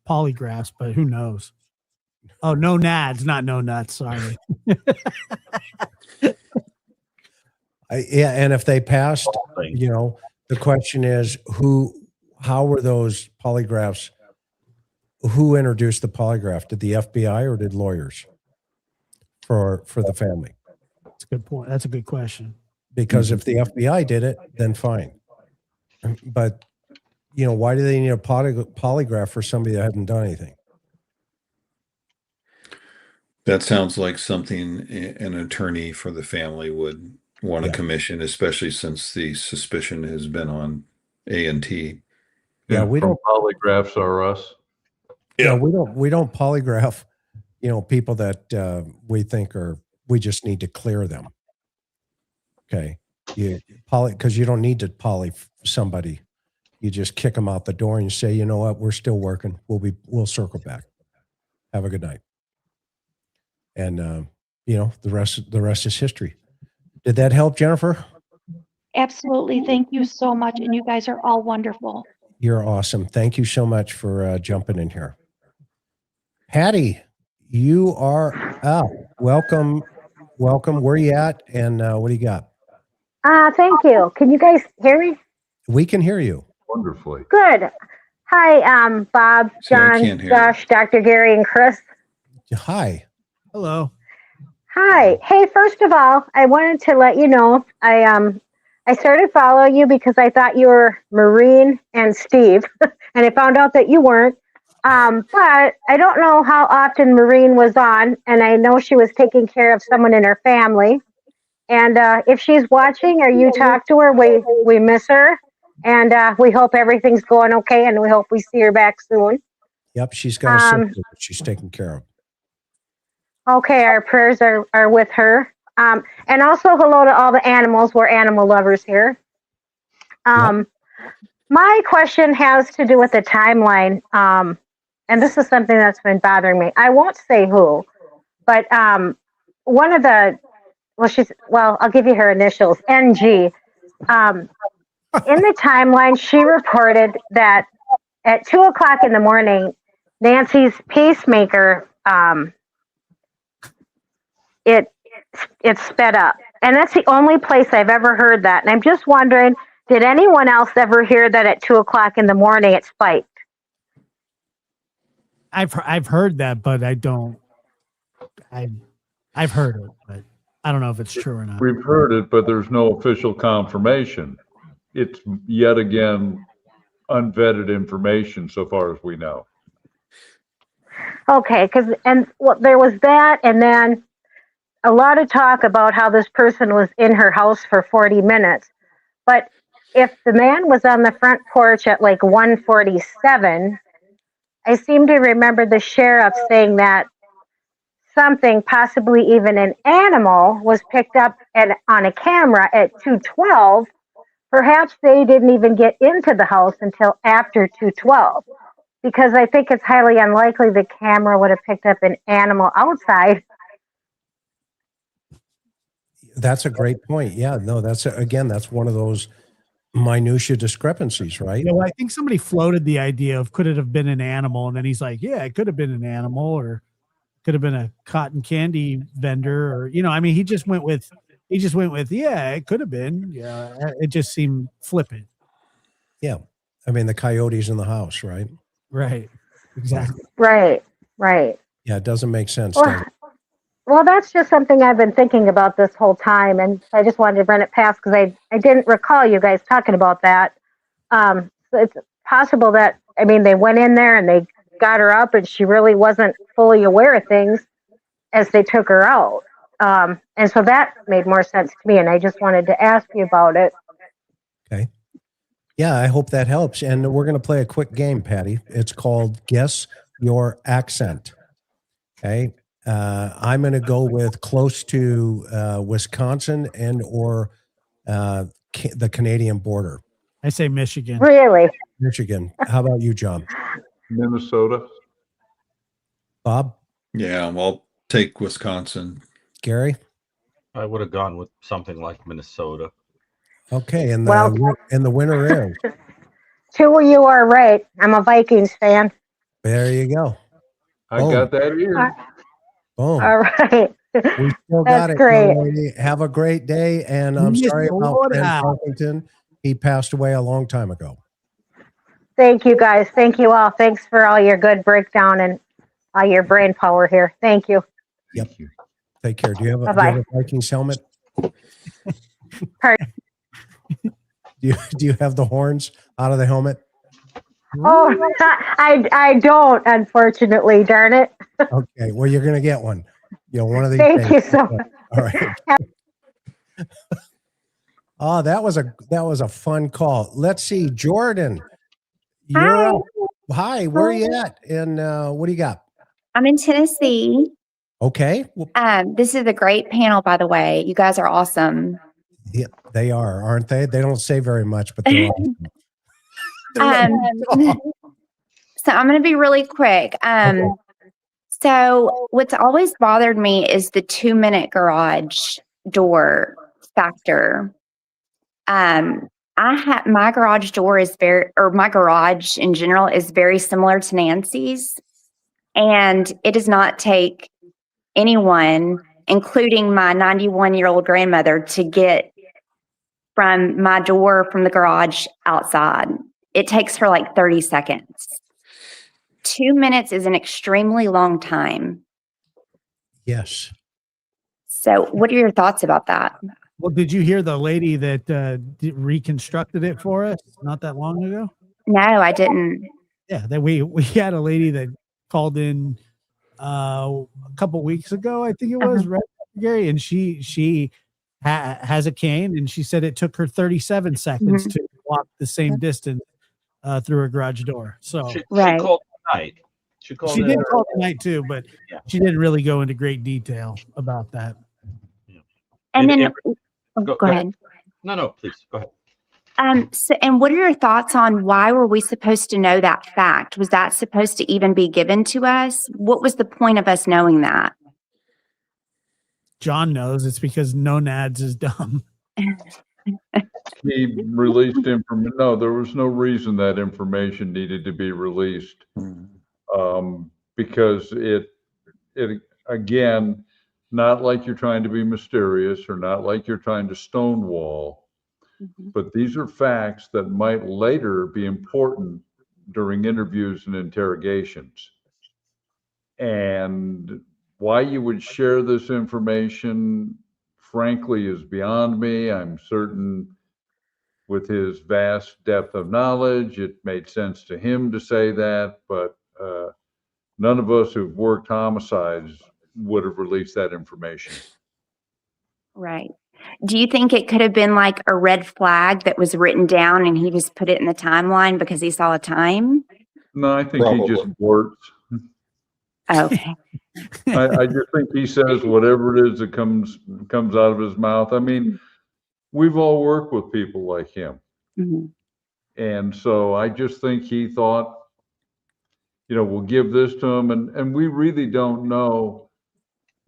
polygraphs, but who knows? Oh, no nads, not no nuts. Sorry. And if they passed, the question is how were those polygraphs? Who introduced the polygraph? Did the FBI or did lawyers for the family? That's a good point. That's a good question. Because if the FBI did it, then fine. But why do they need a polygraph for somebody that hadn't done anything? That sounds like something an attorney for the family would want to commission, especially since the suspicion has been on A&T. Yeah, we don't polygraphs are us. Yeah, we don't polygraph, people that we think we just need to clear them. Okay, because you don't need to poly somebody. you just kick them out the door and you say, you know what, we're still working. We'll circle back. Have a good night. And you know, the rest is history. Did that help, Jennifer? Absolutely. Thank you so much. And you guys are all wonderful. You're awesome. Thank you so much for jumping in here. Patty, you are up. Welcome. Where you at? And what do you got? Thank you. Can you guys hear me? We can hear you. Wonderfully. Good. Hi, Bob, See, I John, can't hear Josh, Dr. Gary, and Chris. Hi. Hello. Hi. Hey, first of all, I wanted to let you know I started following you because I thought you were Maureen and Steve, and I found out that you weren't. But I don't know how often Maureen was on, and I know she was taking care of someone in her family. And if she's watching or you talk to her, we miss her, and we hope everything's going okay, and we hope we see her back soon. Yep, she's got a sister that she's taking care of. Okay, our prayers are with her. And also hello to all the animals. We're animal lovers here. My question has to do with the timeline. And this is something that's been bothering me. I won't say who, but one of the, I'll give you her initials, NG. In the timeline, she reported that at 2 o'clock in the morning, Nancy's pacemaker, it sped up. And that's the only place I've ever heard that. And I'm just wondering, did anyone else ever hear that at 2 o'clock in the morning it spiked? I've heard that, but I don't. I've heard it, but I don't know if it's true or not. We've heard it, but there's no official confirmation. It's yet again unvetted information so far as we know. Okay, there was that, and then a lot of talk about how this person was in her house for 40 minutes. But if the man was on the front porch at like 1:47, I seem to remember the sheriff saying that something, possibly even an animal, was picked up on a camera at 2:12. Perhaps they didn't even get into the house until after 2:12, because I think it's highly unlikely the camera would have picked up an animal outside. That's a great point. Yeah, no, that's one of those minutia discrepancies, right? Yeah, well, I think somebody floated the idea of could it have been an animal, and then he's like, yeah, it could have been an animal, or could have been a cotton candy vendor, or I mean, he just went with yeah, it could have been. Yeah, it just seemed flippant. Yeah, I mean, the coyote's in the house, right? Right. Exactly. Right. Yeah, it doesn't make sense. Well, that's just something I've been thinking about this whole time, and I just wanted to run it past because I didn't recall you guys talking about that. So it's possible that, I mean, they went in there and they got her up and she really wasn't fully aware of things as they took her out. And so that made more sense to me, and I just wanted to ask you about it. Okay. Yeah, I hope that helps. And we're going to play a quick game, Patty. It's called Guess Your Accent. Okay. I'm going to go with close to Wisconsin and or the Canadian border. I say Michigan. Really? Michigan. How about you, John? Minnesota. Bob? Yeah, I'll take Wisconsin. Gary? I would have gone with something like Minnesota. Okay, and the winner is? Two of you are right. I'm a Vikings fan. There you go. I got that here. Boom. All right. We still got That's it. great. Lady. Have a great day. And I'm sorry about Ben Parkington. He passed away a long time ago. Thank you, guys. Thank you all. Thanks for all your good breakdown and all your brain power here. Thank you. Yep. Take care. Do you have a Vikings helmet? Pardon? Do you have the horns out of the helmet? Oh, I don't, unfortunately. Darn it. Okay. Well, you're going to get one. One of these Thank days. you so much. All right. Oh, that was a fun call. Let's see, Jordan. You're up. Hi, where are you at? And what do you got? I'm in Tennessee. Okay. This is a great panel, by the way. You guys are awesome. Yeah, they are, aren't they? They don't say very much, but they're awesome. Um, so I'm going to be really quick. So what's always bothered me is the 2-minute garage door factor. My garage door is my garage in general is very similar to Nancy's, and it does not take anyone, including my 91-year-old grandmother, to get from my door from the garage outside. It takes her like 30 seconds. 2 minutes is an extremely long time. Yes. So what are your thoughts about that? Well, did you hear the lady that reconstructed it for us not that long ago? No, I didn't. Yeah, that we had a lady that called in a couple weeks ago, I think it was, right, Gary? And she has a cane, and she said it took her 37 seconds to walk the same distance through her garage door. So She called tonight. She did call tonight too, but she didn't really go into great detail about that. And then go ahead. No, please go ahead. So, and what are your thoughts on why were we supposed to know that fact? Was that supposed to even be given to us? What was the point of us knowing that? John knows it's because no nads is dumb. He released information. No, there was no reason that information needed to be released, because it again, not like you're trying to be mysterious or not like you're trying to stonewall, but these are facts that might later be important during interviews and interrogations. And why you would share this information, frankly, is beyond me. I'm certain with his vast depth of knowledge, it made sense to him to say that, but none of us who've worked homicides would have released that information. Right. Do you think it could have been like a red flag that was written down and he just put it in the timeline because he saw a time? No, I think he just works. Okay. I just think he says whatever it is that comes out of his mouth. I mean, we've all worked with people like him. And so I just think he thought, we'll give this to him. And we really don't know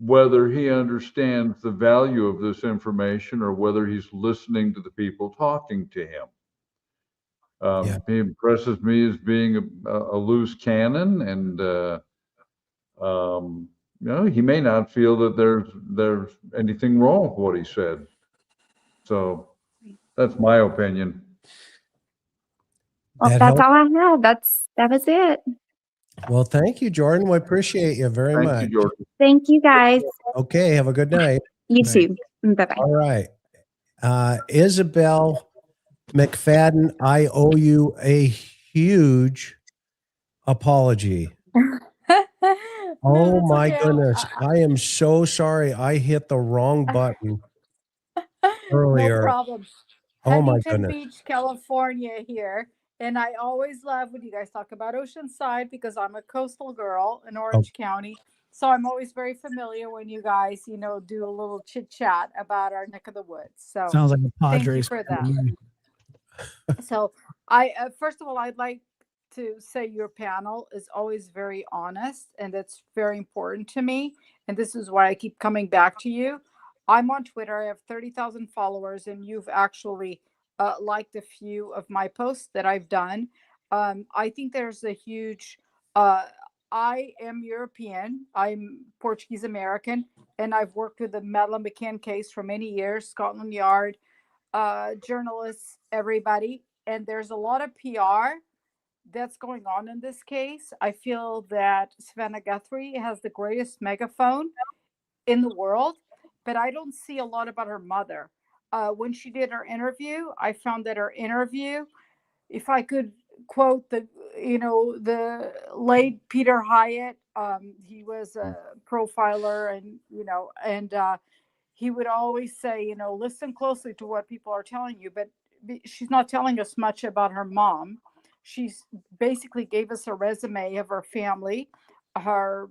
whether he understands the value of this information or whether he's listening to the people talking to him. He impresses me as being a loose cannon, and he may not feel that there's anything wrong with what he said. So that's my opinion. Well, that's all I have. That was it. Well, thank you, Jordan. We appreciate you very much. Thank you, Jordan. Thank you, guys. Okay, have a good night. You too. Bye-bye. All right. Isabelle McFadden, I owe you a huge apology. Oh my goodness. I am so sorry. I hit the wrong button earlier. No problem. Oh my Huntington goodness. Beach, California here. And I always love when you guys talk about Oceanside because I'm a coastal girl in Orange County. So I'm always very familiar when you guys, do a little chit chat about our neck of the woods. So Sounds like a Padres thank you for that. So first of all, I'd like to say your panel is always very honest, and that's very important to me. And this is why I keep coming back to you. I'm on Twitter. I have 30,000 followers, and you've actually liked a few of my posts that I've done. I think there's a huge, I am European, I'm Portuguese American, and I've worked with the Madeleine McCann case for many years, Scotland Yard, journalists, everybody. And there's a lot of PR that's going on in this case. I feel that Savannah Guthrie has the greatest megaphone in the world, but I don't see a lot about her mother. When she did her interview, I found that her interview, if I could quote the late Peter Hyatt, he was a profiler, and he would always say, listen closely to what people are telling you, but she's not telling us much about her mom. She's basically gave us a resume of her family, her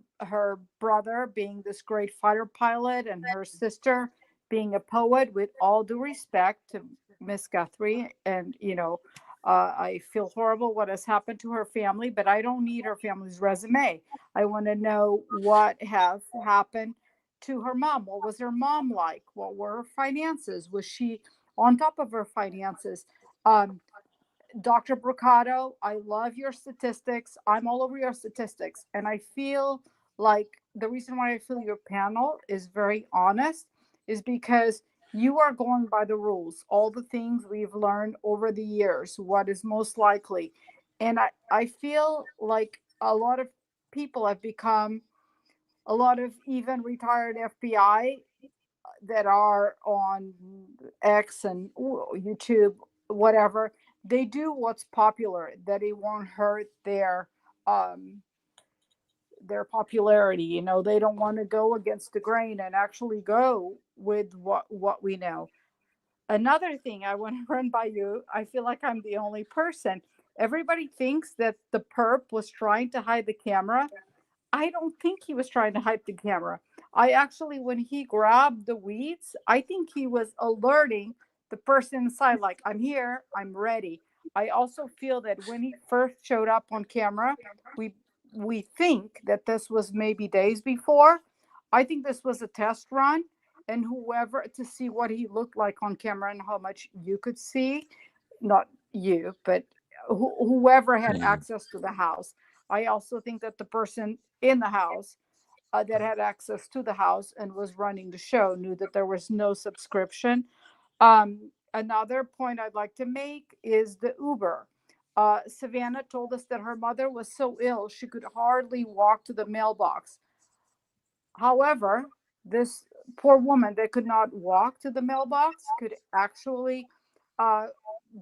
brother being this great fighter pilot, and her sister being a poet, with all due respect to Miss Guthrie. And, I feel horrible what has happened to her family, but I don't need her family's resume. I want to know what has happened to her mom. What was her mom like? What were her finances? Was she on top of her finances? Dr. Bocado, I love your statistics. I'm all over your statistics. And I feel like the reason why I feel your panel is very honest is because you are going by the rules, all the things we've learned over the years, what is most likely. And I feel like a lot of people have become a lot of even retired FBI that are on X and YouTube, whatever, they do what's popular, that it won't hurt their popularity. You know, they don't want to go against the grain and actually go with what we know. Another thing I want to run by you, I feel like I'm the only person. Everybody thinks that the perp was trying to hide the camera. I don't think he was trying to hide the camera. I actually, when he grabbed the weeds, I think he was alerting the person inside, like, I'm here, I'm ready. I also feel that when he first showed up on camera, we think that this was maybe days before. I think this was a test run, and whoever, to see what he looked like on camera and how much you could see, not you, but whoever had access to the house. I also think that the person in the house that had access to the house and was running the show knew that there was no subscription. Another point I'd like to make is the Uber. Savannah told us that her mother was so ill she could hardly walk to the mailbox. However, this poor woman that could not walk to the mailbox could actually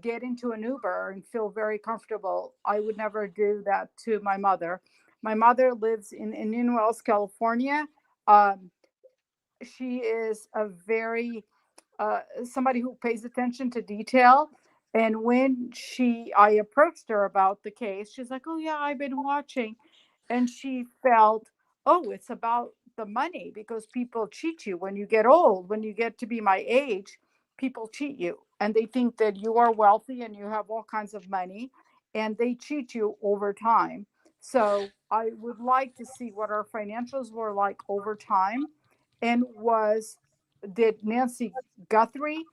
get into an Uber and feel very comfortable. I would never do that to my mother. My mother lives in Indian Wells, California. She is a very somebody who pays attention to detail. And when I approached her about the case, she's like, "Oh yeah, I've been watching," and she felt, "Oh, it's about the money because people cheat you when you get old. When you get to be my age, people cheat you, and they think that you are wealthy and you have all kinds of money, and they cheat you over time." So I would like to see what our financials were like over time, and did Nancy Guthrie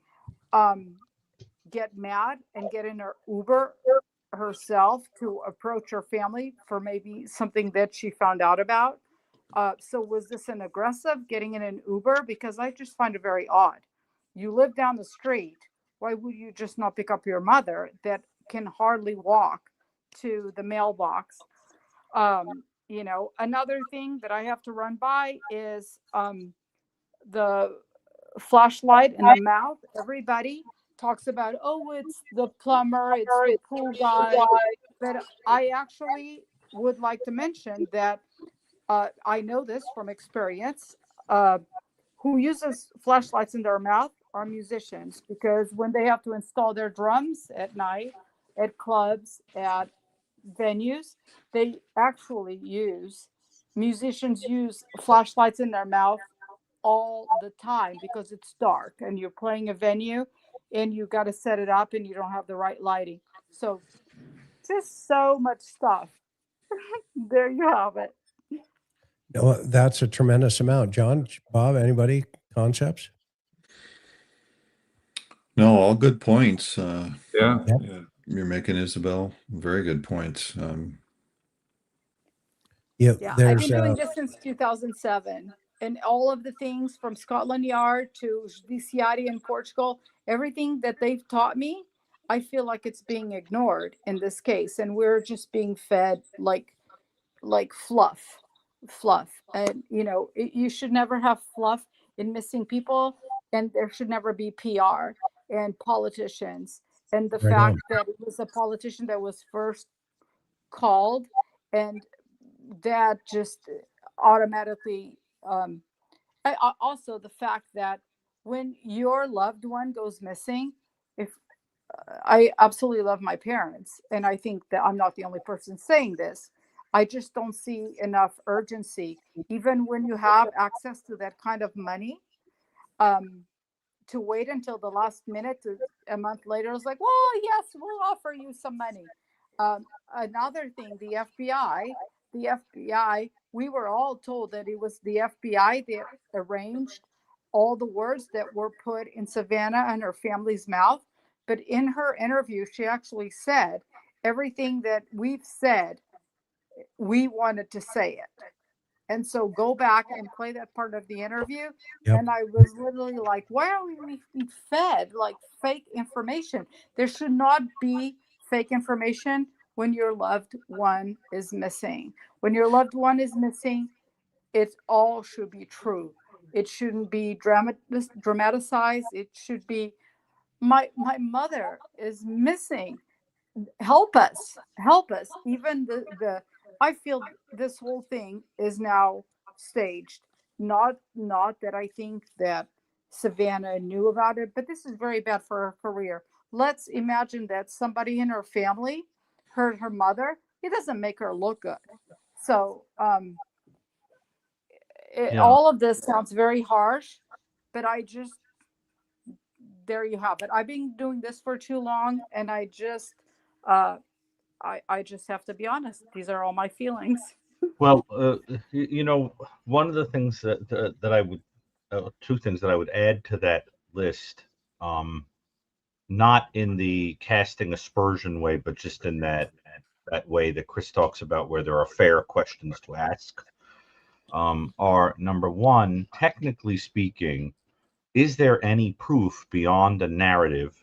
get mad and get in her Uber herself to approach her family for maybe something that she found out about? So was this an aggressive getting in an Uber? Because I just find it very odd. You live down the street. Why would you just not pick up your mother that can hardly walk to the mailbox? Another thing that I have to run by is the flashlight in the mouth. Everybody talks about, oh, it's the plumber, it's the pool guy. But I actually would like to mention that I know this from experience. Who uses flashlights in their mouth are musicians, because when they have to install their drums at night, at clubs, at venues, musicians use flashlights in their mouth all the time because it's dark and you're playing a venue and you got to set it up and you don't have the right lighting. So just so much stuff. There you have it. No, that's a tremendous amount. John, Bob, anybody, concepts? No, all good points. Yeah. You're making, Isabelle, very good points. Yeah, I've been doing this since 2007. And all of the things from Scotland Yard to Judiciary in Portugal, everything that they've taught me, I feel like it's being ignored in this case. And we're just being fed like fluff. And, you should never have fluff in missing people. And there should never be PR and politicians. And the fact that it was a politician that was first called, and that just automatically also the fact that when your loved one goes missing, if I absolutely love my parents, and I think that I'm not the only person saying this, I just don't see enough urgency, even when you have access to that kind of money, to wait until the last minute, a month later, I was like, well, yes, we'll offer you some money. Another thing, the FBI, we were all told that it was the FBI that arranged all the words that were put in Savannah and her family's mouth. But in her interview, she actually said everything that we've said, we wanted to say it. And so go back and play that part of the interview. Yep. And I was literally like, why are we being fed like fake information? There should not be fake information when your loved one is missing. When your loved one is missing, it all should be true. It shouldn't be dramatized. It should be, my mother is missing. Help us. Even the I feel this whole thing is now staged. Not that I think that Savannah knew about it, but this is very bad for her career. Let's imagine that somebody in her family hurt her mother. It doesn't make her look good. So all of this sounds very harsh, but there you have it. I've been doing this for too long, and I just have to be honest. These are all my feelings. Well, one of the things that I would, two things that I would add to that list, not in the casting aspersion way, but just in that way that Chris talks about, where there are fair questions to ask, are number one, technically speaking, is there any proof beyond the narrative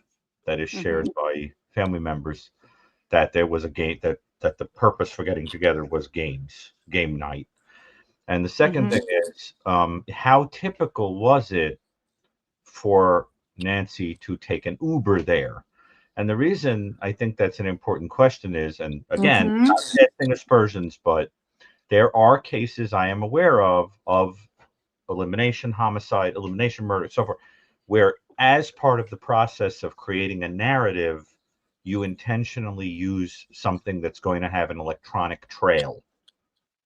that is shared by family members that there was a game, that the purpose for getting together was game night? And the second thing is, how typical was it for Nancy to take an Uber there? And the reason I think that's an important question is, and again, not casting aspersions, but there are cases I am aware of elimination, homicide, elimination, murder, so forth, where as part of the process of creating a narrative, you intentionally use something that's going to have an electronic trail,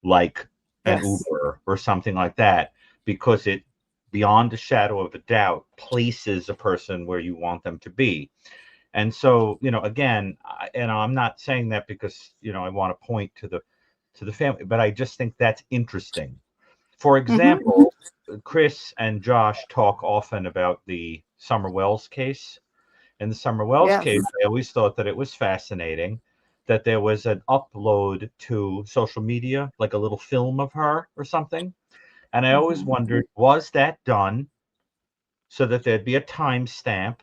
like an Uber or something like that, because it, beyond a shadow of a doubt, places a person where you want them to be. And so, again, I'm not saying that because, I want to point to the family, but I just think that's interesting. For example, Chris and Josh talk often about the Summer Wells case. In the Summer Wells case, I always thought that it was fascinating that there was an upload to social media, like a little film of her or something. And I always wondered, was that done so that there'd be a timestamp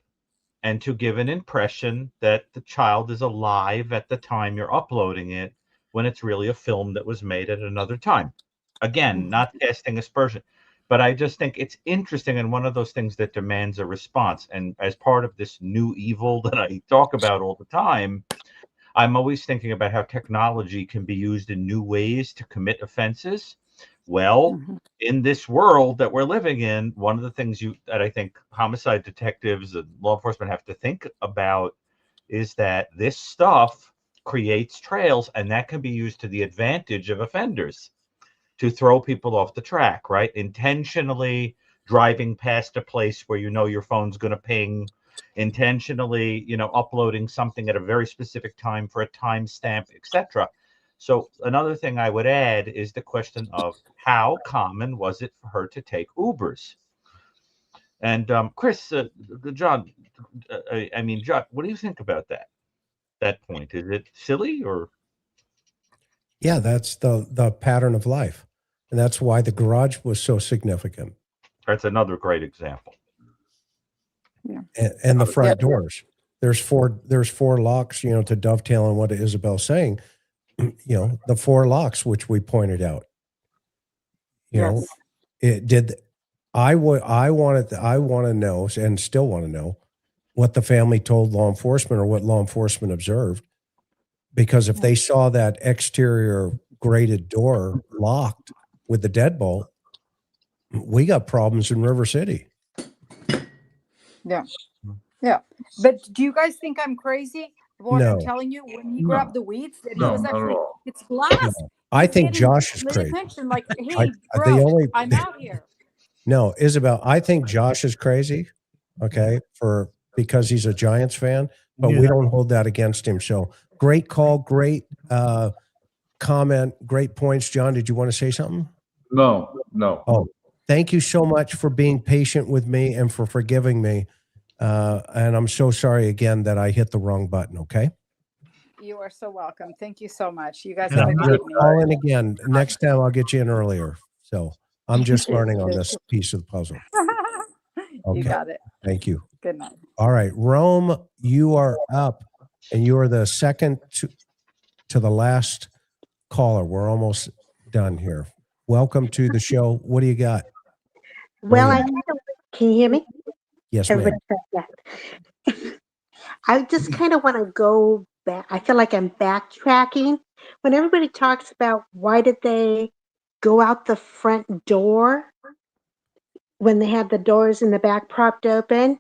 and to give an impression that the child is alive at the time you're uploading it, when it's really a film that was made at another time? Again, not casting aspersion, but I just think it's interesting, and one of those things that demands a response. And as part of this new evil that I talk about all the time, I'm always thinking about how technology can be used in new ways to commit offenses. Well, in this world that we're living in, one of the things that I think homicide detectives and law enforcement have to think about is that this stuff creates trails, and that can be used to the advantage of offenders to throw people off the track, right? Intentionally driving past a place where your phone's going to ping, intentionally, uploading something at a very specific time for a timestamp, etc. So another thing I would add is the question of how common was it for her to take Ubers? And Chris, John, John, what do you think about that point? Is it silly or? Yeah, that's the pattern of life. And that's why the garage was so significant. That's another great example. Yeah. And the front doors. There's four locks, to dovetail on what Isabelle's saying, the four locks, which we pointed out. I want to know, and still want to know, what the family told law enforcement or what law enforcement observed. Because if they saw that exterior grated door locked with the deadbolt, we got problems in River City. Yeah. But do you guys think I'm crazy? What No. I'm telling you, when he grabbed the weeds, that No, he was not at actually, all. it's glass. I think Josh is crazy. Attention, like, hey, bro, I'm out here. No, Isabel, I think Josh is crazy okay, because he's a Giants fan, but we don't hold that against him. So great call, great comment, great points. John, did you want to say something? No. Oh, thank you so much for being patient with me and for forgiving me. And I'm so sorry again that I hit the wrong button. Okay. You are so welcome. Thank you so much. You guys And have a I'm good going to evening. call in again. Next time I'll get you in earlier. So I'm just learning on this piece of the puzzle. You got it. Thank you. Good night. All right, Rome, you are up, and you are the second to the last caller. We're almost done here. Welcome to the show. What do you got? Well, can you hear me? Yes, ma'am. I just kind of want to go back. I feel like I'm backtracking. When everybody talks about why did they go out the front door when they had the doors in the back propped open,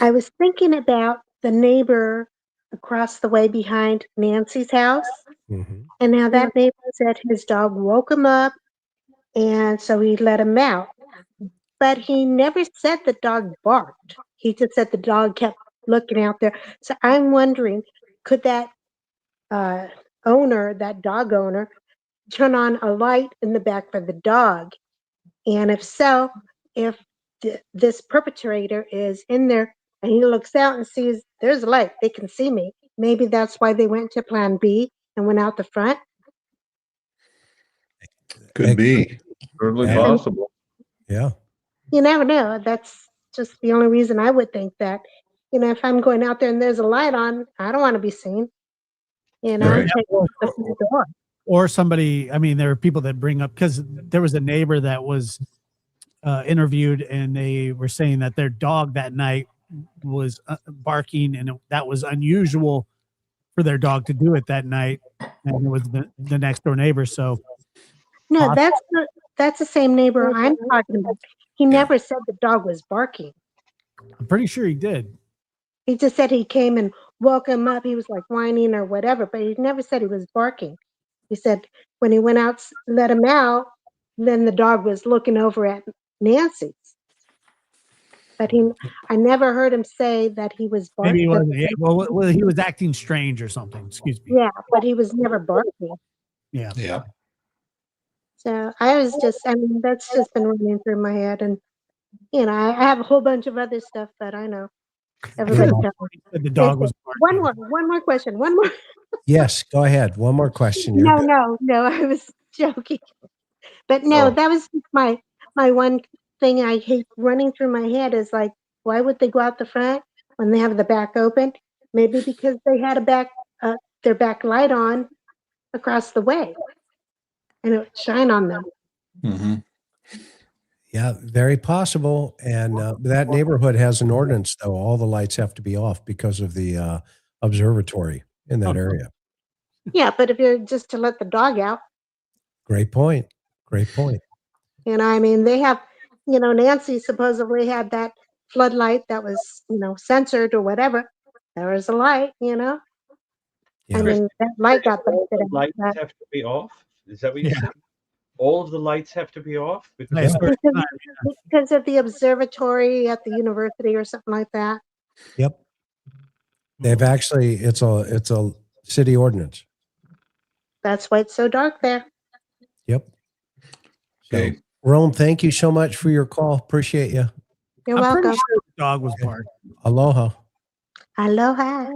I was thinking about the neighbor across the way behind Nancy's house. And now that neighbor said his dog woke him up, and so he let him out. But he never said the dog barked. He just said the dog kept looking out there. So I'm wondering, could that that dog owner, turn on a light in the back for the dog? And if so, if this perpetrator is in there and he looks out and sees there's a light, they can see me. Maybe that's why they went to plan B and went out the front. Could be. Certainly possible. Yeah. You never know. That's just the only reason I would think that. If I'm going out there and there's a light on, I don't want to be seen. Right. Take the door. Or somebody, I mean, there are people that bring up, because there was a neighbor that was interviewed, and they were saying that their dog that night was barking, and that was unusual for their dog to do it that night. And it was the next door neighbor. So no, that's the same neighbor I'm talking about. He never said the dog was barking. I'm pretty sure he did. He just said he came and woke him up. He was like whining or whatever, but he never said he was barking. He said when he went out, let him out, then the dog was looking over at Nancy's. But I never heard him say that he was barking. Maybe he wasn't. Yeah, well, he was acting strange or something. Excuse me. Yeah, but he was never barking. Yeah. Yeah. So that's just been running through my head. And, I have a whole bunch of other stuff that I know. Everybody said the dog was barking. One more question. One more. Yes, go ahead. One more question. No, I was joking. But no, that was my one thing I hate running through my head is like, why would they go out the front when they have the back open? Maybe because they had their back light on across the way, and it would shine on them. Mm-hmm. Yeah, very possible. And that neighborhood has an ordinance, though. All the lights have to be off because of the observatory in that area. Yeah, but if you're just to let the dog out. Great point. Great point. They have, Nancy supposedly had that floodlight that was, censored or whatever. There was a light, Yeah. that light got all busted the out. lights have to be off? Is that what you said? All of the lights have to be off? Because of the observatory at the university or something like that. Yep. They've actually, it's a city ordinance. That's why it's so dark there. Yep. Okay. So, Rome, thank you so much for your call. Appreciate you. You're I'm welcome. pretty sure the dog was barking. Aloha. Aloha.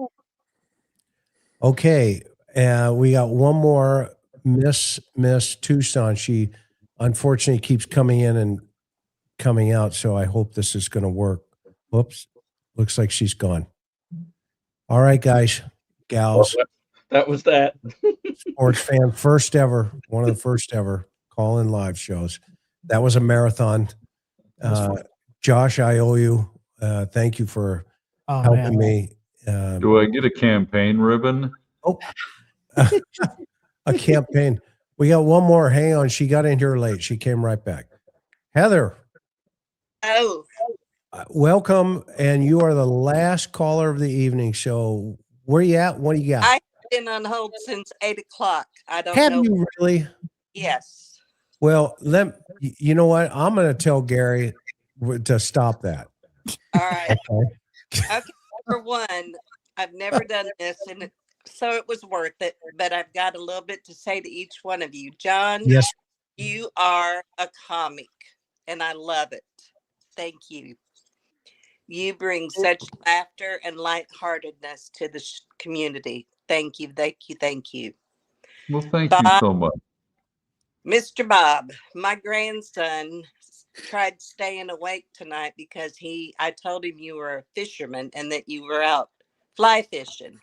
Okay. We got one more, Miss Tucson. She unfortunately keeps coming in and coming out, so I hope this is going to work. Whoops. Looks like she's gone. All right, guys, gals. Well, that was that. Sports fan, one of the first ever call-in live shows. That was a marathon. Josh, I owe you. Thank you for helping me. Do I get a campaign ribbon? Oh, a campaign. We got one more. Hang on. She got in here late. She came right back. Heather. Oh. Welcome. And you are the last caller of the evening. So where you at? What do you got? I've been on hold since 8 o'clock. I don't Have know. you really? Yes. Well, you know what? I'm going to tell Gary to stop that. All right. Okay. Okay. Number one, I've never done this, and so it was worth it. But I've got a little bit to say to each one of you. John, Yes. you are a comic, and I love it. Thank you. You bring such laughter and lightheartedness to the community. Thank you, thank you, thank you. Well, thank you Bob, so much. Mr. Bob, my grandson tried staying awake tonight because I told him you were a fisherman and that you were out fly fishing.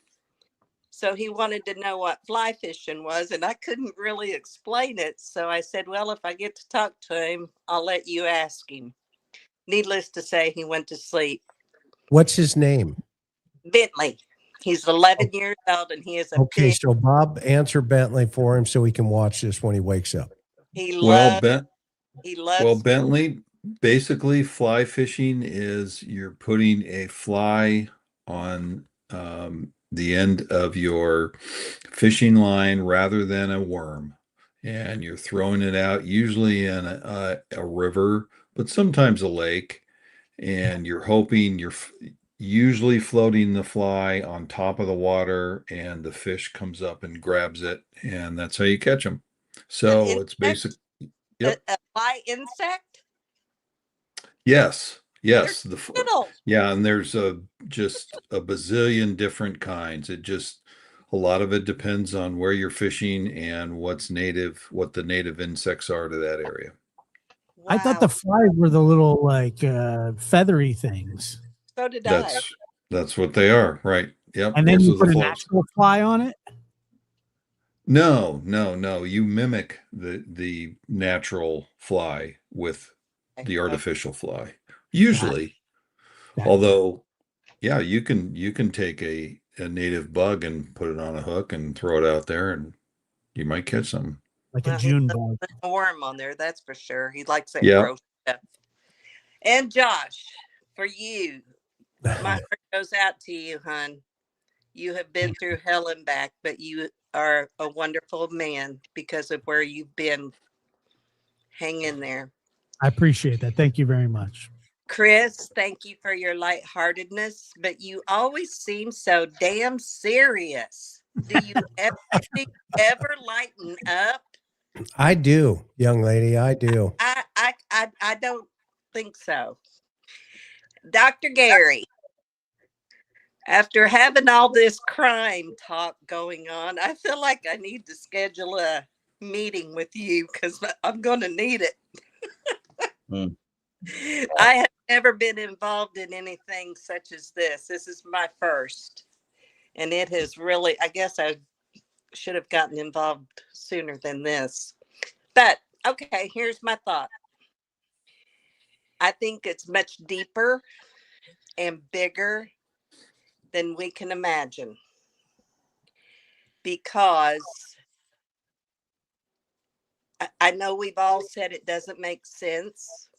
So he wanted to know what fly fishing was, and I couldn't really explain it. So I said, well, if I get to talk to him, I'll let you ask him. Needless to say, he went to sleep. What's his name? Bentley. He's 11 years old, and he is a Okay, big. so Bob, answer Bentley for him so he can watch this when he wakes up. He Well, loves. He loves. Bentley, basically fly fishing is you're putting a fly on the end of your fishing line rather than a worm. And you're throwing it out usually in a river, but sometimes a lake. And you're hoping you're usually floating the fly on top of the water, and the fish comes up and grabs it. And that's how you catch them. So it's basic. Yep. A fly insect? Yes. Yes. Little. Yeah. And there's just a bazillion different kinds. A lot of it depends on where you're fishing and what the native insects are to that area. I thought the flies were the little like feathery things. So did I. That's what they are. Right. Yep. And then Those you are put the a flies. natural fly on it. No. You mimic the natural fly with the artificial fly. Usually. Although, yeah, you can take a native bug and put it on a hook and throw it out there, and you might catch something. Like a June bug. A worm on there, that's for sure. He likes that Yeah. gross stuff. And Josh, for you, my heart goes out to you, hon. You have been through hell and back, but you are a wonderful man because of where you've been. Hang in there. I appreciate that. Thank you very much. Chris, thank you for your lightheartedness, but you always seem so damn serious. Do you ever lighten up? I do, young lady. I do. I don't think so. Dr. Gary, after having all this crime talk going on, I feel like I need to schedule a meeting with you because I'm going to need it. I have never been involved in anything such as this. This is my first. And it has really, I guess I should have gotten involved sooner than this. But okay, here's my thought. I think it's much deeper and bigger than we can imagine. Because I know we've all said it doesn't make sense.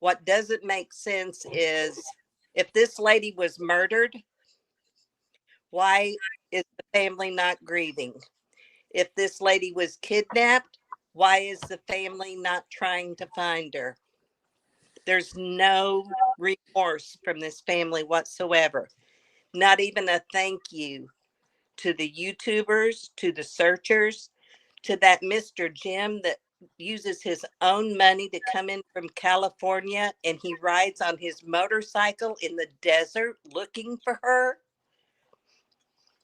What doesn't make sense is if this lady was murdered, why is the family not grieving? If this lady was kidnapped, why is the family not trying to find her? There's no remorse from this family whatsoever. Not even a thank you to the YouTubers, to the searchers, to that Mr. Jim that uses his own money to come in from California and he rides on his motorcycle in the desert looking for her.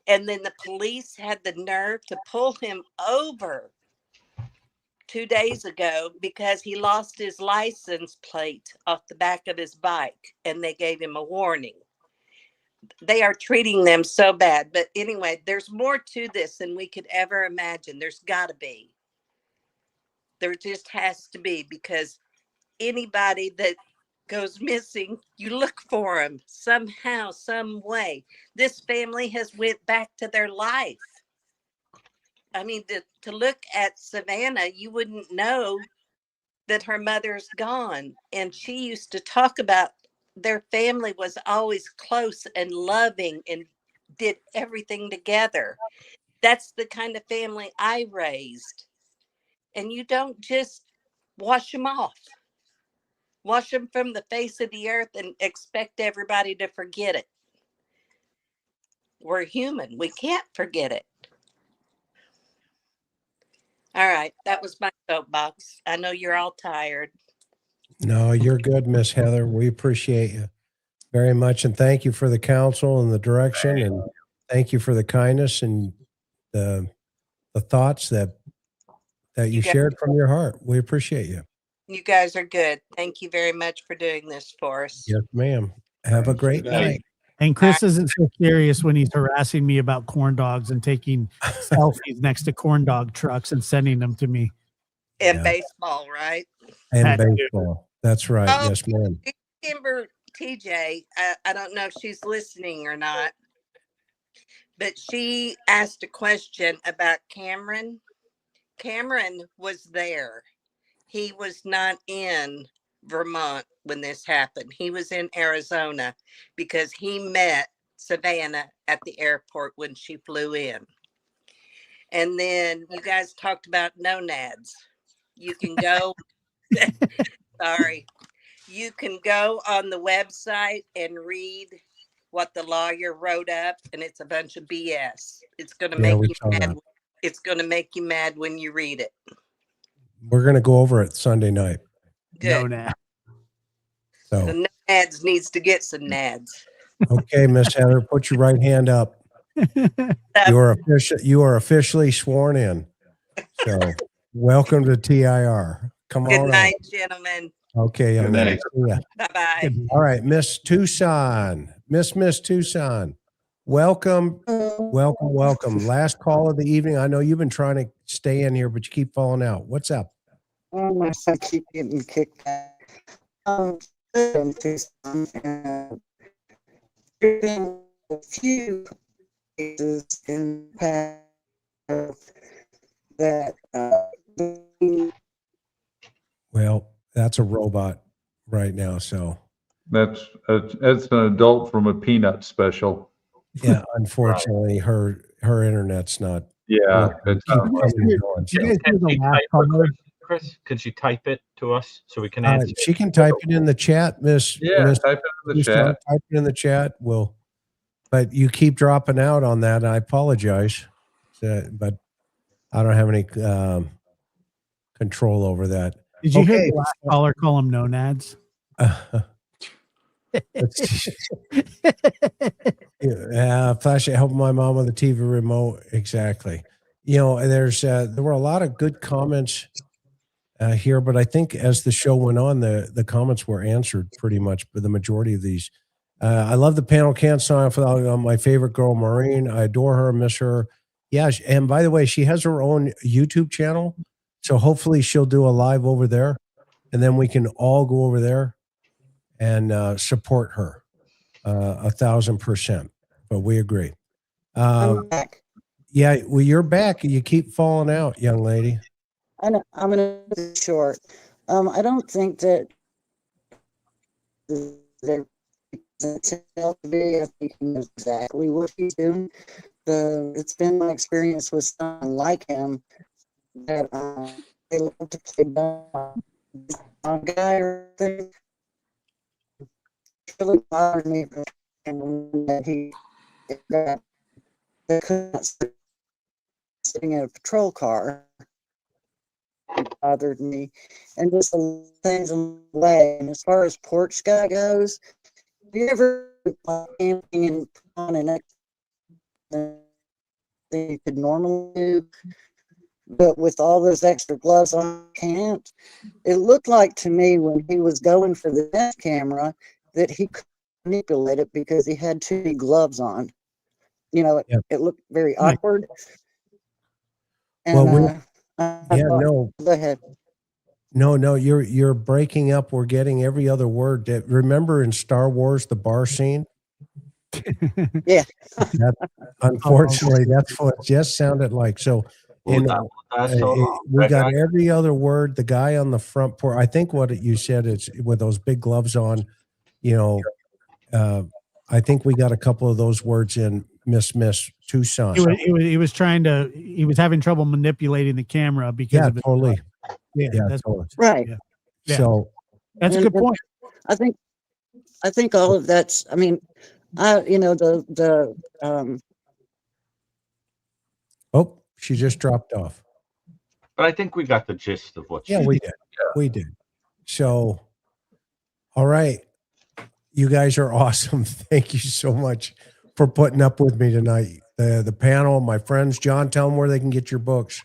And then the police had the nerve to pull him over 2 days ago because he lost his license plate off the back of his bike and they gave him a warning. They are treating them so bad. But anyway, there's more to this than we could ever imagine. There's got to be. There just has to be, because anybody that goes missing, you look for them somehow, some way. This family has went back to their life. I mean, to look at Savannah, you wouldn't know that her mother's gone. And she used to talk about their family was always close and loving and did everything together. That's the kind of family I raised. And you don't just wash them off. wash them from the face of the earth and expect everybody to forget it. We're human. We can't forget it. All right. That was my soapbox. I know you're all tired. No, you're good, Miss Heather. We appreciate you very much. And thank you for the counsel and the direction. And thank you for the kindness and the thoughts that you shared from your heart. We appreciate you. You guys are good. Thank you very much for doing this for us. Yes, ma'am. Have a great night. And Chris isn't so serious when he's harassing me about corn dogs and taking selfies next to corn dog trucks and sending them to me. And baseball, right? And baseball. That's right. Oh, Yes, ma'am. Remember TJ, I don't know if she's listening or not, but she asked a question about Cameron. Cameron was there. He was not in Vermont when this happened. He was in Arizona because he met Savannah at the airport when she flew in. And then you guys talked about nonads. You can go, sorry, you can go on the website and read what the lawyer wrote up, and it's a bunch of BS. It's going to make you mad. It's going to make you mad when you read it. We're going to go over it Sunday night. Good. So The nads needs to get some nads. okay, Miss Heather, put your right hand up. You are officially sworn in. So welcome to TIR. Come Good on. night, gentlemen. Okay. Good night. Yeah. Bye-bye. All right, Miss Tucson. Miss Tucson. Welcome. Last call of the evening. I know you've been trying to stay in here, but you keep falling out. What's up? Oh, my son keep getting kicked back. In Tucson, and there's been a few cases in the past that Well, that's a robot right now. So That's an adult from a Peanut special. yeah, unfortunately, her internet's not. Yeah, it's Chris, could you type it to us so we can answer? She can type it in the chat, Miss. Yeah, Miss type it in the Tucson, chat. Type it in the chat. But you keep dropping out on that. And I apologize, but I don't have any control over that. Did you hear the last caller call them nonads? Flash it, help my mom with the TV remote. Exactly. You know, there were a lot of good comments here, but I think as the show went on, the comments were answered pretty much by the majority of these. I love the panel. Can't sign off without my favorite girl, Maureen. I adore her, miss her. Yeah, and by the way, she has her own YouTube channel, so hopefully she'll do a live over there, and then we can all go over there and support her 1,000%. But we agree. I'm back. Yeah, well, you're back. You keep falling out, young lady. I'm going to be short. I don't think that they're I think he knows exactly what he's doing. It's been my experience with someone like him that they love to play a guy or thing. It really bothered me that he got sitting in a patrol car. It bothered me, and just the things in the way. And as far as porch guy goes, have you ever camping and on an extra thing you could normally do, but with all those extra gloves on, can't? It looked like to me when he was going for the death camera that he couldn't manipulate it because he had too many gloves on. You know, it looked very awkward. And, no. Go ahead. No, you're breaking up. We're getting every other word. Remember in Star Wars, the bar scene? Yeah. Unfortunately, that's what it just sounded like. So, we got every other word. The guy on the front porch. I think what you said is with those big gloves on. You know, I think we got a couple of those words in Miss Tucson. He was having trouble manipulating the camera because of totally. Yeah, that's totally. Right. Yeah. So That's a good point. I think all of that's, I mean, Oh, she just dropped off. But I think we got the gist of what Yeah, she we did. We did. So, all right. You guys are awesome. Thank you so much for putting up with me tonight. The panel, my friends. John, tell them where they can get your books.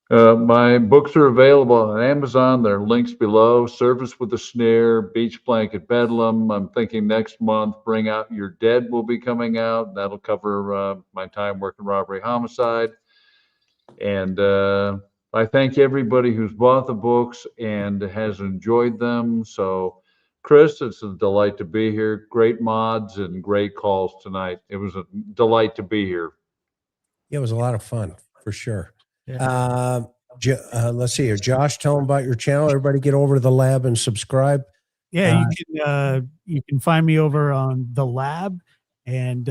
My books are available on Amazon. There are links below. Service with a Snare, Beach Blanket Bedlam. I'm thinking next month, Bring Out Your Dead will be coming out. That'll cover my time working robbery homicide. And I thank everybody who's bought the books and has enjoyed them. So, Chris, it's a delight to be here. Great mods and great calls tonight. It was a delight to be here. Yeah, it was a lot of fun for sure. Yeah. Let's see here. Josh, tell them about your channel. Everybody get over to the lab and subscribe. Yeah, you can find me over on the lab, and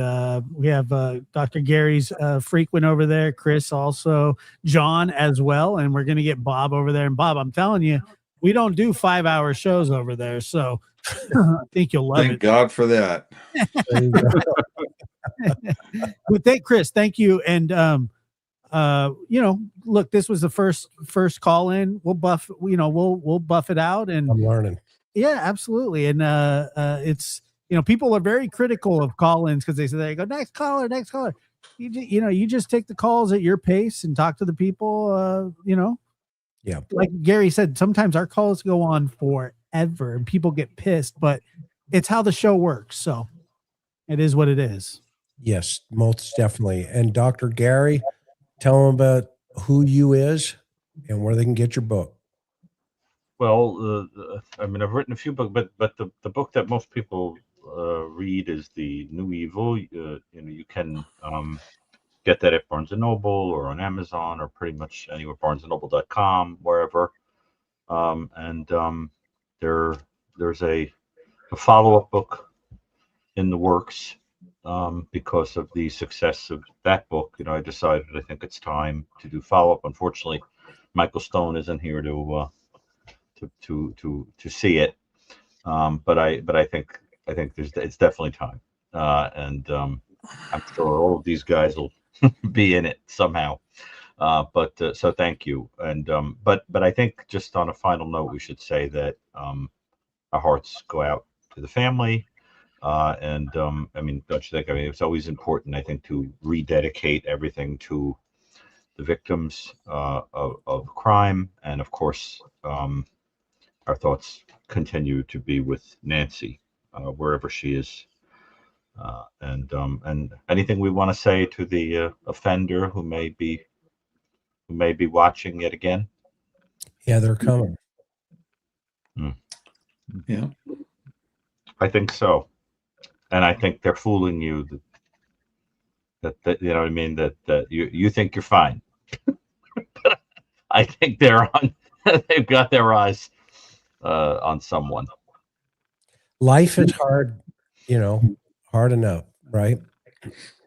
we have Dr. Gary's frequent over there, Chris also, John as well, and we're gonna get Bob over there. And Bob, I'm telling you, we don't do 5-hour shows over there, so I think you'll love it. Thank God for that. But Chris, thank you. And look, this was the first call in. We'll buff, we'll buff it out. And I'm learning. Yeah, absolutely. And it's, people are very critical of call-ins because they go, next caller. You just take the calls at your pace and talk to the people, Yeah. Like Gary said, sometimes our calls go on forever and people get pissed, but it's how the show works. So it is what it is. Yes, most definitely. And Dr. Gary, tell them about who you is and where they can get your book. Well, I mean, I've written a few books, but the book that most people read is The New Evil. You can get that at Barnes & Noble or on Amazon or pretty much anywhere, barnesandnoble.com, wherever. There's a follow-up book in the works because of the success of that book. I decided I think it's time to do follow-up. Unfortunately, Michael Stone isn't here to see it, but I think it's definitely time, and I'm sure all of these guys will be in it somehow. So thank you, and but I think just on a final note, we should say that our hearts go out to the family, and I mean, don't you think? I mean, it's always important, I think, to rededicate everything to the victims of crime, and of course, our thoughts continue to be with Nancy, wherever she is. And anything we want to say to the offender who may be watching yet again? Yeah, they're coming. Yeah, I think so, and I think they're fooling you. That you know what I mean. That you think you're fine. I think they've got their eyes on someone. Life is hard, hard enough, right?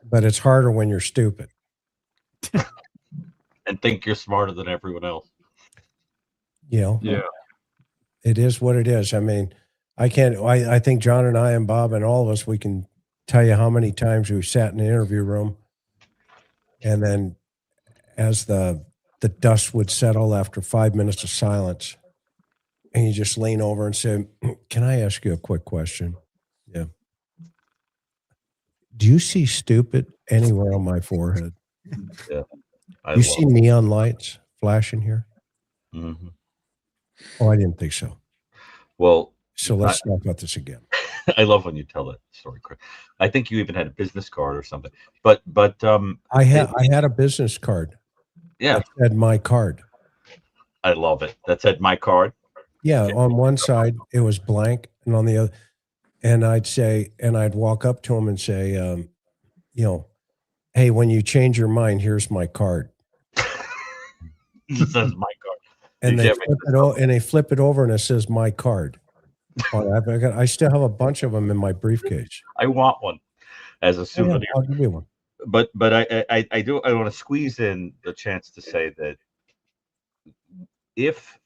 But it's harder when you're stupid. And think you're smarter than everyone else. Yeah. It is what it is. I mean, I think John and I and Bob and all of us, we can tell you how many times we sat in the interview room. And then as the dust would settle after 5 minutes of silence, and you just lean over and say, can I ask you a quick question? Yeah. Do you see stupid anywhere on my forehead? Yeah. You see neon lights flashing here? Mm-hmm. Oh, I didn't think so. Well, so let's talk about this again. I love when you tell that story, Chris. I think you even had a business card or something. But I had a business card. Yeah. That said my card. I love it. That said my card. Yeah, on one side it was blank, and on the other, and I'd walk up to him and say, hey, when you change your mind, here's my card. It says my card. And they flip it over and it says my card. I still have a bunch of them in my briefcase. I want one as a souvenir. Yeah, I'll give you one. But I want to squeeze in the chance to say that if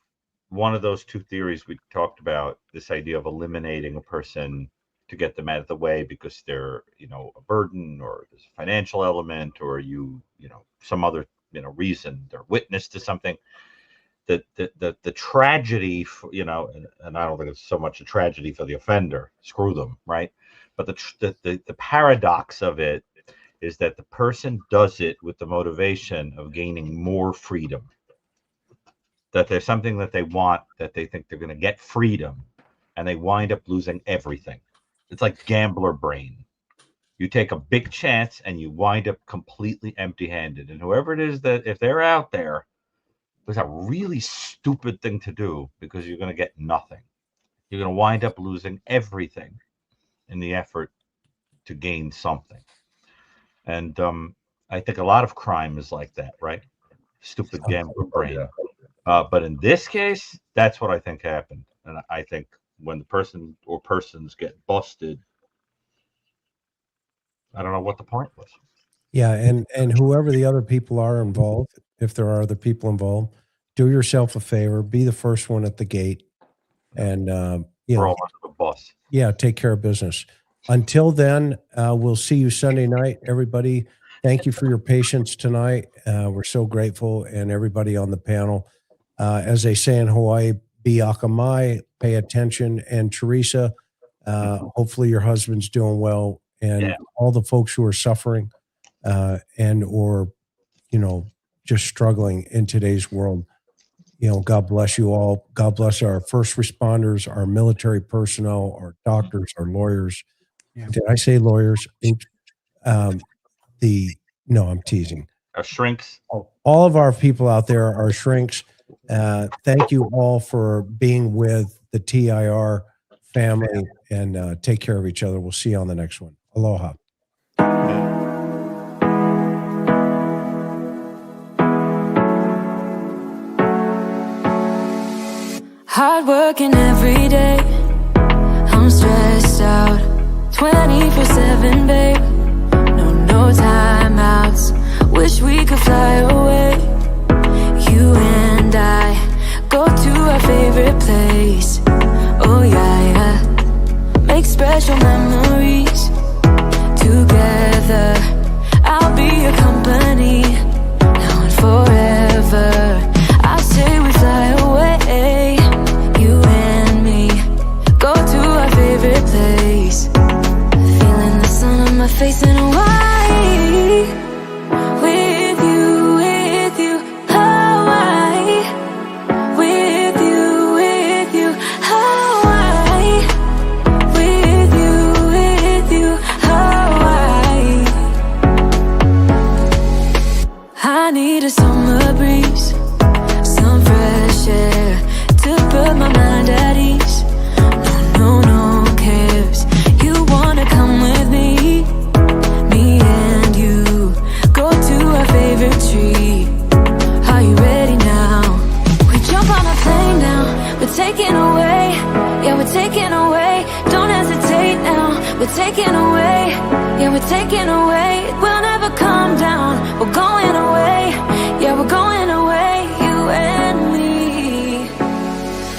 one of those two theories we talked about, this idea of eliminating a person to get them out of the way because they're, a burden, or there's a financial element, or some other, reason they're witness to something. The tragedy, and I don't think it's so much a tragedy for the offender. Screw them, right? But the paradox of it is that the person does it with the motivation of gaining more freedom. That there's something that they want, that they think they're going to get freedom, and they wind up losing everything. It's like gambler brain. You take a big chance and you wind up completely empty-handed. And whoever it is that, if they're out there, it's a really stupid thing to do, because you're going to get nothing. You're going to wind up losing everything in the effort to gain something. And I think a lot of crime is like that, right? Stupid gambler brain. But in this case, that's what I think happened. And I think when the person or persons get busted, I don't know what the point was. Yeah, and whoever the other people are involved, if there are other people involved, do yourself a favor, be the first one at the gate, and Throw under the bus. Yeah, take care of business. Until then, we'll see you Sunday night, everybody. Thank you for your patience tonight. We're so grateful, and everybody on the panel. As they say in Hawaii, biakamai, pay attention. And Teresa, hopefully your husband's doing well, and all the folks who are suffering and or just struggling in today's world. God bless you all. God bless our first responders, our military personnel, our doctors, our lawyers. Yeah. Did I say lawyers? No, I'm teasing. Our shrinks. All of our people out there are shrinks. Thank you all for being with the TIR family, and take care of each other. We'll see you on the next one. Aloha. Hard working every day, I'm stressed out 24/7, babe. No timeouts, wish we could fly away. You and I go to our favorite place. Oh yeah, make special memories together. I'll be your company now and forever. I say we fly away, you and me, go to our favorite place. Feeling the sun on my face in Hawaii. With you, Hawaii. With you, Hawaii. With you, Hawaii. I need a summer breeze, some fresh air to put my mind at ease. No cares. You wanna come with me? Me and you go to our favorite tree. Are you ready now? We jump on a plane now. We're taking away. Yeah, we're taking away. Don't hesitate now. We're taking away. Yeah, we're taking away. We'll never come down. We're going away. Yeah, we're going away. You and me.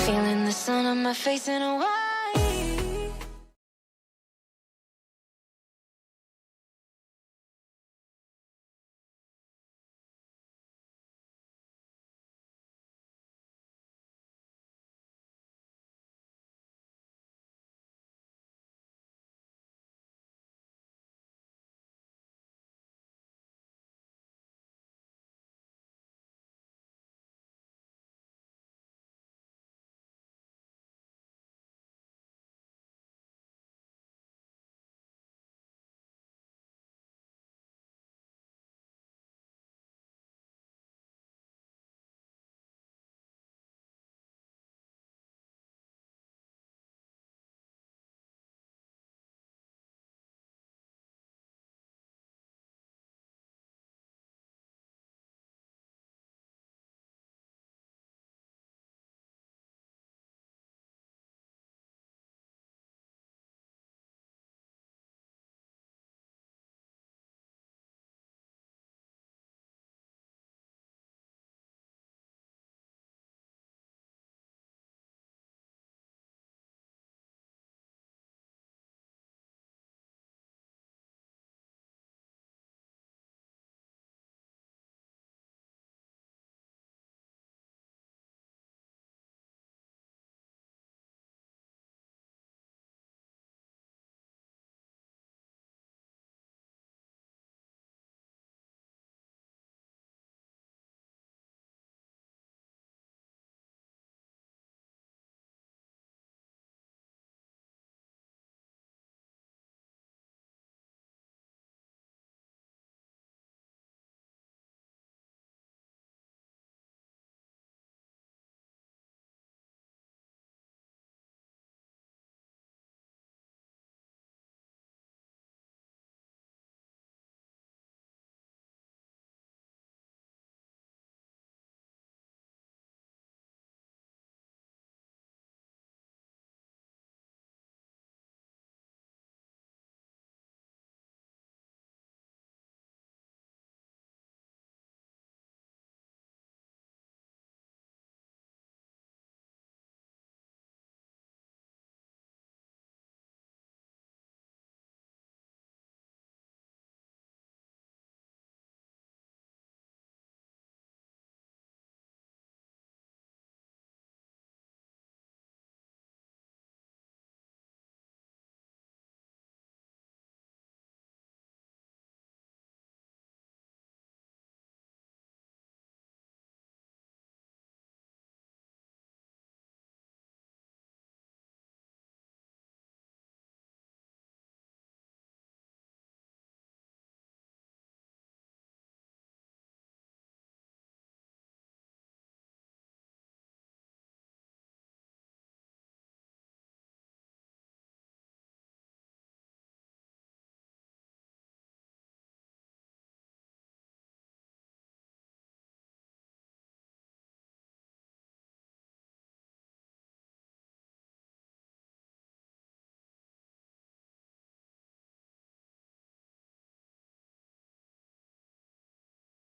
Feeling the sun on my face in a while.